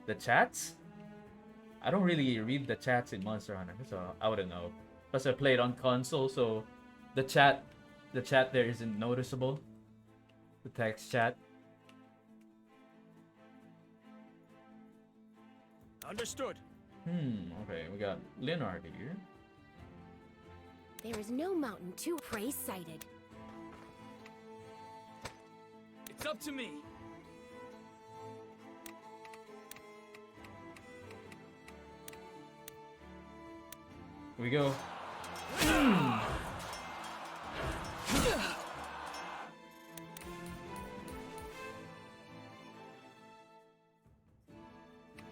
the chats? I don't really read the chats in Monster Hunter, so I wouldn't know. Plus I played on console, so the chat there isn't noticeable. The text chat. Understood. Okay, we got Leonard here. There is no mountain too prey-sighted. It's up to me. Here we go.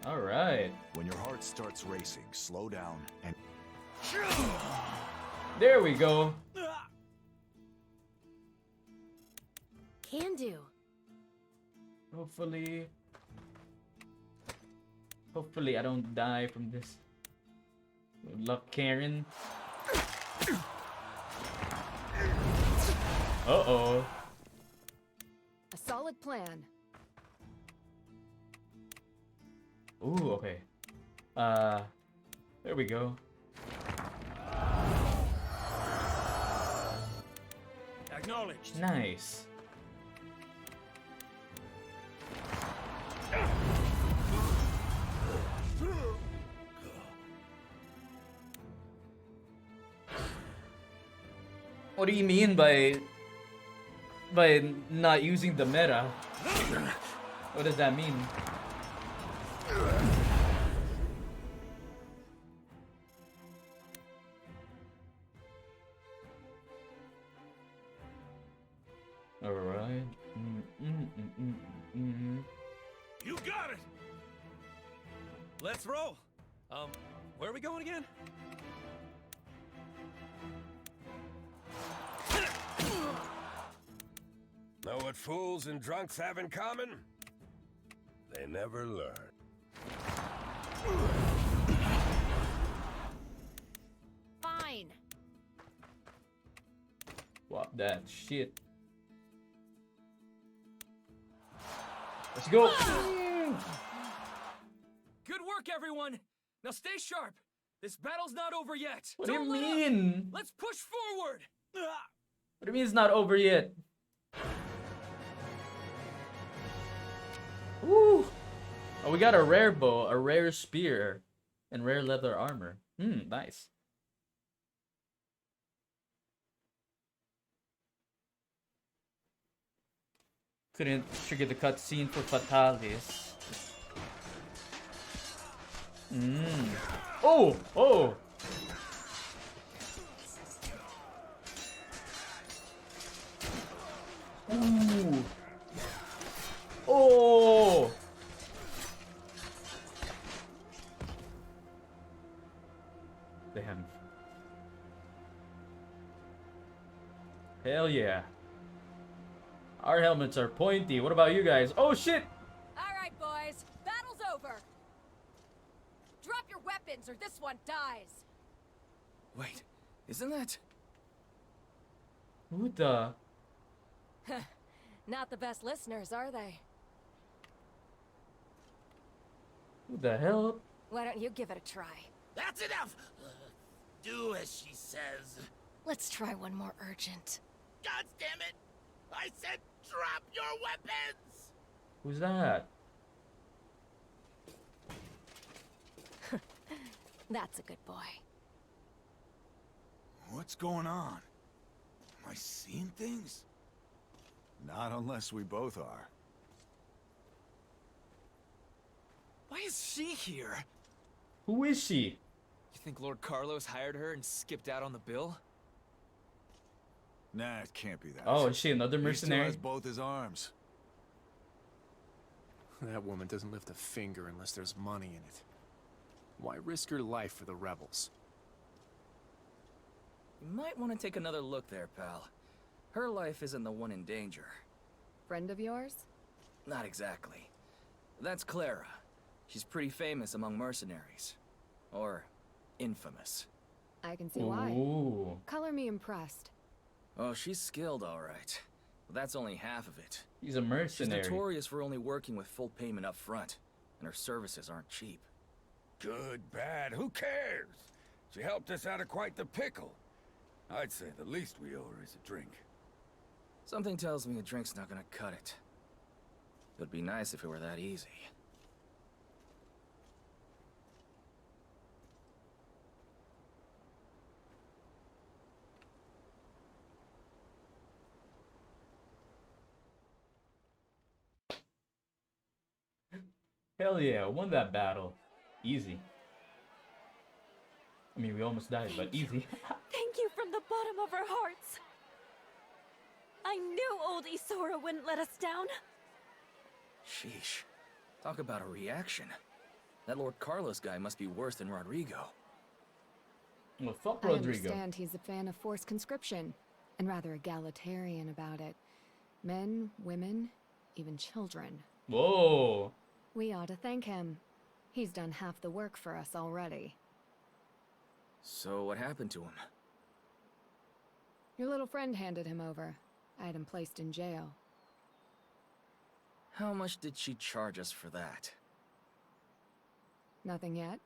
All right. When your heart starts racing, slow down and... There we go. Can do. Hopefully I don't die from this. Good luck, Karen. Uh-oh. A solid plan. Ooh, okay. There we go. Acknowledged. Nice. What do you mean by not using the meta? What does that mean? All right. You got it. Let's roll. Where are we going again? Know what fools and drunks have in common? They never learn. Fine. Swap that shit. Let's go. Good work, everyone. Now stay sharp. This battle's not over yet. What do you Don't let up. mean? Let's push forward. What do you mean it's not over yet? Woo! Oh, we got a rare bow, a rare spear, and rare leather armor. Nice. Couldn't trigger the cutscene for Fatalis. Oh! Oh! Ooh! Oh! Damn. Hell yeah. Our helmets are pointy. What about you guys? Oh shit! All right, boys. Battle's over. Drop your weapons or this one dies. Wait, isn't that... Who the? Not the best listeners, are they? Who the hell? Why don't you give it a try? That's enough! Do as she says. Let's try one more urgent. God damn it! I said drop your weapons! Who's that? That's a good boy. What's going on? Am I seeing things? Not unless we both are. Why is she here? Who is she? You think Lord Carlos hired her and skipped out on the bill? Nah, it can't be that. Oh, is she another He still mercenary? has both his arms. That woman doesn't lift a finger unless there's money in it. Why risk your life for the rebels? You might want to take another look there, pal. Her life isn't the one in danger. Friend of yours? Not exactly. That's Clara. She's pretty famous among mercenaries. Or infamous. I can see why. Ooh. Color me impressed. Oh, she's skilled, all right. But that's only half of it. He's a mercenary. She's notorious for only working with full payment up front, and her services aren't cheap. Good, bad, who cares? She helped us out of quite the pickle. I'd say the least we owe her is a drink. Something tells me a drink's not gonna cut it. It would be nice if it were that easy. Hell yeah, won that battle. Easy. I mean, we almost died, but easy. Thank you from the bottom of our hearts. I knew old Isora wouldn't let us down. Sheesh. Talk about a reaction. That Lord Carlos guy must be worse than Rodrigo. Well, fuck I Rodrigo. understand he's a fan of forced conscription, and rather egalitarian about it. Men, women, even children. Whoa. We ought to thank him. He's done half the work for us already. So what happened to him? Your little friend handed him over. I had him placed in jail. How much did she charge us for that? Nothing yet,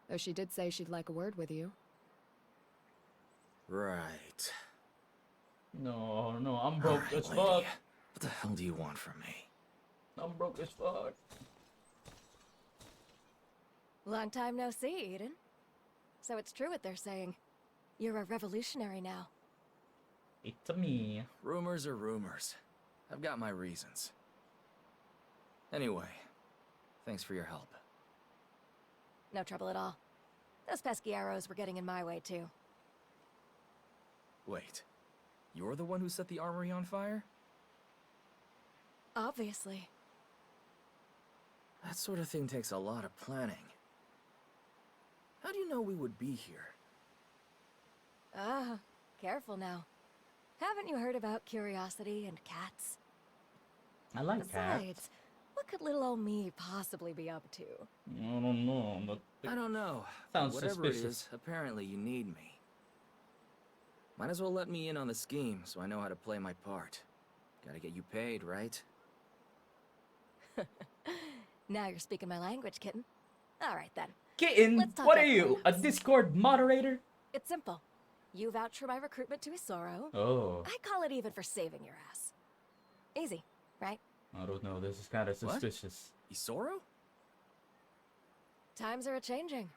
though she did say she'd like a word with you. Right. No, I'm broke Alright, as lady. fuck. What the hell do you want from me? I'm broke as fuck. Long time no see, Eden. So it's true what they're saying. You're a revolutionary now. It's me. Rumors are rumors. I've got my reasons. Anyway, thanks for your help. No trouble at all. Those pesky arrows were getting in my way, too. Wait, you're the one who set the armory on fire? Obviously. That sort of thing takes a lot of planning. How do you know we would be here? Ah, careful now. Haven't you heard about curiosity and cats? I like cats. Besides, what could little old me possibly be up to? I don't know, but I don't know. Sounds Whatever suspicious. it is, apparently you need me. Might as well let me in on the scheme so I know how to play my part. Gotta get you paid, right? Now you're speaking my language, kitten. All right, then. Kitten, Let's talk what are about you? A Discord moderator? It's simple. You vouch for my recruitment to Isoro. Oh. I call it even for saving your ass. Easy, right? I don't know. This is kind of What? suspicious. Isoro? Times are a-changing.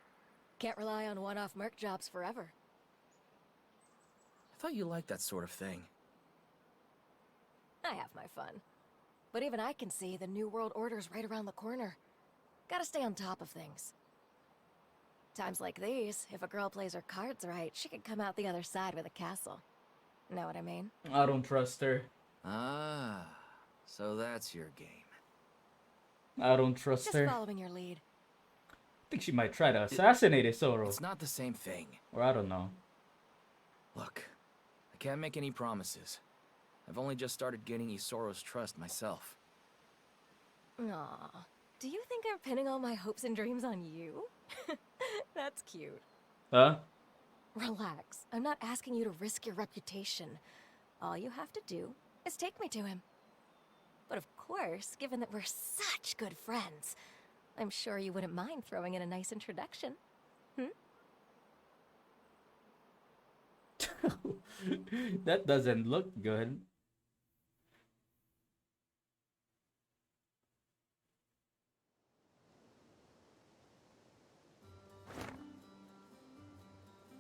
Can't rely on one-off merc jobs forever. I thought you liked that sort of thing. I have my fun. But even I can see the New World Order's right around the corner. Gotta stay on top of things. Times like these, if a girl plays her cards right, she could come out the other side with a castle. Know what I mean? I don't trust her. Ah, so that's your game. I don't trust Just her. following your lead. I think she might try to assassinate Isoro. It's not the same thing. Or I don't know. Look, I can't make any promises. I've only just started gaining Isoro's trust myself. Aw, do you think I'm pinning all my hopes and dreams on you? That's cute. Huh? Relax. I'm not asking you to risk your reputation. All you have to do is take me to him. But of course, given that we're such good friends, I'm sure you wouldn't mind throwing in a nice introduction. That doesn't look good.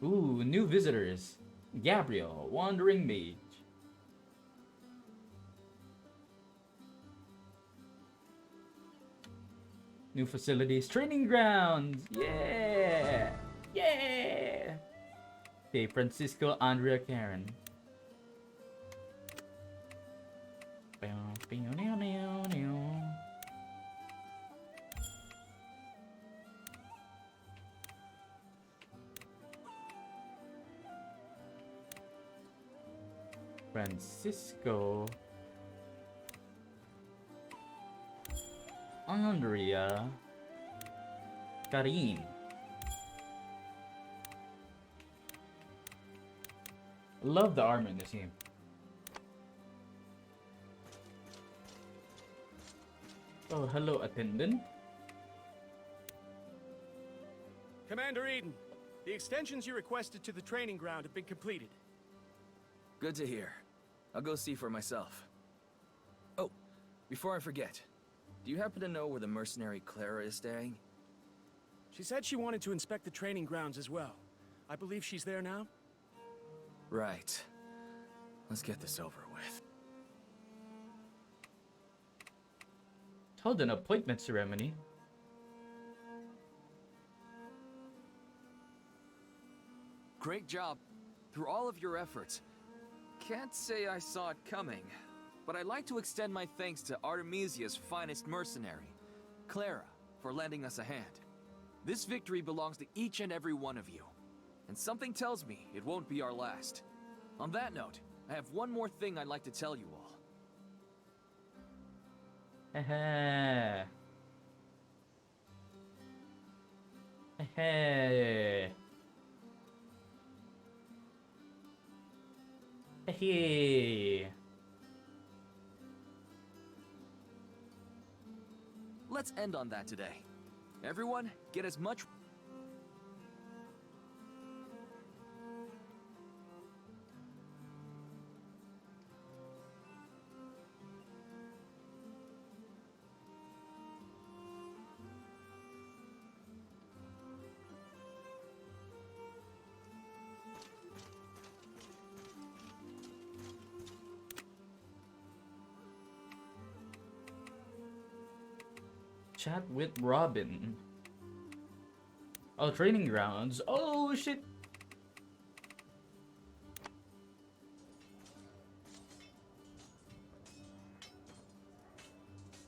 Ooh, new visitors. Gabriel, Wandering Mage. New facilities, training grounds. Yeah! Yeah! Okay, Francisco, Andrea, Karen. Francisco, Andrea, Karin. Love the armor in this game. Oh, hello, attendant. Commander Eden, the extensions you requested to the training ground have been completed. Good to hear. I'll go see for myself. Oh, before I forget, do you happen to know where the mercenary Clara is staying? She said she wanted to inspect the training grounds as well. I believe she's there now. Right. Let's get this over with. Held an appointment ceremony. Great job. Through all of your efforts. Can't say I saw it coming, but I'd like to extend my thanks to Artemisia's finest mercenary, Clara, for lending us a hand. This victory belongs to each and every one of you, and something tells me it won't be our last. On that note, I have one more thing I'd like to tell you all. Hey. Hey. Hey. Let's end on that today. Everyone, get as much... Chat with Robin. Oh, training grounds. Oh, shit.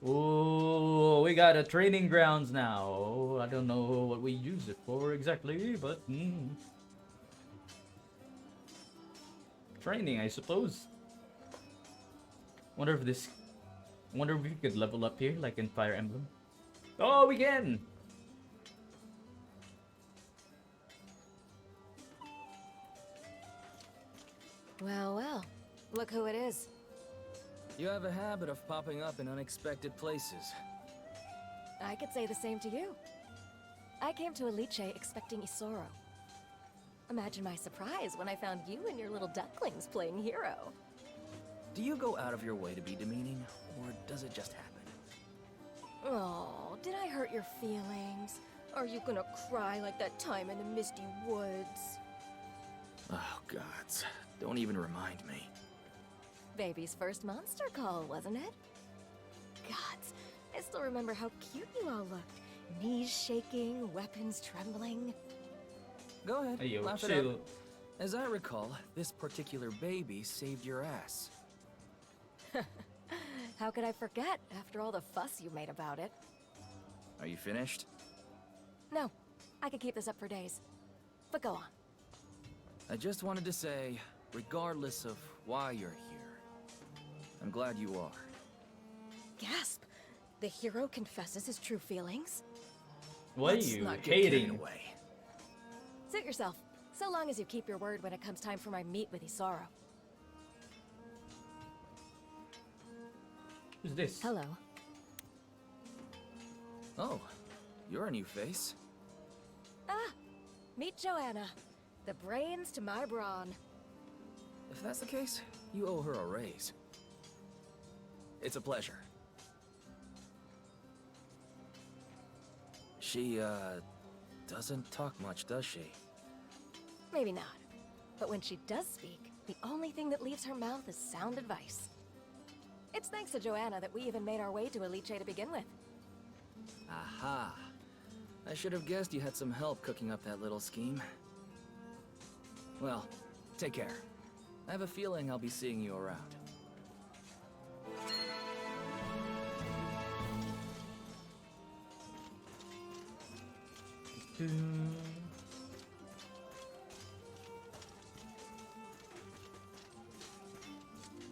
Oh, we got a training grounds now. I don't know what we use it for exactly, but training, I suppose. Wonder if we could level up here like in Fire Emblem. Oh, we can! Well, well. Look who it is. You have a habit of popping up in unexpected places. I could say the same to you. I came to Elite expecting Isoro. Imagine my surprise when I found you and your little ducklings playing hero. Do you go out of your way to be demeaning, or does it just happen? Oh, did I hurt your feelings? Are you gonna cry like that time in the misty woods? Oh, gods. Don't even remind me. Baby's first monster call, wasn't it? Gods, I still remember how cute you all looked. Knees shaking, weapons trembling. Go ahead, Hey, yo, laugh it chill. up. As I recall, this particular baby saved your ass. How could I forget after all the fuss you made about it? Are you finished? No, I could keep this up for days. But go on. I just wanted to say, regardless of why you're here, I'm glad you are. Gasp! The hero confesses his true feelings? What are Let's you not get carried hating? away. Suit yourself, so long as you keep your word when it comes time for my meet with Isaro. Who's this? Hello. Oh, you're a new face. Ah! Meet Joanna, the brains to my brawn. If that's the case, you owe her a raise. It's a pleasure. She, doesn't talk much, does she? Maybe not. But when she does speak, the only thing that leaves her mouth is sound advice. It's thanks to Joanna that we even made our way to Elite to begin with. Aha. I should have guessed you had some help cooking up that little scheme. Well, take care. I have a feeling I'll be seeing you around.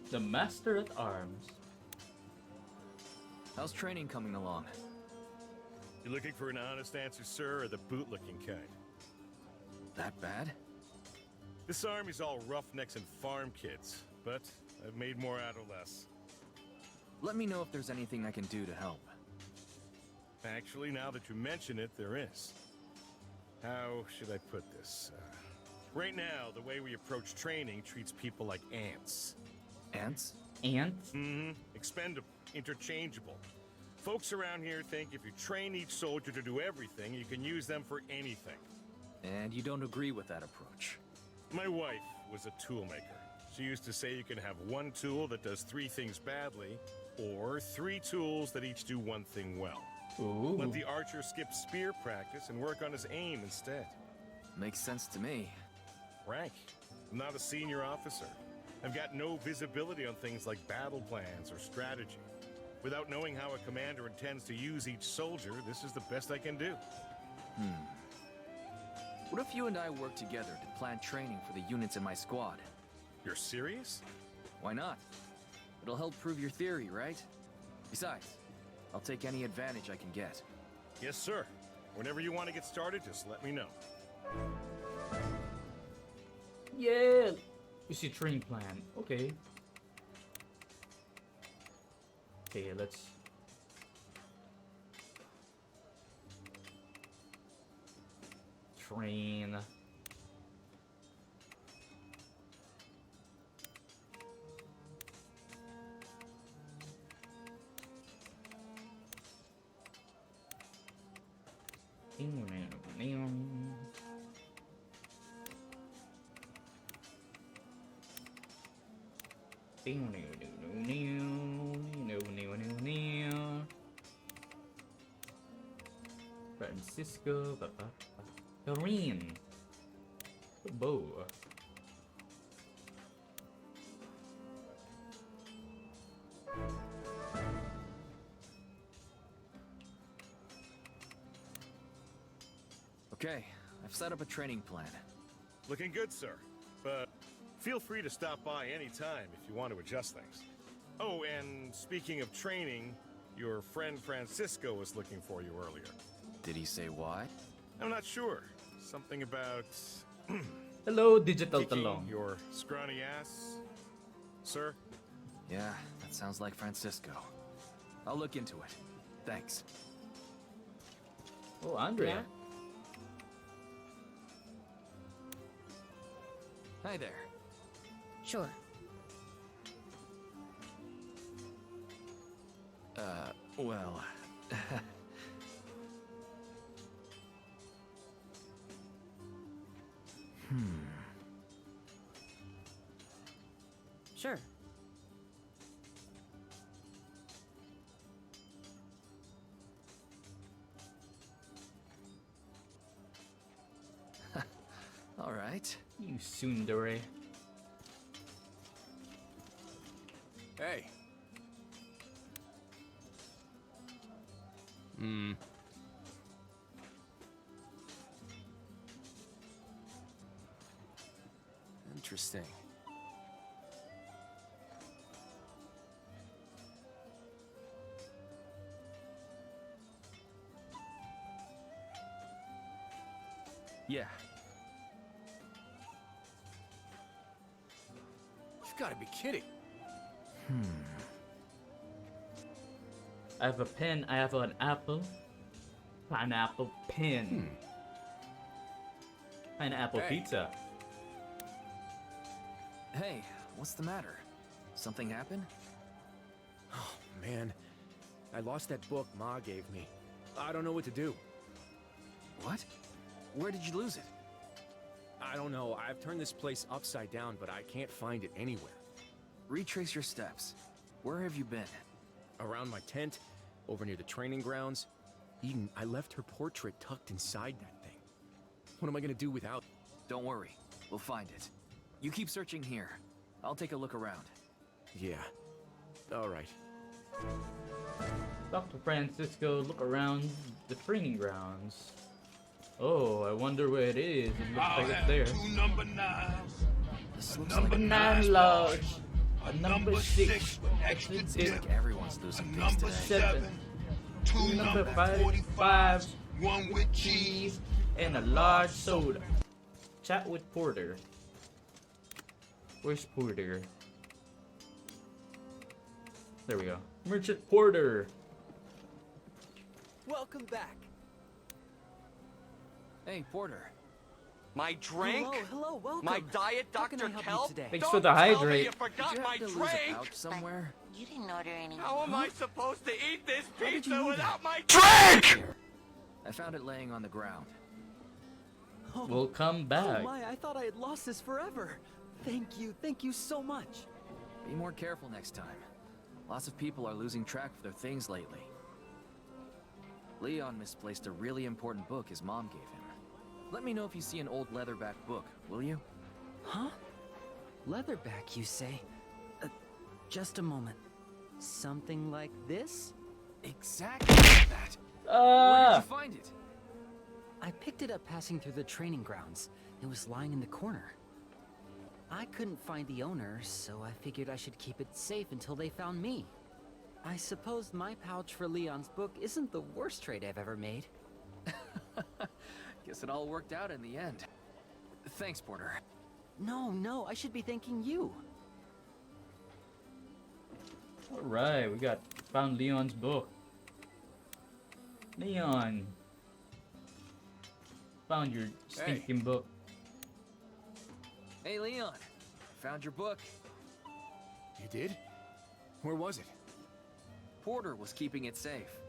The Master at Arms. How's training coming along? You looking for an honest answer, sir, or the boot-looking kind? That bad? This army's all roughnecks and farm kids, but I've made more out of less. Let me know if there's anything I can do to help. Actually, now that you mention it, there is. How should I put this? Right now, the way we approach training treats people like ants. Ants? Ants? Mm-hmm. Expendable, interchangeable. Folks around here think if you train each soldier to do everything, you can use them for anything. And you don't agree with that approach? My wife was a toolmaker. She used to say you can have one tool that does 3 things badly, or 3 tools that each do 1 thing well. Ooh. Let the archer skip spear practice and work on his aim instead. Makes sense to me. Rank. I'm not a senior officer. I've got no visibility on things like battle plans or strategy. Without knowing how a commander intends to use each soldier, this is the best I can do. What if you and I work together to plan training for the units in my squad? You're serious? Why not? It'll help prove your theory, right? Besides, I'll take any advantage I can get. Yes, sir. Whenever you want to get started, just let me know. Yeah! You see training plan. Okay. Okay, let's... train. Francisco, Doreen, Bo. Okay, I've set up a training plan. Looking good, sir. But feel free to stop by anytime if you want to adjust things. Oh, and speaking of training, your friend Francisco was looking for you earlier. Did he say why? I'm not sure. Something about... Hello, Digital kicking Talong. your scrawny ass, sir? Yeah, that sounds like Francisco. I'll look into it. Thanks. Oh, Andrea. Hi there. Sure. Well... Sure. All right. You tsundere. Hey. Interesting. Yeah. You've got to be kidding. I have a pen. I have an apple. Pineapple pen. Pineapple pizza. Hey, what's the matter? Something happened? Oh, man. I lost that book Ma gave me. I don't know what to do. What? Where did you lose it? I don't know. I've turned this place upside down, but I can't find it anywhere. Retrace your steps. Where have you been? Around my tent, over near the training grounds. Eden, I left her portrait tucked inside that thing. What am I gonna do without? Don't worry. We'll find it. You keep searching here. I'll take a look around. Yeah. All right. Dr. Francisco, look around the training grounds. Oh, I wonder where it is. It looks like it's there. Two number 9s. This looks Number like 9 large. A number 6 with extra dip. like everyone's losing things Number today. 7. Two Number number 45. 45s. One with cheese. And a large soda. Chat with Porter. Where's Porter? There we go. Merchant Porter. Welcome back. Hey, Porter. My drink? Hello, welcome. My diet, How can I Dr. help Kelp? you today? Thanks Don't for the tell me hydrate. you forgot Did you my have to lose drink! a pouch somewhere? You didn't order any. How am I supposed to eat this How did you pizza know without that? my drink? I found it laying on the ground. Oh, We'll come back. Oh my, I thought I had lost this forever. Thank you so much. Be more careful next time. Lots of people are losing track of their things lately. Leon misplaced a really important book his mom gave him. Let me know if you see an old leatherback book, will you? Huh? Leatherback, you say? Just a moment. Something like this? Exactly like that. Where did you find it? I picked it up passing through the training grounds. It was lying in the corner. I couldn't find the owner, so I figured I should keep it safe until they found me. I suppose my pouch for Leon's book isn't the worst trade I've ever made. Guess it all worked out in the end. Thanks, Porter. No, I should be thanking you. Alright, we found Leon's book. Leon. Found your stinking book. Hey, Leon. Found your book. You did? Where was it? Porter was keeping it safe.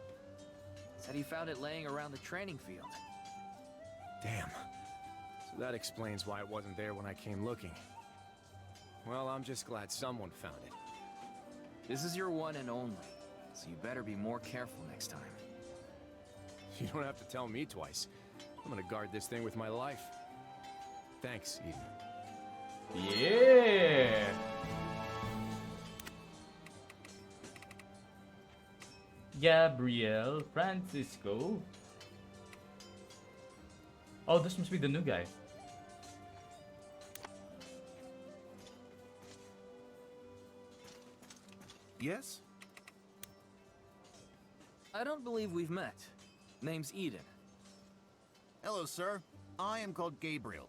Said he found it laying around the training field. Damn. So that explains why it wasn't there when I came looking. Well, I'm just glad someone found it. This is your one and only, so you better be more careful next time. You don't have to tell me twice. I'm gonna guard this thing with my life. Thanks, Eden. Yeah! Gabriel Francisco. Oh, this must be the new guy. Yes? I don't believe we've met. Name's Eden. Hello, sir. I am called Gabriel.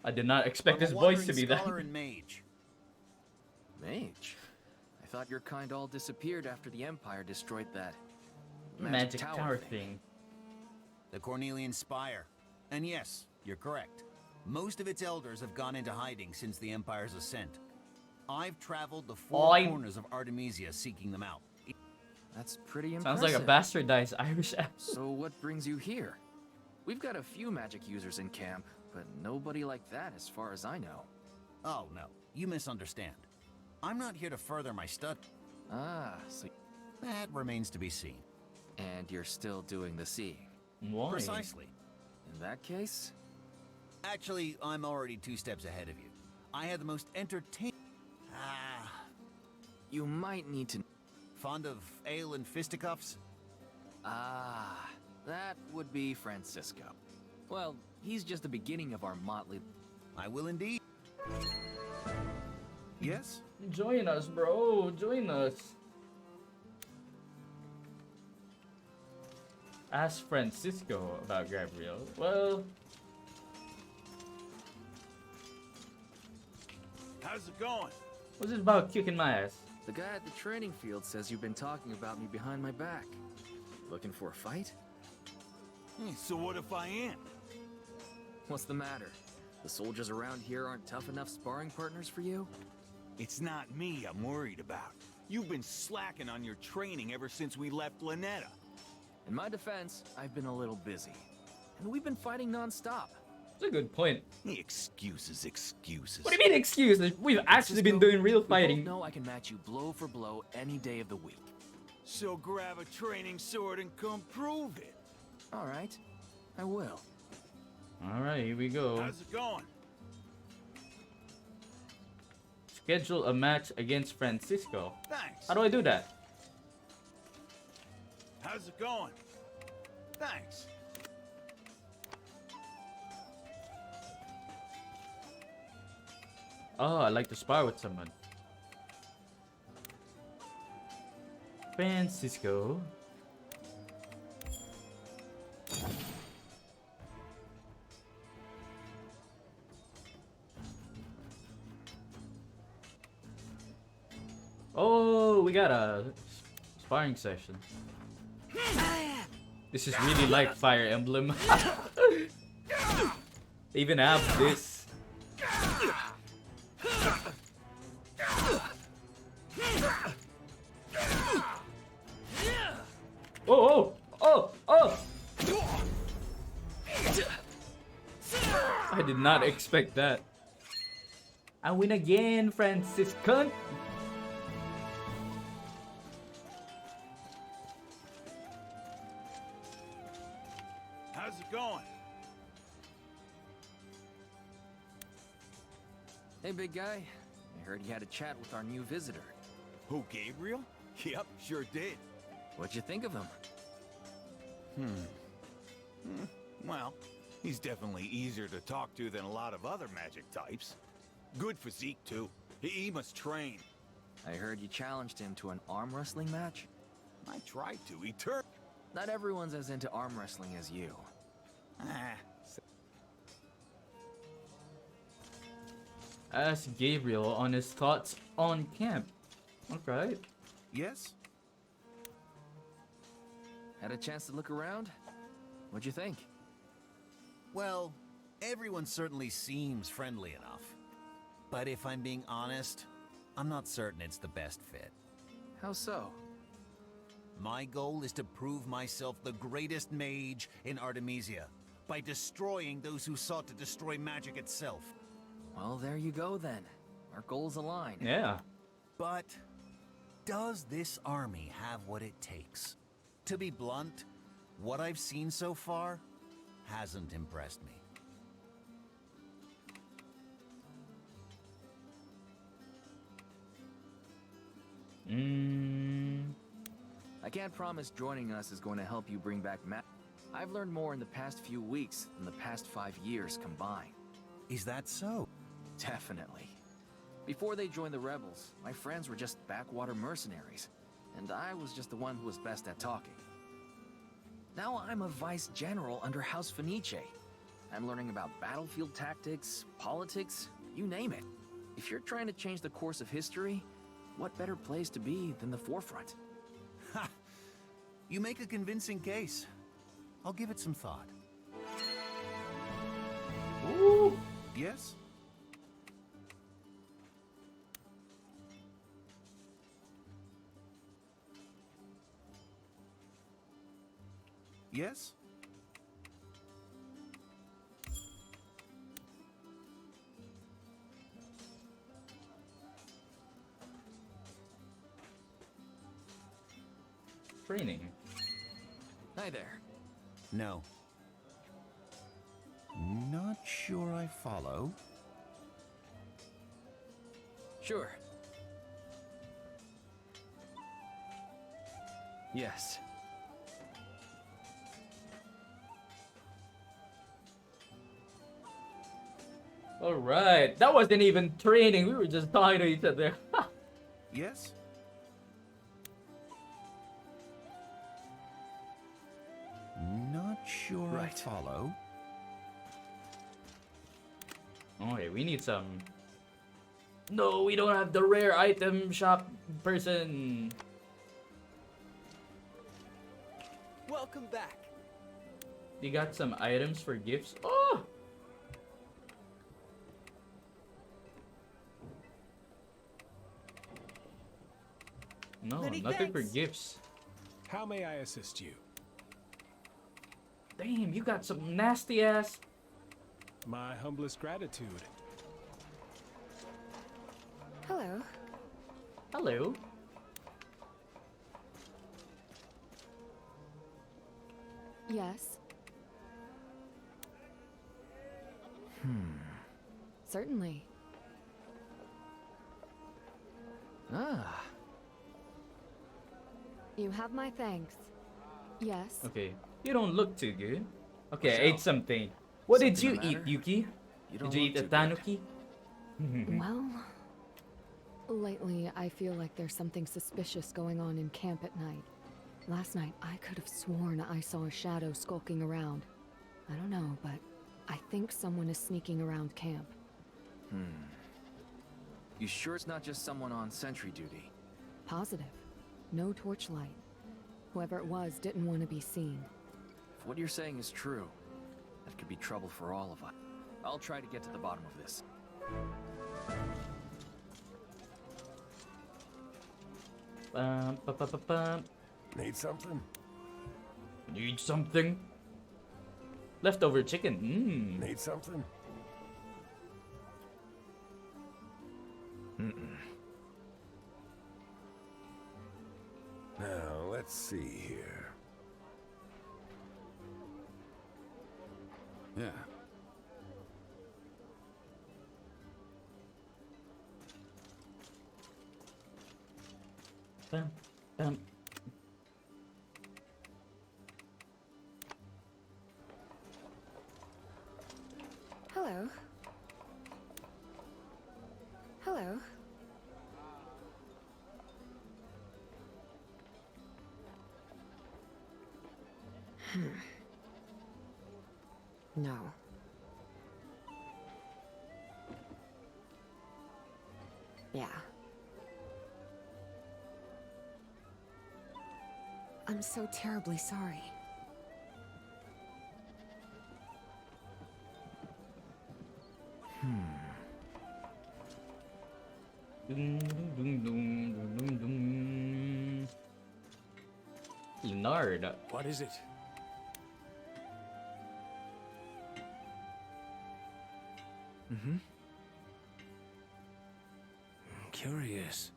I did not expect I'm his a voice to wandering be that. scholar and mage. Mage? I thought your kind all disappeared after the Empire destroyed that Magic tower thing. The Cornelian Spire. And yes, you're correct. Most of its elders have gone into hiding since the Empire's ascent. I've traveled the four corners of Artemisia seeking them out. That's pretty Sounds impressive. like a bastardized Irish accent. So what brings you here? We've got a few magic users in camp, but nobody like that as far as I know. Oh, no. You misunderstand. I'm not here to further my study. Ah, so... That remains to be seen. And you're still doing the seeing? Why? Precisely. In that case? Actually, I'm already 2 steps ahead of you. I had the most entertaining... You might need to... Fond of ale and fisticuffs? Ah, that would be Francisco. Well, he's just the beginning of our motley... I will indeed. Yes? Join us, bro. Join us. Ask Francisco about Gabriel. Well, How's it going? What's this about kicking my ass? The guy at the training field says you've been talking about me behind my back. Looking for a fight? So what if I am? What's the matter? The soldiers around here aren't tough enough sparring partners for you? It's not me I'm worried about. You've been slacking on your training ever since we left Lynetta. In my defense, I've been a little busy. And we've been fighting non-stop. That's a good point. Excuses. What do you mean excuses? We've actually been doing real fighting. We both know I can match you blow for blow any day of the week. So grab a training sword and come prove it. All right, I will. All right, here we go. How's it going? Schedule a match against Francisco. Thanks. How do I do that? How's it going? Thanks. Oh, I like to spar with someone. Francisco. Oh, we got a sparring session. This is really like Fire Emblem. They even have this. Oh, oh, oh, oh! I did not expect that. I win again, Franciscan. How's it going? Hey, big guy. I heard you had a chat with our new visitor. Who, Gabriel? Yep, sure did. What'd you think of him? Well, he's definitely easier to talk to than a lot of other magic types. Good physique, too. He must train. I heard you challenged him to an arm wrestling match? I tried to. He turned. Not everyone's as into arm wrestling as you. Ask Gabriel on his thoughts on camp. Okay. Yes? Had a chance to look around? What'd you think? Well, everyone certainly seems friendly enough. But if I'm being honest, I'm not certain it's the best fit. How so? My goal is to prove myself the greatest mage in Artemisia by destroying those who sought to destroy magic itself. Well, there you go then. Our goals align. Yeah. But does this army have what it takes? To be blunt, what I've seen so far hasn't impressed me. I can't promise joining us is going to help you bring back magic. I've learned more in the past few weeks than the past 5 years combined. Is that so? Definitely. Before they joined the rebels, my friends were just backwater mercenaries, and I was just the one who was best at talking. Now I'm a vice general under House Fenice. I'm learning about battlefield tactics, politics, you name it. If you're trying to change the course of history, what better place to be than the forefront? Ha! You make a convincing case. I'll give it some thought. Ooh. Yes? Yes? Training. Hi there. No. Not sure I follow. Sure. Yes. Alright, that wasn't even training, we were just talking to each other. Yes? Not sure I follow. Okay, we need some No, we don't have the rare item shop person. Welcome back. You got some items for gifts? Oh! No, Many nothing for thanks. gifts. How may I assist you? Damn, you got some nasty ass. My humblest gratitude. Hello. Hello. Yes. Certainly. Ah. You have my thanks. Yes. Okay, you don't look too good. Okay, I Michelle, ate something. What did something you the eat, matter? Yuki? You don't Did you eat a look too tanuki? Well, lately I feel like there's something suspicious going on in camp at night. Last night I could have sworn I saw a shadow skulking around. I don't know, but I think someone is sneaking around camp. You sure it's not just someone on sentry duty? Positive. No torchlight. Whoever it was didn't want to be seen. If what you're saying is true, that could be trouble for all of us. I'll try to get to the bottom of this. Bum, ba, ba, ba, bum. Need something? Need something? Leftover chicken. Need something? Now, let's see here. Yeah. Bum, bum. Hello. Hello. No. Yeah. I'm so terribly sorry. Dum, dum, dum, dum, dum, dum. Leonard. What is it? Mm-hmm. Curious.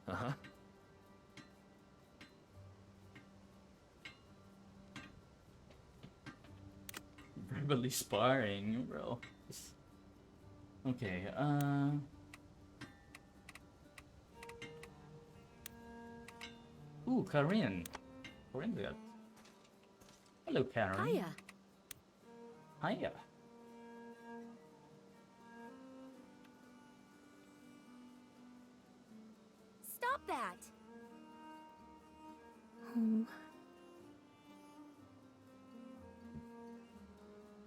Uh-huh. Verbally sparring, bro. Okay, Ooh, Karen. Karen's got. Hello, Karen. Hiya. Hiya. Stop that!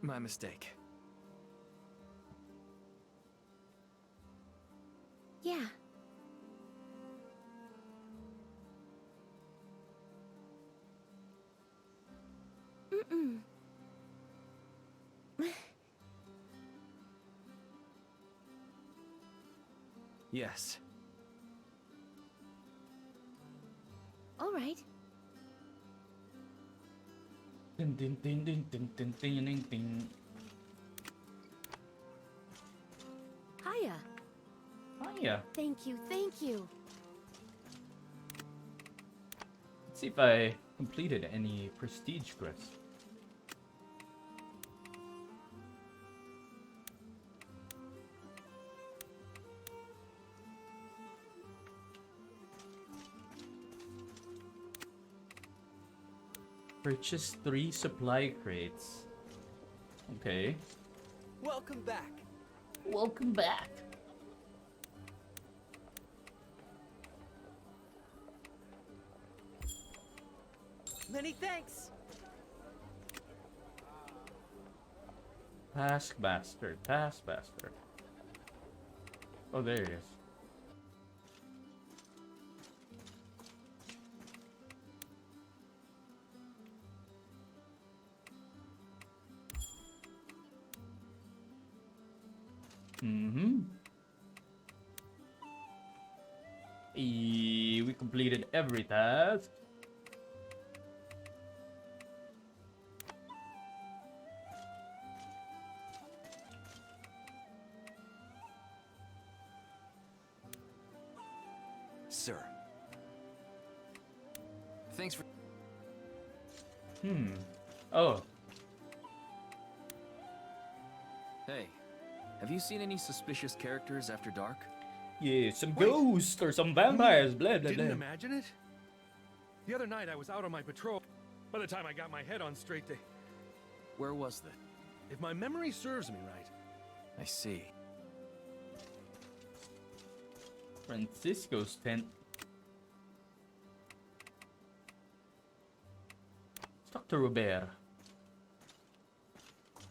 My mistake. Yeah. Mm-mm. Yes. All right. Ding, ding, ding, ding, ding, ding, ding, ding, ding. Hiya. Hiya. Thank you, thank you. Let's see if I completed any prestige quests. Purchase 3 supply crates. Okay. Welcome back. Welcome back. Many thanks. Taskmaster, Taskmaster. Oh, there he is. We completed every task. Sir. Thanks for... Oh. Hey, have you seen any suspicious characters after dark? Yeah, some ghosts or some vampires, blah blah Didn't blah. imagine it? The other night I was out on my patrol. By the time I got my head on straight, they... Where was that? If my memory serves me right. I see. Francisco's tent. Let's talk to Robert.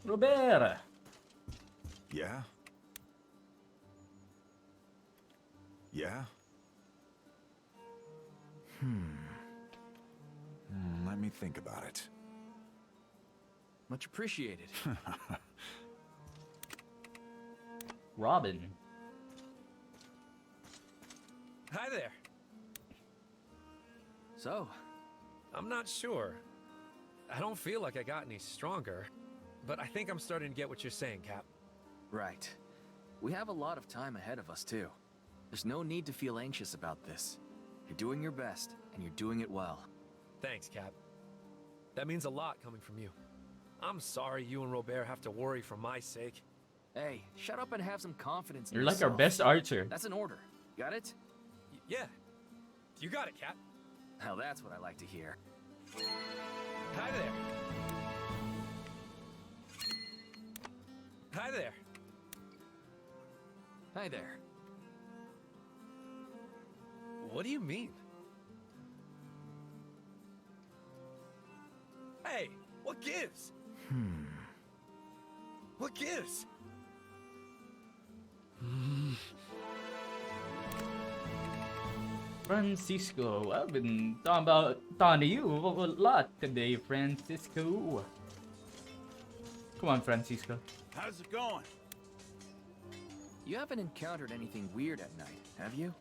Robert! Yeah? Yeah? Let me think about it. Much appreciated. Robin. Hi there. So? I'm not sure. I don't feel like I got any stronger, but I think I'm starting to get what you're saying, Cap. Right. We have a lot of time ahead of us, too. There's no need to feel anxious about this. You're doing your best, and you're doing it well. Thanks, Cap. That means a lot coming from you. I'm sorry you and Robert have to worry for my sake. Hey, shut up and have some confidence in You're like our yourself. best archer. That's an order. Got it? Yeah. You got it, Cap. Now that's what I like to hear. Hi there. Hi there. Hi there. What do you mean? Hey, what gives? What gives? Francisco, I've been talking to you a lot today, Francisco. Come on, Francisco. How's it going? You haven't encountered anything weird at night, have you?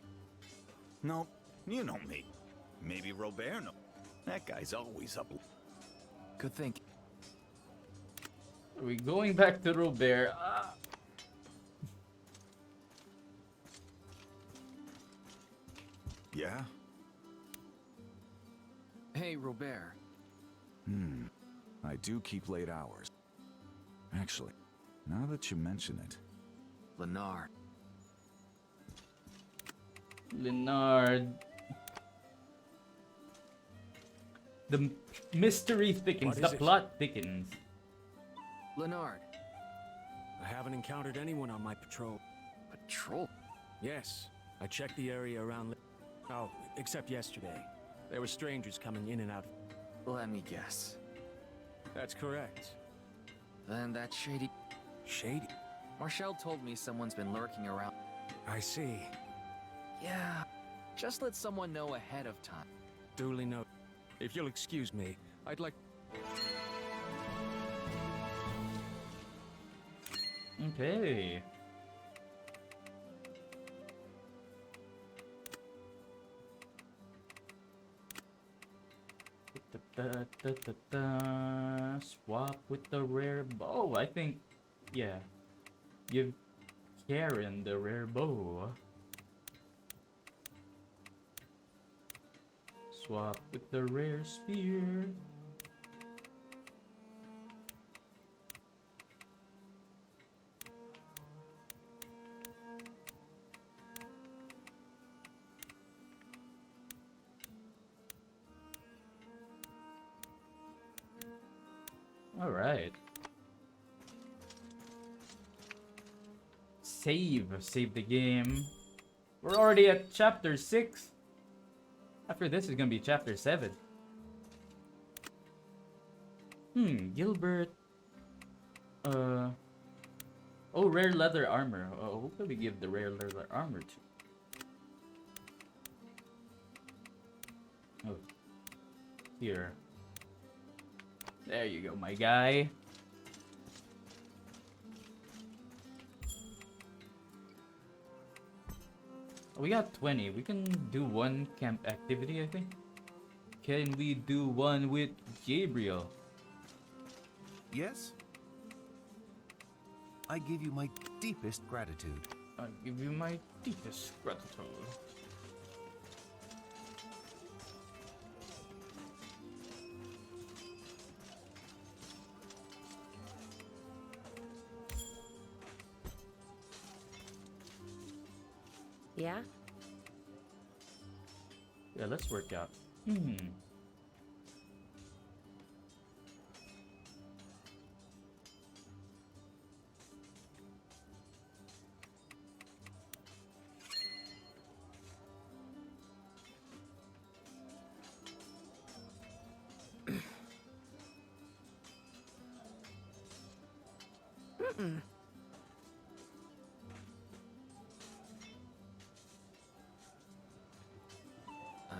No, you know me. Maybe Robert no. That guy's always up. Good thinking. Are we going back to Robert? Yeah? Hey, Robert. I do keep late hours. Actually, now that you mention it. Leonard. Leonard. The mystery thickens, What the is it? plot thickens. Leonard. I haven't encountered anyone on my patrol. Patrol? Yes, I checked the area around. Oh, except yesterday. There were strangers coming in and out. Let me guess. That's correct. Then that's shady. Shady? Marshall told me someone's been lurking around. I see. Yeah. Just let someone know ahead of time. Duly noted. If you'll excuse me, I'd like... Okay. Swap with the rare bow. I think, yeah. Give Karen the rare bow. Swap with the rare spear. All right. Save the game. We're already at chapter 6. After this is gonna be chapter 7. Gilbert. Oh, rare leather armor. Oh, who could we give the rare leather armor to? Oh, here. There you go, my guy. We got 20. We can do one camp activity, I think. Can we do one with Gabriel? Yes? I give you my deepest gratitude. I give you my deepest gratitude. Yeah? Yeah, let's work out.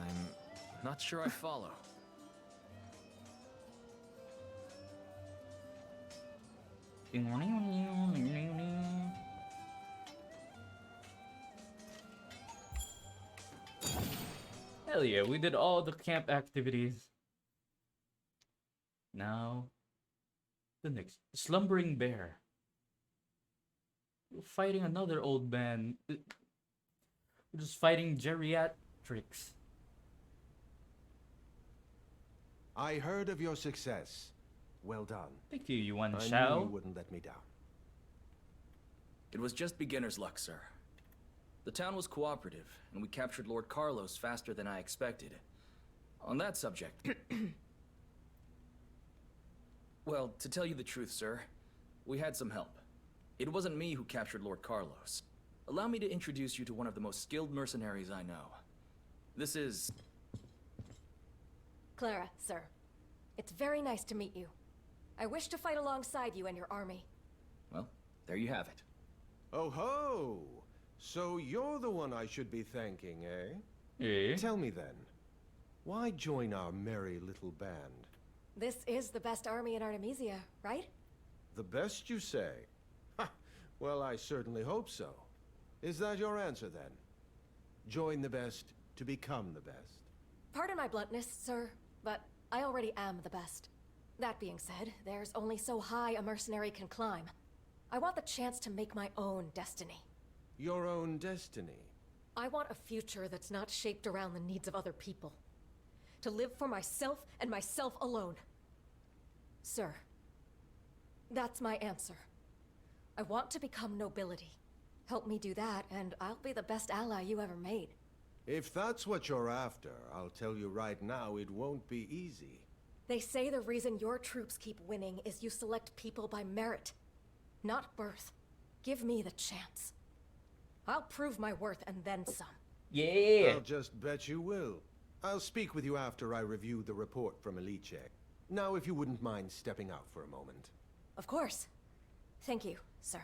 I'm not sure I follow. Hell yeah, we did all the camp activities. Now, the next. Slumbering Bear. We're fighting another old man. We're just fighting geriatrics. I heard of your success. Well done. Thank you, Yuan I Shao. knew you wouldn't let me down. It was just beginner's luck, sir. The town was cooperative, and we captured Lord Carlos faster than I expected. On that subject... Well, to tell you the truth, sir, we had some help. It wasn't me who captured Lord Carlos. Allow me to introduce you to one of the most skilled mercenaries I know. This is... Clara, sir. It's very nice to meet you. I wish to fight alongside you and your army. Well, there you have it. Oh ho! So you're the one I should be thanking, eh? Eh? Tell me then, why join our merry little band? This is the best army in Artemisia, right? The best, you say? Ha! Well, I certainly hope so. Is that your answer then? Join the best to become the best. Pardon my bluntness, sir, but I already am the best. That being said, there's only so high a mercenary can climb. I want the chance to make my own destiny. Your own destiny? I want a future that's not shaped around the needs of other people. To live for myself and myself alone. Sir, that's my answer. I want to become nobility. Help me do that, and I'll be the best ally you ever made. If that's what you're after, I'll tell you right now, it won't be easy. They say the reason your troops keep winning is you select people by merit, not birth. Give me the chance. I'll prove my worth and then some. Yeah! I'll just bet you will. I'll speak with you after I review the report from Elite. Now, if you wouldn't mind stepping out for a moment. Of course. Thank you, sir.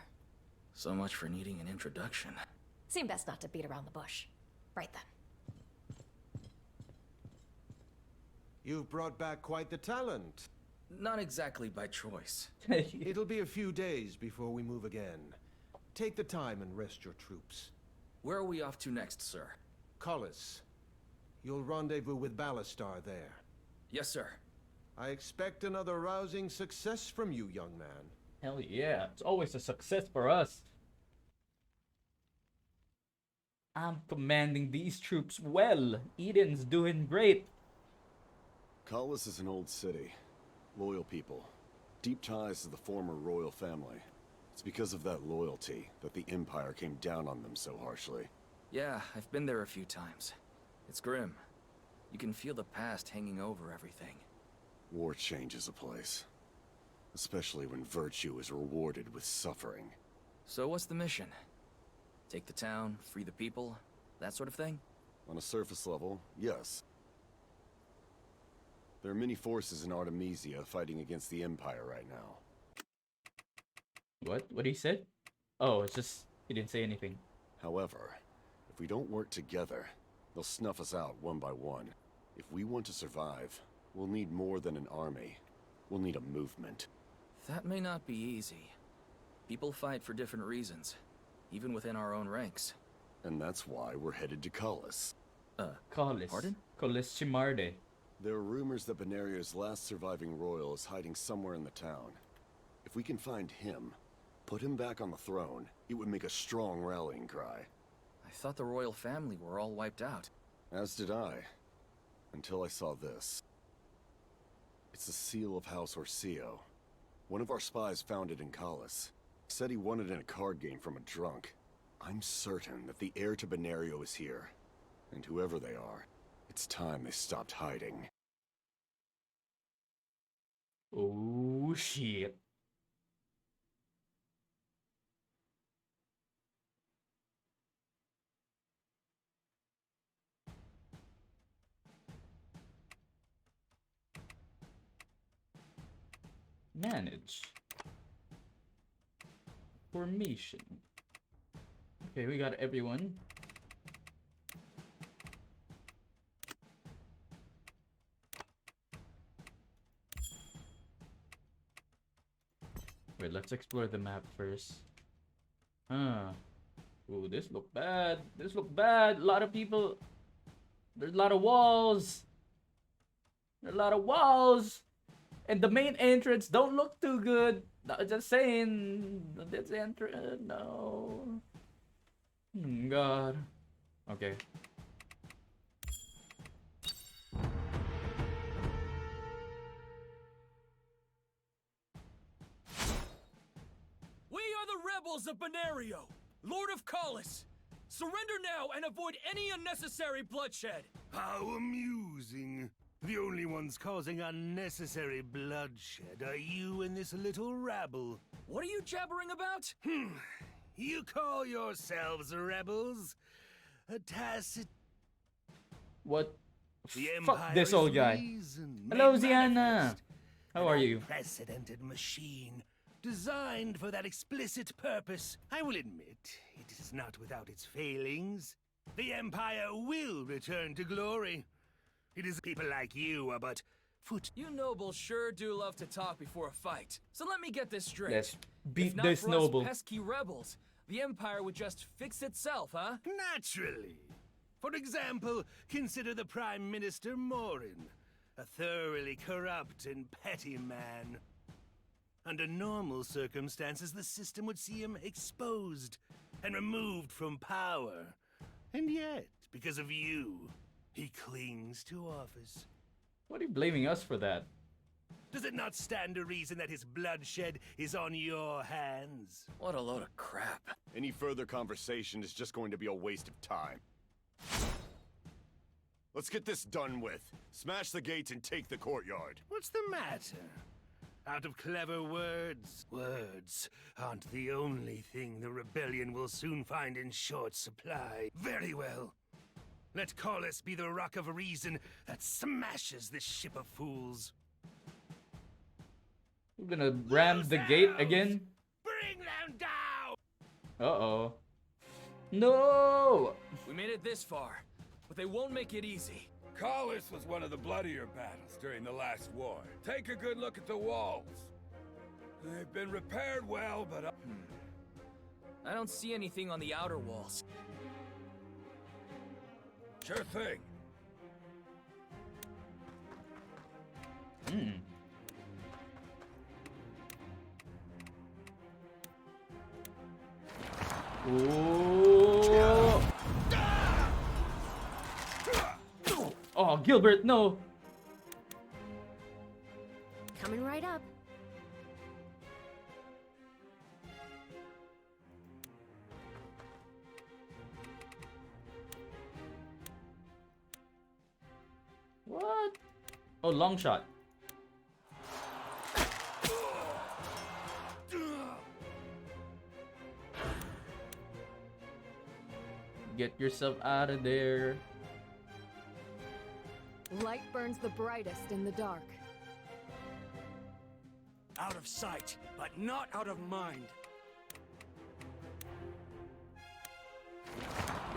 So much for needing an introduction. Seemed best not to beat around the bush. Right then. You've brought back quite the talent. Not exactly by choice. It'll be a few days before we move again. Take the time and rest your troops. Where are we off to next, sir? Collis. You'll rendezvous with Ballastar there. Yes, sir. I expect another rousing success from you, young man. Hell yeah, it's always a success for us. I'm commanding these troops well. Eden's doing great. Collis is an old city. Loyal people. Deep ties to the former royal family. It's because of that loyalty that the Empire came down on them so harshly. Yeah, I've been there a few times. It's grim. You can feel the past hanging over everything. War changes a place. Especially when virtue is rewarded with suffering. So what's the mission? Take the town, free the people, that sort of thing? On a surface level, yes. There are many forces in Artemisia fighting against the Empire right now. What? What he said? Oh, it's just he didn't say anything. However, if we don't work together, they'll snuff us out one by one. If we want to survive, we'll need more than an army. We'll need a movement. That may not be easy. People fight for different reasons, even within our own ranks. And that's why we're headed to Cullis. Cullis. Pardon? Cullis Chimarde. There are rumors that Benario's last surviving royal is hiding somewhere in the town. If we can find him, put him back on the throne, it would make a strong rallying cry. I thought the royal family were all wiped out. As did I. Until I saw this. It's the seal of House Orsio. One of our spies found it in Cullis. Said he won it in a card game from a drunk. I'm certain that the heir to Benario is here. And whoever they are, it's time they stopped hiding. Oh shit. Manage. Formation. Okay, we got everyone. Wait, let's explore the map first. Huh. Ooh, this look bad. This look bad. A lot of people. There's a lot of walls. There's a lot of walls. And the main entrance don't look too good. No, just saying. This entrance, no. God. Okay. We are the rebels of Benario, Lord of Cullis. Surrender now and avoid any unnecessary bloodshed. How amusing. The only ones causing unnecessary bloodshed are you and this little rabble. What are you jabbering about? You call yourselves rebels? A tacit... What? The Fuck this old guy. Hello, Ziana. How are you? Unprecedented machine, designed for that explicit purpose. I will admit, it is not without its failings. The Empire will return to glory. It is people like you are but foot. You nobles sure do love to talk before a fight. So let me get this straight. Let's beat if not this for noble. us pesky rebels, the Empire would just fix itself, huh? Naturally. For example, consider the Prime Minister Morin, a thoroughly corrupt and petty man. Under normal circumstances, the system would see him exposed and removed from power. And yet, because of you, he clings to office. What are you blaming us for that? Does it not stand to reason that his bloodshed is on your hands? What a load of crap. Any further conversation is just going to be a waste of time. Let's get this done with. Smash the gates and take the courtyard. What's the matter? Out of clever words? Words aren't the only thing the rebellion will soon find in short supply. Very well. Let Cullis be the rock of reason that smashes this ship of fools. We're gonna ram the gate again? Bring them down! Uh-oh. No! We made it this far, but they won't make it easy. Cullis was one of the bloodier battles during the last war. Take a good look at the walls. They've been repaired well, but... I don't see anything on the outer walls. Sure thing. Ooh. Oh, Gilbert, no. Coming right up. What? Oh, long shot. Get yourself out of there. Light burns the brightest in the dark. Out of sight, but not out of mind.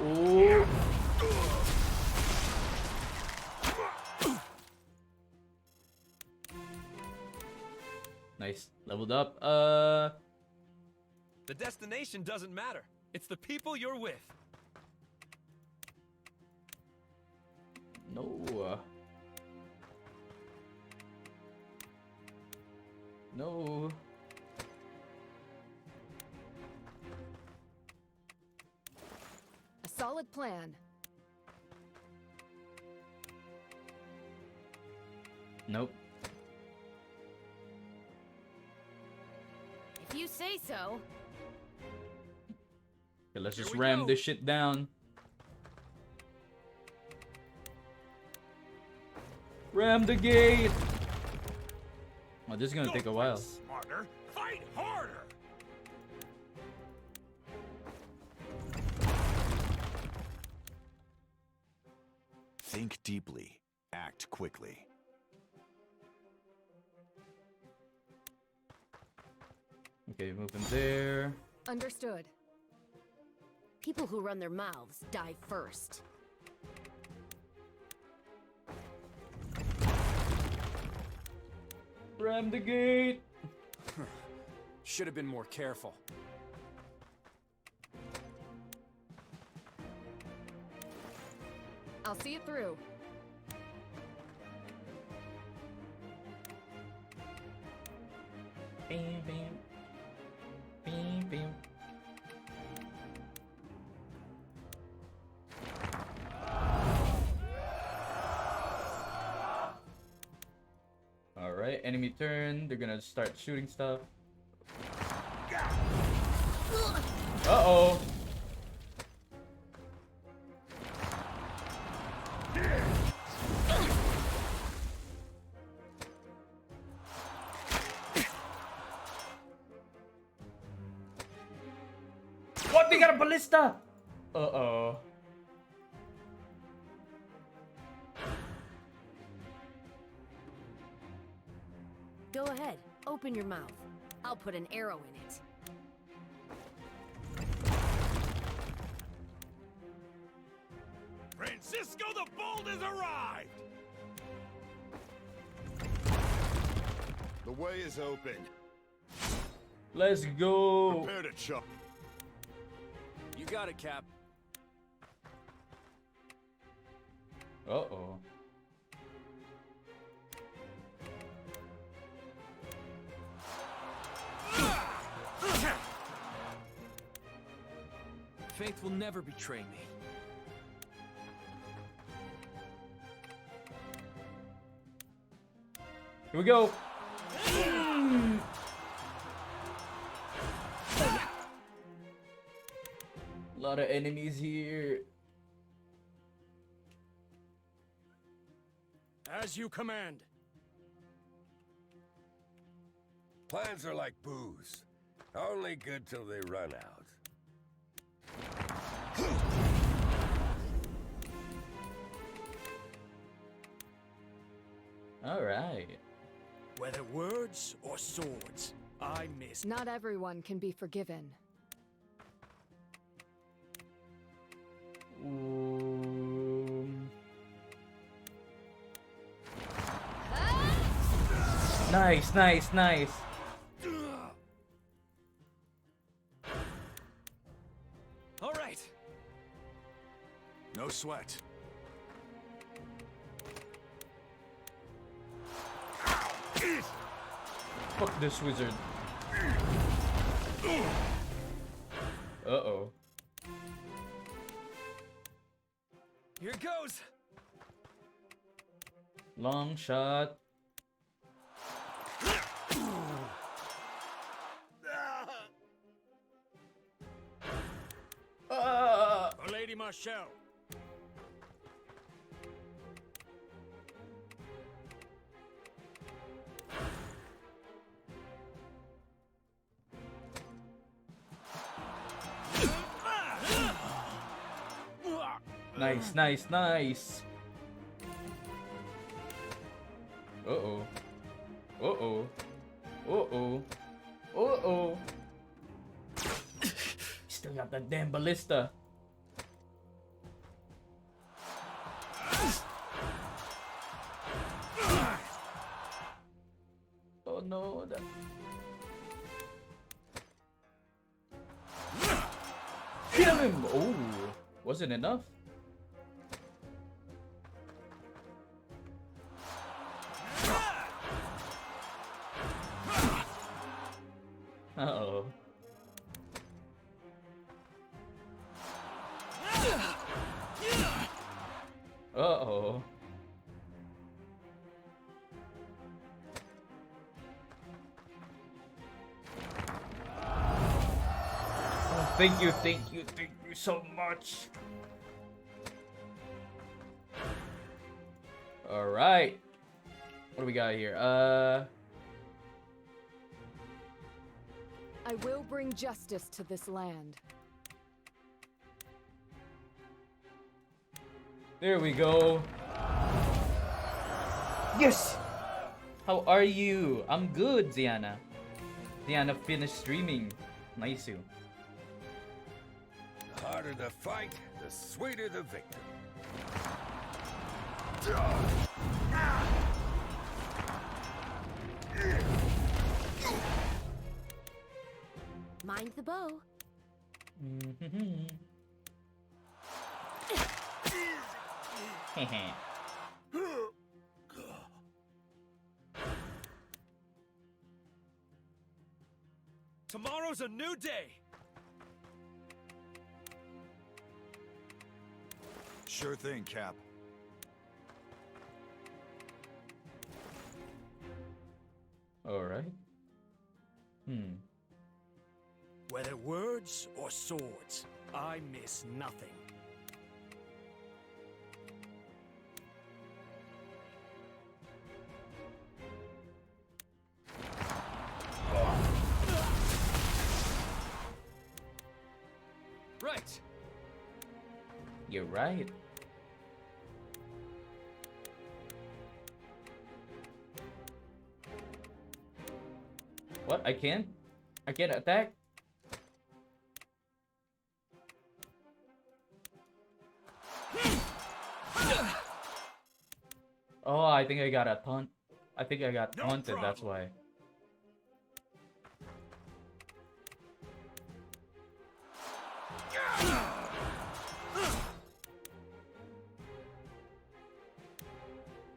Oh. Nice. Leveled up. The destination doesn't matter. It's the people you're with. No. No. A solid plan. Nope. If you say so. Okay, let's just ram this shit down. Ram the gate! Oh, this is gonna take a while. Smarter, fight harder. Think deeply, act quickly. Okay, moving there. Understood. People who run their mouths die first. Ram the gate! Should have been more careful. I'll see it through. Bam, bam. Bam, bam. Alright, enemy turn. They're gonna start shooting stuff. Uh-oh. What? They got a ballista! Uh-oh. Go ahead, open your mouth. I'll put an arrow in it. Francisco the Bold has arrived! The way is open. Let's go! Prepare to chop. You got it, Cap. Uh-oh. Faith will never betray me. Here we go! A lot of enemies here. As you command. Plans are like booze. Only good till they run out. Alright. Whether words or swords, I miss. Not everyone can be forgiven. Nice, nice, nice. All right. No sweat. Fuck this wizard. Uh-oh. Here goes. Long shot. For Lady Marshall. Nice, nice, nice. Uh-oh. Uh-oh. Still got that damn ballista. Oh no. Kill him! Oh, wasn't enough. Uh-oh. Uh-oh. Oh, thank you so much. All right. What do we got here? I will bring justice to this land. There we go. Yes! How are you? I'm good, Ziana. Ziana finished streaming. Nice you. The harder the fight, the sweeter the victim. Mind the bow. Tomorrow's a new day. Sure thing, Cap. All right. Whether words or swords, I miss nothing. Right. You're right. What? I can't attack? Oh, I think I got a taunt. I think I got taunted, that's why.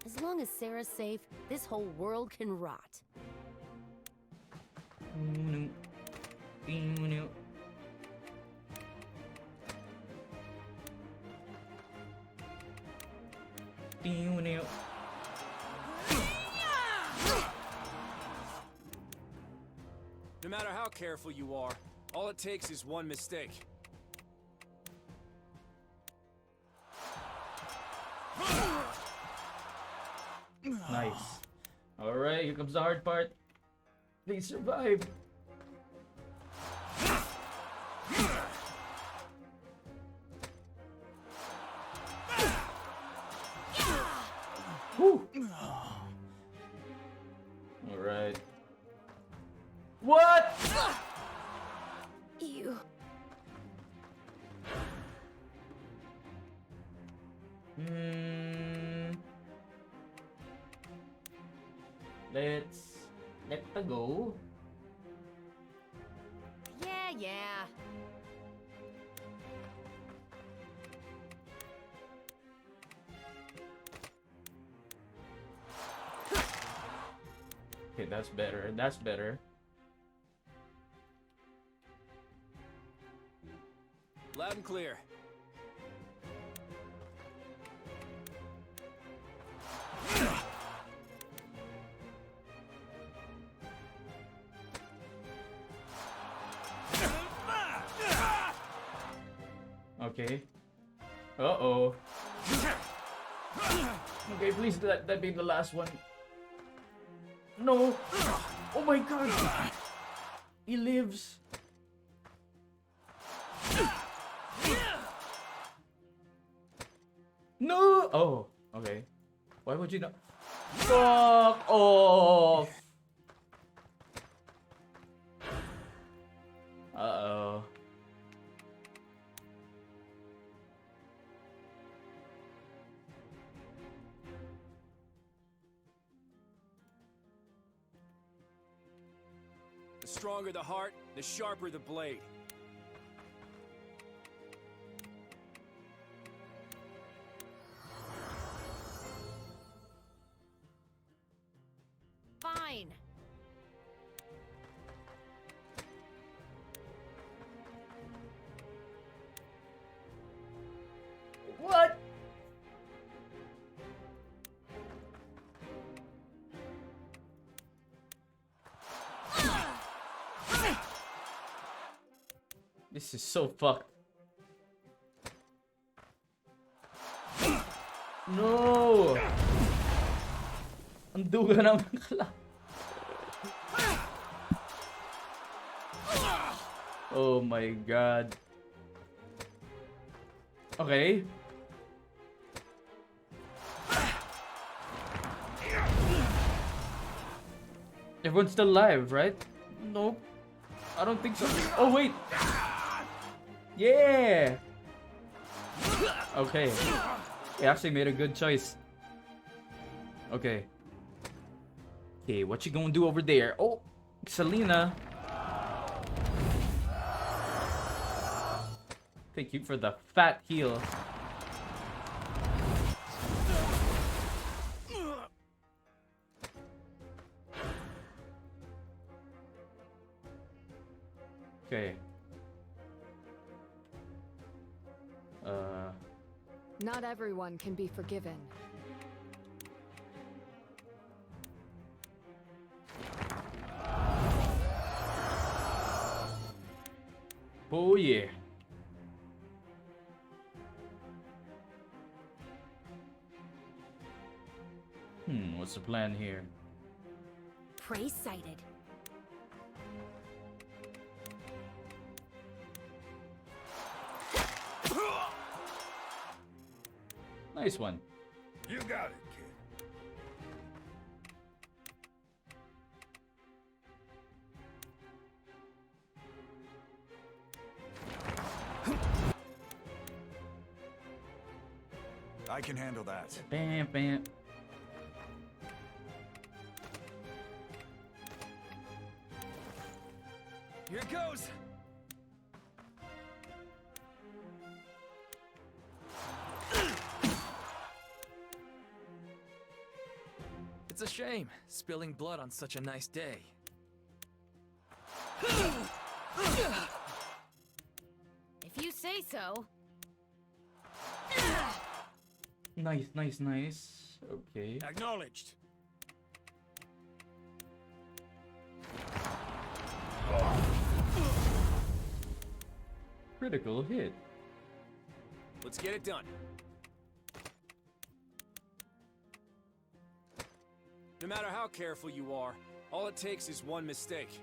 As long as Sarah's safe, this whole world can rot. No matter how careful you are, all it takes is one mistake. Nice. Alright, here comes the hard part. Please survive. Whew. Alright. What? Ew. Let's let the go. Yeah. Okay, that's better. That's better. Loud and clear. Okay. Uh-oh. Okay, please let that be the last one. No! Oh my god! He lives! No! Oh, okay. Why would you not? Fuck off! stronger the heart, the sharper the blade. Fine. What? This is so fucked. No! Ang duga naman kala. Oh my god. Okay. Everyone's still alive, right? Nope. I don't think so. Oh wait. Yeah. Okay. We actually made a good choice. Okay. Okay, what you gonna do over there? Oh, Selena. Thank you for the fat heal. Okay. Not everyone can be forgiven. Oh yeah. What's the plan here? Prey sighted. Nice one. You got it, kid. I can handle that. Bam, bam. Here it goes. It's a shame, spilling blood on such a nice day. If you say so. Nice, nice, nice. Okay. Acknowledged. Critical hit. Let's get it done. No matter how careful you are, all it takes is one mistake.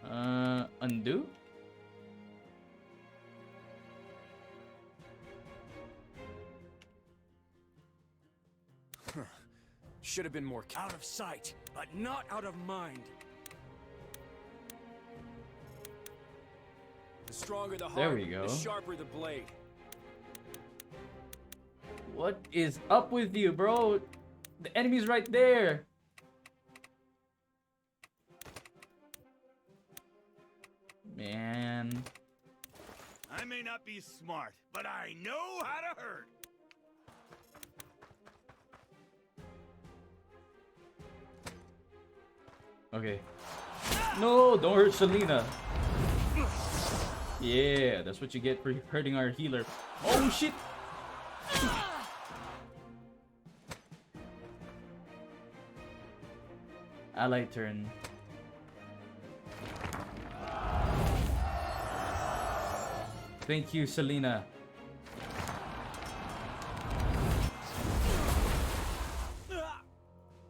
Undo? Should have been more out of sight, but not out of mind. The stronger the There heart, we go. the sharper the blade. What is up with you, bro? The enemy's right there. Man. I may not be smart, but I know how to hurt. Okay. No, don't hurt Selena. Yeah, that's what you get for hurting our healer. Oh shit! Ally turn. Thank you, Selena.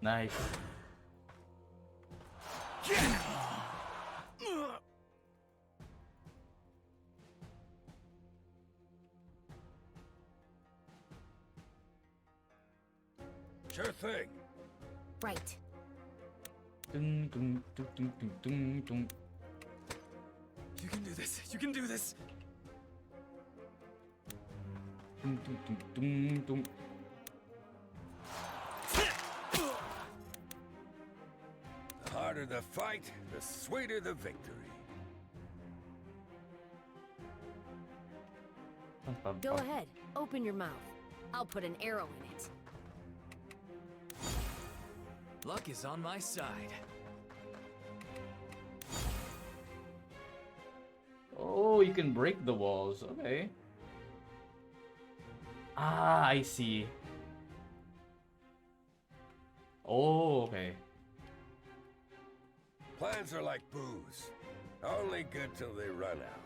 Nice. Sure thing. Right. Dun, dun, dun, dun, dun, dun, dun. You can do this. You can do this. Dun, dun, dun, dun, dun. The harder the fight, the sweeter the victory. Go ahead, open your mouth. I'll put an arrow in it. Luck is on my side. Oh, you can break the walls. Okay. Ah, I see. Oh, okay. Plans are like booze. Only good till they run out.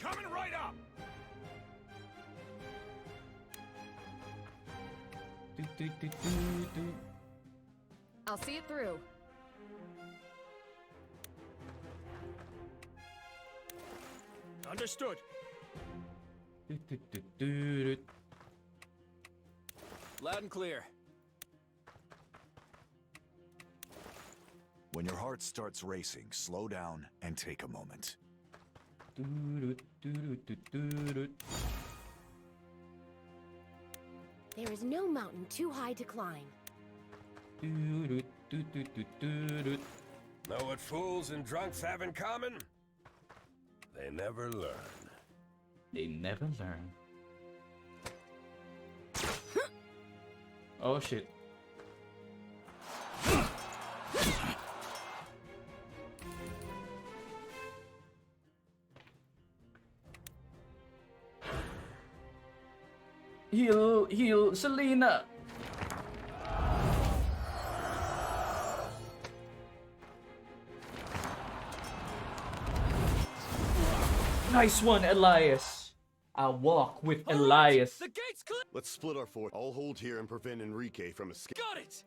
Coming right up! I'll see it through. Understood. Loud and clear. When your heart starts racing, slow down and take a moment. There is no mountain too high to climb. Know what fools and drunks have in common? They never learn. They never learn. Oh shit. Heal, Selena. Nice one, Elias. I'll walk with Elias. The gate's clear. Let's split our force. I'll hold here and prevent Enrique from escaping. Got it.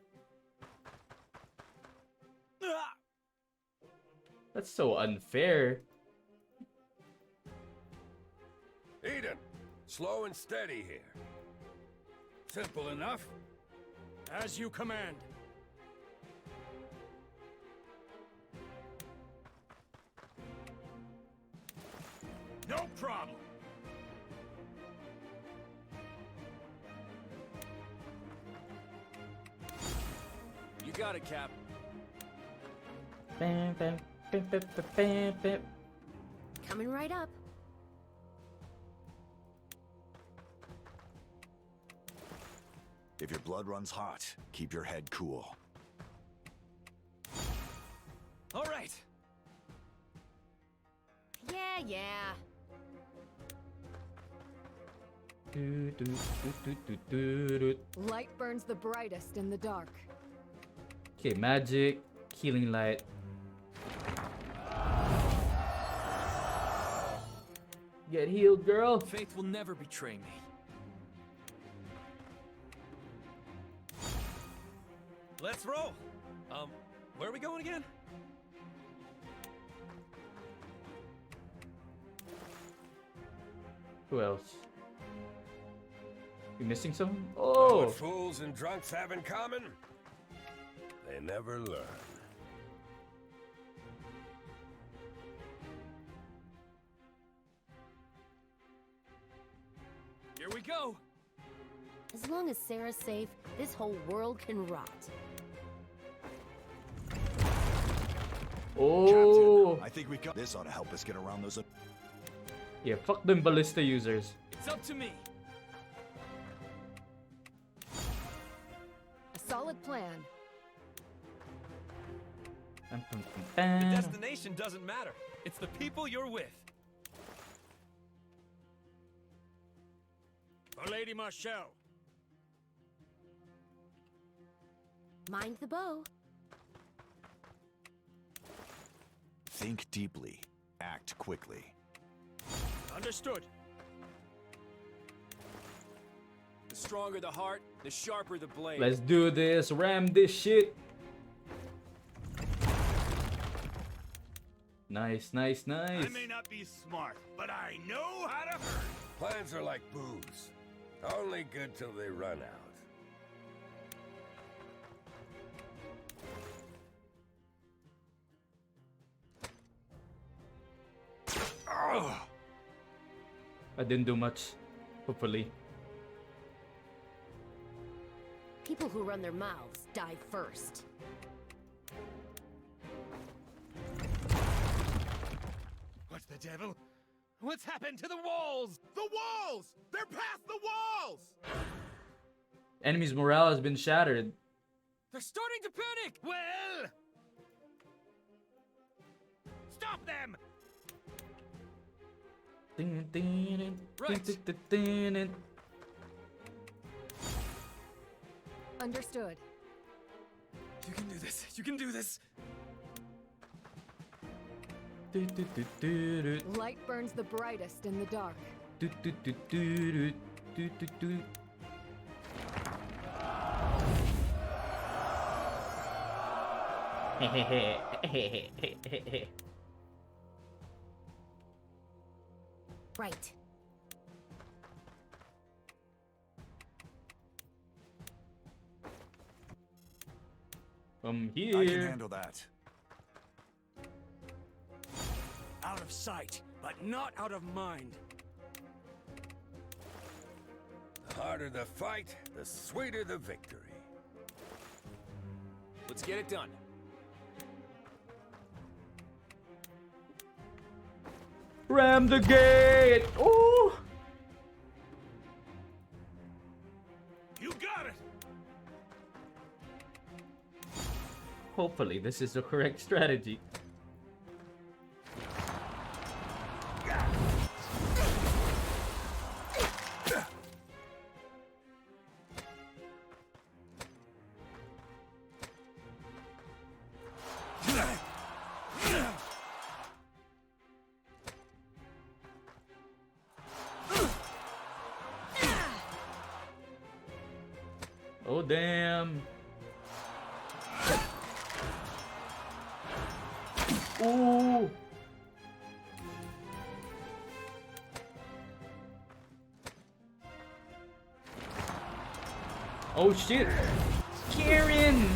That's so unfair. Eden, slow and steady here. Simple enough. As you command. No problem. You got it, Cap. Bam, bam, bam, bam, bam, bam, bam. Coming right up. If your blood runs hot, keep your head cool. All right. Yeah. Light burns the brightest in the dark. Okay, magic, healing light. Get healed, girl. Faith will never betray me. Let's roll. Where are we going again? Who else? You missing someone? Know Oh! what fools and drunks have in common? They never learn. Here we go. As long as Sarah's safe, this whole world can rot. Oh! I think we got this. Ought to help us get around those. Yeah, fuck them ballista users. It's up to me. A solid plan. The destination doesn't matter. It's the people you're with. For Lady Marshall. Mind the bow. Think deeply. Act quickly. Understood. The stronger the heart, the sharper the blade. Let's do this. Ram this shit. Nice. I may not be smart, but I know how to hurt. Plans are like booze. Only good till they run out. I didn't do much, hopefully. People who run their mouths die first. devil? What's happened to the walls? The walls! They're past the walls! Enemy's morale has been shattered. They're starting to panic! Well... Stop them! Right. Understood. You can do this. You can do this. Light burns the brightest in the dark. Right. From I can here. handle that. Out of sight, but not out of mind. The harder the fight, the sweeter the victory. Let's get it done. Ram the gate! Ooh! You got it! Hopefully this is the correct strategy. Oh damn. Ooh. Oh shit. Karen.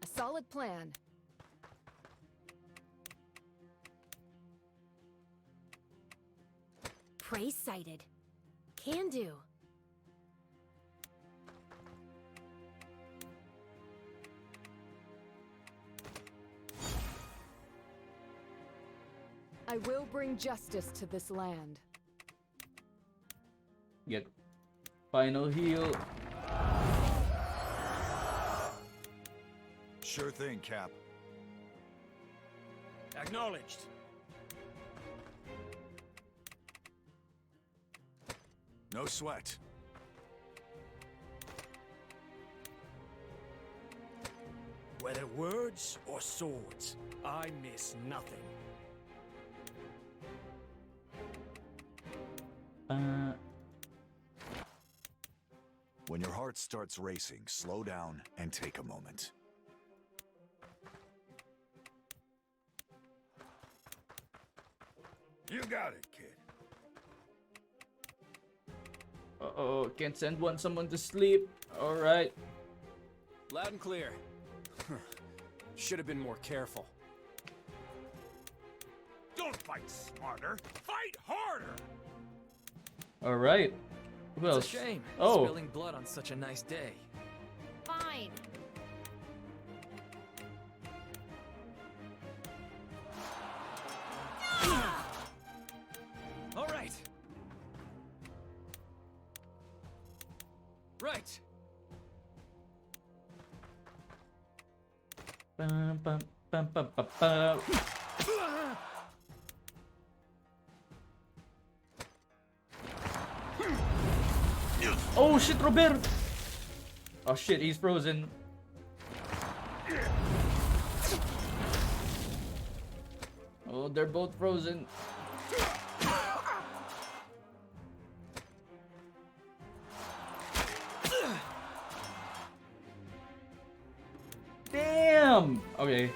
A solid plan. Prey sighted. Can do. I will bring justice to this land. Get final heal. Sure thing, Cap. Acknowledged. No sweat. Whether words or swords, I miss nothing. When your heart starts racing, slow down and take a moment. You got it, kid. Uh-oh, can't send someone to sleep. Alright. Loud and clear. Should have been more careful. Don't fight smarter, fight harder! Alright. Who else? It's a shame, Oh. spilling blood on such a nice day. Fine. All right. Right. Bum, bum, bum, bum, bum, bum. Oh shit, Robert! Oh shit, he's frozen. Oh, they're both frozen. Damn! Okay.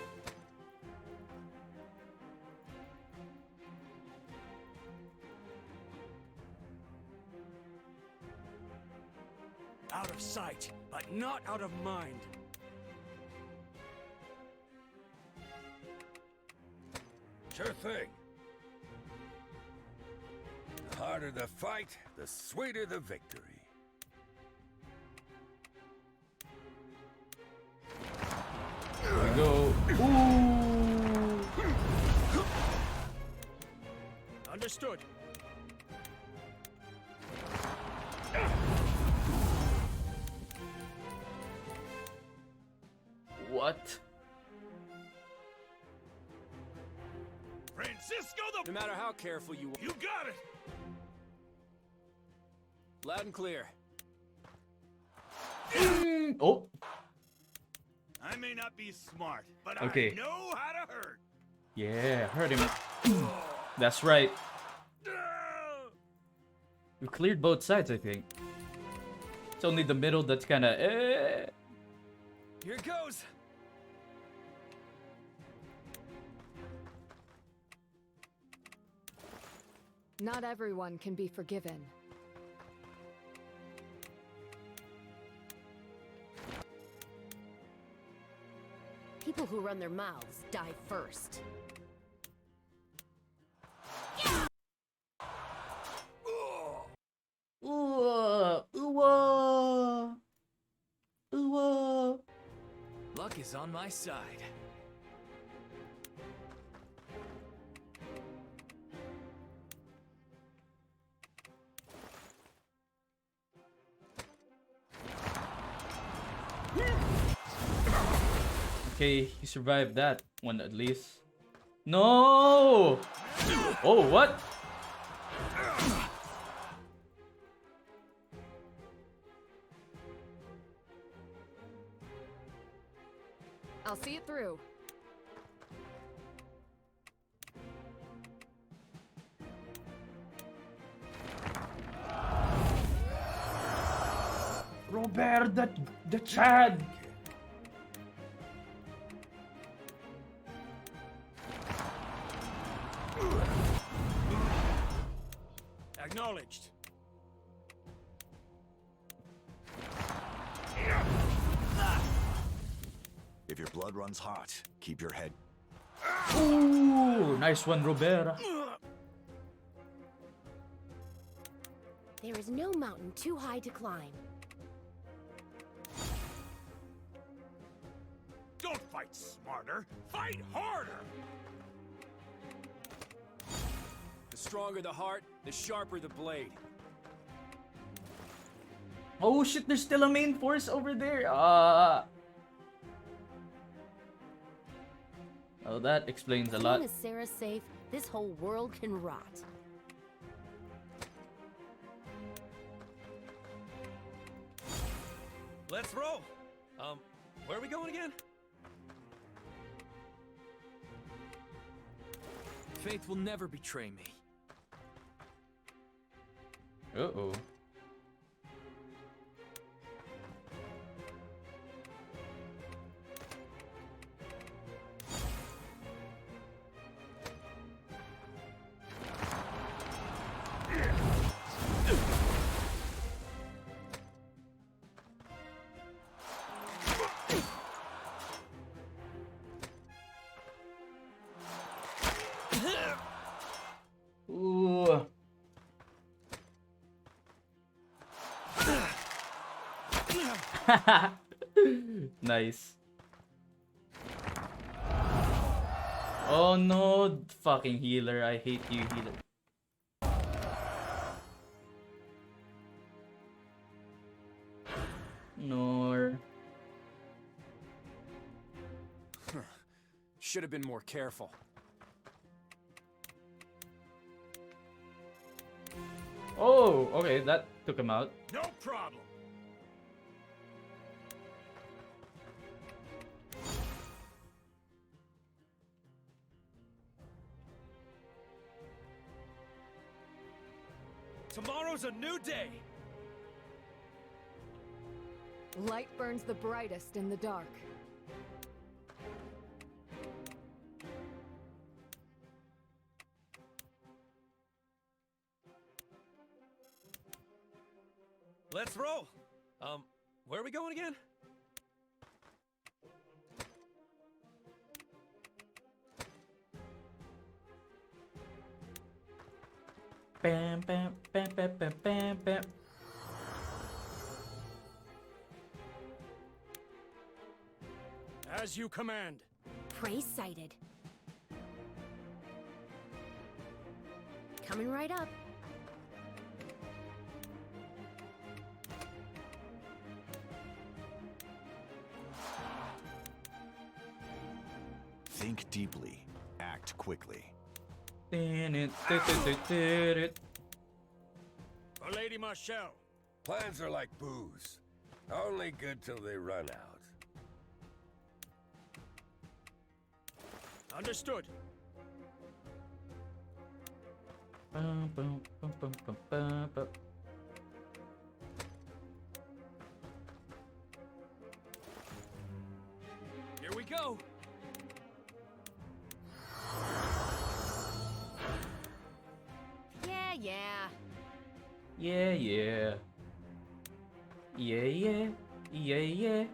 Out of sight, but not out of mind. Sure thing. The harder the fight, the sweeter the victory. Understood. What? Francisco the... No matter how careful you are. You got it! Loud and clear. Oh. I may not be smart, but Okay. I know how to hurt. Yeah, hurt him. That's right. We cleared both sides, I think. It's only the middle that's kind of. Here it goes. Not everyone can be forgiven. People who run their mouths die first. Luck is on my side. Okay, he survived that one at least. No! Oh, what? I'll see it through. Robert, the Chad! Acknowledged. If your blood runs hot, keep your head. Ooh, nice one, Robert. There is no mountain too high to climb. Don't fight smarter, fight harder! The stronger the heart, the sharper the blade. Oh shit, there's still a main force over there. Oh, that explains a As lot. long as Sarah's safe, this whole world can rot. Let's roll. Where are we going again? Faith will never betray me. Uh-oh. Ooh. Nice. Oh no, fucking healer. I hate you, healer. Nor. Should have been more careful. Oh, okay, that took him out. No problem. Tomorrow's a new day. Light burns the brightest in the dark. Let's roll. Where are we going again? Bam, bam, bam, bam, bam, bam, bam. As you command. Prey sighted. Coming right up. Think deeply, act quickly. For Lady Marshall. Plans are like booze. Only good till they run out. Understood. Here we go. Yeah, yeah. Yeah, yeah. Yeah, yeah. Yeah, yeah.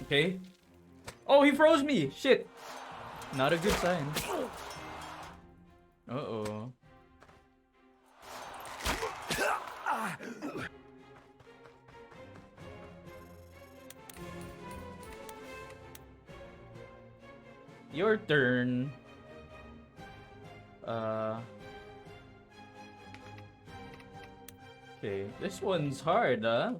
Okay. Oh, he froze me! Shit! Not a good sign. Uh-oh. Your turn. Okay, this one's hard, huh?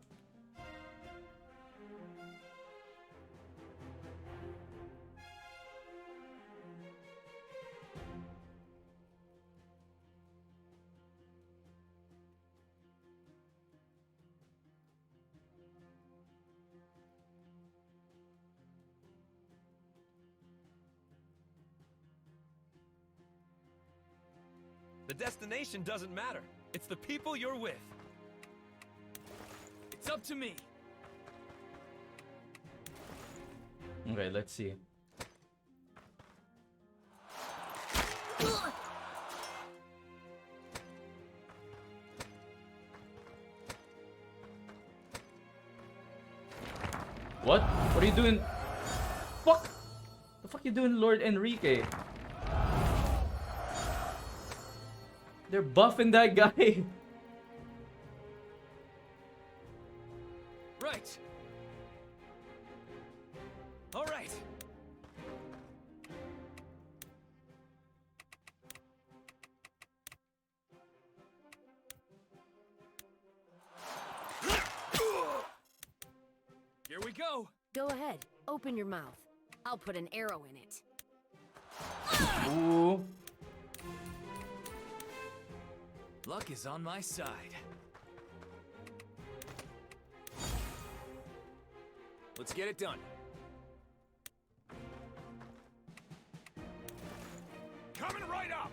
The destination doesn't matter. It's the people you're with. It's up to me. Okay, let's see. What? What are you doing? Fuck! The fuck you doing, Lord Enrique? They're buffing that guy. Right. All right. Here we go. Go ahead. Open your mouth. I'll put an arrow in it. Ooh. Luck is on my side. Let's get it done. Coming right up!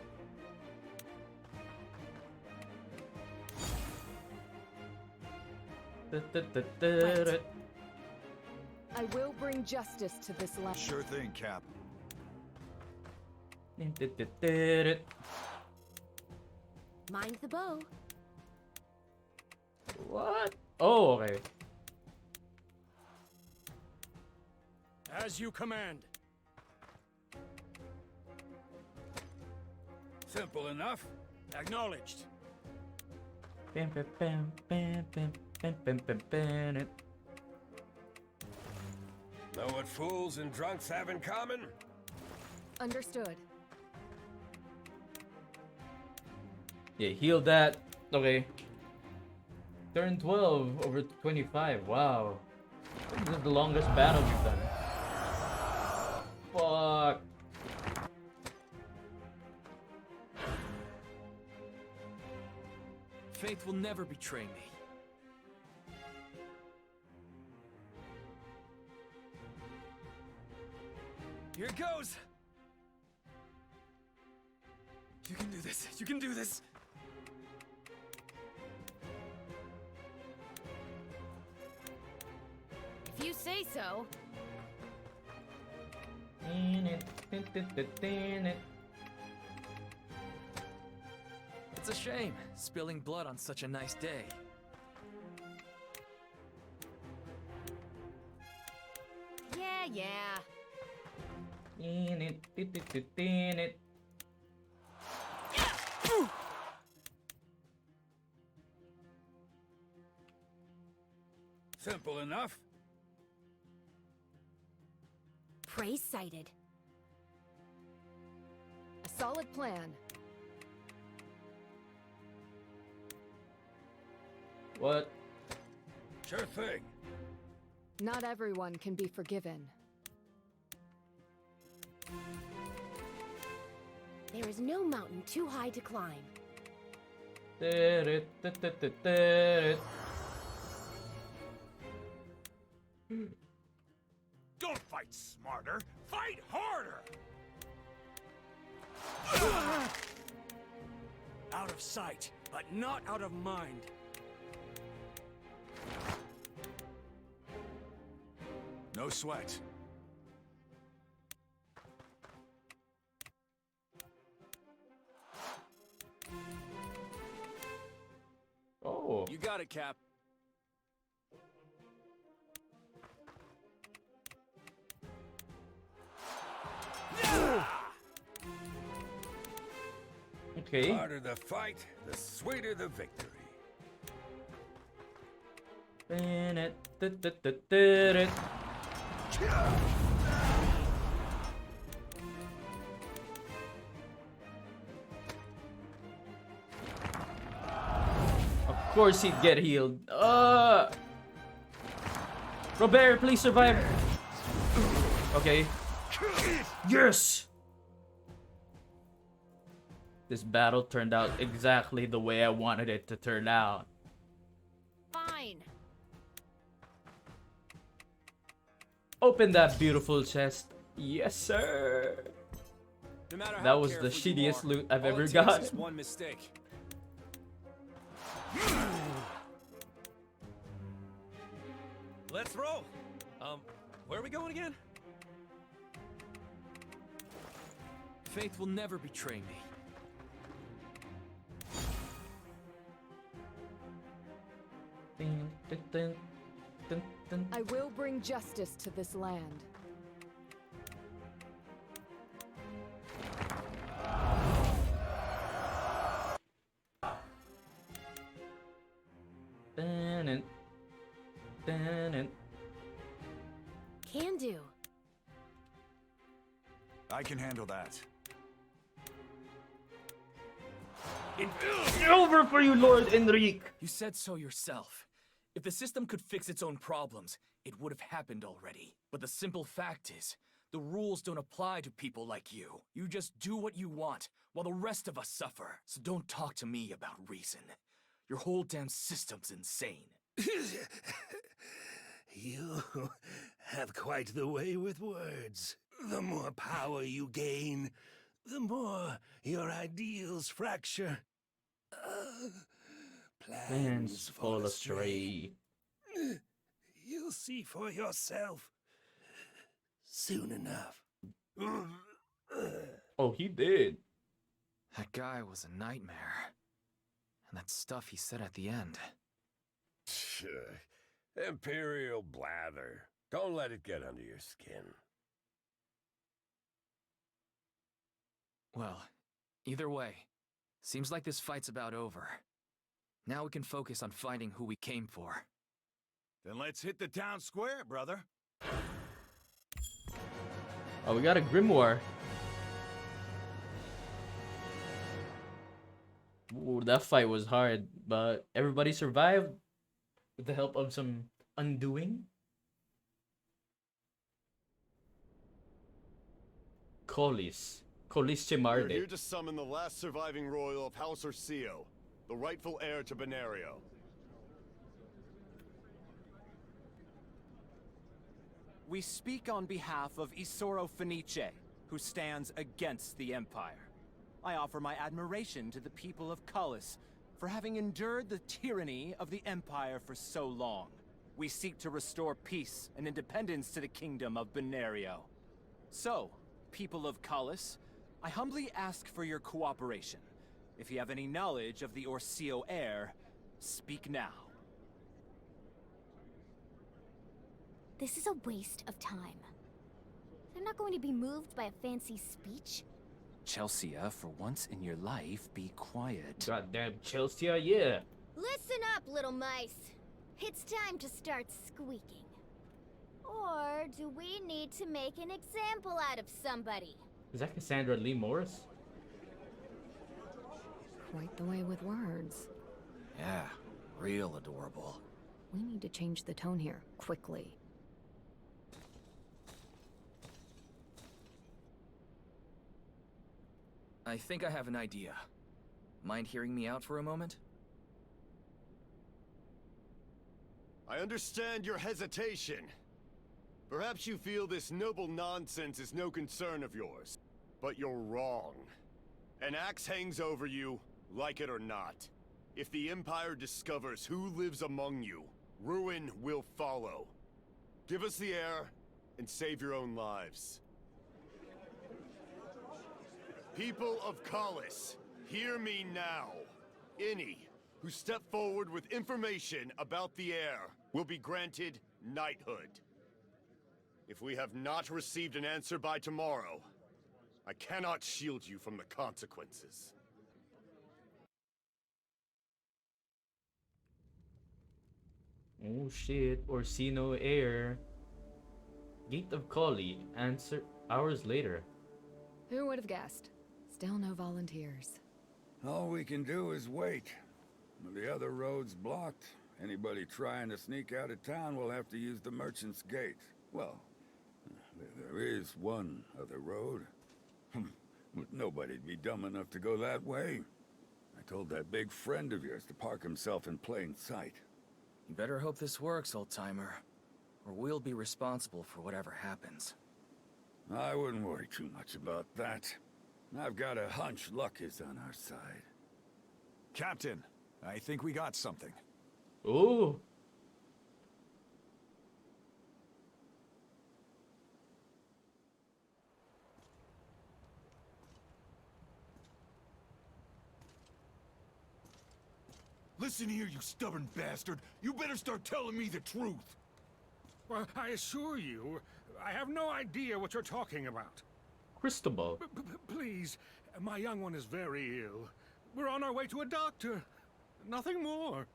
Right. I will bring justice to this land. Sure thing, Cap. Mind the bow. What? Oh, okay. As you command. Simple enough. Acknowledged. Bam, bam, bam, bam, bam, bam, bam, bam, bam. Know what fools and drunks have in common? Understood. Yeah, heal that. Okay. Turn 12 over 25. Wow. This is the longest battle we've done. Fuck. Faith will never betray me. Here goes! You can do this. You can do this. If you say so. It's a shame, spilling blood on such a nice day. Yeah, yeah. Simple enough. Prey sighted. A solid plan. What? Sure thing. Not everyone can be forgiven. There is no mountain too high to climb. Don't fight smarter, fight harder! Out of sight, but not out of mind. No sweat. Oh. You got it, Cap. Okay. The harder the fight, the sweeter the victory. Of course he'd get healed. Robert, please survive. Okay. Yes! This battle turned out exactly the way I wanted it to turn out. Fine. Open that beautiful chest. Yes, sir. No matter how That was the careful you shittiest are, loot I've all ever it takes got. is one mistake. Let's roll. Where are we going again? Faith will never betray me. I will bring justice to this land. Can do. I can handle that. Over for you, Lord Enrique. You said so yourself. If the system could fix its own problems, it would have happened already. But the simple fact is, the rules don't apply to people like you. You just do what you want, while the rest of us suffer. So don't talk to me about reason. Your whole damn system's insane. You have quite the way with words. The more power you gain, the more your ideals fracture. Plans fall astray. You'll see for yourself soon enough. Oh, he did. That guy was a nightmare. And that stuff he said at the end. Sure. Imperial blather. Don't let it get under your skin. Well, either way, seems like this fight's about over. Now we can focus on finding who we came for. Then let's hit the town square, brother. Oh, we got a grimoire. Ooh, that fight was hard, but everybody survived with the help of some undoing. Colis We're here Chemarde. to summon the last surviving royal of House Orsio, the rightful heir to Benario. We speak on behalf of Isoro Fenice, who stands against the Empire. I offer my admiration to the people of Cullis for having endured the tyranny of the Empire for so long. We seek to restore peace and independence to the kingdom of Benario. So, people of Cullis, I humbly ask for your cooperation. If you have any knowledge of the Orsio heir, speak now. This is a waste of time. They're not going to be moved by a fancy speech. Chelsea, for once in your life, be quiet. Goddamn Chelsea, yeah. Listen up, little mice. It's time to start squeaking. Or do we need to make an example out of somebody? Is that Cassandra Lee Morris? Quite the way with words. Yeah, real adorable. We need to change the tone here, quickly. I think I have an idea. Mind hearing me out for a moment? I understand your hesitation. Perhaps you feel this noble nonsense is no concern of yours. But you're wrong. An axe hangs over you, like it or not. If the Empire discovers who lives among you, ruin will follow. Give us the air, and save your own lives. People of Collis, hear me now. Any who step forward with information about the heir will be granted knighthood. If we have not received an answer by tomorrow, I cannot shield you from the consequences. Oh shit, Orsino heir. Gate of Collie, answer hours later. Who would have guessed? Still no volunteers. All we can do is wait. With the other roads blocked, anybody trying to sneak out of town will have to use the Merchant's Gate. Well, there is one other road. But nobody'd be dumb enough to go that way. I told that big friend of yours to park himself in plain sight. You better hope this works, old-timer. Or we'll be responsible for whatever happens. I wouldn't worry too much about that. I've got a hunch luck is on our side. Captain, I think we got something. Ooh. Listen here, you stubborn bastard. You better start telling me the truth. Well, I assure you, I have no idea what you're talking about. Cristobal. Please, my young one is very ill. We're on our way to a doctor. Nothing more.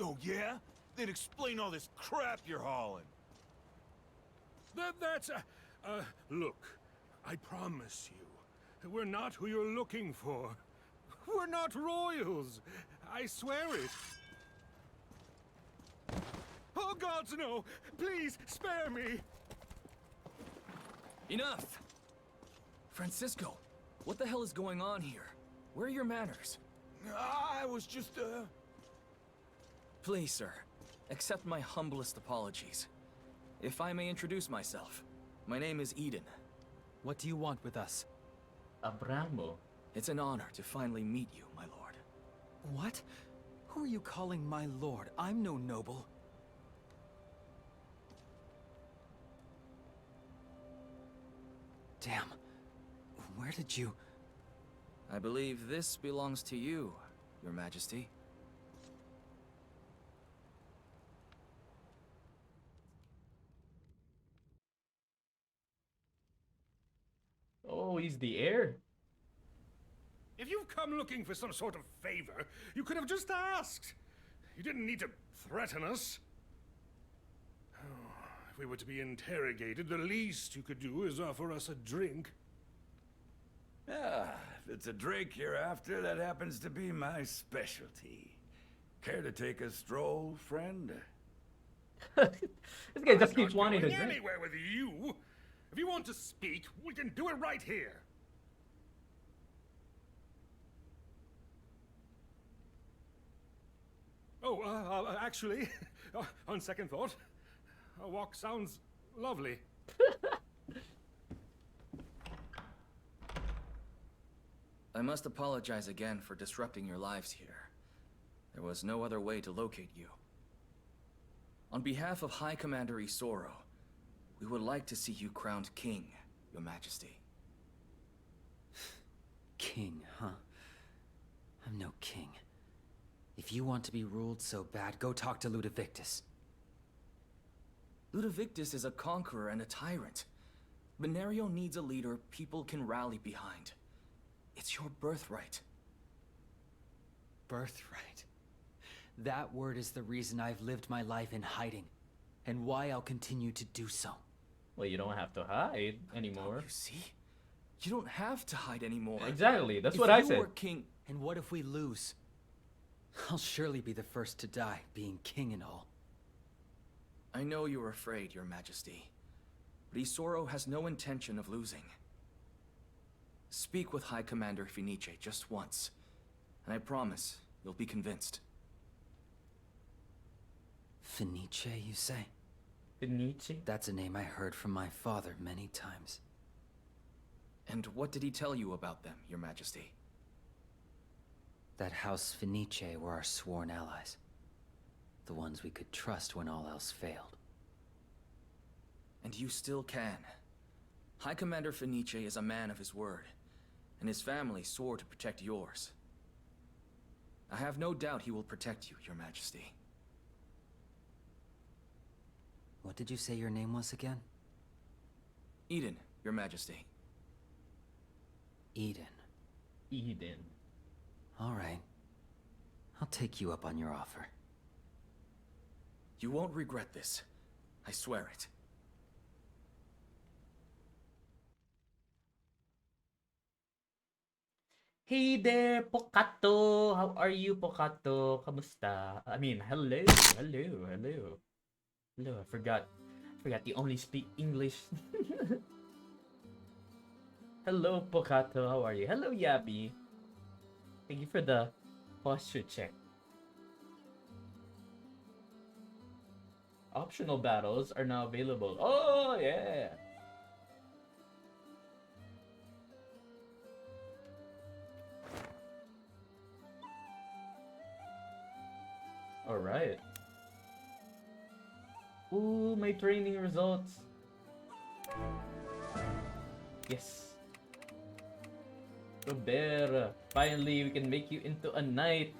Oh, yeah? Then explain all this crap you're hauling. Look, I promise you, we're not who you're looking for. We're not royals. I swear it. Oh, gods, no! Please, spare me! Enough! Francisco, what the hell is going on here? Where are your manners? I was just, Please, sir, accept my humblest apologies. If I may introduce myself, my name is Eden. What do you want with us? Abramo. It's an honor to finally meet you, my lord. What? Who are you calling my lord? I'm no noble. Damn. Where did you... I believe this belongs to you, Your Majesty. Oh, he's the heir? If you've come looking for some sort of favor, you could have just asked. You didn't need to threaten us. Oh, if we were to be interrogated, the least you could do is offer us a drink. Ah, if it's a drink you're after, that happens to be my specialty. Care to take a stroll, friend? This guy just keeps wanting to I'm not drink. going anywhere with you. If you want to speak, we can do it right here. Oh, actually, on second thought, a walk sounds lovely. I must apologize again for disrupting your lives here. There was no other way to locate you. On behalf of High Commander Isoro, we would like to see you crowned king, Your Majesty. King, huh? I'm no king. If you want to be ruled so bad, go talk to Ludovictus. Ludovictus is a conqueror and a tyrant. Benario needs a leader people can rally behind. It's your birthright. Birthright? That word is the reason I've lived my life in hiding, and why I'll continue to do so. Well, you don't have to hide anymore. You see? You don't have to hide anymore. Exactly, that's If what I you said. were king, and what if we lose? I'll surely be the first to die, being king and all. I know you're afraid, Your Majesty, but Isoro has no intention of losing. Speak with High Commander Fenice just once, and I promise you'll be convinced. Fenice, you say? Fenice? That's a name I heard from my father many times. And what did he tell you about them, Your Majesty? That House Fenice were our sworn allies. The ones we could trust when all else failed. And you still can. High Commander Fenice is a man of his word, and his family swore to protect yours. I have no doubt he will protect you, Your Majesty. What did you say your name was again? Eden, Your Majesty. Eden. Eden. All right. I'll take you up on your offer. You won't regret this. I swear it. Hey there, Pokato! How are you, Pokato? Kamusta? I mean, hello, hello, hello. Hello, I forgot you only speak English. Hello, Pokato, how are you? Hello, Yabi. Thank you for the posture check. Optional battles are now available. Oh, yeah! Alright. Ooh, my training results. Yes. Robert, finally we can make you into a knight.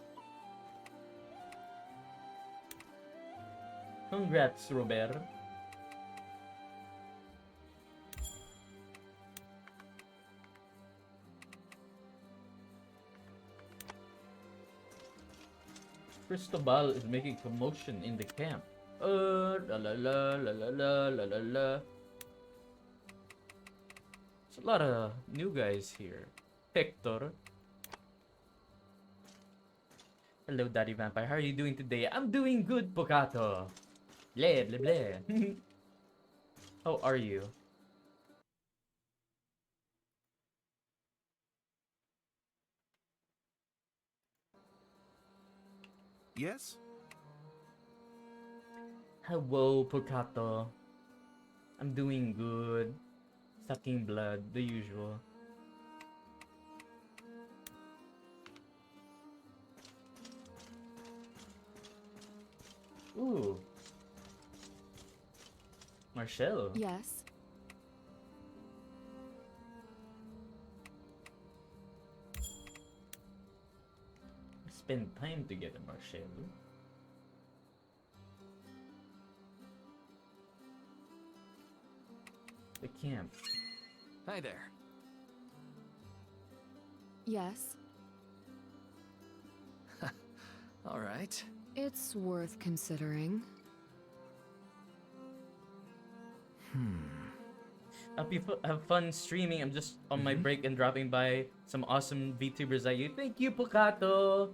Congrats, Robert. Cristobal is making commotion in the camp. La la la la la la la la la. There's a lot of new guys here. Hector. Hello, Daddy Vampire. How are you doing today? I'm doing good, Pokato. Bleh, bleh, bleh. How are you? Yes? Hello, Pokato. I'm doing good. Sucking blood, the usual. Ooh. Marcel. Yes. Spend time together, Marcel. The camp. Hi there. Yes. All right. It's worth considering. Have fun streaming. I'm just on my break and dropping by some awesome VTubers like you. Thank you, Pokato.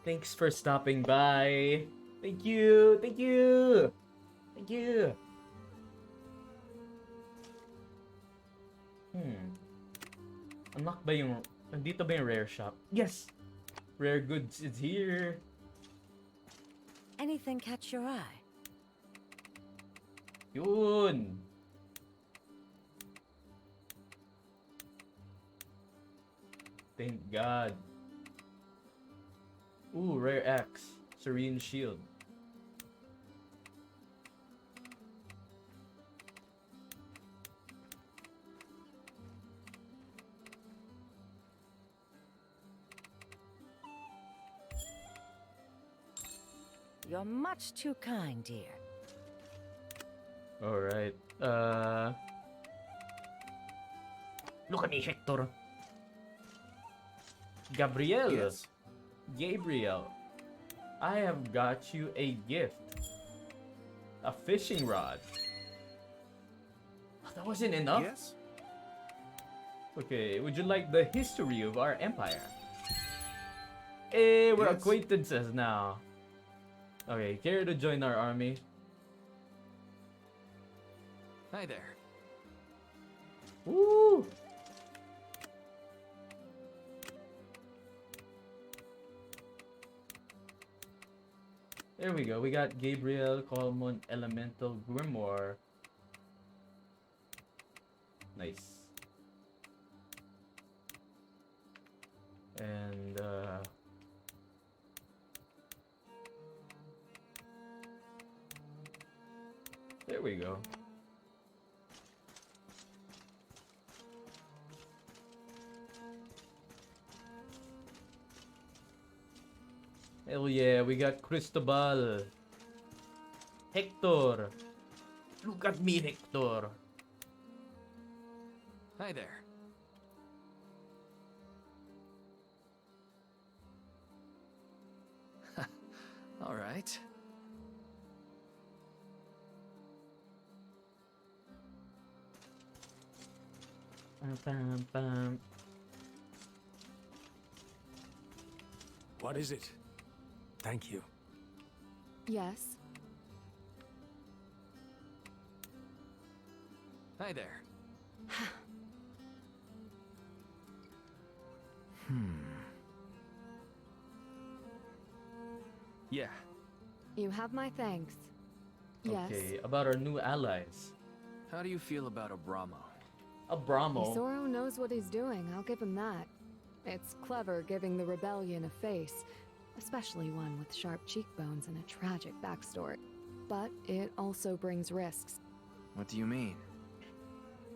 Thanks for stopping by. Thank you. Thank you. Thank you. Unlock ba yung... Nandito ba yung rare shop? Yes! Rare goods is here. Anything catch your eye? Yun! Thank God. Ooh, rare axe. Serene shield. You're much too kind, dear. Alright. Look at me, Hector. Gabriel. Yes. Gabriel. I have got you a gift. A fishing rod. Oh, that wasn't enough? Yes. Okay, would you like the history of our empire? Hey, we're Yes. acquaintances now. Okay, care to join our army? Hi there. Woo! There we go. We got Gabriel, Common, Elemental, Grimoire. Nice. And there we go. Hell yeah, we got Cristobal. Hector. Look at me, Hector. Hi there. All right. Bam, bam. What is it? Thank you. Yes. Hi there. Yeah. You have my thanks. Yes. Okay, about our new allies. How do you feel about Abramo? Abramo. Isoro knows what he's doing, I'll give him that. It's clever giving the rebellion a face, especially one with sharp cheekbones and a tragic backstory. But it also brings risks. What do you mean?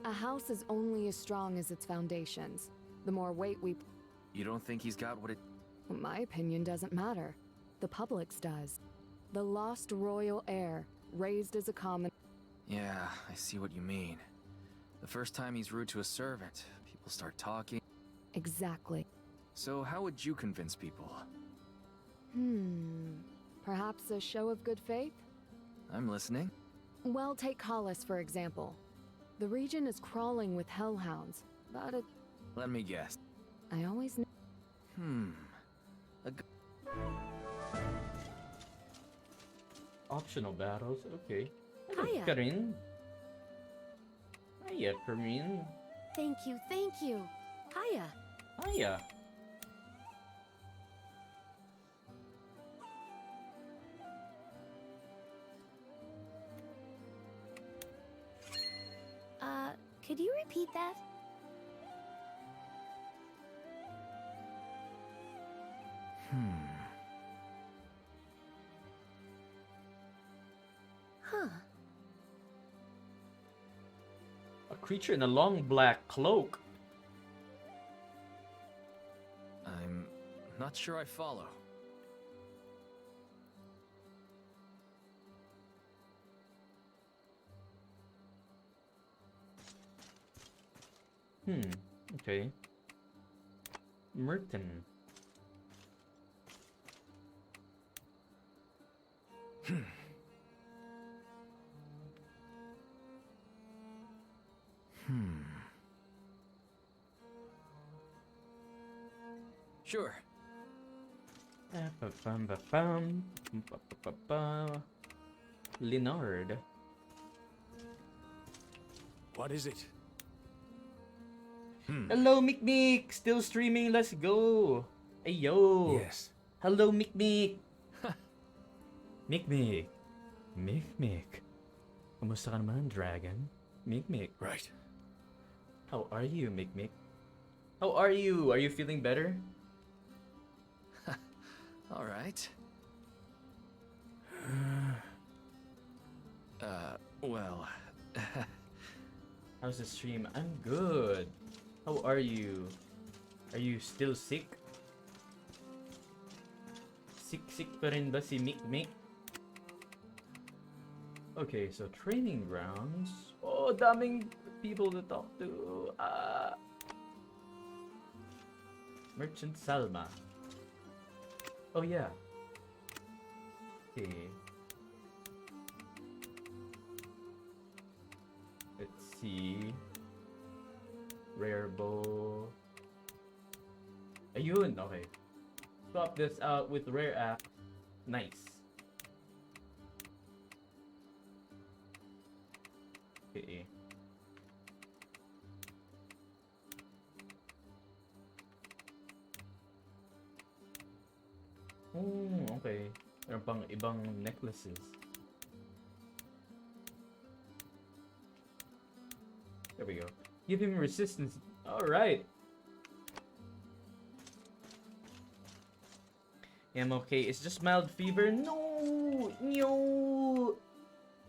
A house is only as strong as its foundations. The more weight we... You don't think he's got what it... My opinion doesn't matter. The public's does. The lost royal heir, raised as a common... Yeah, I see what you mean. The first time he's rude to a servant, people start talking. Exactly. So how would you convince people? Perhaps a show of good faith? I'm listening. Well, take Hollis, for example. The region is crawling with hellhounds, but it... Let me guess. I always kn- Optional battles, okay. Hello, Hiya. Karin. Hiya, Karin. Thank you, thank you. Hiya. Hiya. Could you repeat that? Huh. A creature in a long black cloak. I'm not sure I follow. Okay. Merton. Sure. Leonard. What is it? Hello, Mick. Still streaming. Let's go. Hey, yo. Yes. Hello, Mick. Mick. Kamusta ka naman, Dragon? Mick. Right. How are you, Mick? How are you? Are you feeling better? All right. Well... How's the stream? I'm good. How are you? Are you still sick? Sick pa rin ba si Mick? Okay, so training grounds. Oh, daming people to talk to. Merchant Salma. Oh yeah. Okay. Let's see. Rare bow. Ayun, okay. Swap this out with rare axe. Nice. Okay. Okay. Meron pang ibang necklaces. There we go. Give him resistance. Alright. I'm okay. It's just mild fever. No! No!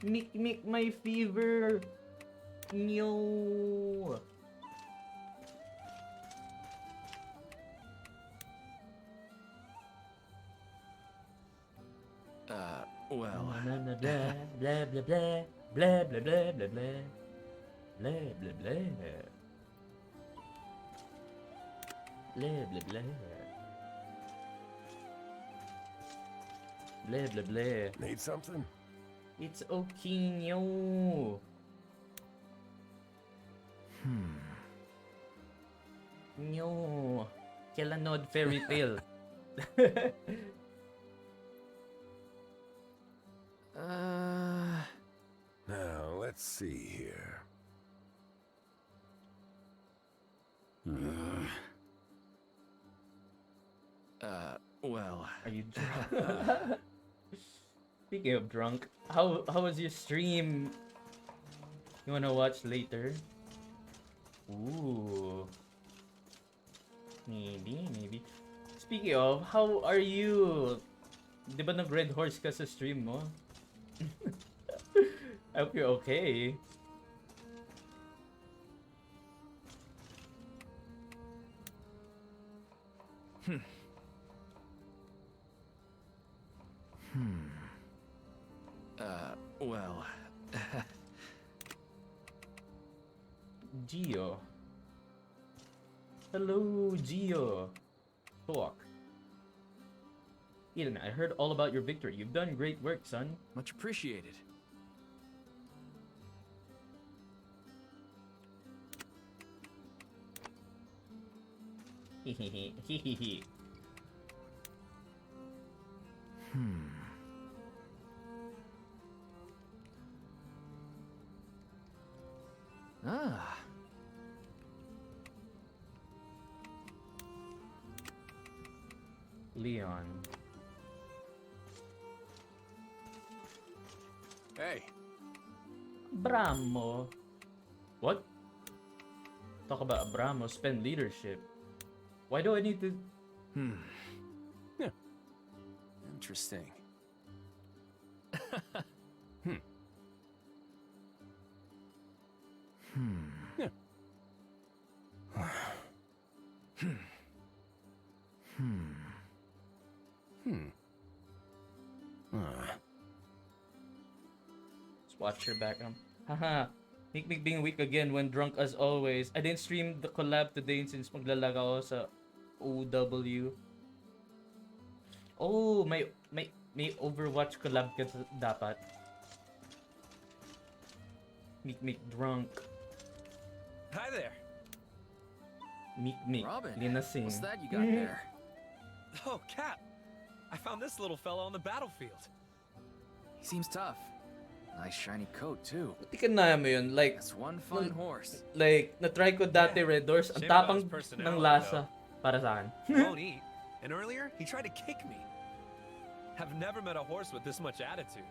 Make my fever. No! Well. Blah blah blah blah blah blah blah blah blah blah blah blah blah blah blah blah blah blah blah blah. Need something? It's okay, no. No. Kellanod fairy tale. Now, let's see here. Well. Are you drunk? Speaking of drunk, how was your stream? You wanna watch later? Ooh. Maybe. Speaking of, how are you? Di ba nag-red horse ka sa stream mo? I hope you're okay. Well. Gio. Hello, Gio. Talk. Eden, I heard all about your victory. You've done great work, son. Much appreciated. Hehehe. Leon. Hey. Bramo. What? Talk about Bramo. Spend leadership. Why do I need to... Yeah. Interesting. Yeah. Just watch your background. Haha. Nick being weak again when drunk as always. I didn't stream the collab today since maglalag ako sa OW. Oh, may Overwatch collab ka dapat. Meek drunk. Hi there. Meek. Robin, Linasing. what's that you got there? Oh, Cap. I found this little fella on the battlefield. He seems tough. Nice shiny coat too. Hindi ka na mo yun. Like, that's one fine horse. Like, na-try ko dati Red Doors. Ang Shame about tapang his personality, ng lasa para sa akin. He won't eat. And earlier, he tried to kick me. I've never met a horse with this much attitude.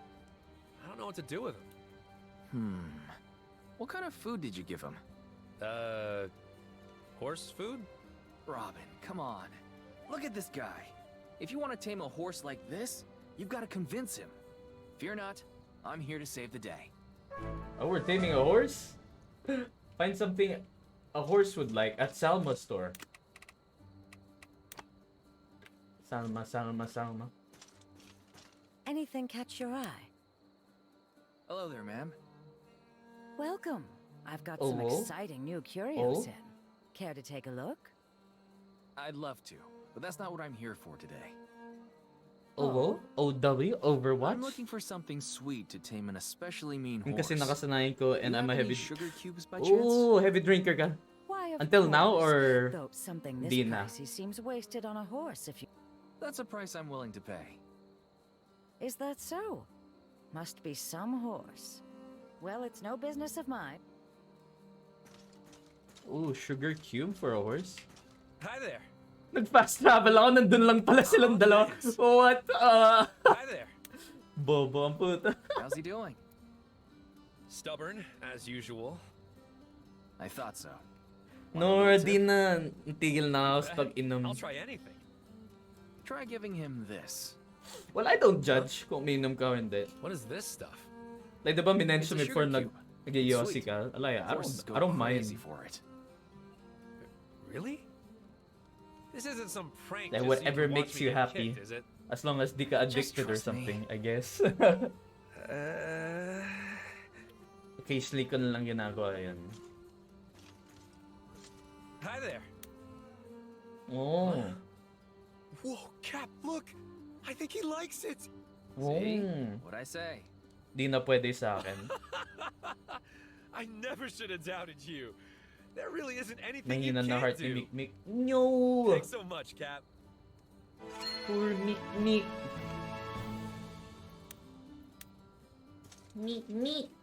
I don't know what to do with him. What kind of food did you give him? Horse food? Robin, come on. Look at this guy. If you want to tame a horse like this, you've got to convince him. Fear not, I'm here to save the day. Oh, we're taming a horse? Find something a horse would like at Salma's store. Salma. Anything catch your eye? Hello there, ma'am. Welcome. I've got some exciting new curios in. Care to take a look? I'd love to, but that's not what I'm here for today. OO? OW? I'm Overwatch? looking for something sweet to tame an especially mean Yung horse. kasi nakasanayan ko and You I'm a have any heavy... sugar cubes by chance? Ooh, heavy drinker ka. Why, of Until now, course. or Though something this di na? pricey seems wasted on a horse if you... That's a price I'm willing to pay. Is that so? Must be some horse. Well, it's no business of mine. Ooh, sugar cube for a horse? Hi there. Nag-fast travel ako, nandun lang pala silang dalawa. What? Hi there. Bobo ang puta. How's he doing? Stubborn, as usual. I thought so. No, di na. Natigil na ako sa pag-inom. I'll try anything. Try giving him this. Well, I don't judge kung umiinom ka o hindi. What is this stuff? Like, diba minention It's a before sugar cube. nag-yossi ka? Alaya, I don't mind. For it. Really? This isn't some prank. Like, just so whatever can watch makes me you get happy. kicked, is it? As long as di ka Just addicted or trust me. something, I guess. Occasionally ko na lang ginagawa yun. Hi there. Oh. Whoa, Cap, look! I think he likes it! See? Oh. What'd I say? Di na pwede sa akin. I never should have doubted you. There really isn't anything you Nanginan na can't heart ni do. Mikmik. No! Thanks so much, Cap. Poor Mikmik. Mikmik.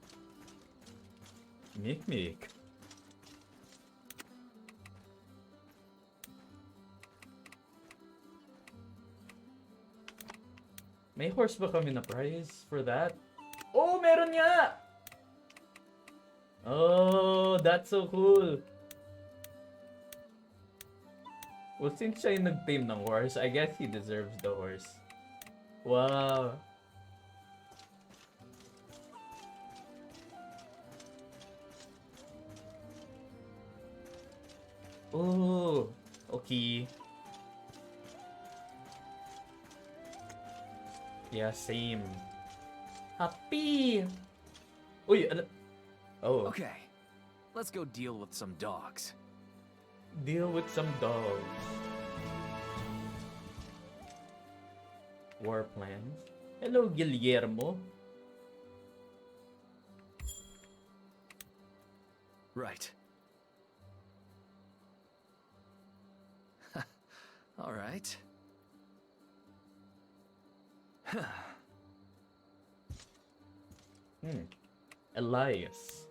Mikmik. May horse ba kami na prize for that? Oh, meron nga! Oh, that's so cool. Well, since siya yung nag-tame ng horse, I guess he deserves the horse. Wow. Oh, okay. Yeah, same. Happy! Uy, ano? Oh. Okay, let's go deal with some dogs. Deal with some dogs. War plans. Hello, Guillermo. Right. All right. Elias.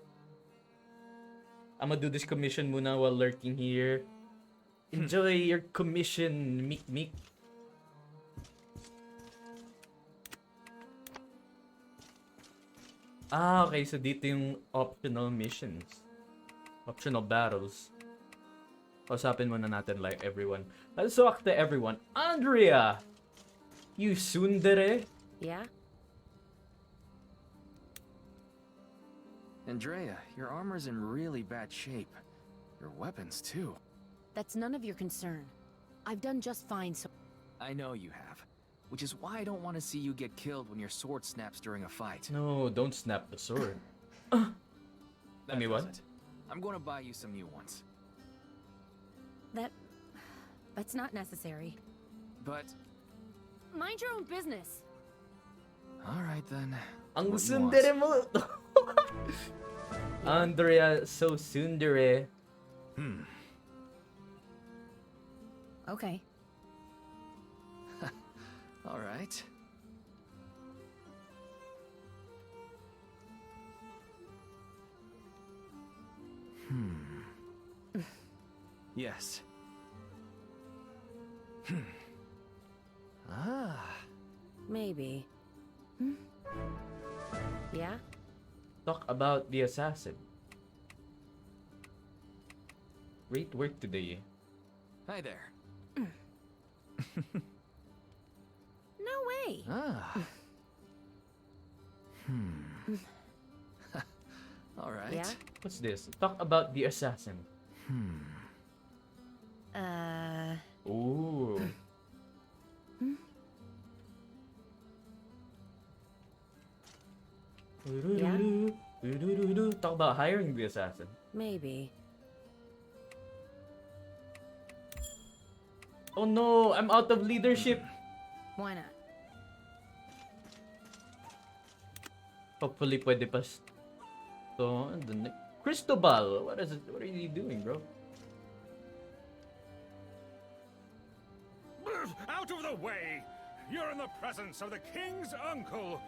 I'ma do this commission muna while lurking here. Enjoy your commission, Meek Meek. Ah, okay. So dito yung optional missions. Optional battles. Usapin muna natin like everyone. Let's talk to everyone. Andrea! You tsundere? Yeah? Andrea, your armor's in really bad shape. Your weapons, too. That's none of your concern. I've done just fine so... I know you have. Which is why I don't want to see you get killed when your sword snaps during a fight. No, don't snap the sword. That mean, what? does it. I'm going to buy you some new ones. That's not necessary. But... Mind your own business. Alright then. Ang What you want. tsundere mo! Andrea, so tsundere. Okay. Alright. Yes. Maybe. Yeah? Talk about the assassin. Great work today. Hi there. No way. Alright. Yeah? What's this? Talk about the assassin. Ooh. Yeah? Talk about hiring the assassin. Maybe. Oh no, I'm out of leadership. Why not? Hopefully pwede pa. So, Cristobal, what is it? What are you doing, bro? Out of the way! You're in the presence of the king's uncle.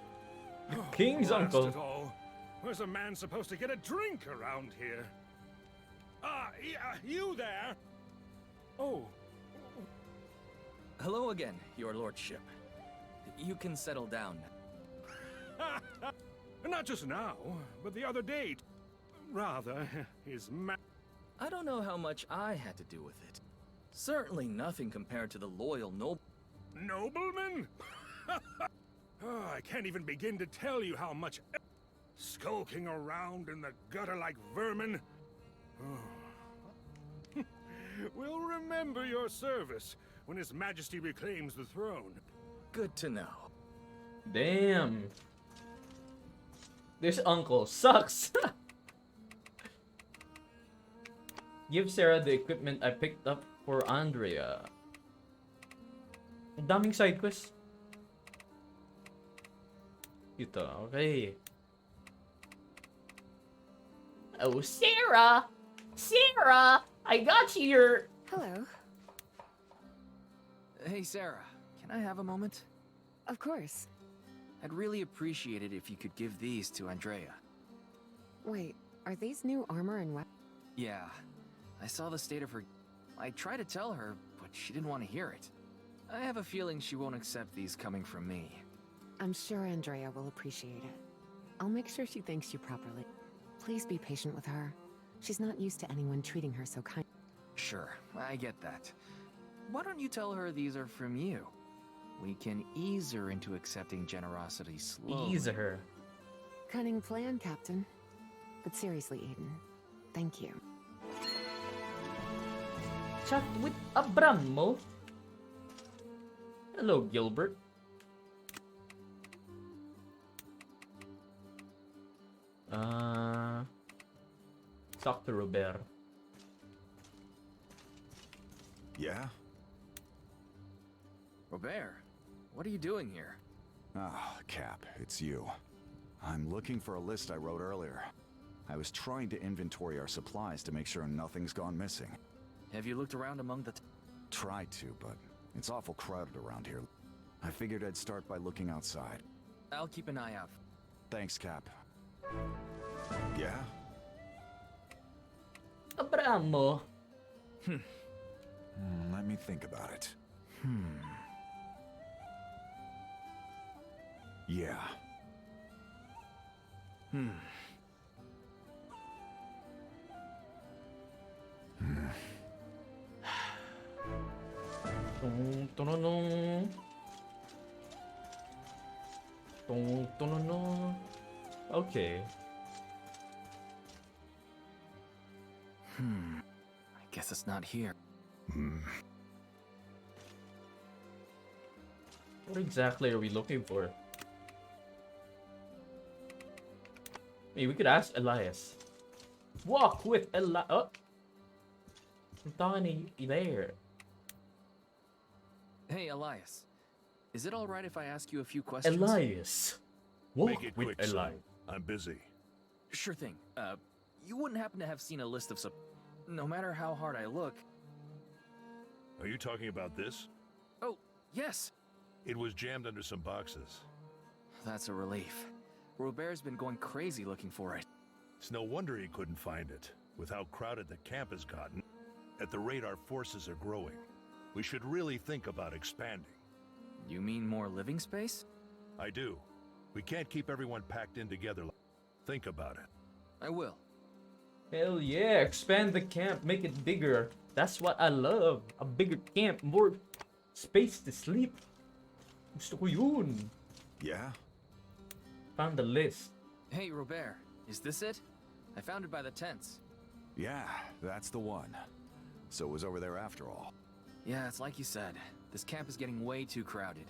King's Blast uncle. it all. Where's a man supposed to get a drink around here? You there? Oh. Hello again, your lordship. You can settle down. Not just now, but the other day. Rather, his I don't know how much I had to do with it. Certainly nothing compared to the loyal nobleman? I can't even begin to tell you how much skulking around in the gutter like vermin. We'll remember your service when His Majesty reclaims the throne. Good to know. Damn. This uncle sucks. Give Sarah the equipment I picked up for Andrea. Ang daming side quests. Ito, okay. Oh, Sarah! Sarah! I got you your... Hello. Hey, Sarah. Can I have a moment? Of course. I'd really appreciate it if you could give these to Andrea. Wait, are these new armor and weapons? Yeah. I saw the state of her... I tried to tell her, but she didn't want to hear it. I have a feeling she won't accept these coming from me. I'm sure Andrea will appreciate it. I'll make sure she thanks you properly. Please be patient with her. She's not used to anyone treating her so kind. Sure, I get that. Why don't you tell her these are from you? We can ease her into accepting generosity slowly. Ease her. Cunning plan, Captain. But seriously, Aiden, thank you. Chat with Abramo. Hello, Gilbert. Talk to Robert. Yeah? Robert, what are you doing here? Ah, Cap, it's you. I'm looking for a list I wrote earlier. I was trying to inventory our supplies to make sure nothing's gone missing. Have you looked around among the... Tried to, but it's awful crowded around here. I figured I'd start by looking outside. I'll keep an eye out. Thanks, Cap. Yeah? Abramo. Let me think about it. Yeah. Okay. I guess it's not here. What exactly are we looking for? Hey, we could ask Elias. Walk with Elias. Oh! I'm talking to you there. Hey, Elias. Is it alright if I ask you a few questions? Elias. Walk Make it with quick, son. Elias. I'm busy. Sure thing. You wouldn't happen to have seen a list of no matter how hard I look... Are you talking about this? Oh, yes! It was jammed under some boxes. That's a relief. Robert's been going crazy looking for it. It's no wonder he couldn't find it, with how crowded the camp has gotten. At the rate our forces are growing, we should really think about expanding. You mean more living space? I do. We can't keep everyone packed in together. Think about it. I will. Hell yeah, expand the camp, make it bigger. That's what I love. A bigger camp, more space to sleep. Gusto ko yun. Yeah? Found the list. Hey, Robert, is this it? I found it by the tents. Yeah, that's the one. So it was over there after all. Yeah, it's like you said. This camp is getting way too crowded.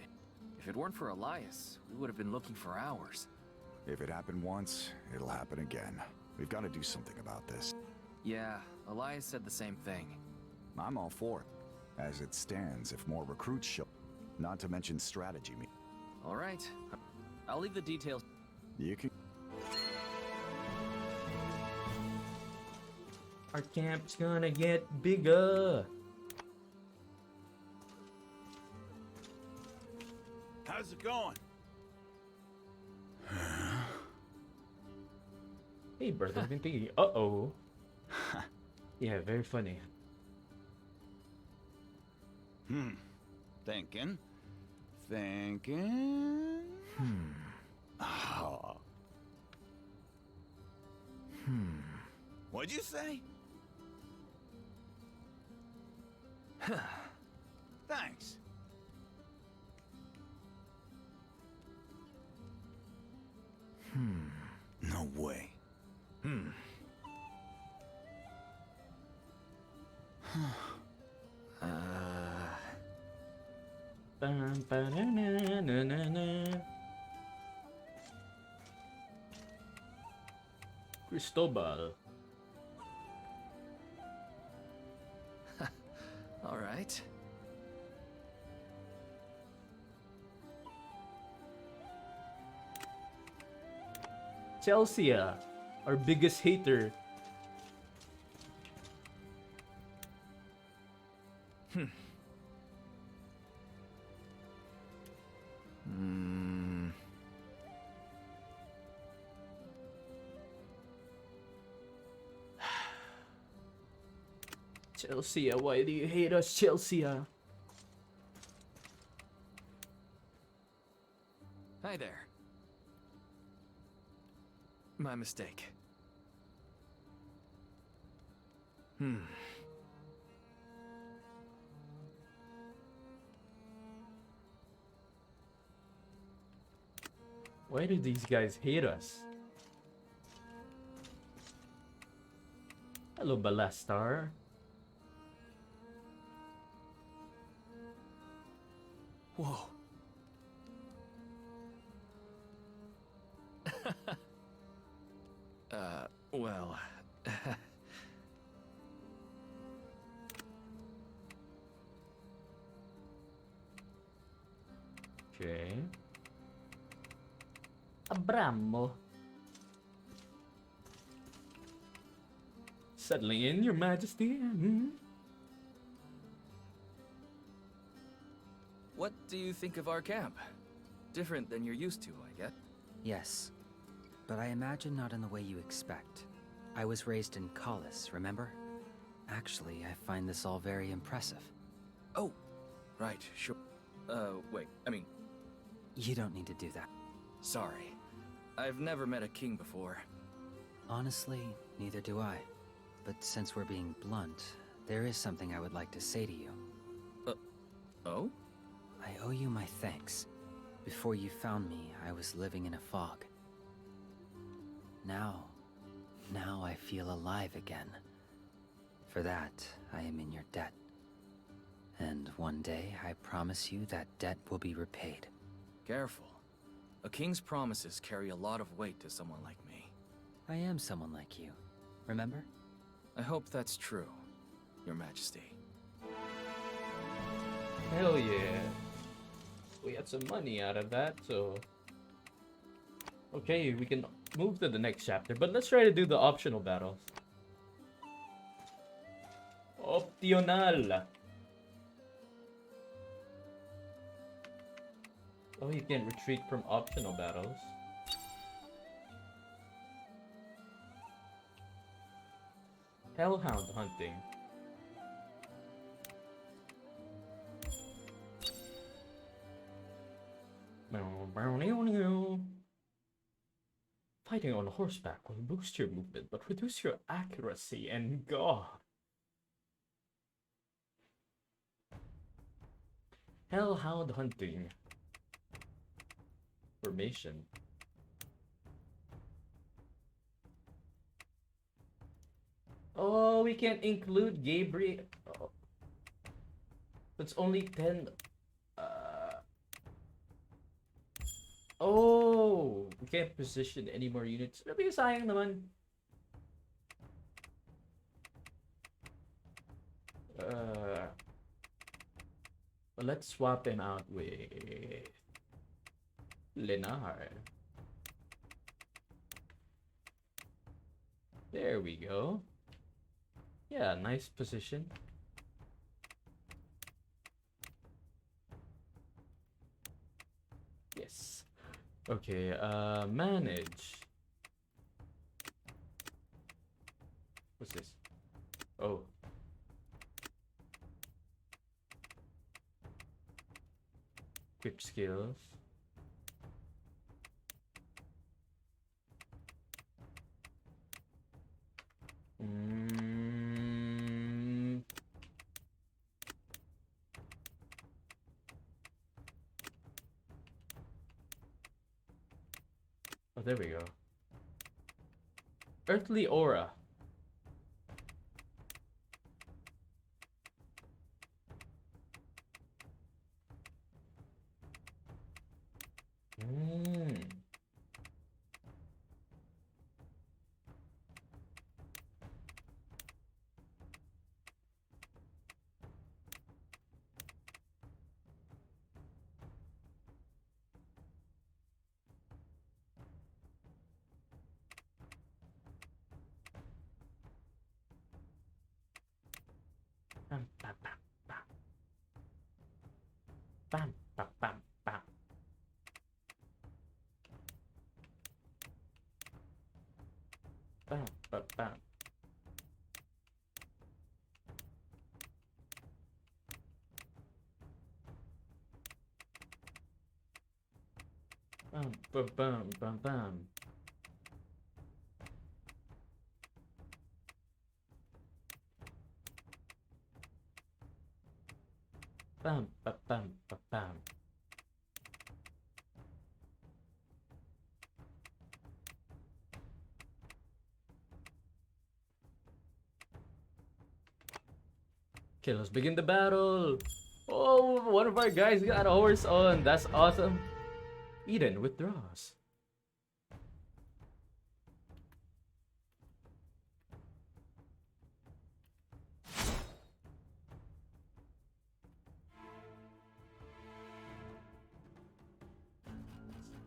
If it weren't for Elias, we would have been looking for hours. If it happened once, it'll happen again. We've got to do something about this. Yeah, Elias said the same thing. I'm all for it. As it stands, if more recruits show, not to mention strategy me. All right. I'll leave the details. You can. Our camp's gonna get bigger. How's it going? Hey, brother, been thinking. Uh-oh. Yeah, very funny. Thinking. Oh. What'd you say? Thanks. No way. Cristobal. All right. Chelsea, our biggest hater. Chelsea, why do you hate us, Chelsea? Hi there. My mistake. Why do these guys hate us? Hello, Balastar. Whoa. Well... Okay. Abramo. Settling in, Your Majesty. What do you think of our camp? Different than you're used to, I guess. Yes, but I imagine not in the way you expect. I was raised in Collis, remember? Actually, I find this all very impressive. Oh, right, sure. Wait, I mean... You don't need to do that. Sorry. I've never met a king before. Honestly, neither do I. But since we're being blunt, there is something I would like to say to you. Oh? I owe you my thanks. Before you found me, I was living in a fog. Now I feel alive again. For that, I am in your debt. And one day, I promise you that debt will be repaid. Careful. A king's promises carry a lot of weight to someone like me. I am someone like you, remember? I hope that's true, Your Majesty. Hell yeah. We had some money out of that, so... Okay, we can move to the next chapter, but let's try to do the optional battles. Optional! Oh, you can retreat from optional battles. Hellhound hunting. Fighting on horseback will boost your movement, but reduce your accuracy and God. Hellhound hunting. Formation. Oh, we can't include Gabriel. Oh. It's only 10. Oh, we can't position any more units. Sabi sayang naman. let's swap him out with Leonard. There we go. Yeah, nice position. Yes. Okay, manage. What's this? Oh. Quick skills. Oh, there we go. Earthly aura. Bam, bam, bam, bam. Bam, bam, bam, bam. Bam, bam, bam. Bam, bam, bam, bam, bam. Bam, bam, bam, bam, bam. Okay, let's begin the battle. Oh, one of our guys got a horse on. That's awesome. Eden withdraws.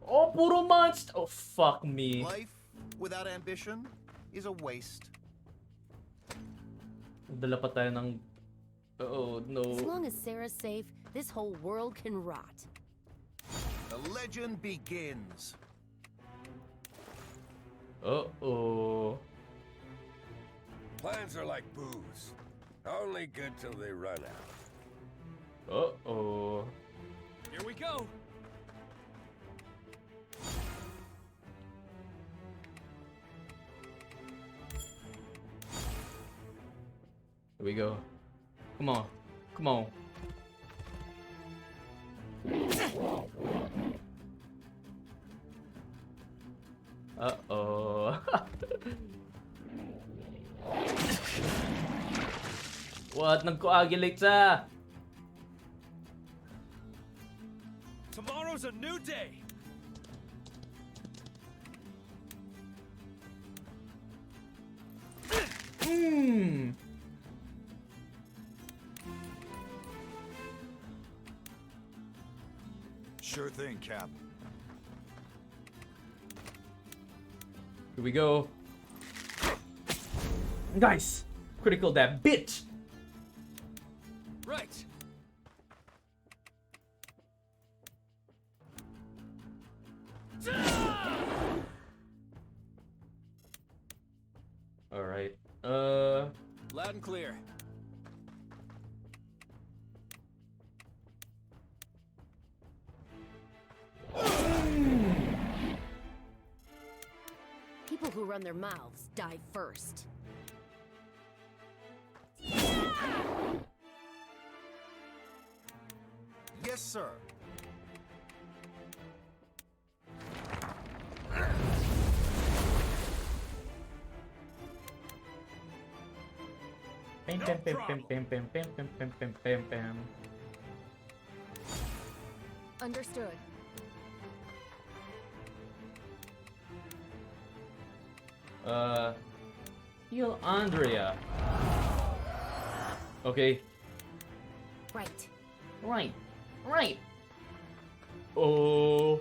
Oh, puro monster. Oh, fuck me. Life without ambition is a waste. Dala pa tayo ng... Oh, no. As long as Sarah's safe, this whole world can rot. The legend begins. Uh-oh. Plans are like booze. Only good till they run out. Uh-oh. Here we go. Here we go. Come on. Come on. Uh-oh. What? Nag-coagulate sa? Tomorrow's a new day. Sure thing, Cap. Here we go. Nice! Critical that bitch! Right. Alright. Loud and clear. People who run their mouths die first. Yes, sir. Pam, pam, pam, pam, pam, pam, pam, pam, pam, pam, pam, pam. Understood. Heal Andrea. Okay. Right. Right. Right. Oh.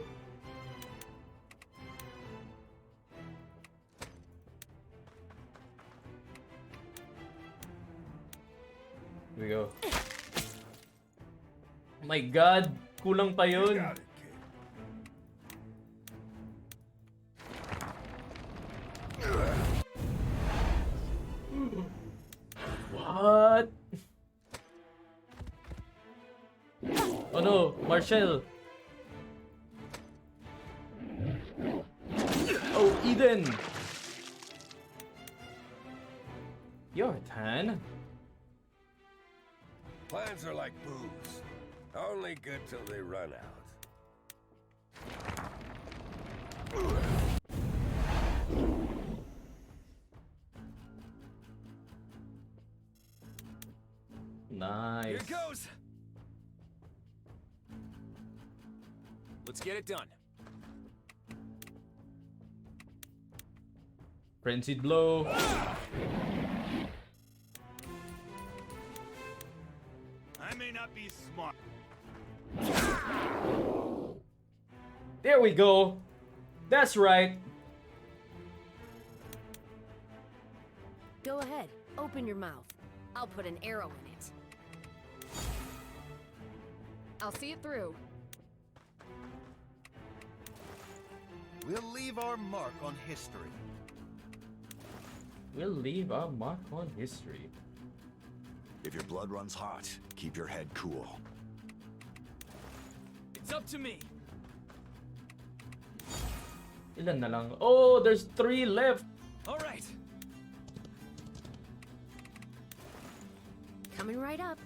Here we go. My God, kulang pa yun. What? Oh no, Marshall. Oh, Eden. Your turn. Plans are like booze. Only good till they run out. Here Nice. it goes. Let's get it done. Frenzied blow. I may not be smart. There we go. That's right. Go ahead, open your mouth. I'll put an arrow in it. I'll see it through. We'll leave our mark on history. We'll leave our mark on history. If your blood runs hot, keep your head cool. It's up to me. Ilan na lang? Oh, there's 3 left. All right. Coming right up.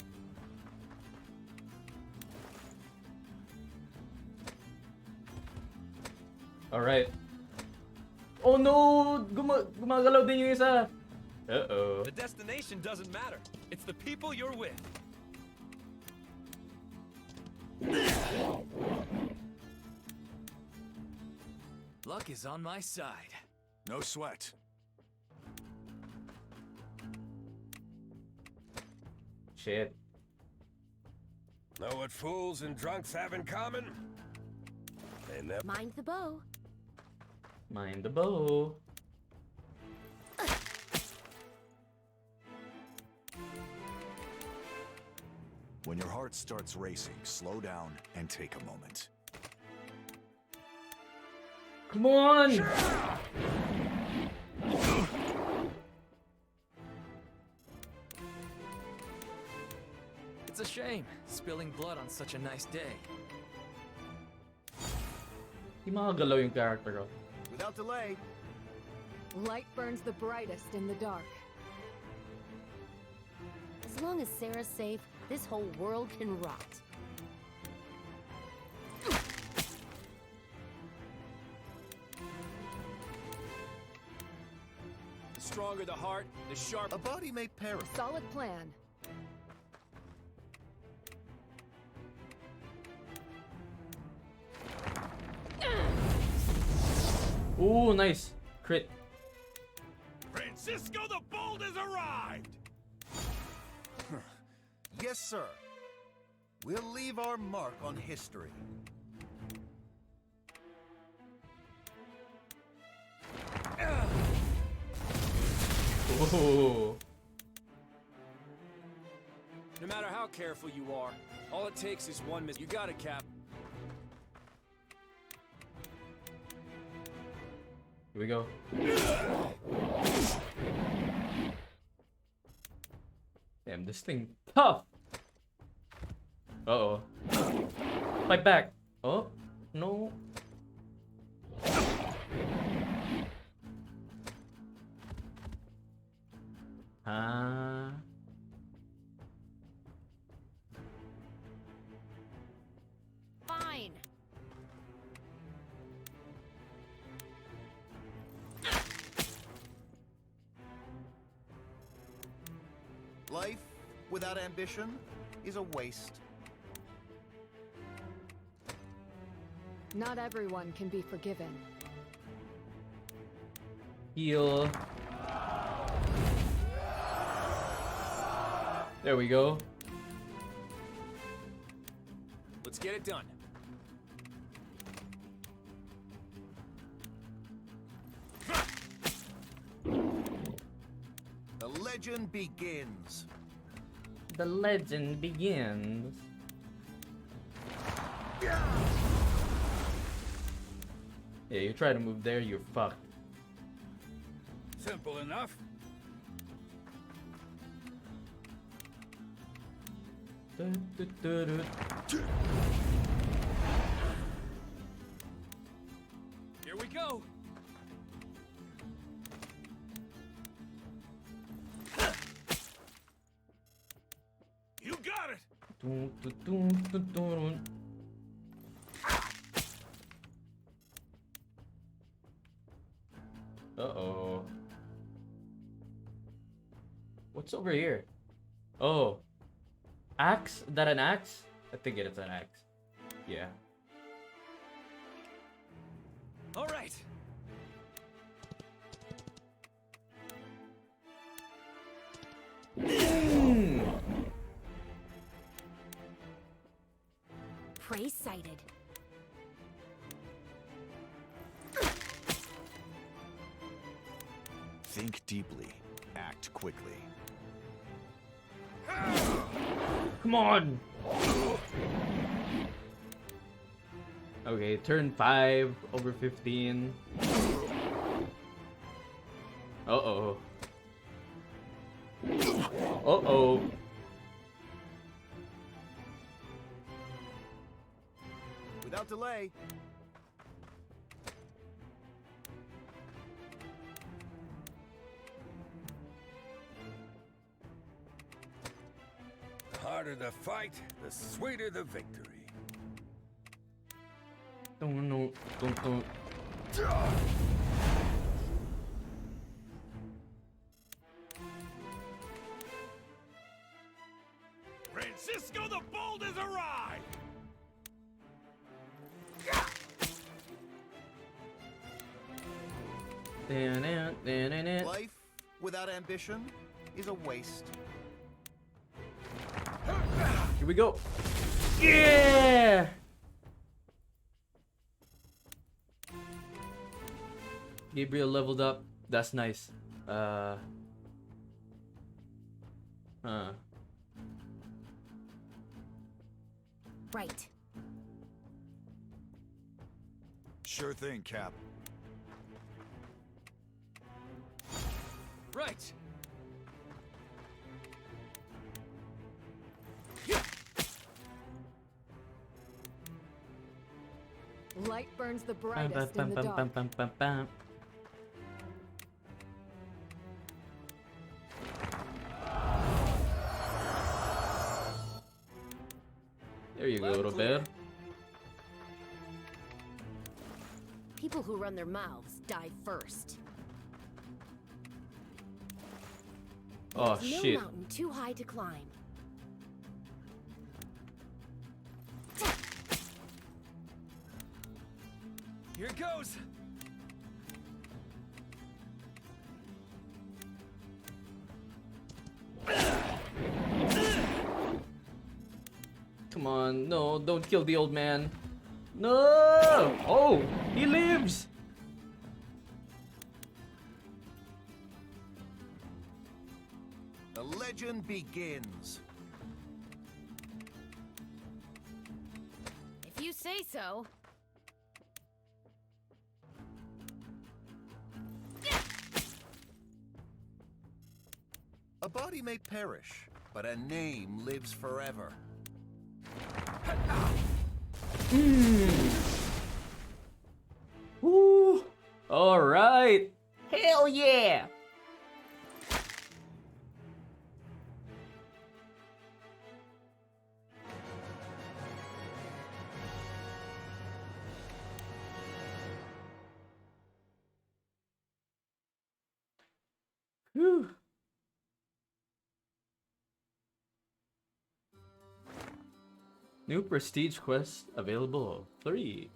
All right. Oh no, gumagalaw din yung isa. Uh-oh. The destination doesn't matter. It's the people you're with. Luck is on my side. No sweat. Shit. Know what fools and drunks have in common? They never Mind the bow. Mind the bow. When your heart starts racing, slow down and take a moment. Come on! It's a shame, spilling blood on such a nice day. Di makagalaw yung character ko. Without delay. Light burns the brightest in the dark. As long as Sarah's safe, this whole world can rot. The stronger the heart, the sharper. A body may perish. Solid plan. Ooh, nice. Crit. Francisco the Bold has arrived! Yes, sir. We'll leave our mark on history. Ooh. No matter how careful you are, all it takes is one miss. You got it, Cap. Here we go. Damn, this thing tough. Uh-oh. Fight back. Oh, no. Ah. Fine. Life without ambition is a waste. Not everyone can be forgiven. Heal. There we go. Let's Let's get it done. The legend begins. The legend begins. Yeah, you try to move there, you're fucked. Simple enough. Here we go. You got it. Uh-oh. What's over here? Oh. Axe? Is that an axe? I think it is an axe. Yeah. All right. Prey sighted. Think deeply. Act quickly. Come on! Okay, turn 5 over 15. Uh-oh. Uh-oh. Without delay. The harder the fight, the sweeter the victory. Don't. Francisco the Bold has arrived. Life without ambition is a waste. Here we go. Yeah! Gabriel leveled up. That's nice. Right. Sure thing, Cap. Right. Light burns the brightest in the dark. There you go, little bear. People who run their mouths die first. Oh There's shit. No mountain too high to climb. Here goes. Come on, no, don't kill the old man. No! Oh, he lives! The legend begins. If you say so. A body may perish, but a name lives forever. Woo! All right. Hell yeah! Whew. New prestige quest available. 3.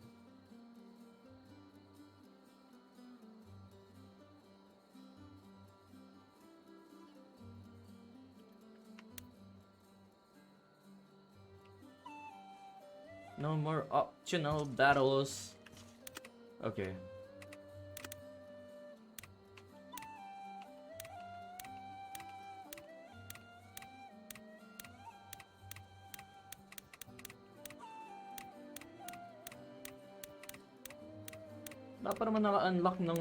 No more optional battles. Okay. Dapat naman naka-unlock ng...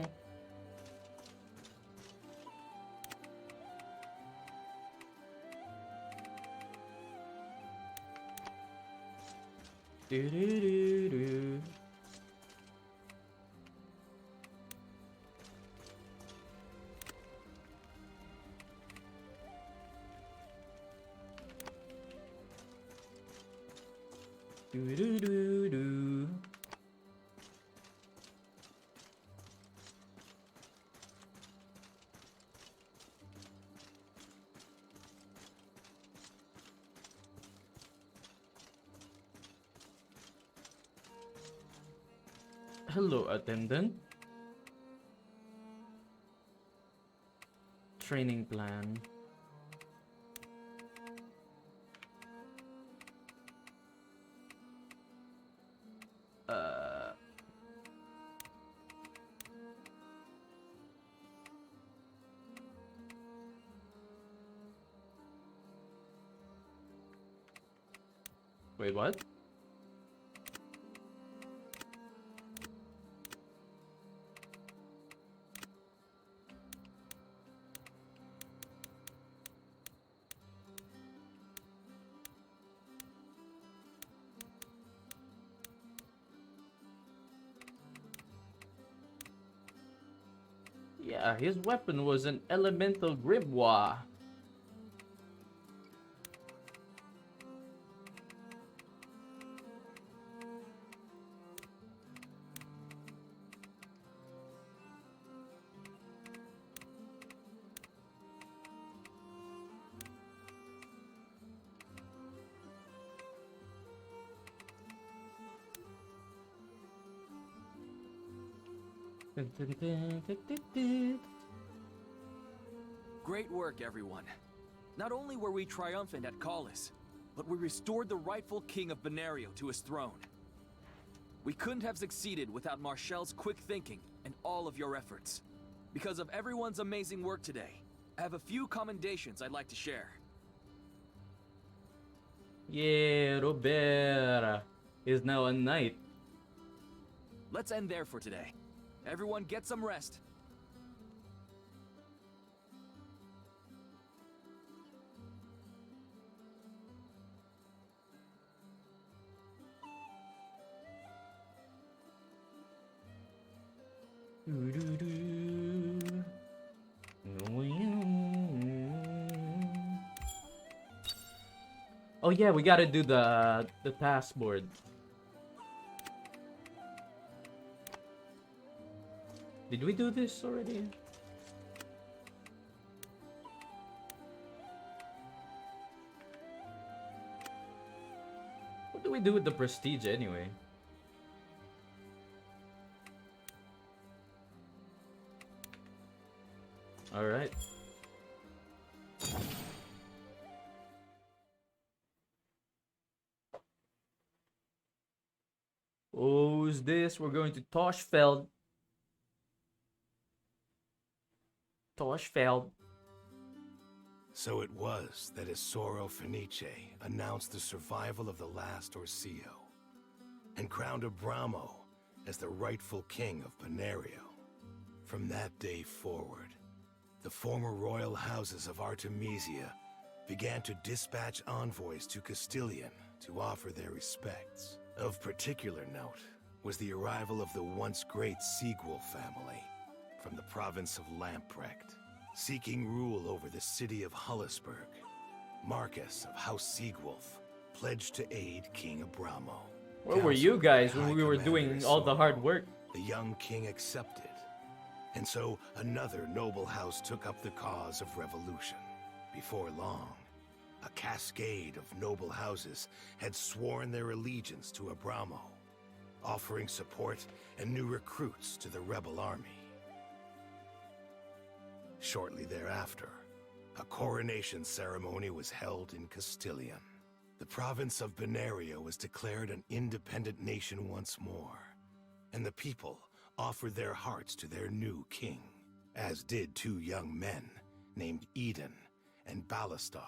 Do-do-do-do. Do-do-do-do. Hello, attendant. Training plan. Wait, what? Yeah, his weapon was an elemental grimoire. Great work, everyone. Not only were we triumphant at Callis, but we restored the rightful king of Benario to his throne. We couldn't have succeeded without Marchel's quick thinking and all of your efforts. Because of everyone's amazing work today, I have a few commendations I'd like to share. Yeah, Robert is now a knight. Let's end there for today. Everyone get some rest. Oh yeah, we gotta do the task board. Did we do this already? What do we do with the prestige anyway? All right. Oh, who's this? We're going to Toshfeld. Toshfeld. So it was that Isoro Fenice announced the survival of the last Orsio, and crowned Abramo as the rightful king of Benario. From that day forward, the former royal houses of Artemisia began to dispatch envoys to Castilian to offer their respects. Of particular note was the arrival of the once great Siegwolf family from the province of Lamprecht, seeking rule over the city of Hullisburg. Marcus of House Siegwolf pledged to aid King Abramo. Where were you guys when we were doing all the hard work? The young king accepted, and so another noble house took up the cause of revolution. Before long, a cascade of noble houses had sworn their allegiance to Abramo, offering support and new recruits to the rebel army. Shortly thereafter, a coronation ceremony was held in Castilian. The province of Benaria was declared an independent nation once more, and the people offered their hearts to their new king, as did two young men named Eden and Ballastar.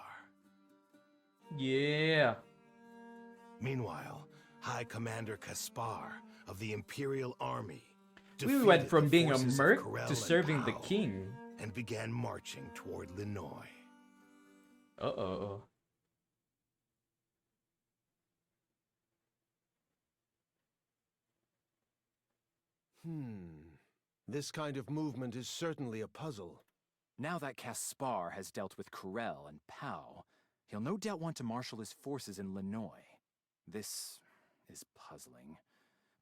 Yeah. Meanwhile, High Commander Caspar of the Imperial Army We went defeated from the being a forces of merc Corel to and serving the Pau king. and began marching toward Linoy. Uh-oh. This kind of movement is certainly a puzzle. Now that Caspar has dealt with Corel and Pau, he'll no doubt want to marshal his forces in Linoy. This is puzzling.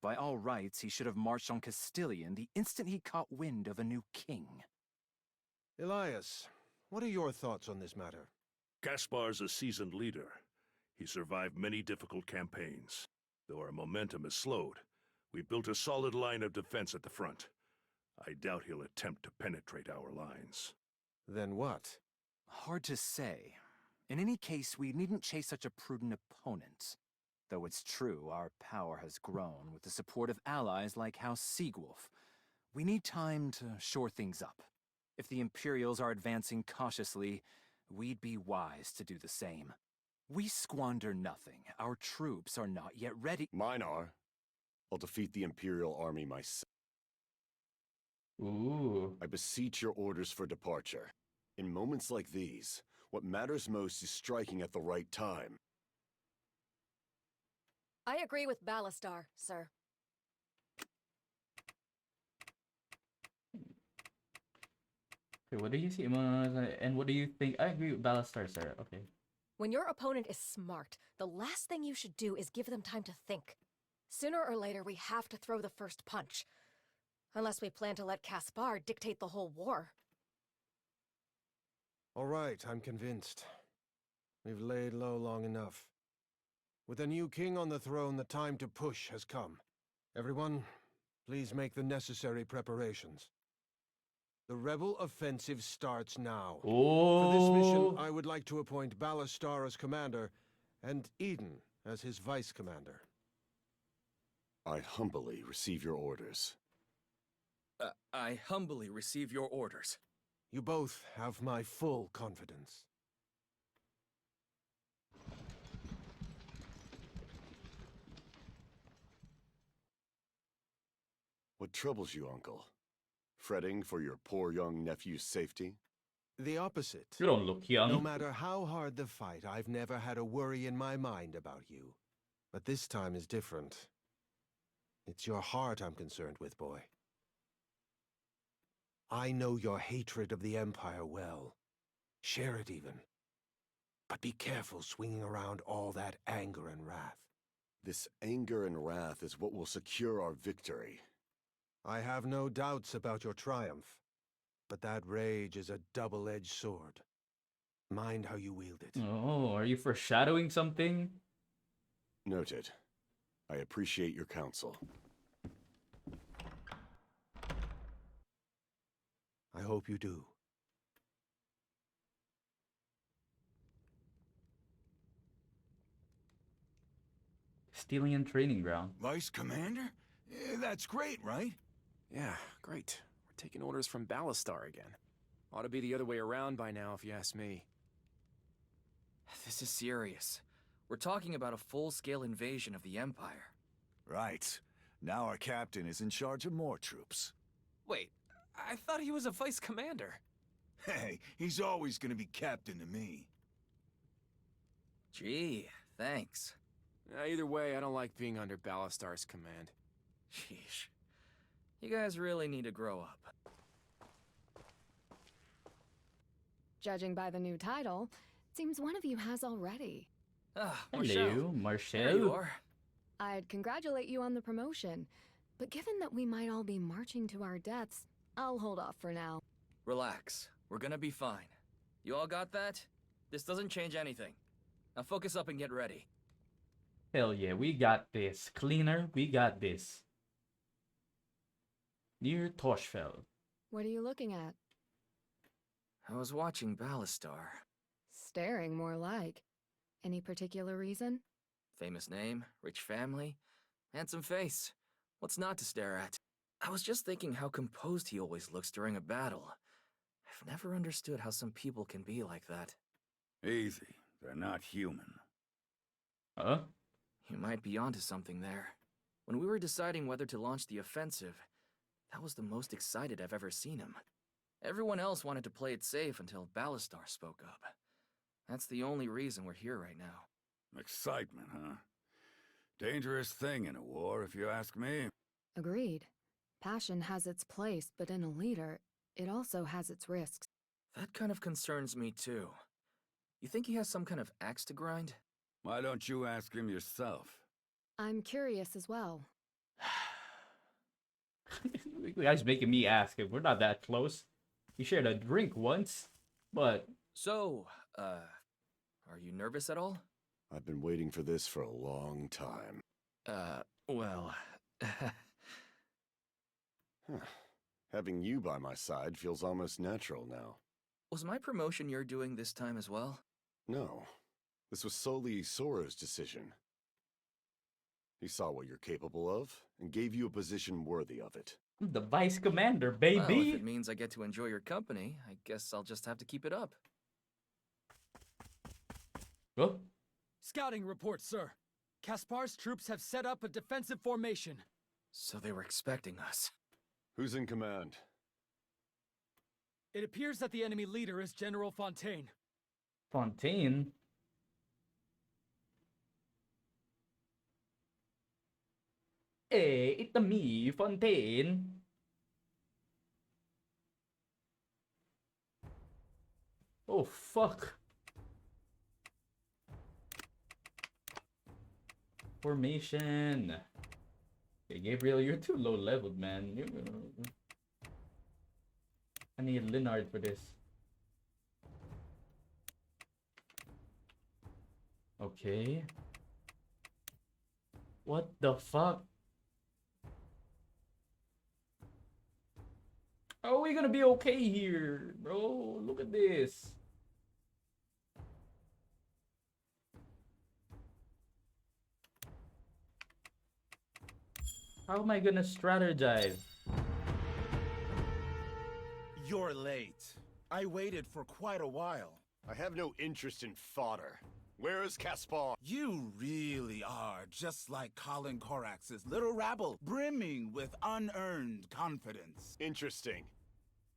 By all rights, he should have marched on Castilian the instant he caught wind of a new king. Elias, what are your thoughts on this matter? Caspar's a seasoned leader. He survived many difficult campaigns. Though our momentum has slowed, we built a solid line of defense at the front. I doubt he'll attempt to penetrate our lines. Then what? Hard to say. In any case, we needn't chase such a prudent opponent. Though it's true, our power has grown with the support of allies like House Seagwolf. We need time to shore things up. If the Imperials are advancing cautiously, we'd be wise to do the same. We squander nothing. Our troops are not yet ready. Mine are. I'll defeat the Imperial army myself. Ooh. I beseech your orders for departure. In moments like these, what matters most is striking at the right time. I agree with Ballastar, sir. Okay, what do you see? And what do you think? I agree with Ballastar, sir. Okay. When your opponent is smart, the last thing you should do is give them time to think. Sooner or later, we have to throw the first punch. Unless we plan to let Caspar dictate the whole war. All right, I'm convinced. We've laid low long enough. With a new king on the throne, the time to push has come. Everyone, please make the necessary preparations. The rebel offensive starts now. For this mission, I would like to appoint Ballastar as commander, and Eden as his vice-commander. I humbly receive your orders. I humbly receive your orders. You both have my full confidence. What troubles you, Uncle? Fretting for your poor young nephew's safety? The opposite. You don't look young. No matter how hard the fight, I've never had a worry in my mind about you. But this time is different. It's your heart I'm concerned with, boy. I know your hatred of the Empire well. Share it even. But be careful swinging around all that anger and wrath. This anger and wrath is what will secure our victory. I have no doubts about your triumph. But that rage is a double-edged sword. Mind how you wield it. Oh, are you foreshadowing something? Noted. I appreciate your counsel. I hope you do. Stealing and training ground. Vice Commander? That's great, right? Yeah, great. We're taking orders from Ballastar again. Ought to be the other way around by now, if you ask me. This is serious. We're talking about a full-scale invasion of the Empire. Right. Now our captain is in charge of more troops. Wait, I thought he was a vice commander. Hey, he's always gonna be captain to me. Gee, thanks. Either way, I don't like being under Ballastar's command. Sheesh. You guys really need to grow up. Judging by the new title, it seems one of you has already. Ah, Hello, Marshall. There you Marshall. are. I'd congratulate you on the promotion, but given that we might all be marching to our deaths, I'll hold off for now. Relax. We're gonna be fine. You all got that? This doesn't change anything. Now focus up and get ready. Hell yeah, we got this. Cleaner, we got this. Near Torchfell. What are you looking at? I was watching Ballastar. Staring, more like. Any particular reason? Famous name, rich family, handsome face. What's not to stare at? I was just thinking how composed he always looks during a battle. I've never understood how some people can be like that. Easy. They're not human. Huh? You might be onto something there. When we were deciding whether to launch the offensive, that was the most excited I've ever seen him. Everyone else wanted to play it safe until Ballastar spoke up. That's the only reason we're here right now. Excitement, huh? Dangerous thing in a war, if you ask me. Agreed. Passion has its place, but in a leader, it also has its risks. That kind of concerns me too. You think he has some kind of axe to grind? Why don't you ask him yourself? I'm curious as well. You guys making me ask him. We're not that close. He shared a drink once, but... So, are you nervous at all? I've been waiting for this for a long time. Well... Having you by my side feels almost natural now. Was my promotion you're doing this time as well? No. This was solely Soro's decision. He saw what you're capable of, and gave you a position worthy of it. I'm the vice commander, baby! Well, if it means I get to enjoy your company, I guess I'll just have to keep it up. Oh? Scouting report, sir. Kaspar's troops have set up a defensive formation. So they were expecting us. Who's in command? It appears that the enemy leader is General Fontaine. Fontaine? Hey, it's me, Fontaine. Oh, fuck. Formation. Okay, Gabriel, you're too low leveled, man. I need Linard for this. Okay. What the fuck? How are we gonna be okay here, bro? Look at this. How am I gonna strategize? You're late. I waited for quite a while. I have no interest in fodder. Where is Caspar? You really are just like Colin Korax's little rabble, brimming with unearned confidence. Interesting.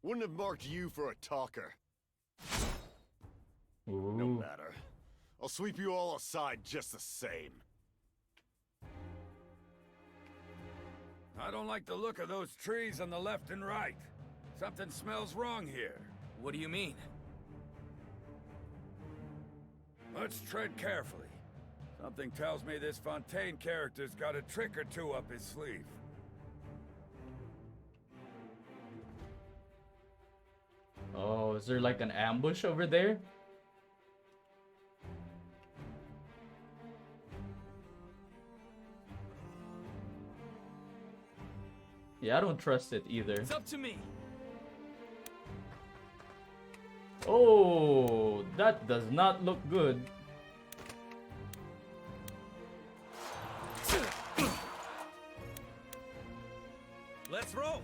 Wouldn't have marked you for a talker. Ooh. No matter. I'll sweep you all aside just the same. I don't like the look of those trees on the left and right. Something smells wrong here. What do you mean? Let's tread carefully. Something tells me this Fontaine character's got a trick or two up his sleeve. Oh, is there like an ambush over there? Yeah, I don't trust it either. It's up to me. Oh, that does not look good. Let's roll.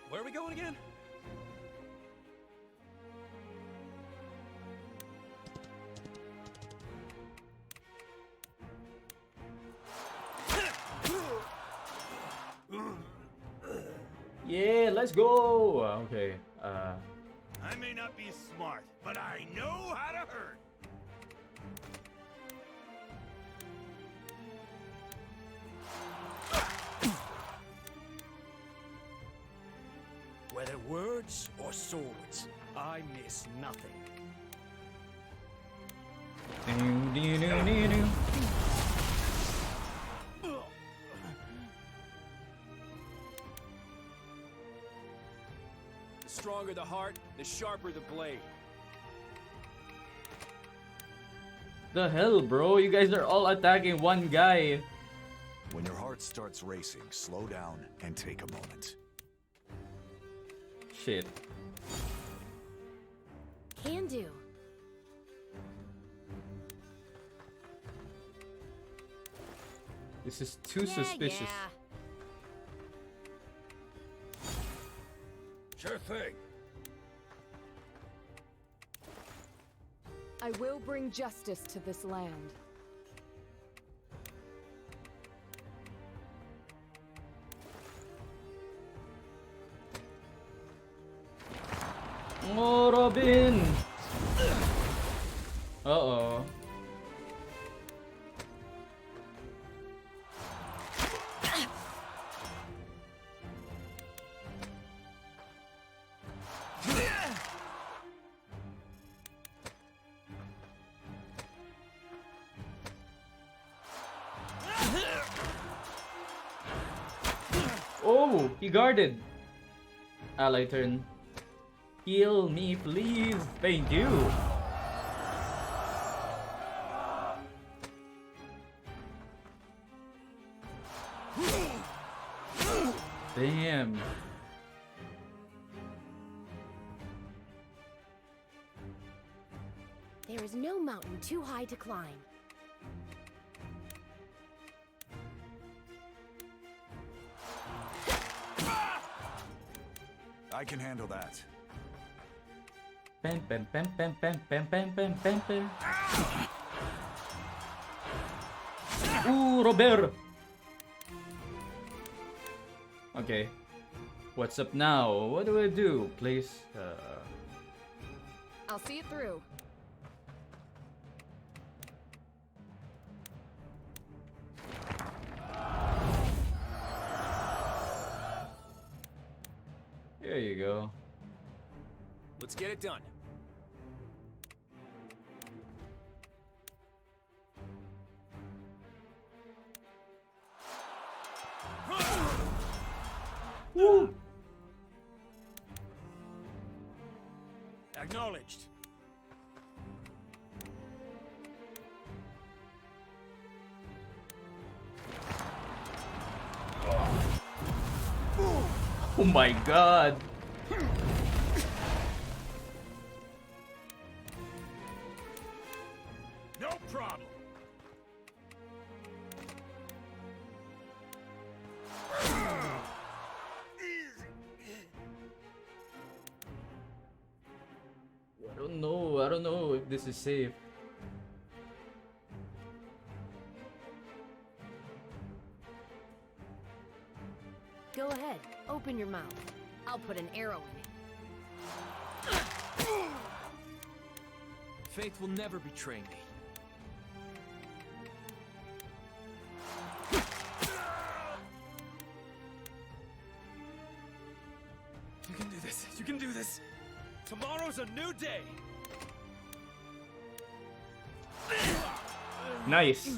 Where are we going again? Yeah, let's go. Okay. I may not be smart, but I know how to hurt. Whether words or swords, I miss nothing. The stronger the heart, the sharper the blade. The hell, bro? You guys are all attacking one guy. When your heart starts racing, slow down and take a moment. Shit. Can do. This is too suspicious. Yeah. Sure thing. I will bring justice to this land. Oh, Robin! Uh-oh. Oh, he guarded. Ally turn. Heal me, please. Thank you. Damn. There is no mountain too high to climb. I can handle that. Bam, bam, bam, bam, bam, bam, bam, bam, bam, bam. Ooh, Robert. Okay. What's up now? What do I do? Place. I'll see it through. There you go. Let's get it done. Woo! Acknowledged. Oh my god. No problem. I don't know if this is safe. Go ahead, open your mouth. I'll put an arrow in it. Faith will never betray me. You can do this. You can do this. Tomorrow's a new day. Nice.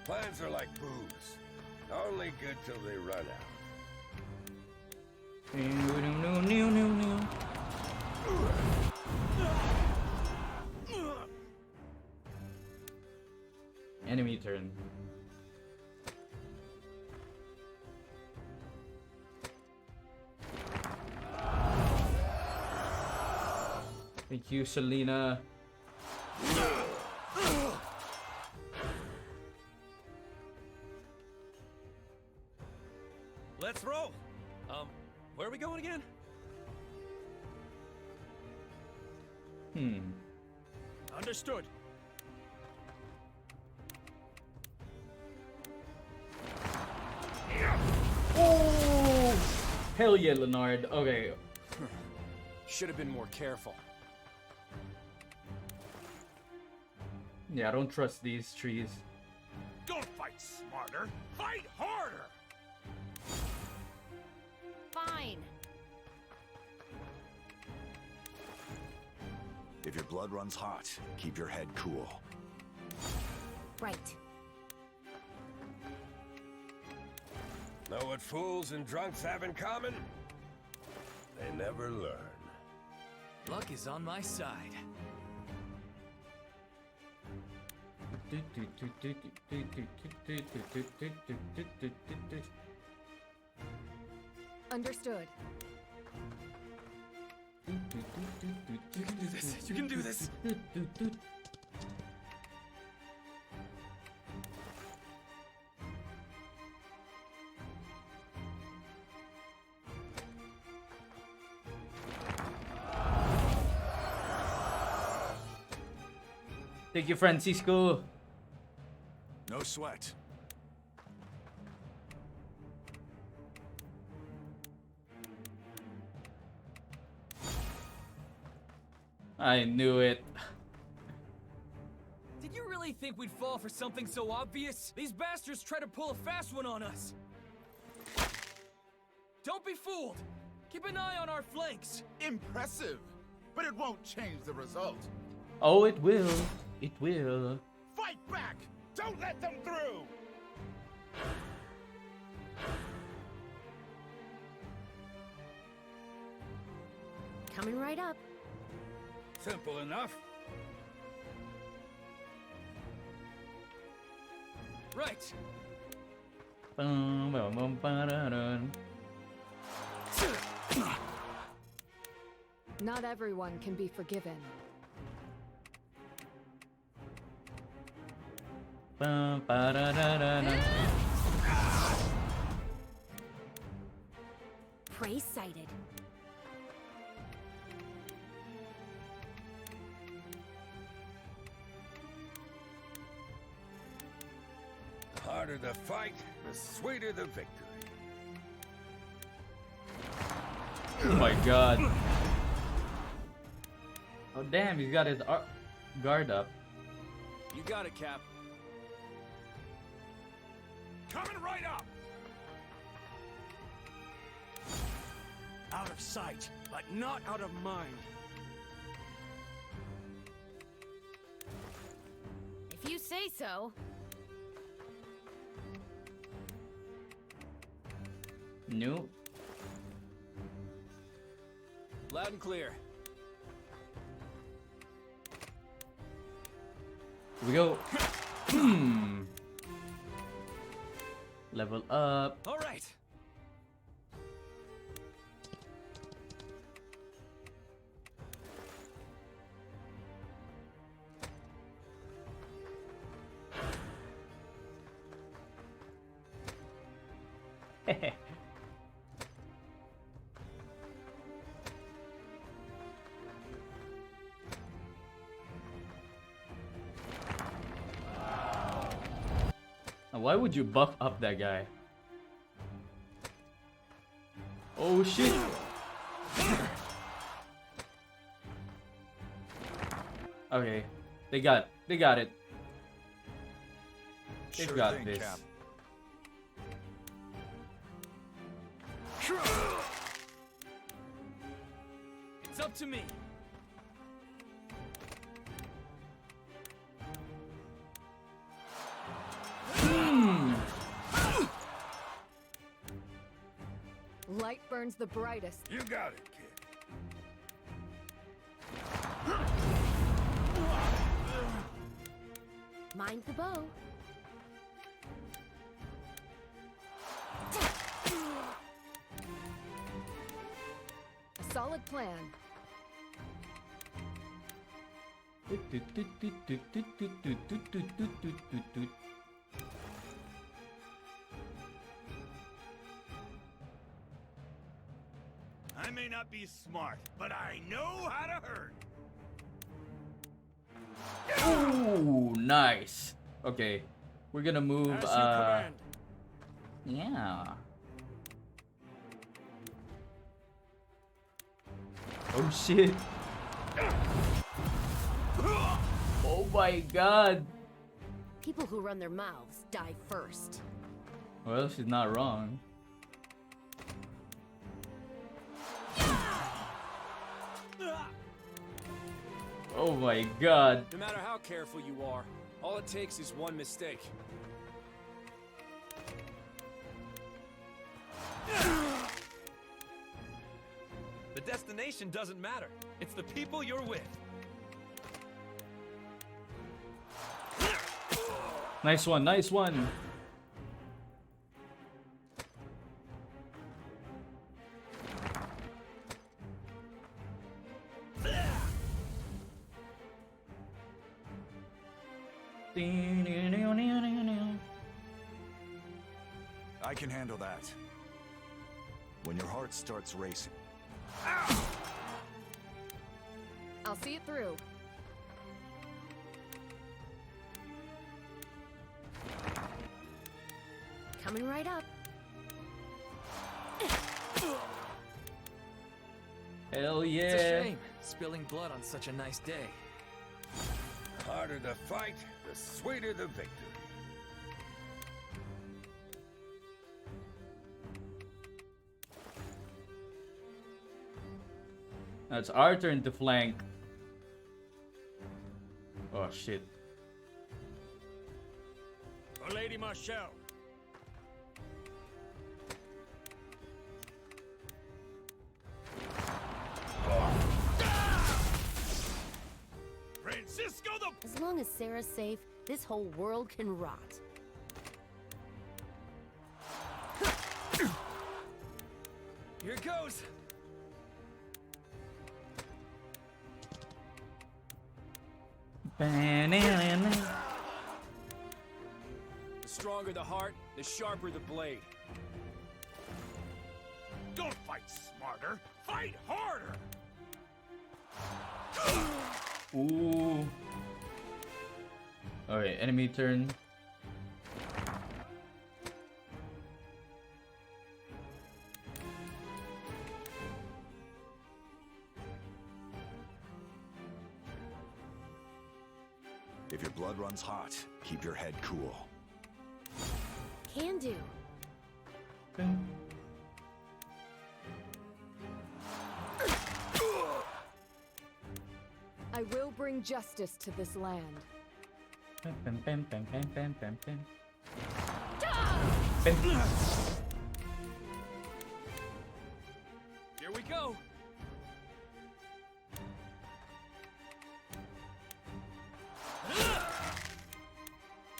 Plans are like booze. Only good till they run out. Enemy turn. Thank you, Selena. Let's roll. Where are we going again? Understood. Oh! Hell yeah, Leonard. Okay. Should have been more careful. Yeah, I don't trust these trees. Don't fight smarter. Fight harder. Fine. If your blood runs hot, keep your head cool. Right. Know what fools and drunks have in common? They never learn. Luck is on my side. Understood. You can do this. You can do this. Thank you, Francisco. No sweat. I knew it. Did you really think we'd fall for something so obvious? These bastards try to pull a fast one on us. Don't be fooled. Keep an eye on our flanks. Impressive, but it won't change the result. Oh, it will. It will. Fight back! Don't let them through! Coming right up. Simple enough. Right. Bum, bum, bum, ba-da-dun. Not everyone can be forgiven. Bum, ba-da-da-da-dun. Prey sighted. The harder the fight, the sweeter the victory. Oh my god. Oh damn, he's got his guard up. You got it, Cap. Coming right up! Out of sight, but not out of mind. If you say so. Nope. Loud and clear. Here we go. Level up. All right. Why would you buff up that guy? Oh shit! Okay, they got it. They've got this. Cap. It's up to me. Light burns the brightest. You got it, kid. Mind the bow. A solid plan. I may not be smart, but I know how to hurt. Ooh, nice. Okay, we're gonna move. As you command. Yeah. Oh shit. Oh my god. People who run their mouths die first. Well, she's not wrong. Oh my god. No matter how careful you are, all it takes is one mistake. The destination doesn't matter. It's the people you're with. Nice one, nice one. I can handle that. When your heart starts racing. I'll see it through. Coming right up. Hell yeah. It's a shame, spilling blood on such a nice day. The harder the fight, the sweeter the victory. Now it's our turn to flank. Oh shit. For Lady Marshall. Francisco the... As long as Sarah's safe, this whole world can rot. Here it goes. The stronger the heart, the sharper the blade. Don't fight smarter, fight harder! Ooh. Alright, enemy turn. If your blood runs hot, keep your head cool. Can do. I will bring justice to this land. Here we go.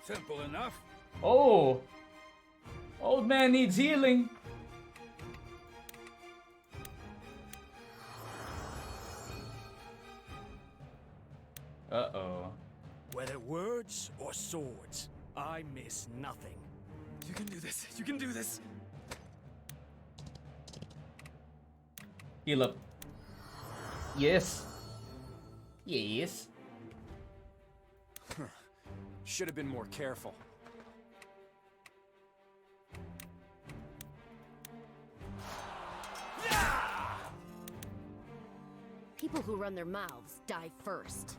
Simple enough. Oh! Old man needs healing. Uh-oh. Whether words or swords, I miss nothing. You can do this. You can do this. Heal up. Yes. Yes. Should have been more careful. People who run their mouths die first.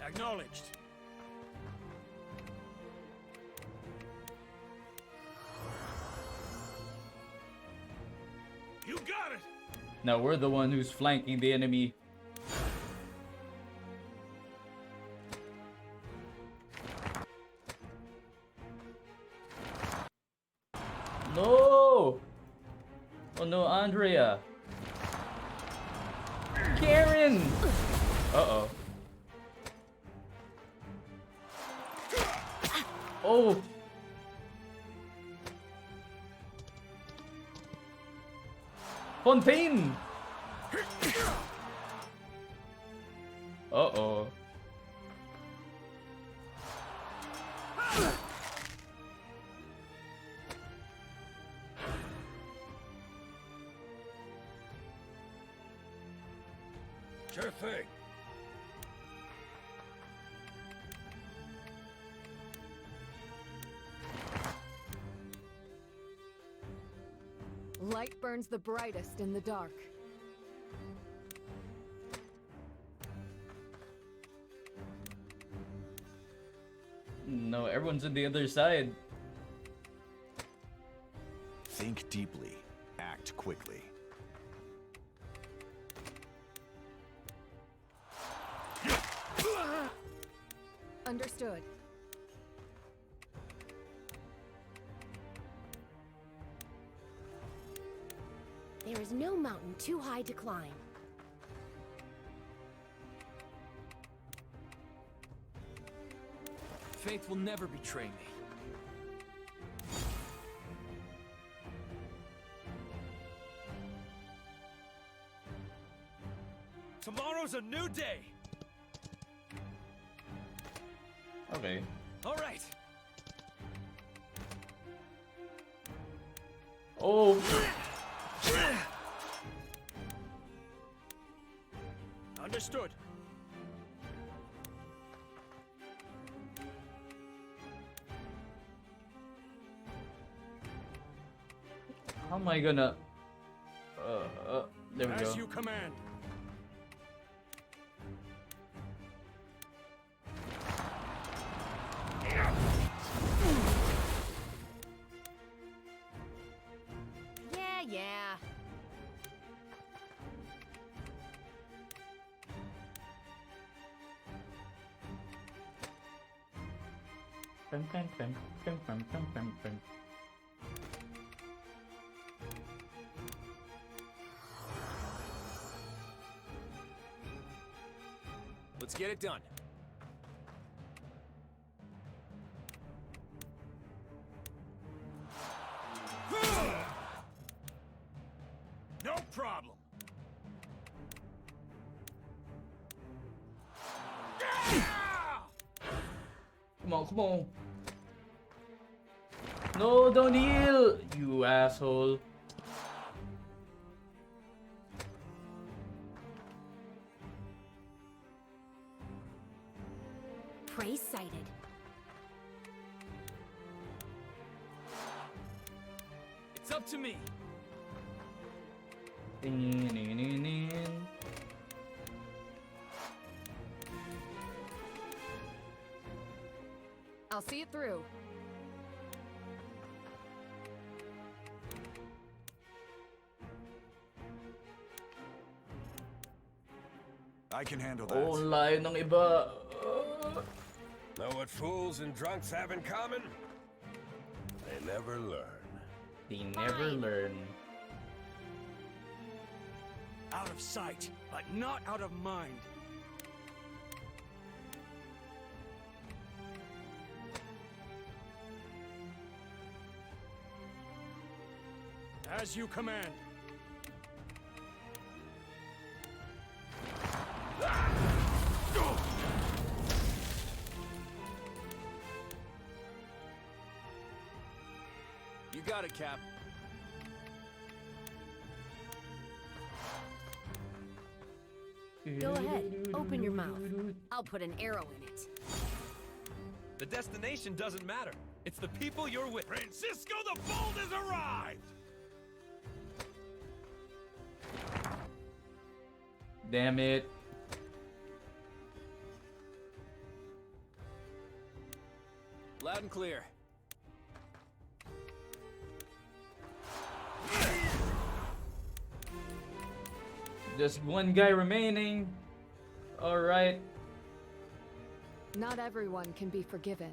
Acknowledged. You got it! Now we're the one who's flanking the enemy. No! Oh no, Andrea. Karen! Uh-oh. Oh! Fontaine! Uh-oh. Sure thing. Light burns the brightest in the dark. No, everyone's on the other side. Think deeply. Act quickly. Understood. There is no mountain too high to climb. Faith will never betray me. Tomorrow's a new day. Okay. All right. Oh! Understood. How am I gonna... there we go. As you command. Yeah. Pum, pum, pum, pum, pum, pum, pum, pum. Let's get it done. No problem. Come on, come on. No, don't heal, you asshole. Prey sighted. It's up to me. I'll see it through. I can handle that. Oh, layo ng iba. Know what fools and drunks have in common? They never learn. They never learn. Out of sight, but not out of mind. As you command. You got it, Cap. Go ahead, open your mouth. I'll put an arrow in it. The destination doesn't matter. It's the people you're with. Francisco the Bold has arrived! Damn it. Loud and clear. Just one guy remaining. Alright. Not everyone can be forgiven.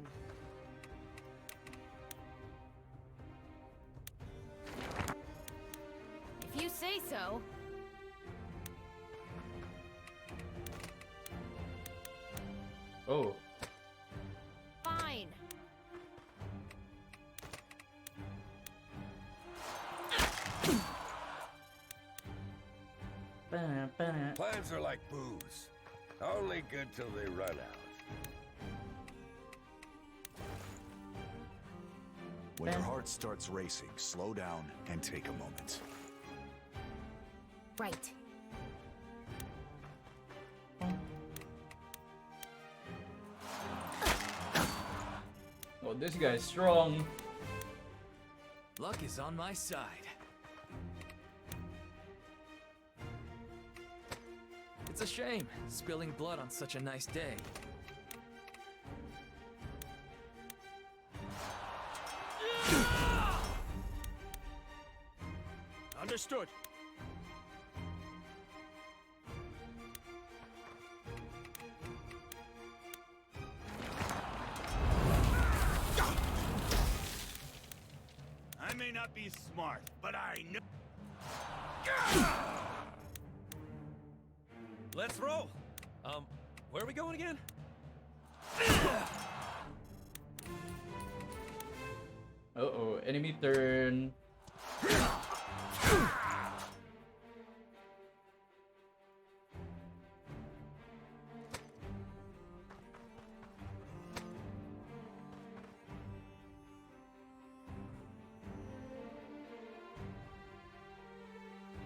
If you say so. Oh. Fine. Plans are like booze. Only good till they run out. When your heart starts racing, slow down and take a moment. Right. Oh, this guy's strong. Luck is on my side. It's a shame, spilling blood on such a nice day. Understood. I may not be smart, but I know. Let's roll. Where are we going again? Uh-oh, enemy turn.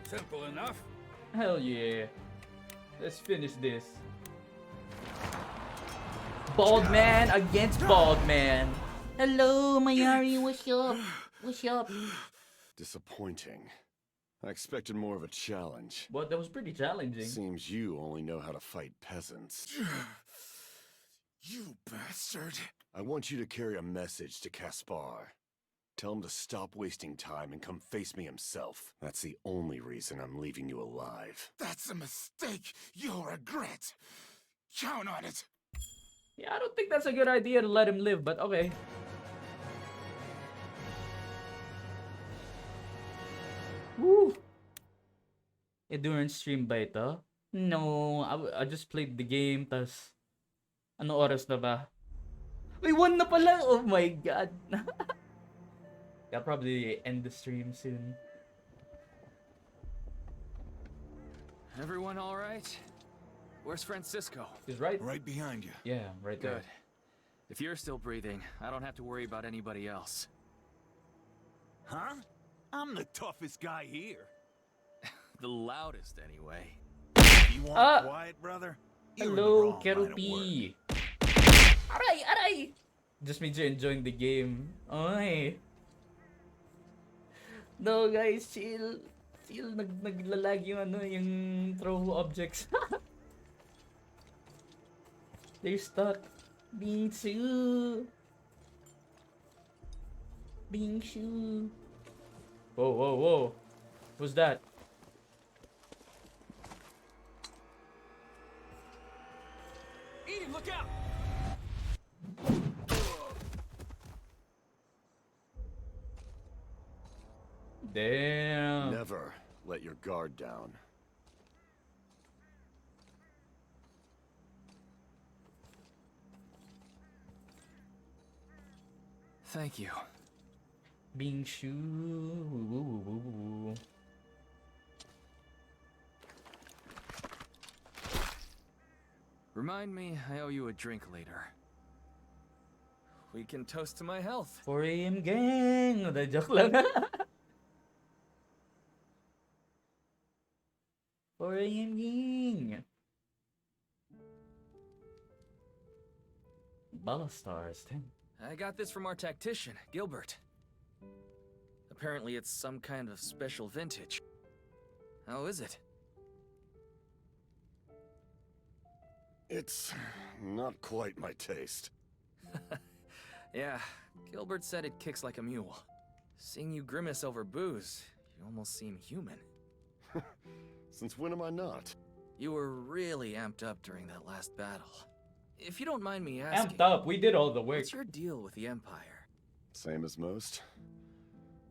Simple enough. Hell yeah. Let's finish this. Bald man against bald man. Hello, Mayari. What's up? What's up? Disappointing. I expected more of a challenge. Well, that was pretty challenging. Seems you only know how to fight peasants. You bastard! I want you to carry a message to Caspar. Tell him to stop wasting time and come face me himself. That's the only reason I'm leaving you alive. That's a mistake you'll regret. Count on it. Yeah, I don't think that's a good idea to let him live, but okay. Woo! Endurance stream ba ito? No, I just played the game, tas ano oras na ba? Uy, 1 na pala! Oh my god! I'll probably end the stream soon. Everyone all right? Where's Francisco? He's right. Right behind you. Yeah, right there. Good. If you're still breathing, I don't have to worry about anybody else. Huh? I'm the toughest guy here. The loudest, anyway. You want quiet, brother? Hello, Kerupi. Aray, aray! Just means you're enjoying the game. Oy. No, guys, chill. Chill, naglalag yung ano, yung throw objects. They're stuck. Bingsu. Bingsu. Whoa, whoa, whoa. What's that? Eden, look out! Damn. Never let your guard down. Thank you. Bingshu. Remind me, I owe you a drink later. We can toast to my health. 4 AM gang! The joke lang. 4 AM gang! Ballastars 10. I got this from our tactician, Gilbert. Apparently it's some kind of special vintage. How is it? It's not quite my taste. Yeah, Gilbert said it kicks like a mule. Seeing you grimace over booze, you almost seem human. Since when am I not? You were really amped up during that last battle. If you don't mind me asking... Amped up, we did all the work. What's your deal with the Empire? Same as most.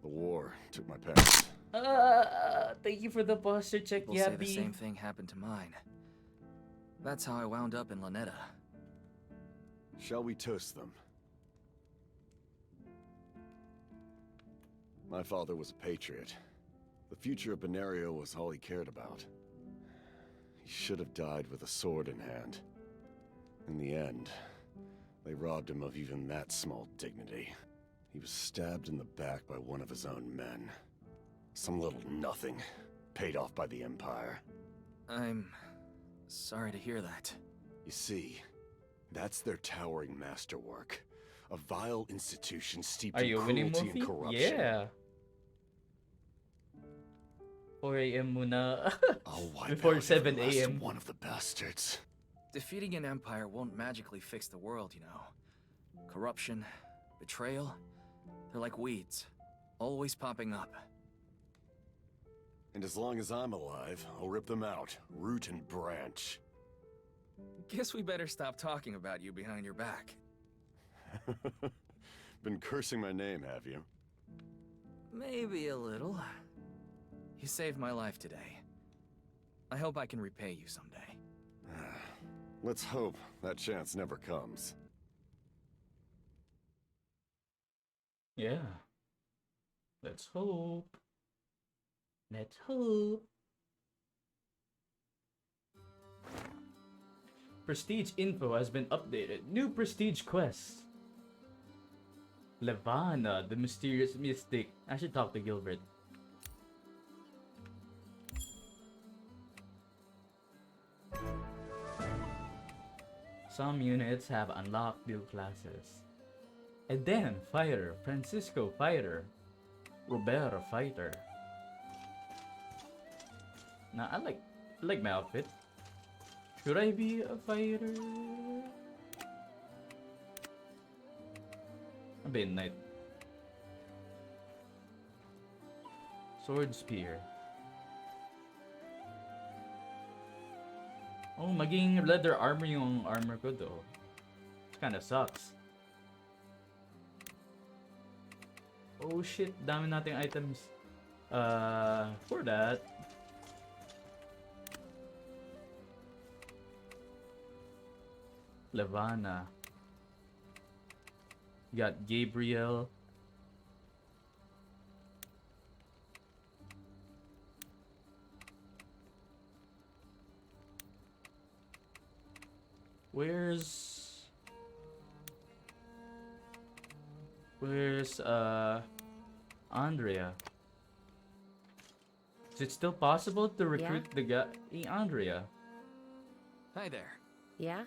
The war took my parents. Thank you for the posture check, People say the Yabi. same thing happened to mine. That's how I wound up in Lanetta. Shall we toast them? My father was a patriot. The future of Benario was all he cared about. He should have died with a sword in hand. In the end, they robbed him of even that small dignity. He was stabbed in the back by one of his own men. Some little nothing, paid off by the Empire. I'm sorry to hear that. You see, that's their towering masterwork. A vile institution steeped Are in you winning, cruelty Morphy? and corruption. Yeah. 4 AM muna. I'll wipe Before out 7 every last AM. one of the bastards. Defeating an empire won't magically fix the world, you know. Corruption, betrayal, they're like weeds, always popping up. And as long as I'm alive, I'll rip them out, root and branch. Guess we better stop talking about you behind your back. Been cursing my name, have you? Maybe a little. You saved my life today. I hope I can repay you someday. Let's hope that chance never comes. Yeah. Let's hope. Let's hope. Prestige info has been updated. New prestige quest. Levana, the mysterious mystic. I should talk to Gilbert. Some units have unlocked new classes. Eden, fighter. Francisco, fighter. Robert, a fighter. Nah, I like my outfit. Should I be a fighter? I'll be a knight. Sword spear. Oh, maging leather armor yung armor ko though. It kinda sucks. Oh shit, dami nating items. For that. Levana. You got Gabriel. Where's Andrea? Is it still possible to recruit the guy? Hey, Andrea. Hi there. Yeah?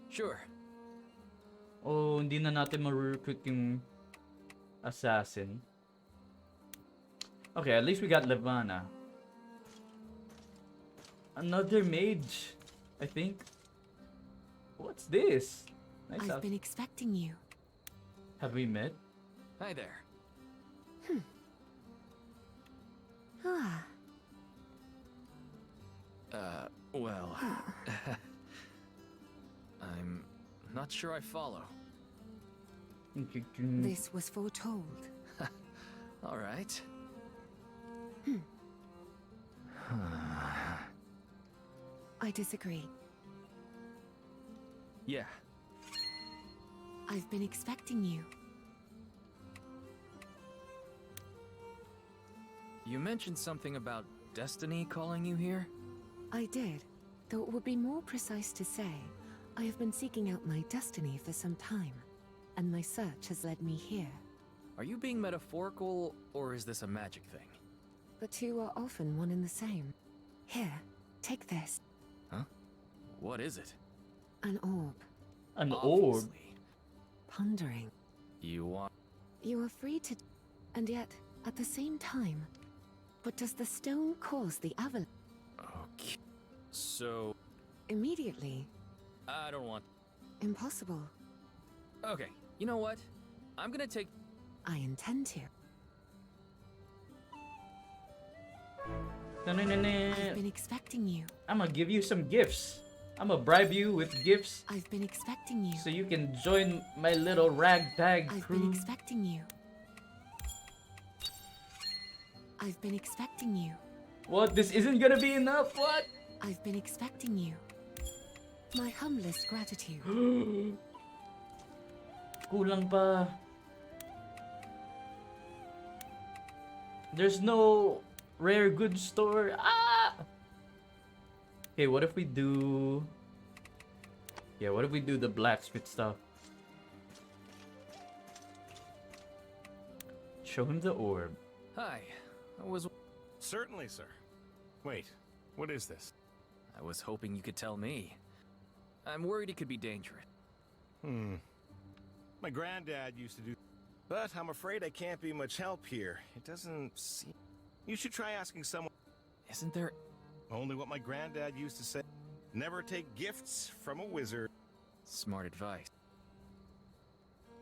Sure. Oh, hindi na natin ma-recruit yung assassin. Okay, at least we got Levana. Another mage, I think. What's this? Nice I've been expecting you. Have we met? Hi there. Well... I'm not sure I follow. This was foretold. All right. I disagree. Yeah. I've been expecting you. You mentioned something about destiny calling you here? I did, though it would be more precise to say, I have been seeking out my destiny for some time, and my search has led me here. Are you being metaphorical, or is this a magic thing? The two are often one and the same. Here, take this. Huh? What is it? An orb. An orb? Pondering. You want... You are free to... And yet, at the same time... But does the stone cause the avalanche? Okay. So... Immediately. I don't want... Impossible. Okay, you know what? I'm gonna take... I intend to. I've been expecting you. I'm gonna give you some gifts. I'm gonna bribe you with gifts. I've been expecting you. So you can join my little ragtag crew. I've been expecting you. I've been expecting you. What? This isn't gonna be enough? What? I've been expecting you. My humblest gratitude. Kulang pa. There's no rare goods store. Ah! Okay, what if we do... Yeah, what if we do the blacksmith stuff? Show him the orb. Hi, I was... Certainly, sir. Wait, what is this? I was hoping you could tell me. I'm worried it could be dangerous. My granddad used to do... But I'm afraid I can't be much help here. It doesn't seem... You should try asking someone... Isn't there... Only what my granddad used to say. Never take gifts from a wizard. Smart advice.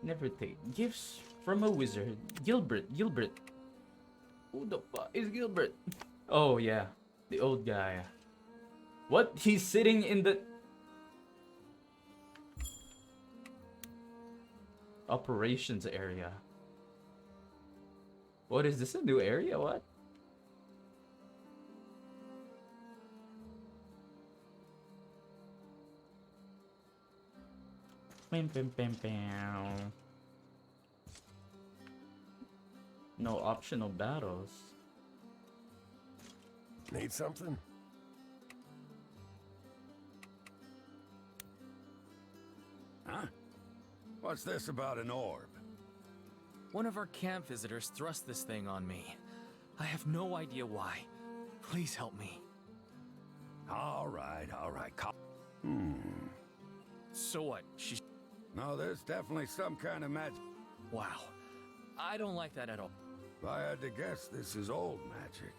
Never take gifts from a wizard. Gilbert. Who the fuck is Gilbert? Oh yeah, the old guy. What? He's sitting in the... operations area. What is this, a new area? What? Bam, bam, bam, bam. No optional battles. Need something? Huh? What's this about an orb? One of our camp visitors thrust this thing on me. I have no idea why. Please help me. All right. So what? She's... No, there's definitely some kind of magic. Wow. I don't like that at all. If I had to guess, this is old magic.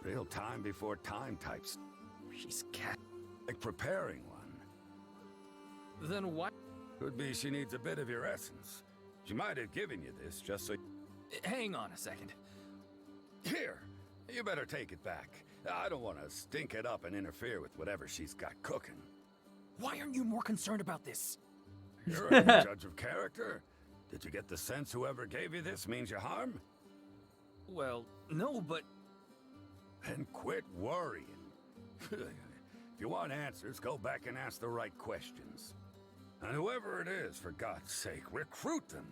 Real time before time types. She's cat. Like preparing one. Then why? Could be she needs a bit of your essence. She might have given you this just so... Hang on a second. Here, you better take it back. I don't want to stink it up and interfere with whatever she's got cooking. Why aren't you more concerned about this? You're a judge of character. Did you get the sense whoever gave you this means you harm? Well, no, but... Then quit worrying. If you want answers, go back and ask the right questions. And whoever it is, for God's sake, recruit them.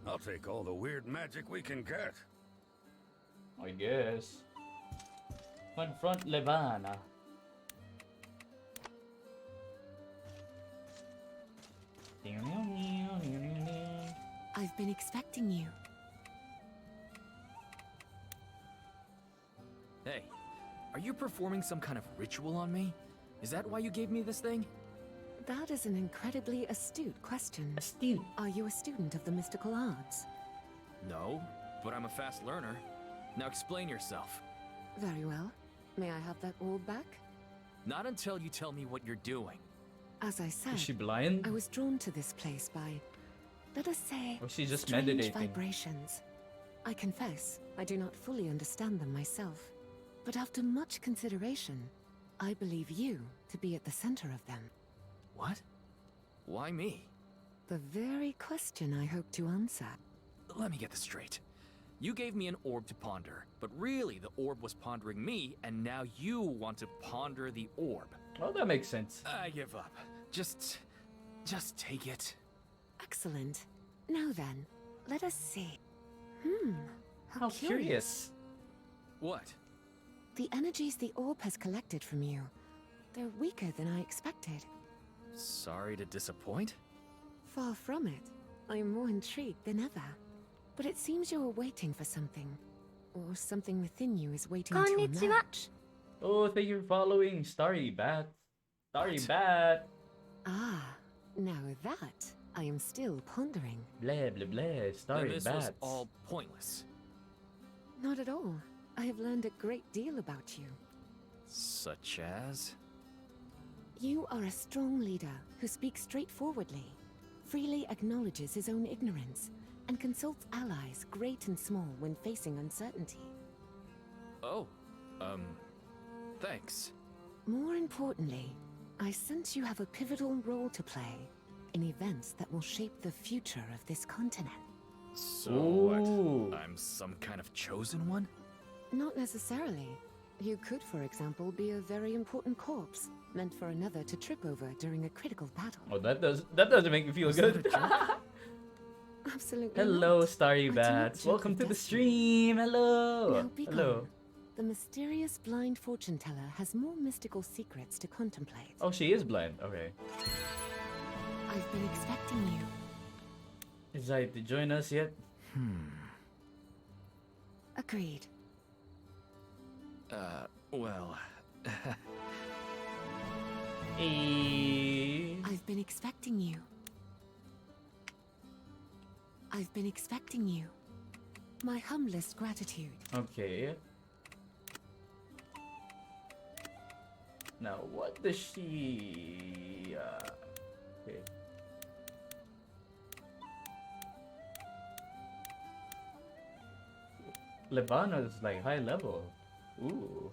I'll take all the weird magic we can get. I guess. Confront Levana. I've been expecting you. Hey, are you performing some kind of ritual on me? Is that why you gave me this thing? That is an incredibly astute question. Astute? Are you a student of the mystical arts? No, but I'm a fast learner. Now explain yourself. Very well. May I have that orb back? Not until you tell me what you're doing. As I said, Is she blind? I was drawn to this place by, let us say, Or she's just strange meditating? vibrations. I confess, I do not fully understand them myself. But after much consideration, I believe you to be at the center of them. What? Why me? The very question I hope to answer. Let me get this straight. You gave me an orb to ponder, but really the orb was pondering me, and now you want to ponder the orb. Well, that makes sense. I give up. Just take it. Excellent. Now then, let us see. How curious. What? The energies the orb has collected from you. They're weaker than I expected. Sorry to disappoint? Far from it. I am more intrigued than ever. But it seems you're waiting for something. Or something within you is waiting to emerge. Oh, thank you for following. Starry Bat. Starry Bat. Ah, now that I am still pondering. Bleh, bleh, bleh. Starry Then this Bat. was all pointless. Not at all. I have learned a great deal about you. Such as? You are a strong leader who speaks straightforwardly, freely acknowledges his own ignorance, and consults allies, great and small, when facing uncertainty. Oh, thanks. More importantly, I sense you have a pivotal role to play in events that will shape the future of this continent. So what? I'm some kind of chosen one? Not necessarily. You could, for example, be a very important corpse, meant for another to trip over during a critical battle. Oh, that doesn't make me feel good. Absolutely. Hello, not. Starry I do not Bats. joke Welcome with to the destiny. stream. Hello. Now be Hello. gone. The mysterious blind fortune teller has more mystical secrets to contemplate. Oh, she is blind. Okay. I've been expecting you. Decided to join us yet? Agreed. Well... I've been expecting you. I've been expecting you. My humblest gratitude. Okay. Now, what does she... okay. Levana's like high level. Ooh.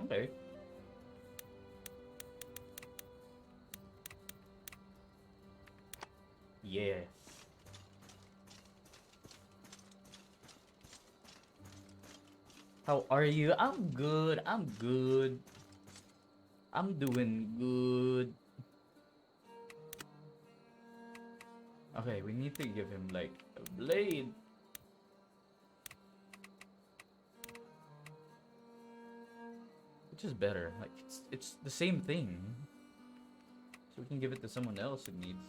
Okay. Yes. How are you? I'm good. I'm good. I'm doing good. Okay, we need to give him like a blade. Which is better? Like it's the same thing. So we can give it to someone else who needs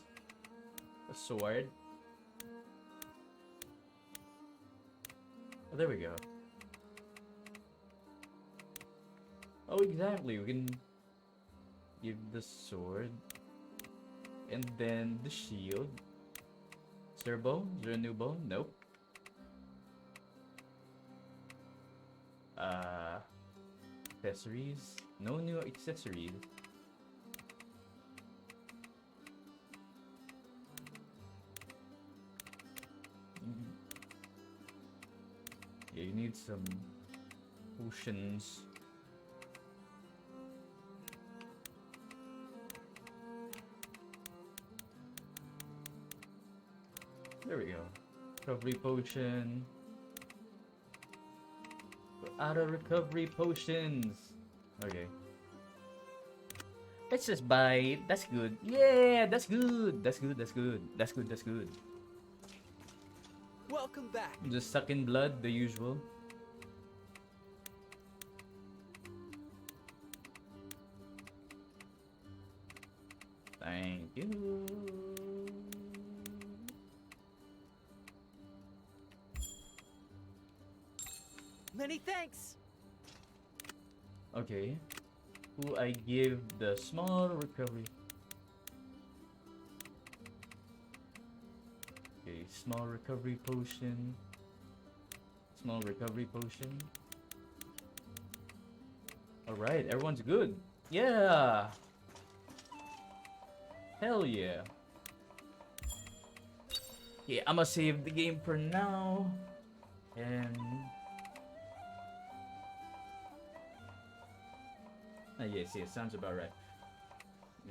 a sword. Oh, there we go. Oh, exactly. We can give the sword and then the shield. Is there a bow? Is there a new bow? Nope. Accessories? No new accessories. Yeah, you need some potions. There we go. Recovery potion. We're out of recovery potions. Okay. Let's just buy it. That's good. Yeah, that's good. That's good. That's good. That's good. That's good. Welcome back. Just suck in blood, the usual. Thank you. Many thanks. Okay. Who I give the small recovery. Okay, small recovery potion. Small recovery potion. Alright, everyone's good. Yeah! Hell yeah. Yeah, I'ma save the game for now. And... yes, sounds about right.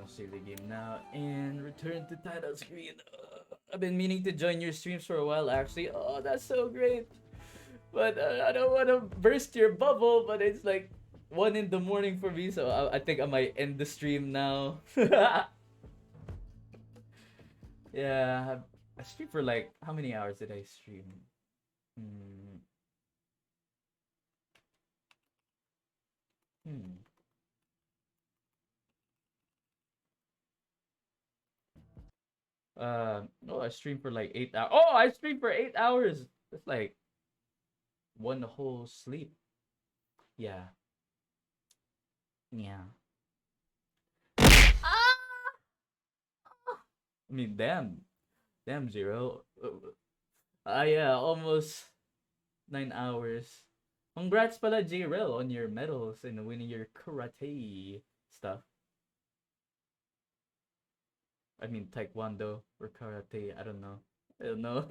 I'll save the game now and return to title screen. I've been meaning to join your streams for a while, actually. Oh, that's so great. But I don't want to burst your bubble, but it's like 1 in the morning for me, so I think I might end the stream now. Yeah, I streamed for like, how many hours did I stream? No, I streamed for like 8 hours. Oh, I streamed for 8 hours. That's like one whole sleep. Yeah. Yeah. I mean, damn. Damn, Zero. Yeah, almost 9 hours. Congrats pala, JRL, on your medals and winning your karate stuff. I mean, taekwondo or karate. I don't know. I don't know.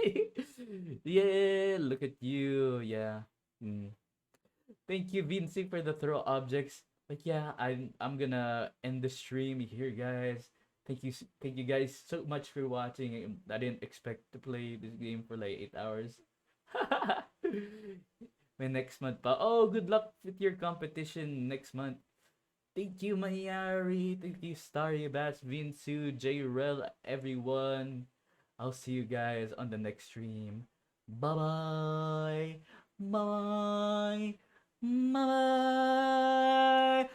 Yeah, look at you. Yeah. Thank you, Vinci, for the throw objects. But yeah, I'm gonna end the stream here, guys. Thank you guys so much for watching. I didn't expect to play this game for like 8 hours. My next month pa. Oh, good luck with your competition next month. Thank you, Mayari. Thank you, Starry Bats, Vinsu, J-Rel, everyone. I'll see you guys on the next stream. Bye-bye. Bye. Bye.